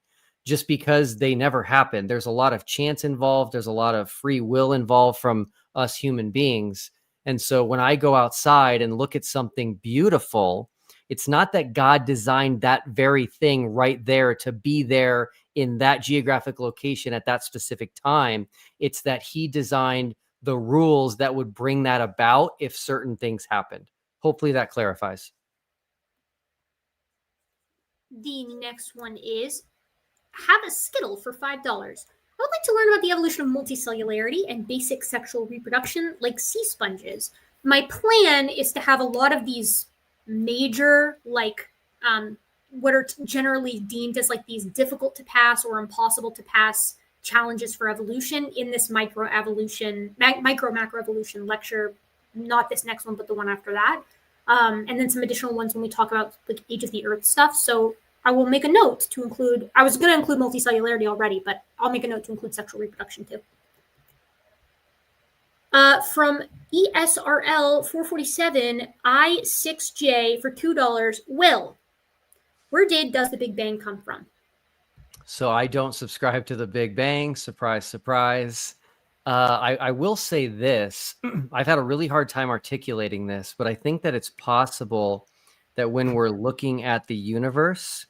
just because they never happen. There's a lot of chance involved. There's a lot of free will involved from us human beings. And so when I go outside and look at something beautiful, it's not that God designed that very thing right there to be there in that geographic location at that specific time. It's that he designed the rules that would bring that about if certain things happened. Hopefully that clarifies. The next one is, have a Skittle for $5. I would like to learn about the evolution of multicellularity and basic sexual reproduction like sea sponges. My plan is to have a lot of these major, like, what are generally deemed as like these difficult to pass or impossible to pass challenges for evolution in this macro macroevolution lecture, not this next one, but the one after that. And then some additional ones when we talk about like age of the earth stuff. So I will make a note to include, I was going to include multicellularity already, but I'll make a note to include sexual reproduction too. From ESRL 447 I6J for $2. Will, where does the Big Bang come from? So I don't subscribe to the Big Bang. Surprise, surprise. I will say this. I've had a really hard time articulating this, but I think that it's possible that when we're looking at the universe,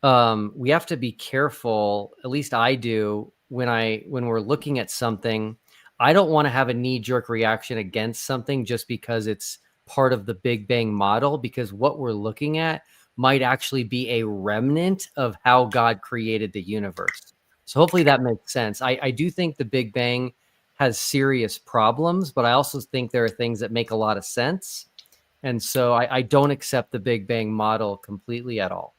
we have to be careful. At least I do when we're looking at something. I don't want to have a knee-jerk reaction against something just because it's part of the Big Bang model, because what we're looking at might actually be a remnant of how God created the universe. So hopefully that makes sense. I do think the Big Bang has serious problems, but I also think there are things that make a lot of sense. And so I don't accept the Big Bang model completely at all.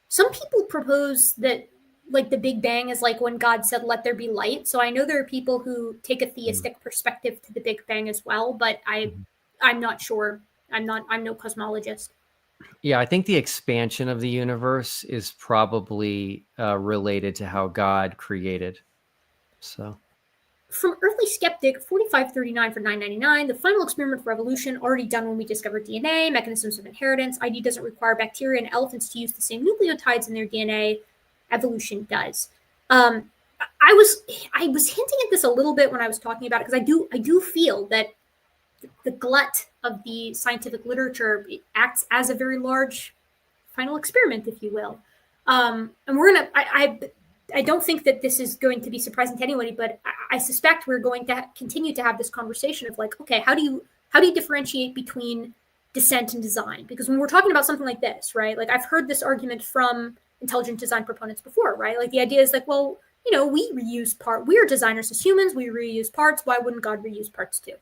Some people propose that like the Big Bang is like when God said, let there be light. So I know there are people who take a theistic perspective to the Big Bang as well, but I'm not sure. I'm no cosmologist. Yeah, I think the expansion of the universe is probably related to how God created. So from Earthly Skeptic, 4539 for $9.99. The final experiment for evolution, already done when we discovered DNA, mechanisms of inheritance. ID doesn't require bacteria and elephants to use the same nucleotides in their DNA. Evolution does. I was hinting at this a little bit when I was talking about it, because I do feel that the glut of the scientific literature acts as a very large final experiment, if you will. And we're gonna. I don't think that this is going to be surprising to anybody, but I suspect we're going to continue to have this conversation of like, okay, how do you differentiate between descent and design? Because when we're talking about something like this, right? Like I've heard this argument from intelligent design proponents before, right? Like the idea is like, well, you know, we reuse we are designers as humans, we reuse parts. Why wouldn't God reuse parts too?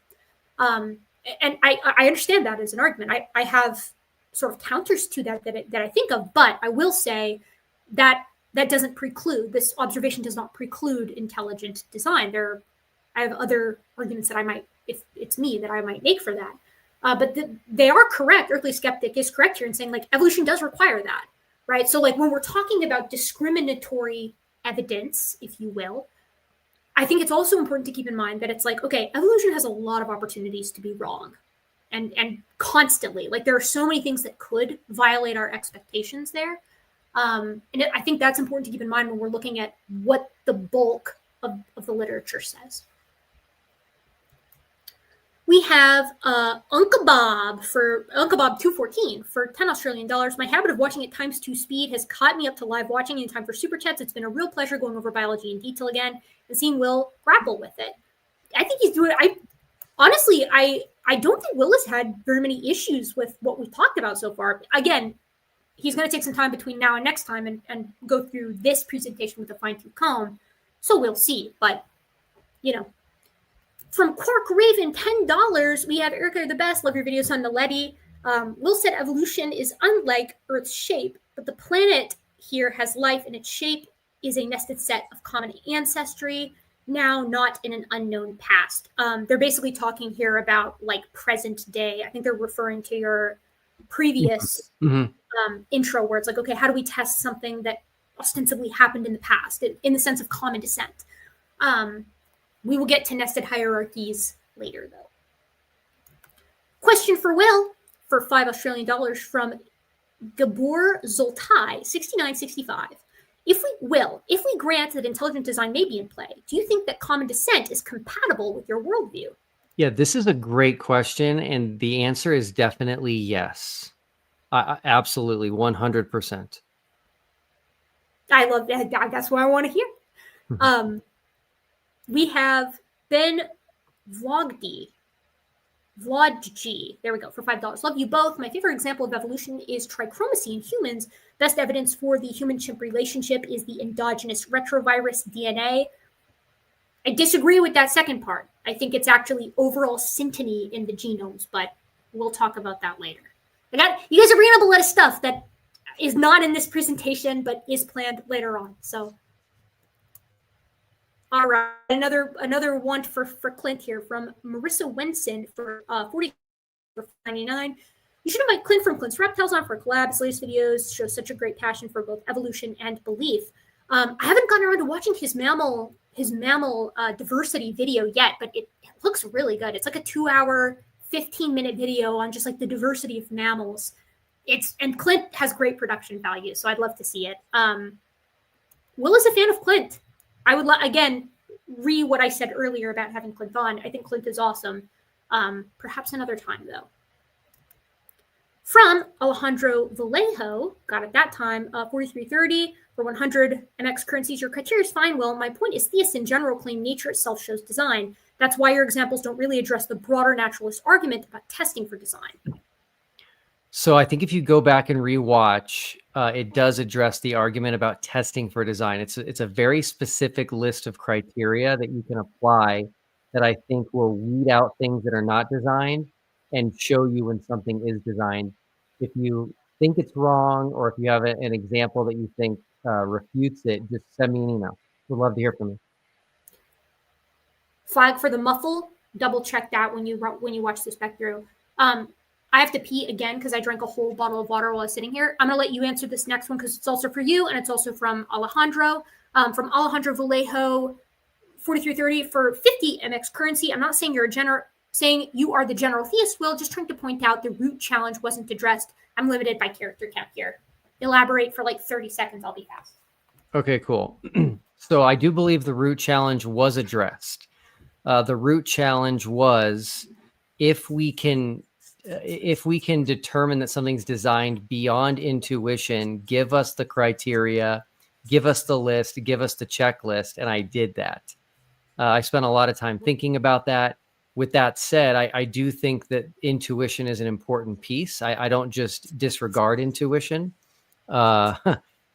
And I understand that as an argument. I have sort of counters to that I think of, but I will say that doesn't preclude, this observation does not preclude intelligent design. I have other arguments that I might, if it's me, that I might make for that. But they are correct. Earthly Skeptic is correct here in saying like evolution does require that, right? So like when we're talking about discriminatory evidence, if you will, I think it's also important to keep in mind that it's like, okay, evolution has a lot of opportunities to be wrong, and constantly, like there are so many things that could violate our expectations there. And I think that's important to keep in mind when we're looking at what the bulk of the literature says. We have Uncle Bob 214 for $10 Australian. My habit of watching at times 2 speed has caught me up to live watching in time for super chats. It's been a real pleasure going over biology in detail again and seeing Will grapple with it. I think he's doing it. Honestly, I don't think Will has had very many issues with what we've talked about so far. Again, he's going to take some time between now and next time and go through this presentation with a fine-tooth comb. So we'll see. But, you know, from Quark Raven, $10, we have Erica, you're the best. Love your videos on Naledi. Will said evolution is unlike Earth's shape, but the planet here has life, and its shape is a nested set of common ancestry, now not in an unknown past. They're basically talking here about like present day. I think they're referring to your previous intro where it's like, okay, how do we test something that ostensibly happened in the past in the sense of common descent? We will get to nested hierarchies later, though. Question for Will for $5 Australian from Gabor Zoltai, 6965. If we grant that intelligent design may be in play, do you think that common descent is compatible with your worldview? Yeah, this is a great question, and the answer is definitely yes. Absolutely, 100%. I love that. That's what I want to hear. We have Ben Vlogdy. There we go, for $5. Love you both. My favorite example of evolution is trichromacy in humans. Best evidence for the human-chimp relationship is the endogenous retrovirus DNA. I disagree with that second part. I think it's actually overall synteny in the genomes, but we'll talk about that later. You guys are bringing up a lot of stuff that is not in this presentation, but is planned later on. So, all right, another one for Clint here from Marissa Wenson for $40.99. You should invite Clint from Clint's Reptiles on for a collab. His latest videos show such a great passion for both evolution and belief. I haven't gotten around to watching his mammal diversity video yet, but it looks really good. It's like a 2-hour, 15-minute video on just like the diversity of mammals. And Clint has great production value, so I'd love to see it. Will is a fan of Clint. I would again what I said earlier about having Clint on. I think Clint is awesome. Perhaps another time though. From Alejandro Vallejo, got it that time, 4330 for 100 MX currencies. Your criteria is fine, Will. My point is theists in general claim nature itself shows design. That's why your examples don't really address the broader naturalist argument about testing for design. So I think if you go back and rewatch, it does address the argument about testing for design. It's a very specific list of criteria that you can apply that I think will weed out things that are not designed and show you when something is designed. If you think it's wrong, or if you have an example that you think refutes it, just send me an email. We'd love to hear from you. Flag for the muffle. Double check that when you watch this back through. I have to pee again because I drank a whole bottle of water while I was sitting here. I'm going to let you answer this next one because it's also for you and it's also from Alejandro. From Alejandro Vallejo 4330 for 50 MX currency. I'm not saying saying you are the general theist, Will, just trying to point out the root challenge wasn't addressed. I'm limited by character count here. Elaborate for like 30 seconds. I'll be fast. Okay, cool. So I do believe the root challenge was addressed. The root challenge was if we can determine that something's designed beyond intuition, give us the criteria, give us the list, give us the checklist, and I did that. I spent a lot of time thinking about that. With that said, I do think that intuition is an important piece. I don't just disregard intuition.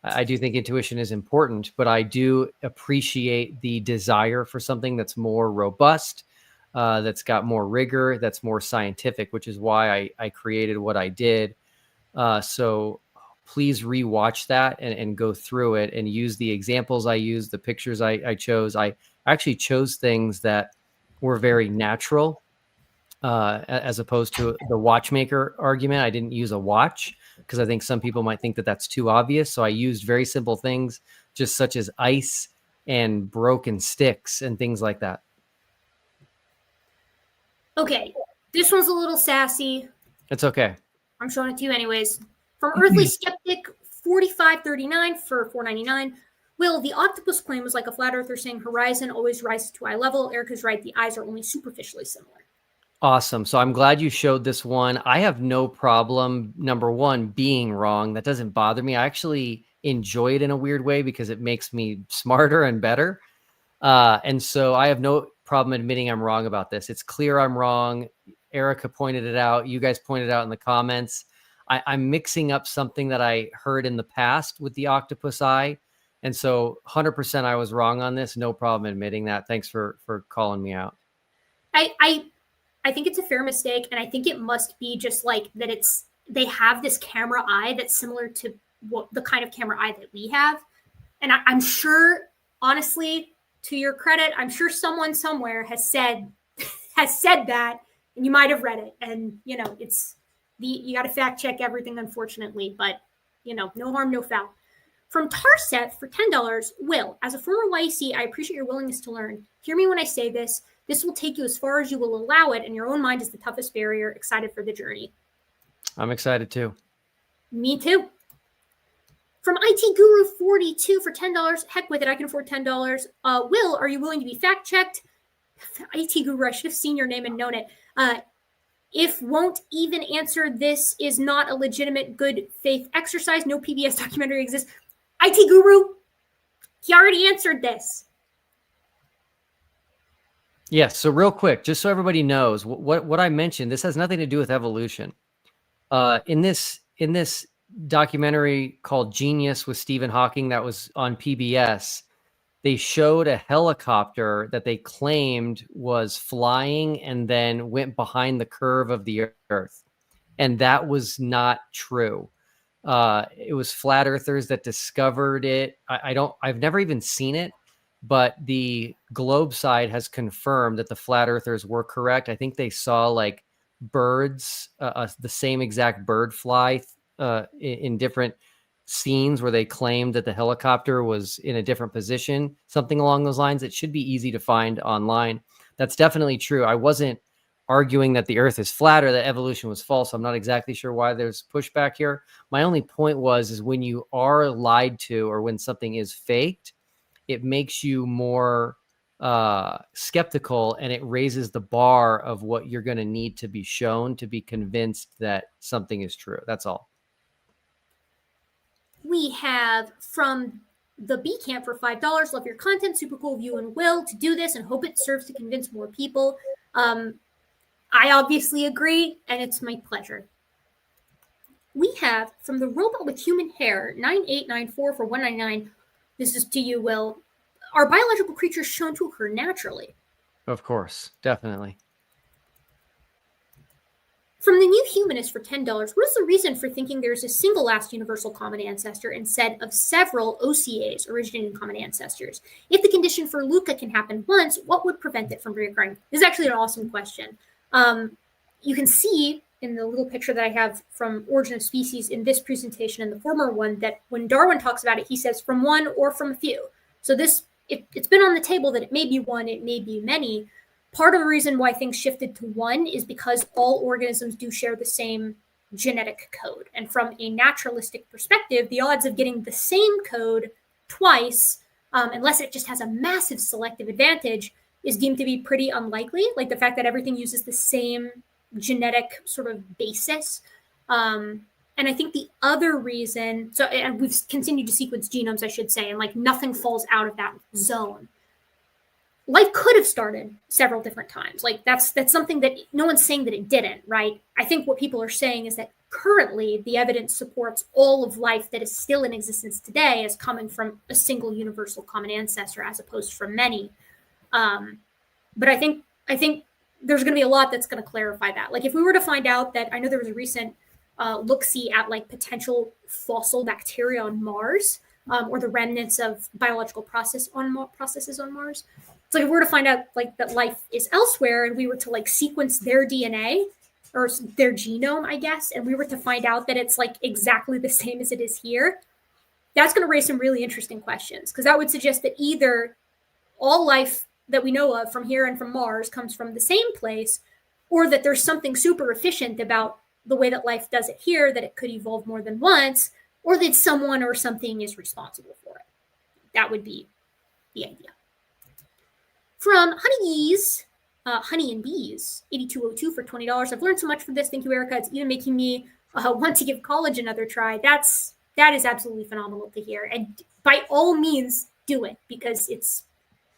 I do think intuition is important, but I do appreciate the desire for something that's more robust, that's got more rigor, that's more scientific, which is why I created what I did. So please rewatch that and go through it and use the examples I used, the pictures I chose. I actually chose things that were very natural, as opposed to the watchmaker argument. I didn't use a watch because I think some people might think that that's too obvious. So I used very simple things, just such as ice and broken sticks and things like that. Okay, this one's a little sassy. It's okay. I'm showing it to you anyways. From Earthly Skeptic 4539 for $4.99. Will, the octopus claim was like a flat earther saying horizon always rises to eye level. Erica's right. The eyes are only superficially similar. Awesome. So I'm glad you showed this one. I have no problem, number one, being wrong. That doesn't bother me. I actually enjoy it in a weird way because it makes me smarter and better. And so I have no problem admitting I'm wrong about this. It's clear I'm wrong. Erica pointed it out. You guys pointed out in the comments. I'm mixing up something that I heard in the past with the octopus eye. And so 100% I was wrong on this. No problem admitting that. Thanks for calling me out. I think it's a fair mistake. And I think it must be just like that they have this camera eye that's similar to the kind of camera eye that we have. And I'm sure, honestly, to your credit, I'm sure someone somewhere has said that, and you might have read it. And, you got to fact check everything, unfortunately, but, no harm, no foul. From Tarseth for $10, Will, as a former YC, I appreciate your willingness to learn. Hear me when I say this. This will take you as far as you will allow it, and your own mind is the toughest barrier. Excited for the journey. I'm excited too. Me too. From IT Guru 42 for $10. Heck with it, I can afford $10. Will, are you willing to be fact checked? IT Guru, I should have seen your name and known it. If won't even answer, this is not a legitimate good faith exercise. No PBS documentary exists. IT Guru, he already answered this. Yes. So real quick, just so everybody knows what I mentioned, this has nothing to do with evolution. In this documentary called Genius with Stephen Hawking that was on PBS, they showed a helicopter that they claimed was flying and then went behind the curve of the earth. And that was not true. It was flat earthers that discovered it. I've never even seen it, but the globe side has confirmed that the flat earthers were correct. I think they saw like birds, the same exact bird fly in different scenes where they claimed that the helicopter was in a different position, something along those lines. It should be easy to find online. That's definitely true. I wasn't arguing that the earth is flat or that evolution was false. I'm not exactly sure why there's pushback here. My only point is when you are lied to or when something is faked, it makes you more skeptical, and it raises the bar of what you're going to need to be shown to be convinced that something is true. That's all. We have from the B Camp for $5. Love your content. Super cool of you and Will to do this and hope it serves to convince more people. I obviously agree, and it's my pleasure. We have from the Robot with Human Hair 9894 for $199. This is to you, Will. Are biological creatures shown to occur naturally? Of course, definitely. From the New Humanist for $10, what is the reason for thinking there's a single last universal common ancestor instead of several OCAs, originating common ancestors? If the condition for Luca can happen once, what would prevent it from reoccurring? This is actually an awesome question. You can see in the little picture that I have from Origin of Species in this presentation and the former one that when Darwin talks about it, he says from one or from a few. So this it's been on the table that it may be one, it may be many. Part of the reason why things shifted to one is because all organisms do share the same genetic code. And from a naturalistic perspective, the odds of getting the same code twice, unless it just has a massive selective advantage, is deemed to be pretty unlikely. Like the fact that everything uses the same genetic sort of basis. And I think the other reason, so and we've continued to sequence genomes, I should say, and like nothing falls out of that zone. Life could have started several different times. Like that's something that no one's saying that it didn't, right? I think what people are saying is that currently the evidence supports all of life that is still in existence today as coming from a single universal common ancestor as opposed from many. But I think there's going to be a lot that's going to clarify that. Like if we were to find out that, I know there was a recent look-see at like potential fossil bacteria on Mars, or the remnants of biological processes on Mars. It's like if we were to find out like that life is elsewhere and we were to like sequence their DNA or their genome, I guess, and we were to find out that it's like exactly the same as it is here, that's going to raise some really interesting questions, because that would suggest that either all life that we know of from here and from Mars comes from the same place, or that there's something super efficient about the way that life does it here, that it could evolve more than once, or that someone or something is responsible for it. That would be the idea. From Honeybees, Honey and Bees, 8202 for $20. I've learned so much from this. Thank you, Erica. It's even making me want to give college another try. That is absolutely phenomenal to hear. And by all means, do it, because it's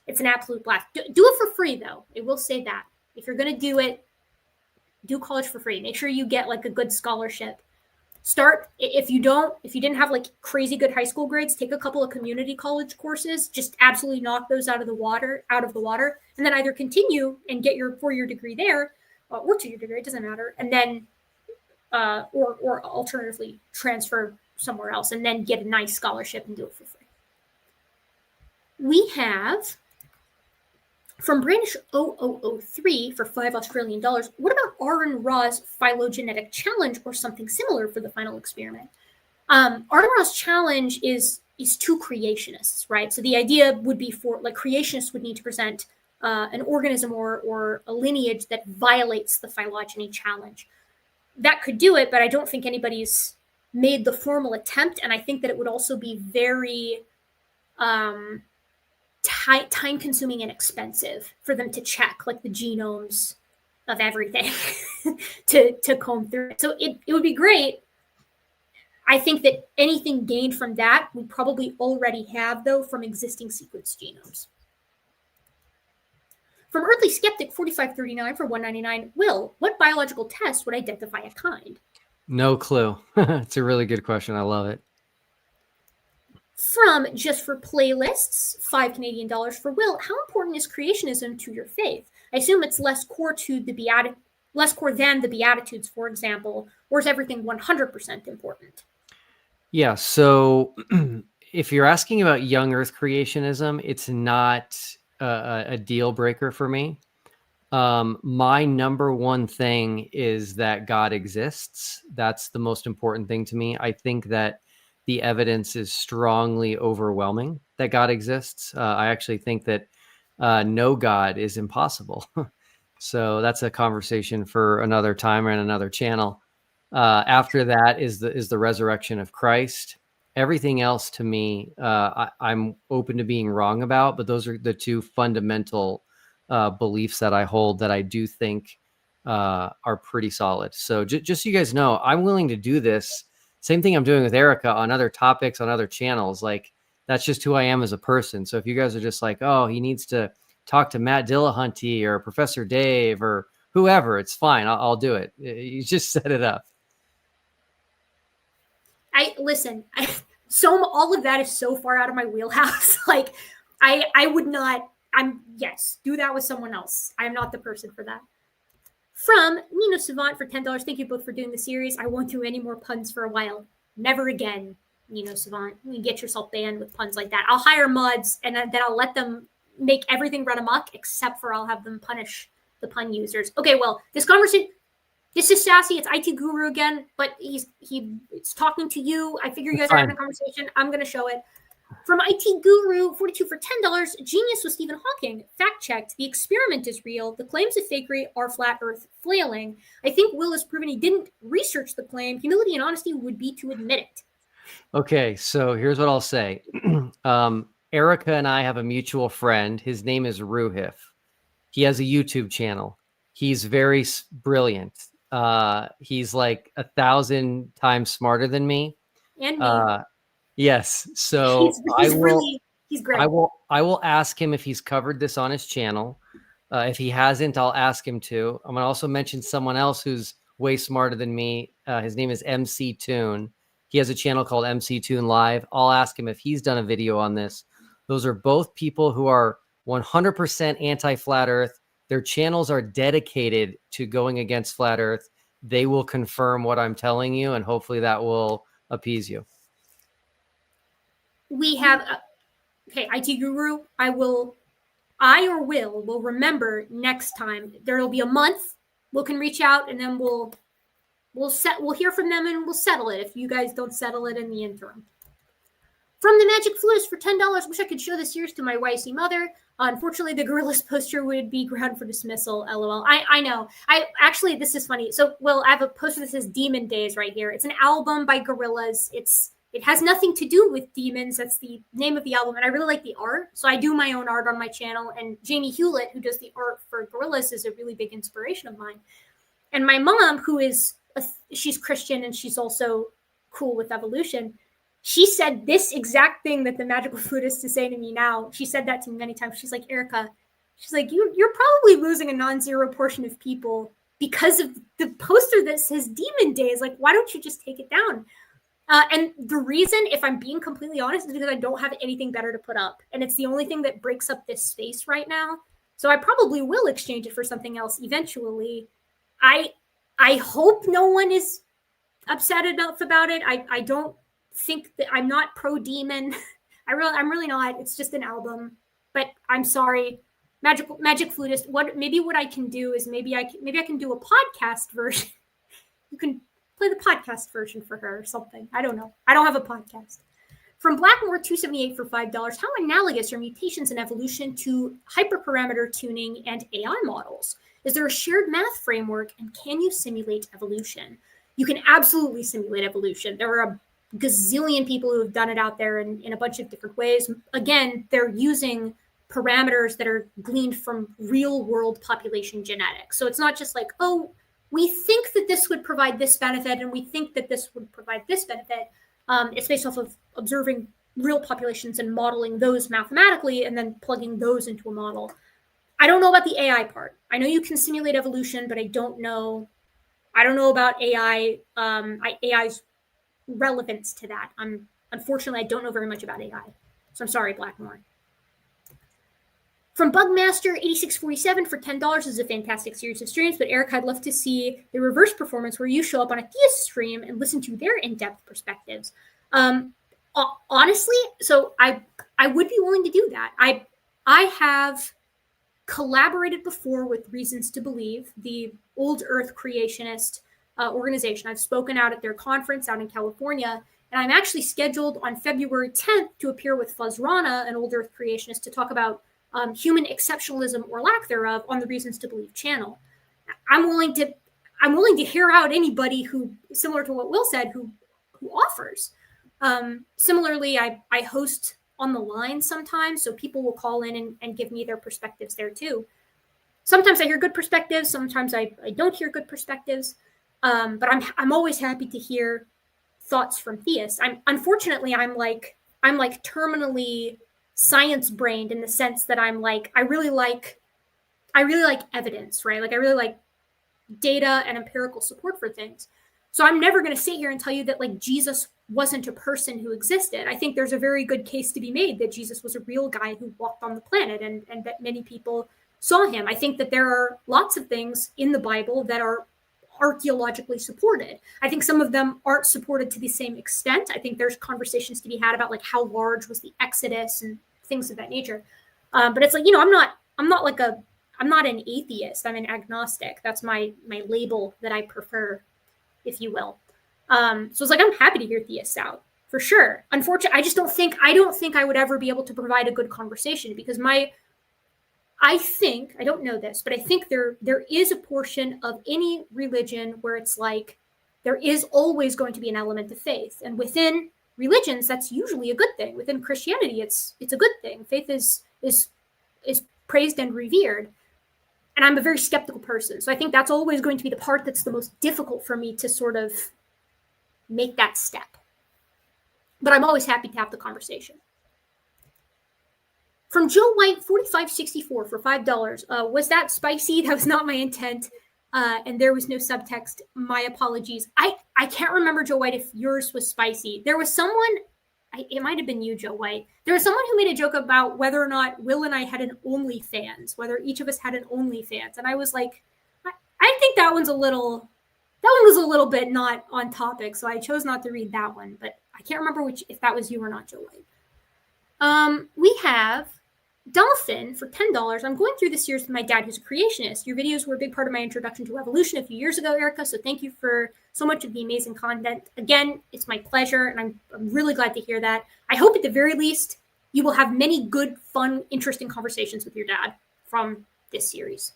an absolute blast. Do it for free, though. I will say that. If you're going to do it, do college for free. Make sure you get like a good scholarship. Start, if you didn't have like crazy good high school grades, take a couple of community college courses, just absolutely knock those out of the water, and then either continue and get your 4-year degree there, or 2-year degree, it doesn't matter, and then or alternatively transfer somewhere else and then get a nice scholarship and do it for free. We have from Brandish 0003 for $5 Australian. What about Aaron Ra's phylogenetic challenge or something similar for the final experiment? Aaron Ra's challenge is to creationists, right? So the idea would be for like creationists would need to present an organism or a lineage that violates the phylogeny challenge. That could do it, but I don't think anybody's made the formal attempt, and I think that it would also be very time-consuming and expensive for them to check like the genomes of everything to comb through it. So it would be great. I think that anything gained from that we probably already have, though, from existing sequenced genomes. From Earthly Skeptic 4539 for $199, Will, what biological test would identify a kind? No clue. It's a really good question. I love it. From Just for Playlists, $5 Canadian for Will, how important is creationism to your faith? I assume it's less core than the Beatitudes, for example, or is everything 100% important? Yeah, so if you're asking about young Earth creationism, it's not a deal breaker for me. My number one thing is that God exists. That's the most important thing to me. I think that the evidence is strongly overwhelming that God exists. I actually think that no God is impossible. So that's a conversation for another time and another channel. After that is the resurrection of Christ. Everything else to me, I'm open to being wrong about, but those are the two fundamental beliefs that I hold that I do think are pretty solid. So just so you guys know, I'm willing to do this. Same thing I'm doing with Erica on other topics, on other channels. Like, that's just who I am as a person. So if you guys are just like, oh, he needs to talk to Matt Dillahunty or Professor Dave or whoever, it's fine. I'll do it. You just set it up. All of that is so far out of my wheelhouse. Like, I would not. Do that with someone else. I am not the person for that. From Nino Savant for $10. Thank you both for doing the series. I won't do any more puns for a while. Never again, Nino Savant. You get yourself banned with puns like that. I'll hire mods and then I'll let them make everything run amok, except for I'll have them punish the pun users. Okay, well, this is Sassy. It's IT Guru again, but he's talking to you. I figure you guys are having a conversation. I'm going to show it. From IT Guru 42 for $10, Genius with Stephen Hawking. Fact checked. The experiment is real. The claims of fakery are flat earth flailing. I think Will has proven he didn't research the claim. Humility and honesty would be to admit it. Okay, so here's what I'll say. Erica and I have a mutual friend. His name is Ruhif. He has a YouTube channel. He's very brilliant. He's like 1,000 times smarter than me. And me. Yes. So he's great. I will ask him if he's covered this on his channel. If he hasn't, I'll ask him to. I'm going to also mention someone else who's way smarter than me. His name is MC Toon. He has a channel called MC Toon Live. I'll ask him if he's done a video on this. Those are both people who are 100% anti-flat Earth. Their channels are dedicated to going against flat Earth. They will confirm what I'm telling you, and hopefully that will appease you. We have, okay, IT Guru, I will remember next time. There'll be a month. Will can reach out, and then we'll hear from them, and we'll settle it if you guys don't settle it in the interim. From the Magic Flutist for $10. Wish I could show this series to my wifey mother. Unfortunately, the Gorillaz poster would be ground for dismissal. LOL. I know. Actually, this is funny. So, Will, I have a poster that says Demon Days right here. It's an album by Gorillaz. It has nothing to do with demons. That's the name of the album, and I really like the art. So I do my own art on my channel, and Jamie Hewlett, who does the art for Gorillaz, is a really big inspiration of mine. And my mom, who is she's Christian and she's also cool with evolution, she said this exact thing that the Magical Flutist is saying to me now. She said that to me many times. She's like, Erica, she's like, you're probably losing a non-zero portion of people because of the poster that says Demon Days. Like, why don't you just take it down? And the reason, if I'm being completely honest, is because I don't have anything better to put up. And it's the only thing that breaks up this space right now. So I probably will exchange it for something else eventually. I hope no one is upset enough about it. I don't think that I'm not pro-demon. I'm really not. It's just an album. But I'm sorry. Magic Flutist, what I can do is maybe I can do a podcast version. You can play the podcast version for her or something. I don't know. I don't have a podcast. From Blackmore 278 for $5, how analogous are mutations in evolution to hyperparameter tuning and AI models? Is there a shared math framework, and can you simulate evolution? You can absolutely simulate evolution. There are a gazillion people who have done it out there in a bunch of different ways. Again, they're using parameters that are gleaned from real world population genetics. So it's not just like, oh, we think that this would provide this benefit and we think that this would provide this benefit. It's based off of observing real populations and modeling those mathematically and then plugging those into a model. I don't know about the AI part. I know you can simulate evolution, but I don't know about AI, AI's relevance to that. Unfortunately, I don't know very much about AI. So I'm sorry, Blackmore. From Bugmaster 8647 for $10 is a fantastic series of streams, but Eric, I'd love to see the reverse performance where you show up on a theist stream and listen to their in-depth perspectives. Honestly, so I would be willing to do that. I have collaborated before with Reasons to Believe, the Old Earth Creationist organization. I've spoken out at their conference out in California, and I'm actually scheduled on February 10th to appear with Fuzz Rana, an Old Earth Creationist, to talk about human exceptionalism or lack thereof on the Reasons to Believe channel. I'm willing to hear out anybody who, similar to what Will said, who offers. Similarly, I host on the line sometimes, so people will call in and give me their perspectives there too. Sometimes I hear good perspectives, sometimes I don't hear good perspectives, but I'm always happy to hear thoughts from theists. Unfortunately I'm like terminally science-brained in the sense that I'm like I really like evidence, right? Like I really like data and empirical support for things. So I'm never going to sit here and tell you that like Jesus wasn't a person who existed. I think there's a very good case to be made that Jesus was a real guy who walked on the planet and that many people saw him. I think that there are lots of things in the Bible that are archaeologically supported. I think some of them aren't supported to the same extent. I think there's conversations to be had about like how large was the Exodus and things of that nature. But it's like, you know, I'm not an atheist. I'm an agnostic. That's my label that I prefer, if you will. So it's like, I'm happy to hear theists out for sure. Unfortunately, I don't think I would ever be able to provide a good conversation because I don't know this, but I think there is a portion of any religion where it's like there is always going to be an element of faith. And within religions, that's usually a good thing. Within Christianity, it's a good thing. Faith is praised and revered. And I'm a very skeptical person. So I think that's always going to be the part that's the most difficult for me to sort of make that step. But I'm always happy to have the conversation. From Joe White, 4564 for $5. Was that spicy? That was not my intent. And there was no subtext. My apologies. I can't remember, Joe White, if yours was spicy. There was someone, it might have been you, Joe White. There was someone who made a joke about whether or not Will and I had an OnlyFans, whether each of us had an OnlyFans. And I was like, I think that one was a little bit not on topic. So I chose not to read that one. But I can't remember if that was you or not, Joe White. We have Dolphin for $10. I'm going through this series with my dad, who's a creationist. Your videos were a big part of my introduction to evolution a few years ago, Erica. So thank you for so much of the amazing content. Again, it's my pleasure, and I'm really glad to hear that. I hope at the very least you will have many good, fun, interesting conversations with your dad from this series.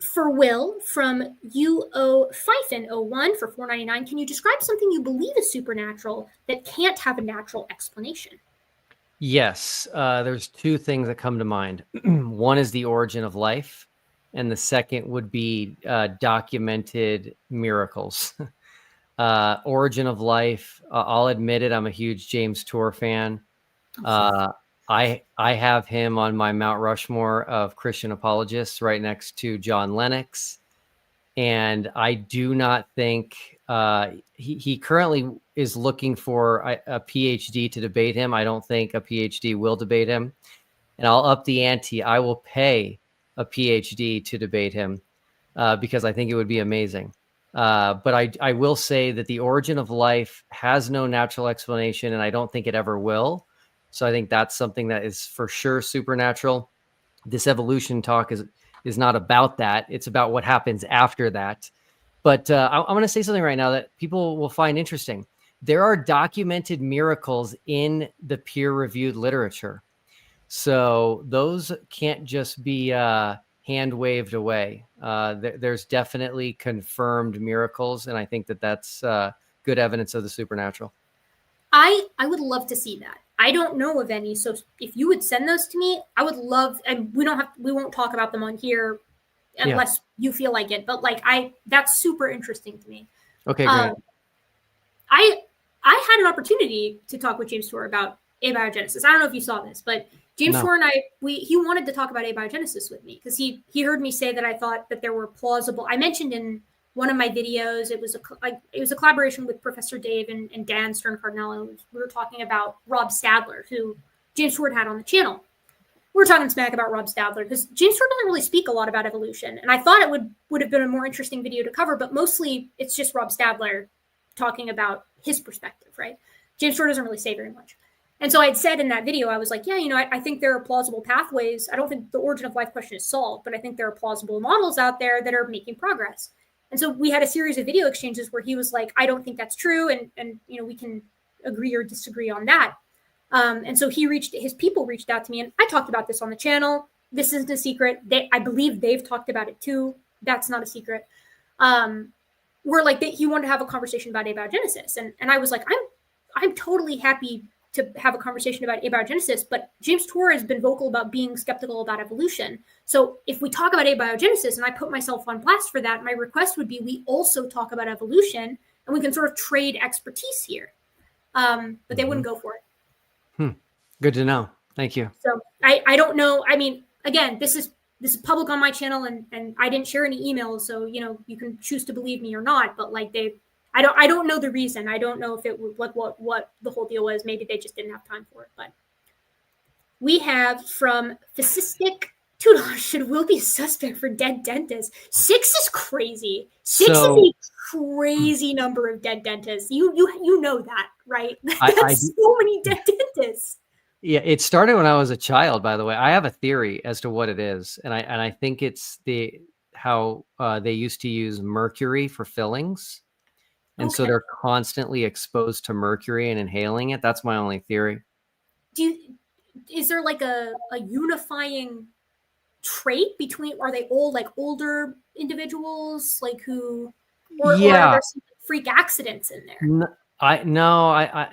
For Will, from UO-01 for $4.99, can you describe something you believe is supernatural that can't have a natural explanation? Yes, there's two things that come to mind. One is the origin of life, and the second would be documented miracles. Origin of life, I'll admit it, I'm a huge James Tour fan. I have him on my Mount Rushmore of Christian apologists right next to John Lennox. And I do not think he currently is looking for a PhD to debate him. I don't think a PhD will debate him. And I'll up the ante. I will pay a PhD to debate him because I think it would be amazing. But I will say that the origin of life has no natural explanation, and I don't think it ever will. So I think that's something that is for sure supernatural. This evolution talk is not about that. It's about what happens after that. But I'm going to say something right now that people will find interesting. There are documented miracles in the peer-reviewed literature. So those can't just be hand-waved away. There's definitely confirmed miracles, and I think that that's good evidence of the supernatural. I would love to see that. I don't know of any, so if you would send those to me, I would love. And we won't talk about them on here unless you feel like it. But that's super interesting to me. Okay, great. I had an opportunity to talk with James Tour about abiogenesis. I don't know if you saw this, but James Tour and I, he wanted to talk about abiogenesis with me because he heard me say that I thought that there were plausible. I mentioned in one of my videos, it was a collaboration with Professor Dave and Dan Stern Cardinello. We were talking about Rob Stadler, who James Tour had on the channel. We were talking smack about Rob Stadler because James Tour doesn't really speak a lot about evolution, and I thought it would have been a more interesting video to cover, but mostly it's just Rob Stadler talking about his perspective, right? James Tour doesn't really say very much. And so I had said in that video, I was like, yeah, I think there are plausible pathways. I don't think the origin of life question is solved, but I think there are plausible models out there that are making progress. And so we had a series of video exchanges where he was like, I don't think that's true. And we can agree or disagree on that. And so his people reached out to me, and I talked about this on the channel. This isn't a secret. I believe they've talked about it too. That's not a secret. He wanted to have a conversation about abiogenesis. And I was like, I'm totally happy to have a conversation about abiogenesis, but James Tour has been vocal about being skeptical about evolution. So if we talk about abiogenesis and I put myself on blast for that, my request would be we also talk about evolution and we can sort of trade expertise here. But they wouldn't go for it. Good to know. Thank you. So I don't know. I mean, again, this is public on my channel and I didn't share any emails. So, you can choose to believe me or not, but I don't know the reason. I don't know if it was what the whole deal was. Maybe they just didn't have time for it. But we have from Fascistic $2. Should Will be a suspect for dead dentists? 6 is crazy. 6 is a crazy number of dead dentists. You know that, right? That's so many dead dentists. Yeah, it started when I was a child. By the way, I have a theory as to what it is, and I think it's how they used to use mercury for fillings. And so they're constantly exposed to mercury and inhaling it. That's my only theory. Is there like a unifying trait between, are they all like older individuals, like who, or are there some freak accidents in there? I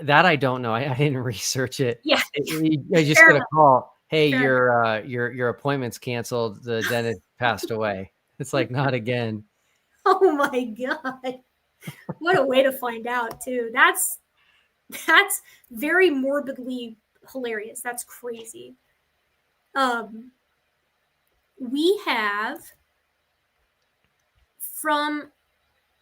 that I don't know. I didn't research it. Yeah. I just got a call. Hey, your appointment's canceled. The dentist passed away. It's like, not again. Oh my God. What a way to find out too. That's very morbidly hilarious. That's crazy. We have from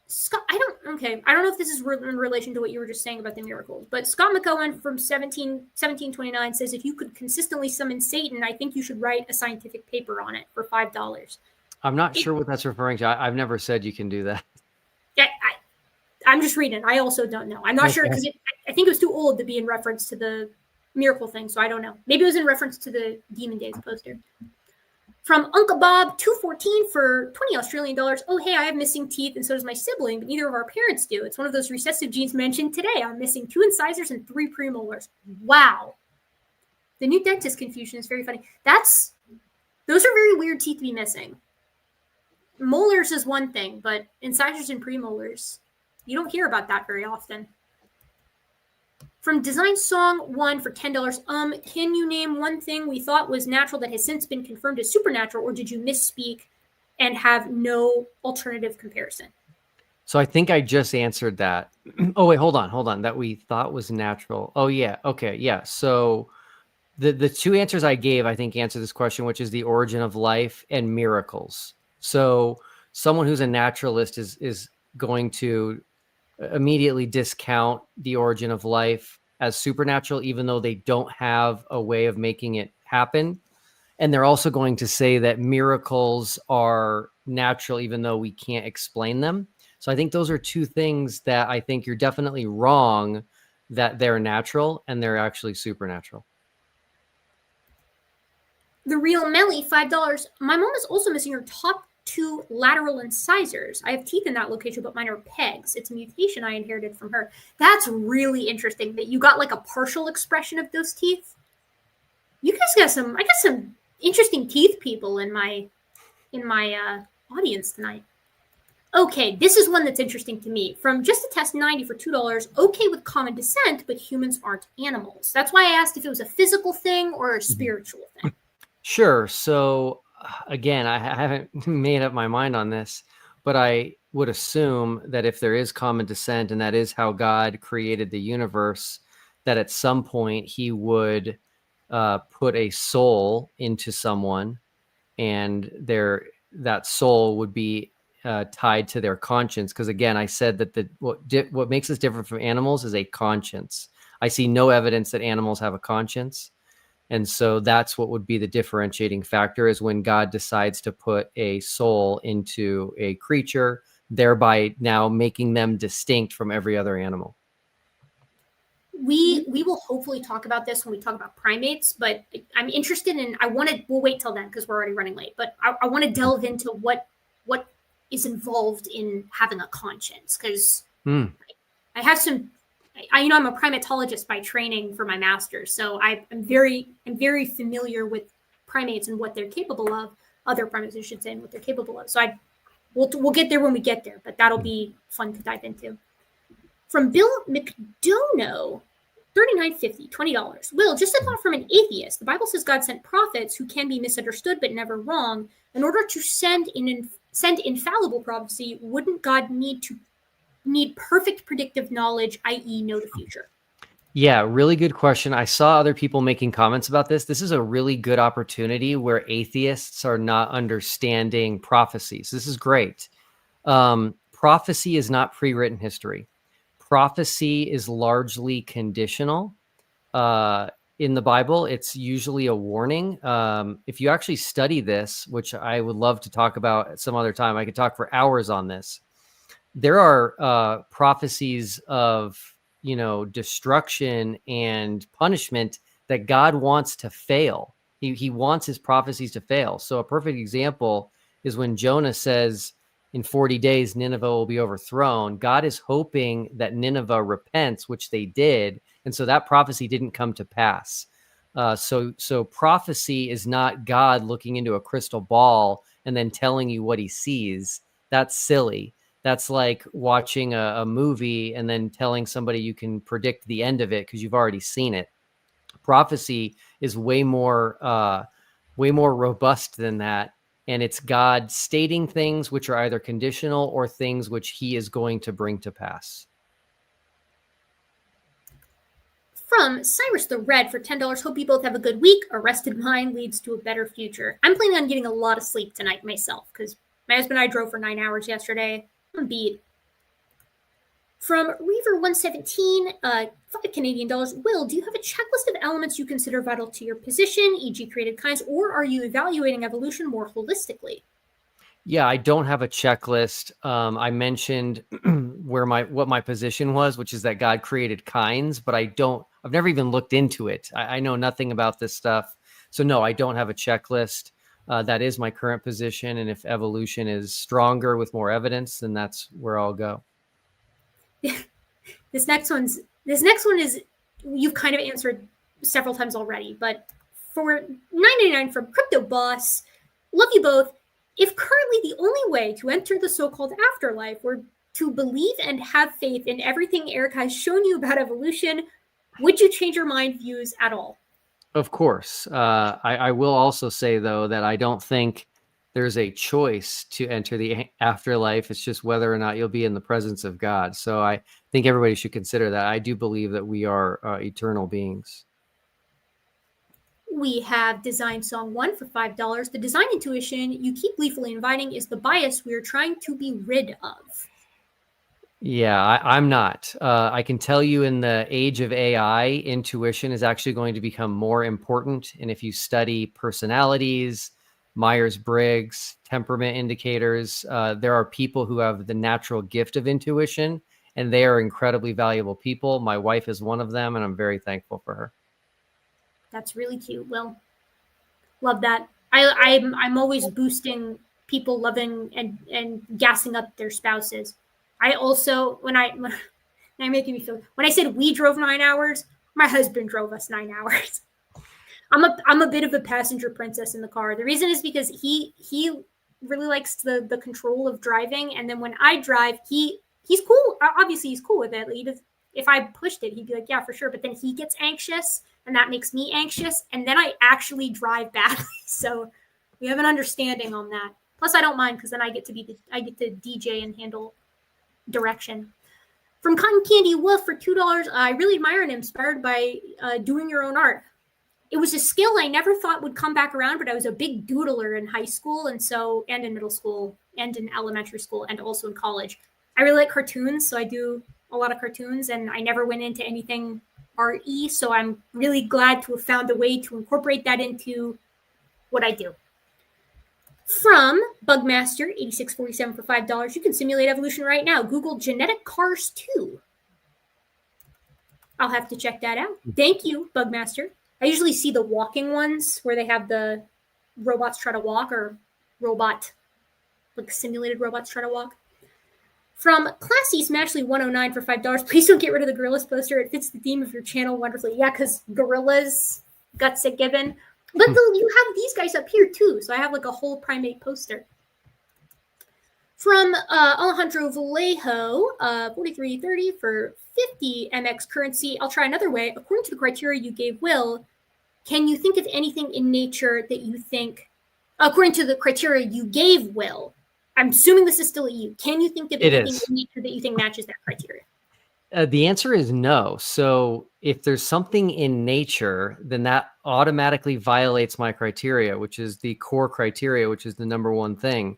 Scott, I don't know if this is in relation to what you were just saying about the miracles, but Scott McCohen from 1729 says, if you could consistently summon Satan, I think you should write a scientific paper on it for $5. I'm not sure what that's referring to. I've never said you can do that. Yeah, I'm just reading. I also don't know. I'm not sure, because I think it was too old to be in reference to the miracle thing, so I don't know. Maybe it was in reference to the Demon Days poster. From Uncle Bob 214 for 20 Australian dollars. Oh, hey, I have missing teeth, and so does my sibling, but neither of our parents do. It's one of those recessive genes mentioned today. I'm missing 2 incisors and 3 premolars. Wow. The new dentist confusion is very funny. Those are very weird teeth to be missing. Molars is one thing, but incisors and premolars, you don't hear about that very often. From Design Song 1 for $10. Can you name one thing we thought was natural that has since been confirmed as supernatural, or did you misspeak and have no alternative comparison? So I think I just answered that. Oh, wait, hold on. That we thought was natural. Oh, yeah. Okay. Yeah. So the 2 answers I gave, I think, answer this question, which is the origin of life and miracles. So someone who's a naturalist is going to immediately discount the origin of life as supernatural, even though they don't have a way of making it happen. And they're also going to say that miracles are natural, even though we can't explain them. So I think those are 2 things that I think you're definitely wrong, that they're natural and they're actually supernatural. The Real Melly, $5. My mom is also missing her top 2 lateral incisors. I have teeth in that location, but mine are pegs. It's a mutation I inherited from her. That's really interesting that you got like a partial expression of those teeth. You guys got some interesting teeth people in my audience tonight. Okay, this is one that's interesting to me. From Just a Test 90 for $2. Okay with common descent, but humans aren't animals. That's why I asked if it was a physical thing or a spiritual thing. Sure. So again, I haven't made up my mind on this, but I would assume that if there is common descent, and that is how God created the universe, that at some point he would put a soul into someone, and that soul would be tied to their conscience. Because again, I said that what makes us different from animals is a conscience. I see no evidence that animals have a conscience. And so that's what would be the differentiating factor, is when God decides to put a soul into a creature, thereby now making them distinct from every other animal. We will hopefully talk about this when we talk about primates, but I'm interested in, we'll wait till then because we're already running late, but I want to delve into what is involved in having a conscience, because I have I'm a primatologist by training for my master's, so I'm very familiar with primates and what they're capable of. Other primates, I should say, and what they're capable of. So we'll get there when we get there, but that'll be fun to dive into. From Bill McDonough, $39.50, $20. Will, just a thought from an atheist. The Bible says God sent prophets who can be misunderstood but never wrong. In order to send infallible prophecy, wouldn't God need perfect predictive knowledge, i.e. know the future? Yeah, really good question. I saw other people making comments about this. This is a really good opportunity where atheists are not understanding prophecies. This is great. Prophecy is not pre-written history. Prophecy is largely conditional. In the Bible, it's usually a warning. If you actually study this, which I would love to talk about at some other time, I could talk for hours on this. There are prophecies of, destruction and punishment that God wants to fail. He wants his prophecies to fail. So a perfect example is when Jonah says, in 40 days, Nineveh will be overthrown. God is hoping that Nineveh repents, which they did. And so that prophecy didn't come to pass. So prophecy is not God looking into a crystal ball and then telling you what he sees. That's silly. That's like watching a movie and then telling somebody you can predict the end of it because you've already seen it. Prophecy is way more robust than that. And it's God stating things which are either conditional or things which he is going to bring to pass. From Cyrus the Red for $10. Hope you both have a good week. A rested mind leads to a better future. I'm planning on getting a lot of sleep tonight myself because my husband and I drove for 9 hours yesterday. I'm beat. From Reaver117, $5 Canadian. Will, do you have a checklist of elements you consider vital to your position, e.g. created kinds, or are you evaluating evolution more holistically? Yeah, I don't have a checklist. I mentioned what my position was, which is that God created kinds, but I've never even looked into it. I know nothing about this stuff. So no, I don't have a checklist. That is my current position. And if evolution is stronger with more evidence, then that's where I'll go. This next one is you've kind of answered several times already, but for $9.99 from Crypto Boss, love you both. If currently the only way to enter the so-called afterlife were to believe and have faith in everything Eric has shown you about evolution, would you change your mind views at all? Of course. I will also say, though, that I don't think there's a choice to enter the afterlife. It's just whether or not you'll be in the presence of God. So I think everybody should consider that. I do believe that we are eternal beings. We have Design Song 1 for $5. The design intuition you keep gleefully inviting is the bias we are trying to be rid of. Yeah, I'm not. I can tell you in the age of AI, intuition is actually going to become more important. And if you study personalities, Myers-Briggs, temperament indicators, there are people who have the natural gift of intuition, and they are incredibly valuable people. My wife is one of them, and I'm very thankful for her. That's really cute, Will. Love that. I'm always boosting people loving and gassing up their spouses. I also when I making me feel when I said we drove 9 hours, my husband drove us 9 hours. I'm a bit of a passenger princess in the car. The reason is because he really likes the control of driving, and then when I drive, he's cool. Obviously, he's cool with it. If I pushed it, he'd be like, "Yeah, for sure." But then he gets anxious, and that makes me anxious, and then I actually drive badly. So we have an understanding on that. Plus, I don't mind because then I get to DJ and handle direction. From Cotton Candy Wolf for $2, I really admire and am inspired by doing your own art. It was a skill I never thought would come back around, but I was a big doodler in high school and in middle school and in elementary school and also in college. I really like cartoons, so I do a lot of cartoons, and I never went into anything RE, so I'm really glad to have found a way to incorporate that into what I do. From Bugmaster8647 for $5, you can simulate evolution right now. Google genetic cars 2. I'll have to check that out. Thank you, Bugmaster. I usually see the walking ones where they have the robots try to walk, or simulated robots try to walk. From Classy Smashley 109 for $5, please don't get rid of the gorillas poster. It fits the theme of your channel wonderfully. Yeah, because gorillas, guts at given. But you have these guys up here too, so I have like a whole primate poster. From Alejandro Vallejo, 4330 for 50 MX currency. I'll try another way. According to the criteria you gave Will, can you think of anything in nature that you think, according to the criteria you gave Will, I'm assuming this is still at you, can you think of anything in nature that you think matches that criteria? The answer is no. So if there's something in nature, then that automatically violates my criteria, which is the core criteria, which is the number one thing,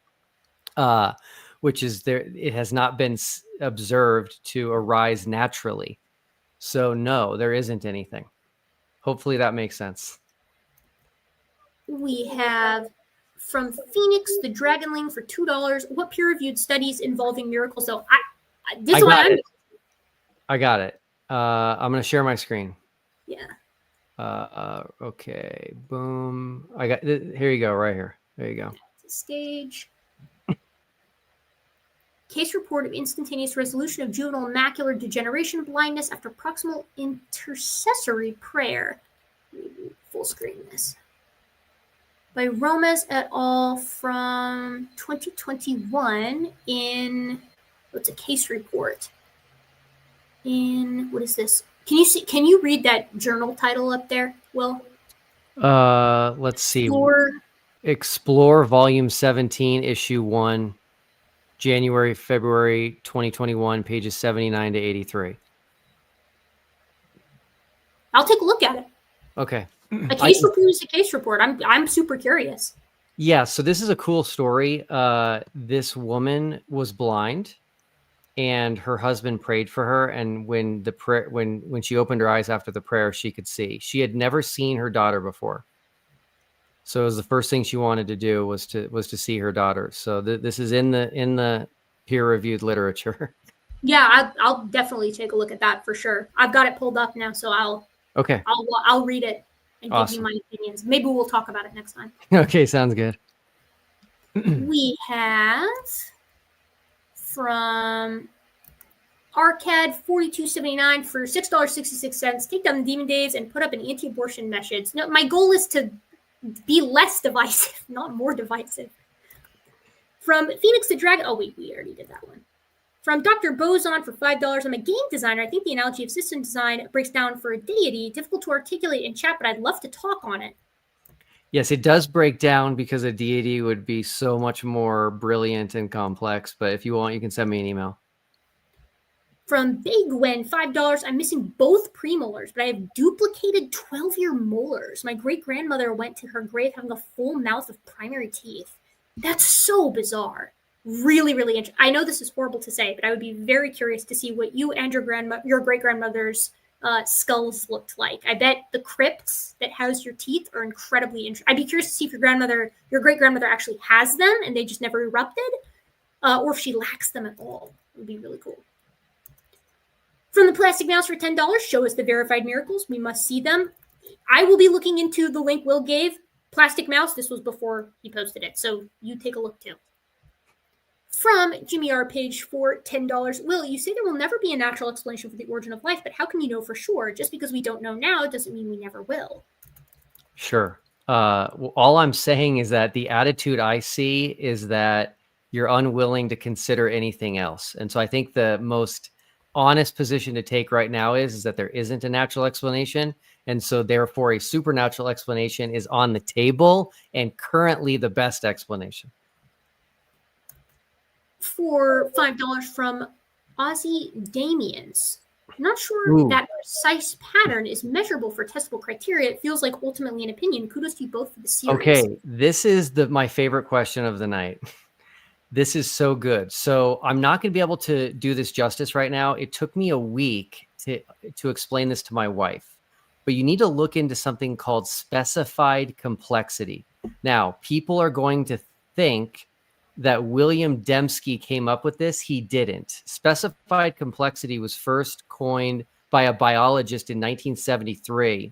which is it has not been observed to arise naturally. So no, there isn't anything. Hopefully that makes sense. We have from Phoenix the Dragonling for $2. What peer-reviewed studies involving miracles? So I got it. I'm going to share my screen. Yeah. Okay. Boom. Here you go. Right here. There you go. Stage. Case report of instantaneous resolution of juvenile macular degeneration blindness after proximal intercessory prayer. Full screen this. By Romez et al. From 2021 in, what's a case report? In, what is this? Can you read that journal title up there, Will? Let's see. Explore Volume 17, Issue 1, January, February 2021, pages 79 to 83. I'll take a look at it. Okay. A case report is a case report. I'm super curious. Yeah, so this is a cool story. This woman was blind, and her husband prayed for her. And when when she opened her eyes after the prayer, she could see. She had never seen her daughter before, so it was the first thing she wanted to do was to see her daughter. So this is in the peer-reviewed literature. Yeah, I'll definitely take a look at that for sure. I've got it pulled up now, so I'll read it and give you my opinions. Maybe we'll talk about it next time. Okay, sounds good. We have from Arcad 4279 for $6.66. Take down the demon days and put up an anti-abortion message. No, my goal is to be less divisive, not more divisive. From Phoenix the Dragon. Oh wait, we already did that one. From Dr. Boson for $5. I'm a game designer. I think the analogy of system design breaks down for a deity. Difficult to articulate in chat, but I'd love to talk on it. Yes, it does break down because a deity would be so much more brilliant and complex. But if you want, you can send me an email. From Big Wen, $5. I'm missing both premolars, but I have duplicated 12-year molars. My great-grandmother went to her grave having a full mouth of primary teeth. That's so bizarre. Really, really interesting. I know this is horrible to say, but I would be very curious to see what you and your great-grandmother's skulls looked like. I bet the crypts that house your teeth are incredibly interesting. I'd be curious to see if your great-grandmother actually has them and they just never erupted, or if she lacks them at all. It would be really cool. From the Plastic Mouse for $10, show us the verified miracles. We must see them. I will be looking into the link Will gave. Plastic Mouse, this was before he posted it, so you take a look too. From Jimmy R. Page for $10. Will, you say there will never be a natural explanation for the origin of life, but how can you know for sure? Just because we don't know now doesn't mean we never will. Sure. All I'm saying is that the attitude I see is that you're unwilling to consider anything else. And so I think the most honest position to take right now is that there isn't a natural explanation. And so therefore a supernatural explanation is on the table and currently the best explanation. For $5 from Ozzy Damians. I'm not sure that precise pattern is measurable for testable criteria. It feels like ultimately an opinion. Kudos to you both for the series. Okay, this is my favorite question of the night. This is so good. So I'm not going to be able to do this justice right now. It took me a week to explain this to my wife. But you need to look into something called specified complexity. Now, people are going to think that William Dembski came up with this. He didn't. Specified complexity was first coined by a biologist in 1973.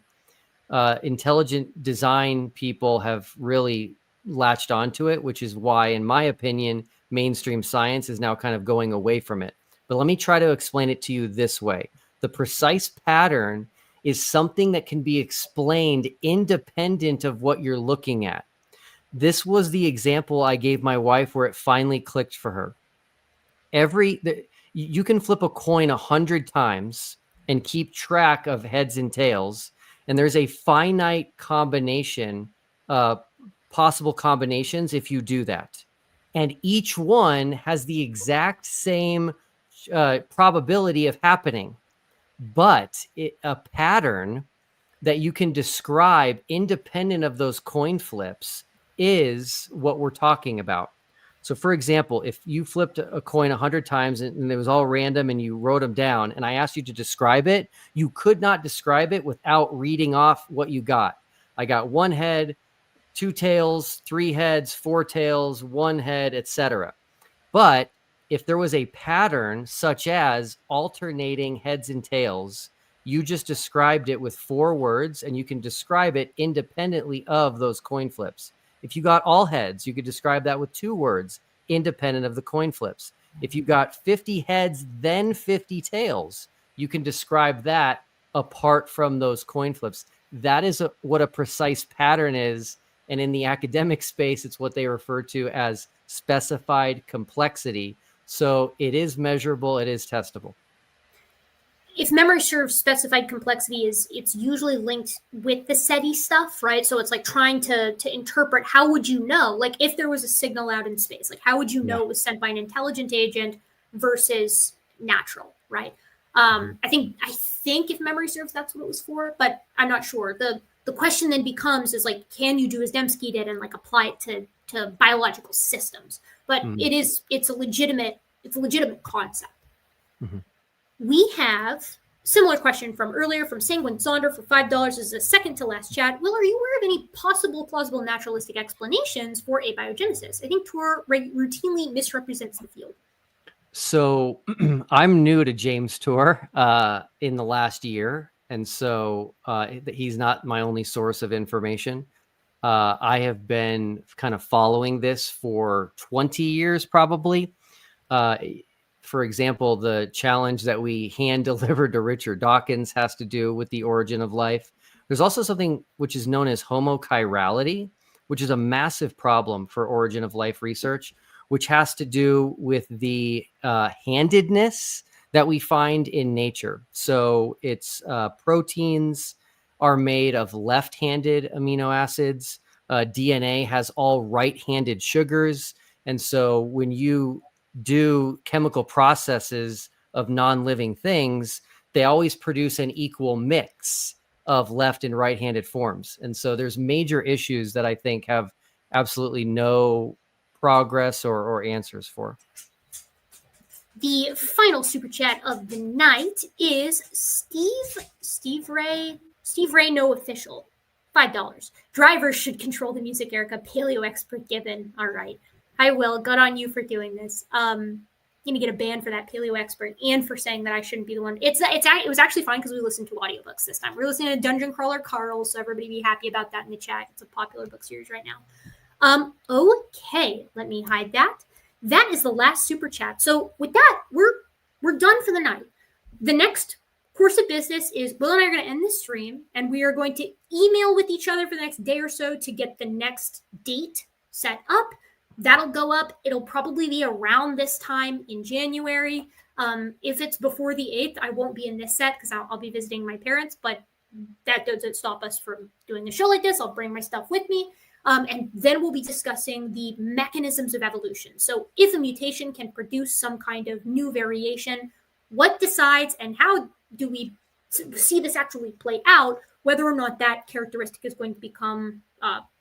Intelligent design people have really latched onto it, which is why, in my opinion, mainstream science is now kind of going away from it. But let me try to explain it to you this way. The precise pattern is something that can be explained independent of what you're looking at. This was the example I gave my wife where it finally clicked for her. You can flip a coin 100 times and keep track of heads and tails, and there's a finite combination, possible combinations if you do that. And each one has the exact same probability of happening. But a pattern that you can describe independent of those coin flips is what we're talking about. So for example, if you flipped a coin 100 times and it was all random and you wrote them down and I asked you to describe it, you could not describe it without reading off what you got. I got one head, two tails, three heads, four tails, one head, etc. But if there was a pattern such as alternating heads and tails, you just described it with 4 words and you can describe it independently of those coin flips. If you got all heads, you could describe that with 2 words, independent of the coin flips. If you got 50 heads, then 50 tails, you can describe that apart from those coin flips. That is what a precise pattern is. And in the academic space, it's what they refer to as specified complexity. So it is measurable, it is testable. If memory serves, specified complexity it's usually linked with the SETI stuff, right? So it's like trying to interpret, how would you know, like if there was a signal out in space, like how would you know it was sent by an intelligent agent versus natural, right? I think if memory serves, that's what it was for, but I'm not sure. The question then becomes is like, can you do as Dembski did and like apply it to biological systems? But it's a legitimate concept. We have similar question from earlier from Sanguine Sonder for $5 as the second to last chat. Will, are you aware of any possible plausible naturalistic explanations for abiogenesis? I think Tour routinely misrepresents the field. So I'm new to James Tour in the last year, and so he's not my only source of information. I have been kind of following this for 20 years, probably. For example, the challenge that we hand delivered to Richard Dawkins has to do with the origin of life. There's also something which is known as homochirality, which is a massive problem for origin of life research, which has to do with the handedness that we find in nature. So it's proteins are made of left-handed amino acids. DNA has all right-handed sugars. And so when you do chemical processes of non-living things, they always produce an equal mix of left and right-handed forms. And so there's major issues that I think have absolutely no progress or answers for. The final super chat of the night is Steve Ray, no official. $5. Drivers should control the music, Erica. Paleo expert given. All right. I will. Good on you for doing this. Going to get a ban for that paleo expert and for saying that I shouldn't be the one. It was actually fine because we listened to audiobooks this time. We're listening to Dungeon Crawler Carl, so everybody be happy about that in the chat. It's a popular book series right now. Okay, let me hide that. That is the last super chat. So with that, we're done for the night. The next course of business is Will and I are going to end this stream, and we are going to email with each other for the next day or so to get the next date set up. That'll go up. It'll probably be around this time in January. If it's before the 8th, I won't be in this set because I'll be visiting my parents, but that doesn't stop us from doing a show like this. I'll bring my stuff with me. And then we'll be discussing the mechanisms of evolution. So if a mutation can produce some kind of new variation, what decides and how do we see this actually play out, whether or not that characteristic is going to become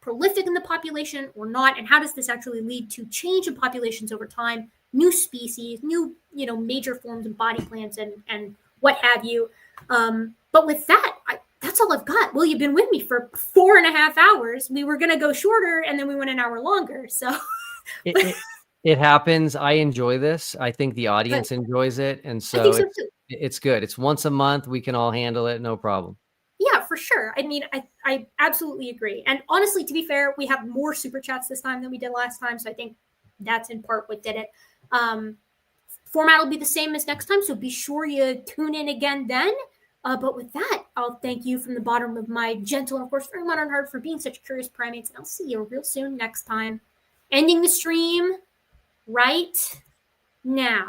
prolific in the population or not, and how does this actually lead to change in populations over time, new species, new major forms of body plans and what have you. But with that, that's all I've got. Well, you've been with me for 4.5 hours. We were going to go shorter, and then we went an hour longer. So it happens. I enjoy this. I think the audience enjoys it, and so, I think so too. It's good. It's once a month. We can all handle it. No problem. Yeah, for sure. I mean, I absolutely agree. And honestly, to be fair, we have more super chats this time than we did last time. So I think that's in part what did it. Format will be the same as next time. So be sure you tune in again then. But with that, I'll thank you from the bottom of my gentle and, of course, very modern heart for being such curious primates. And I'll see you real soon next time. Ending the stream right now.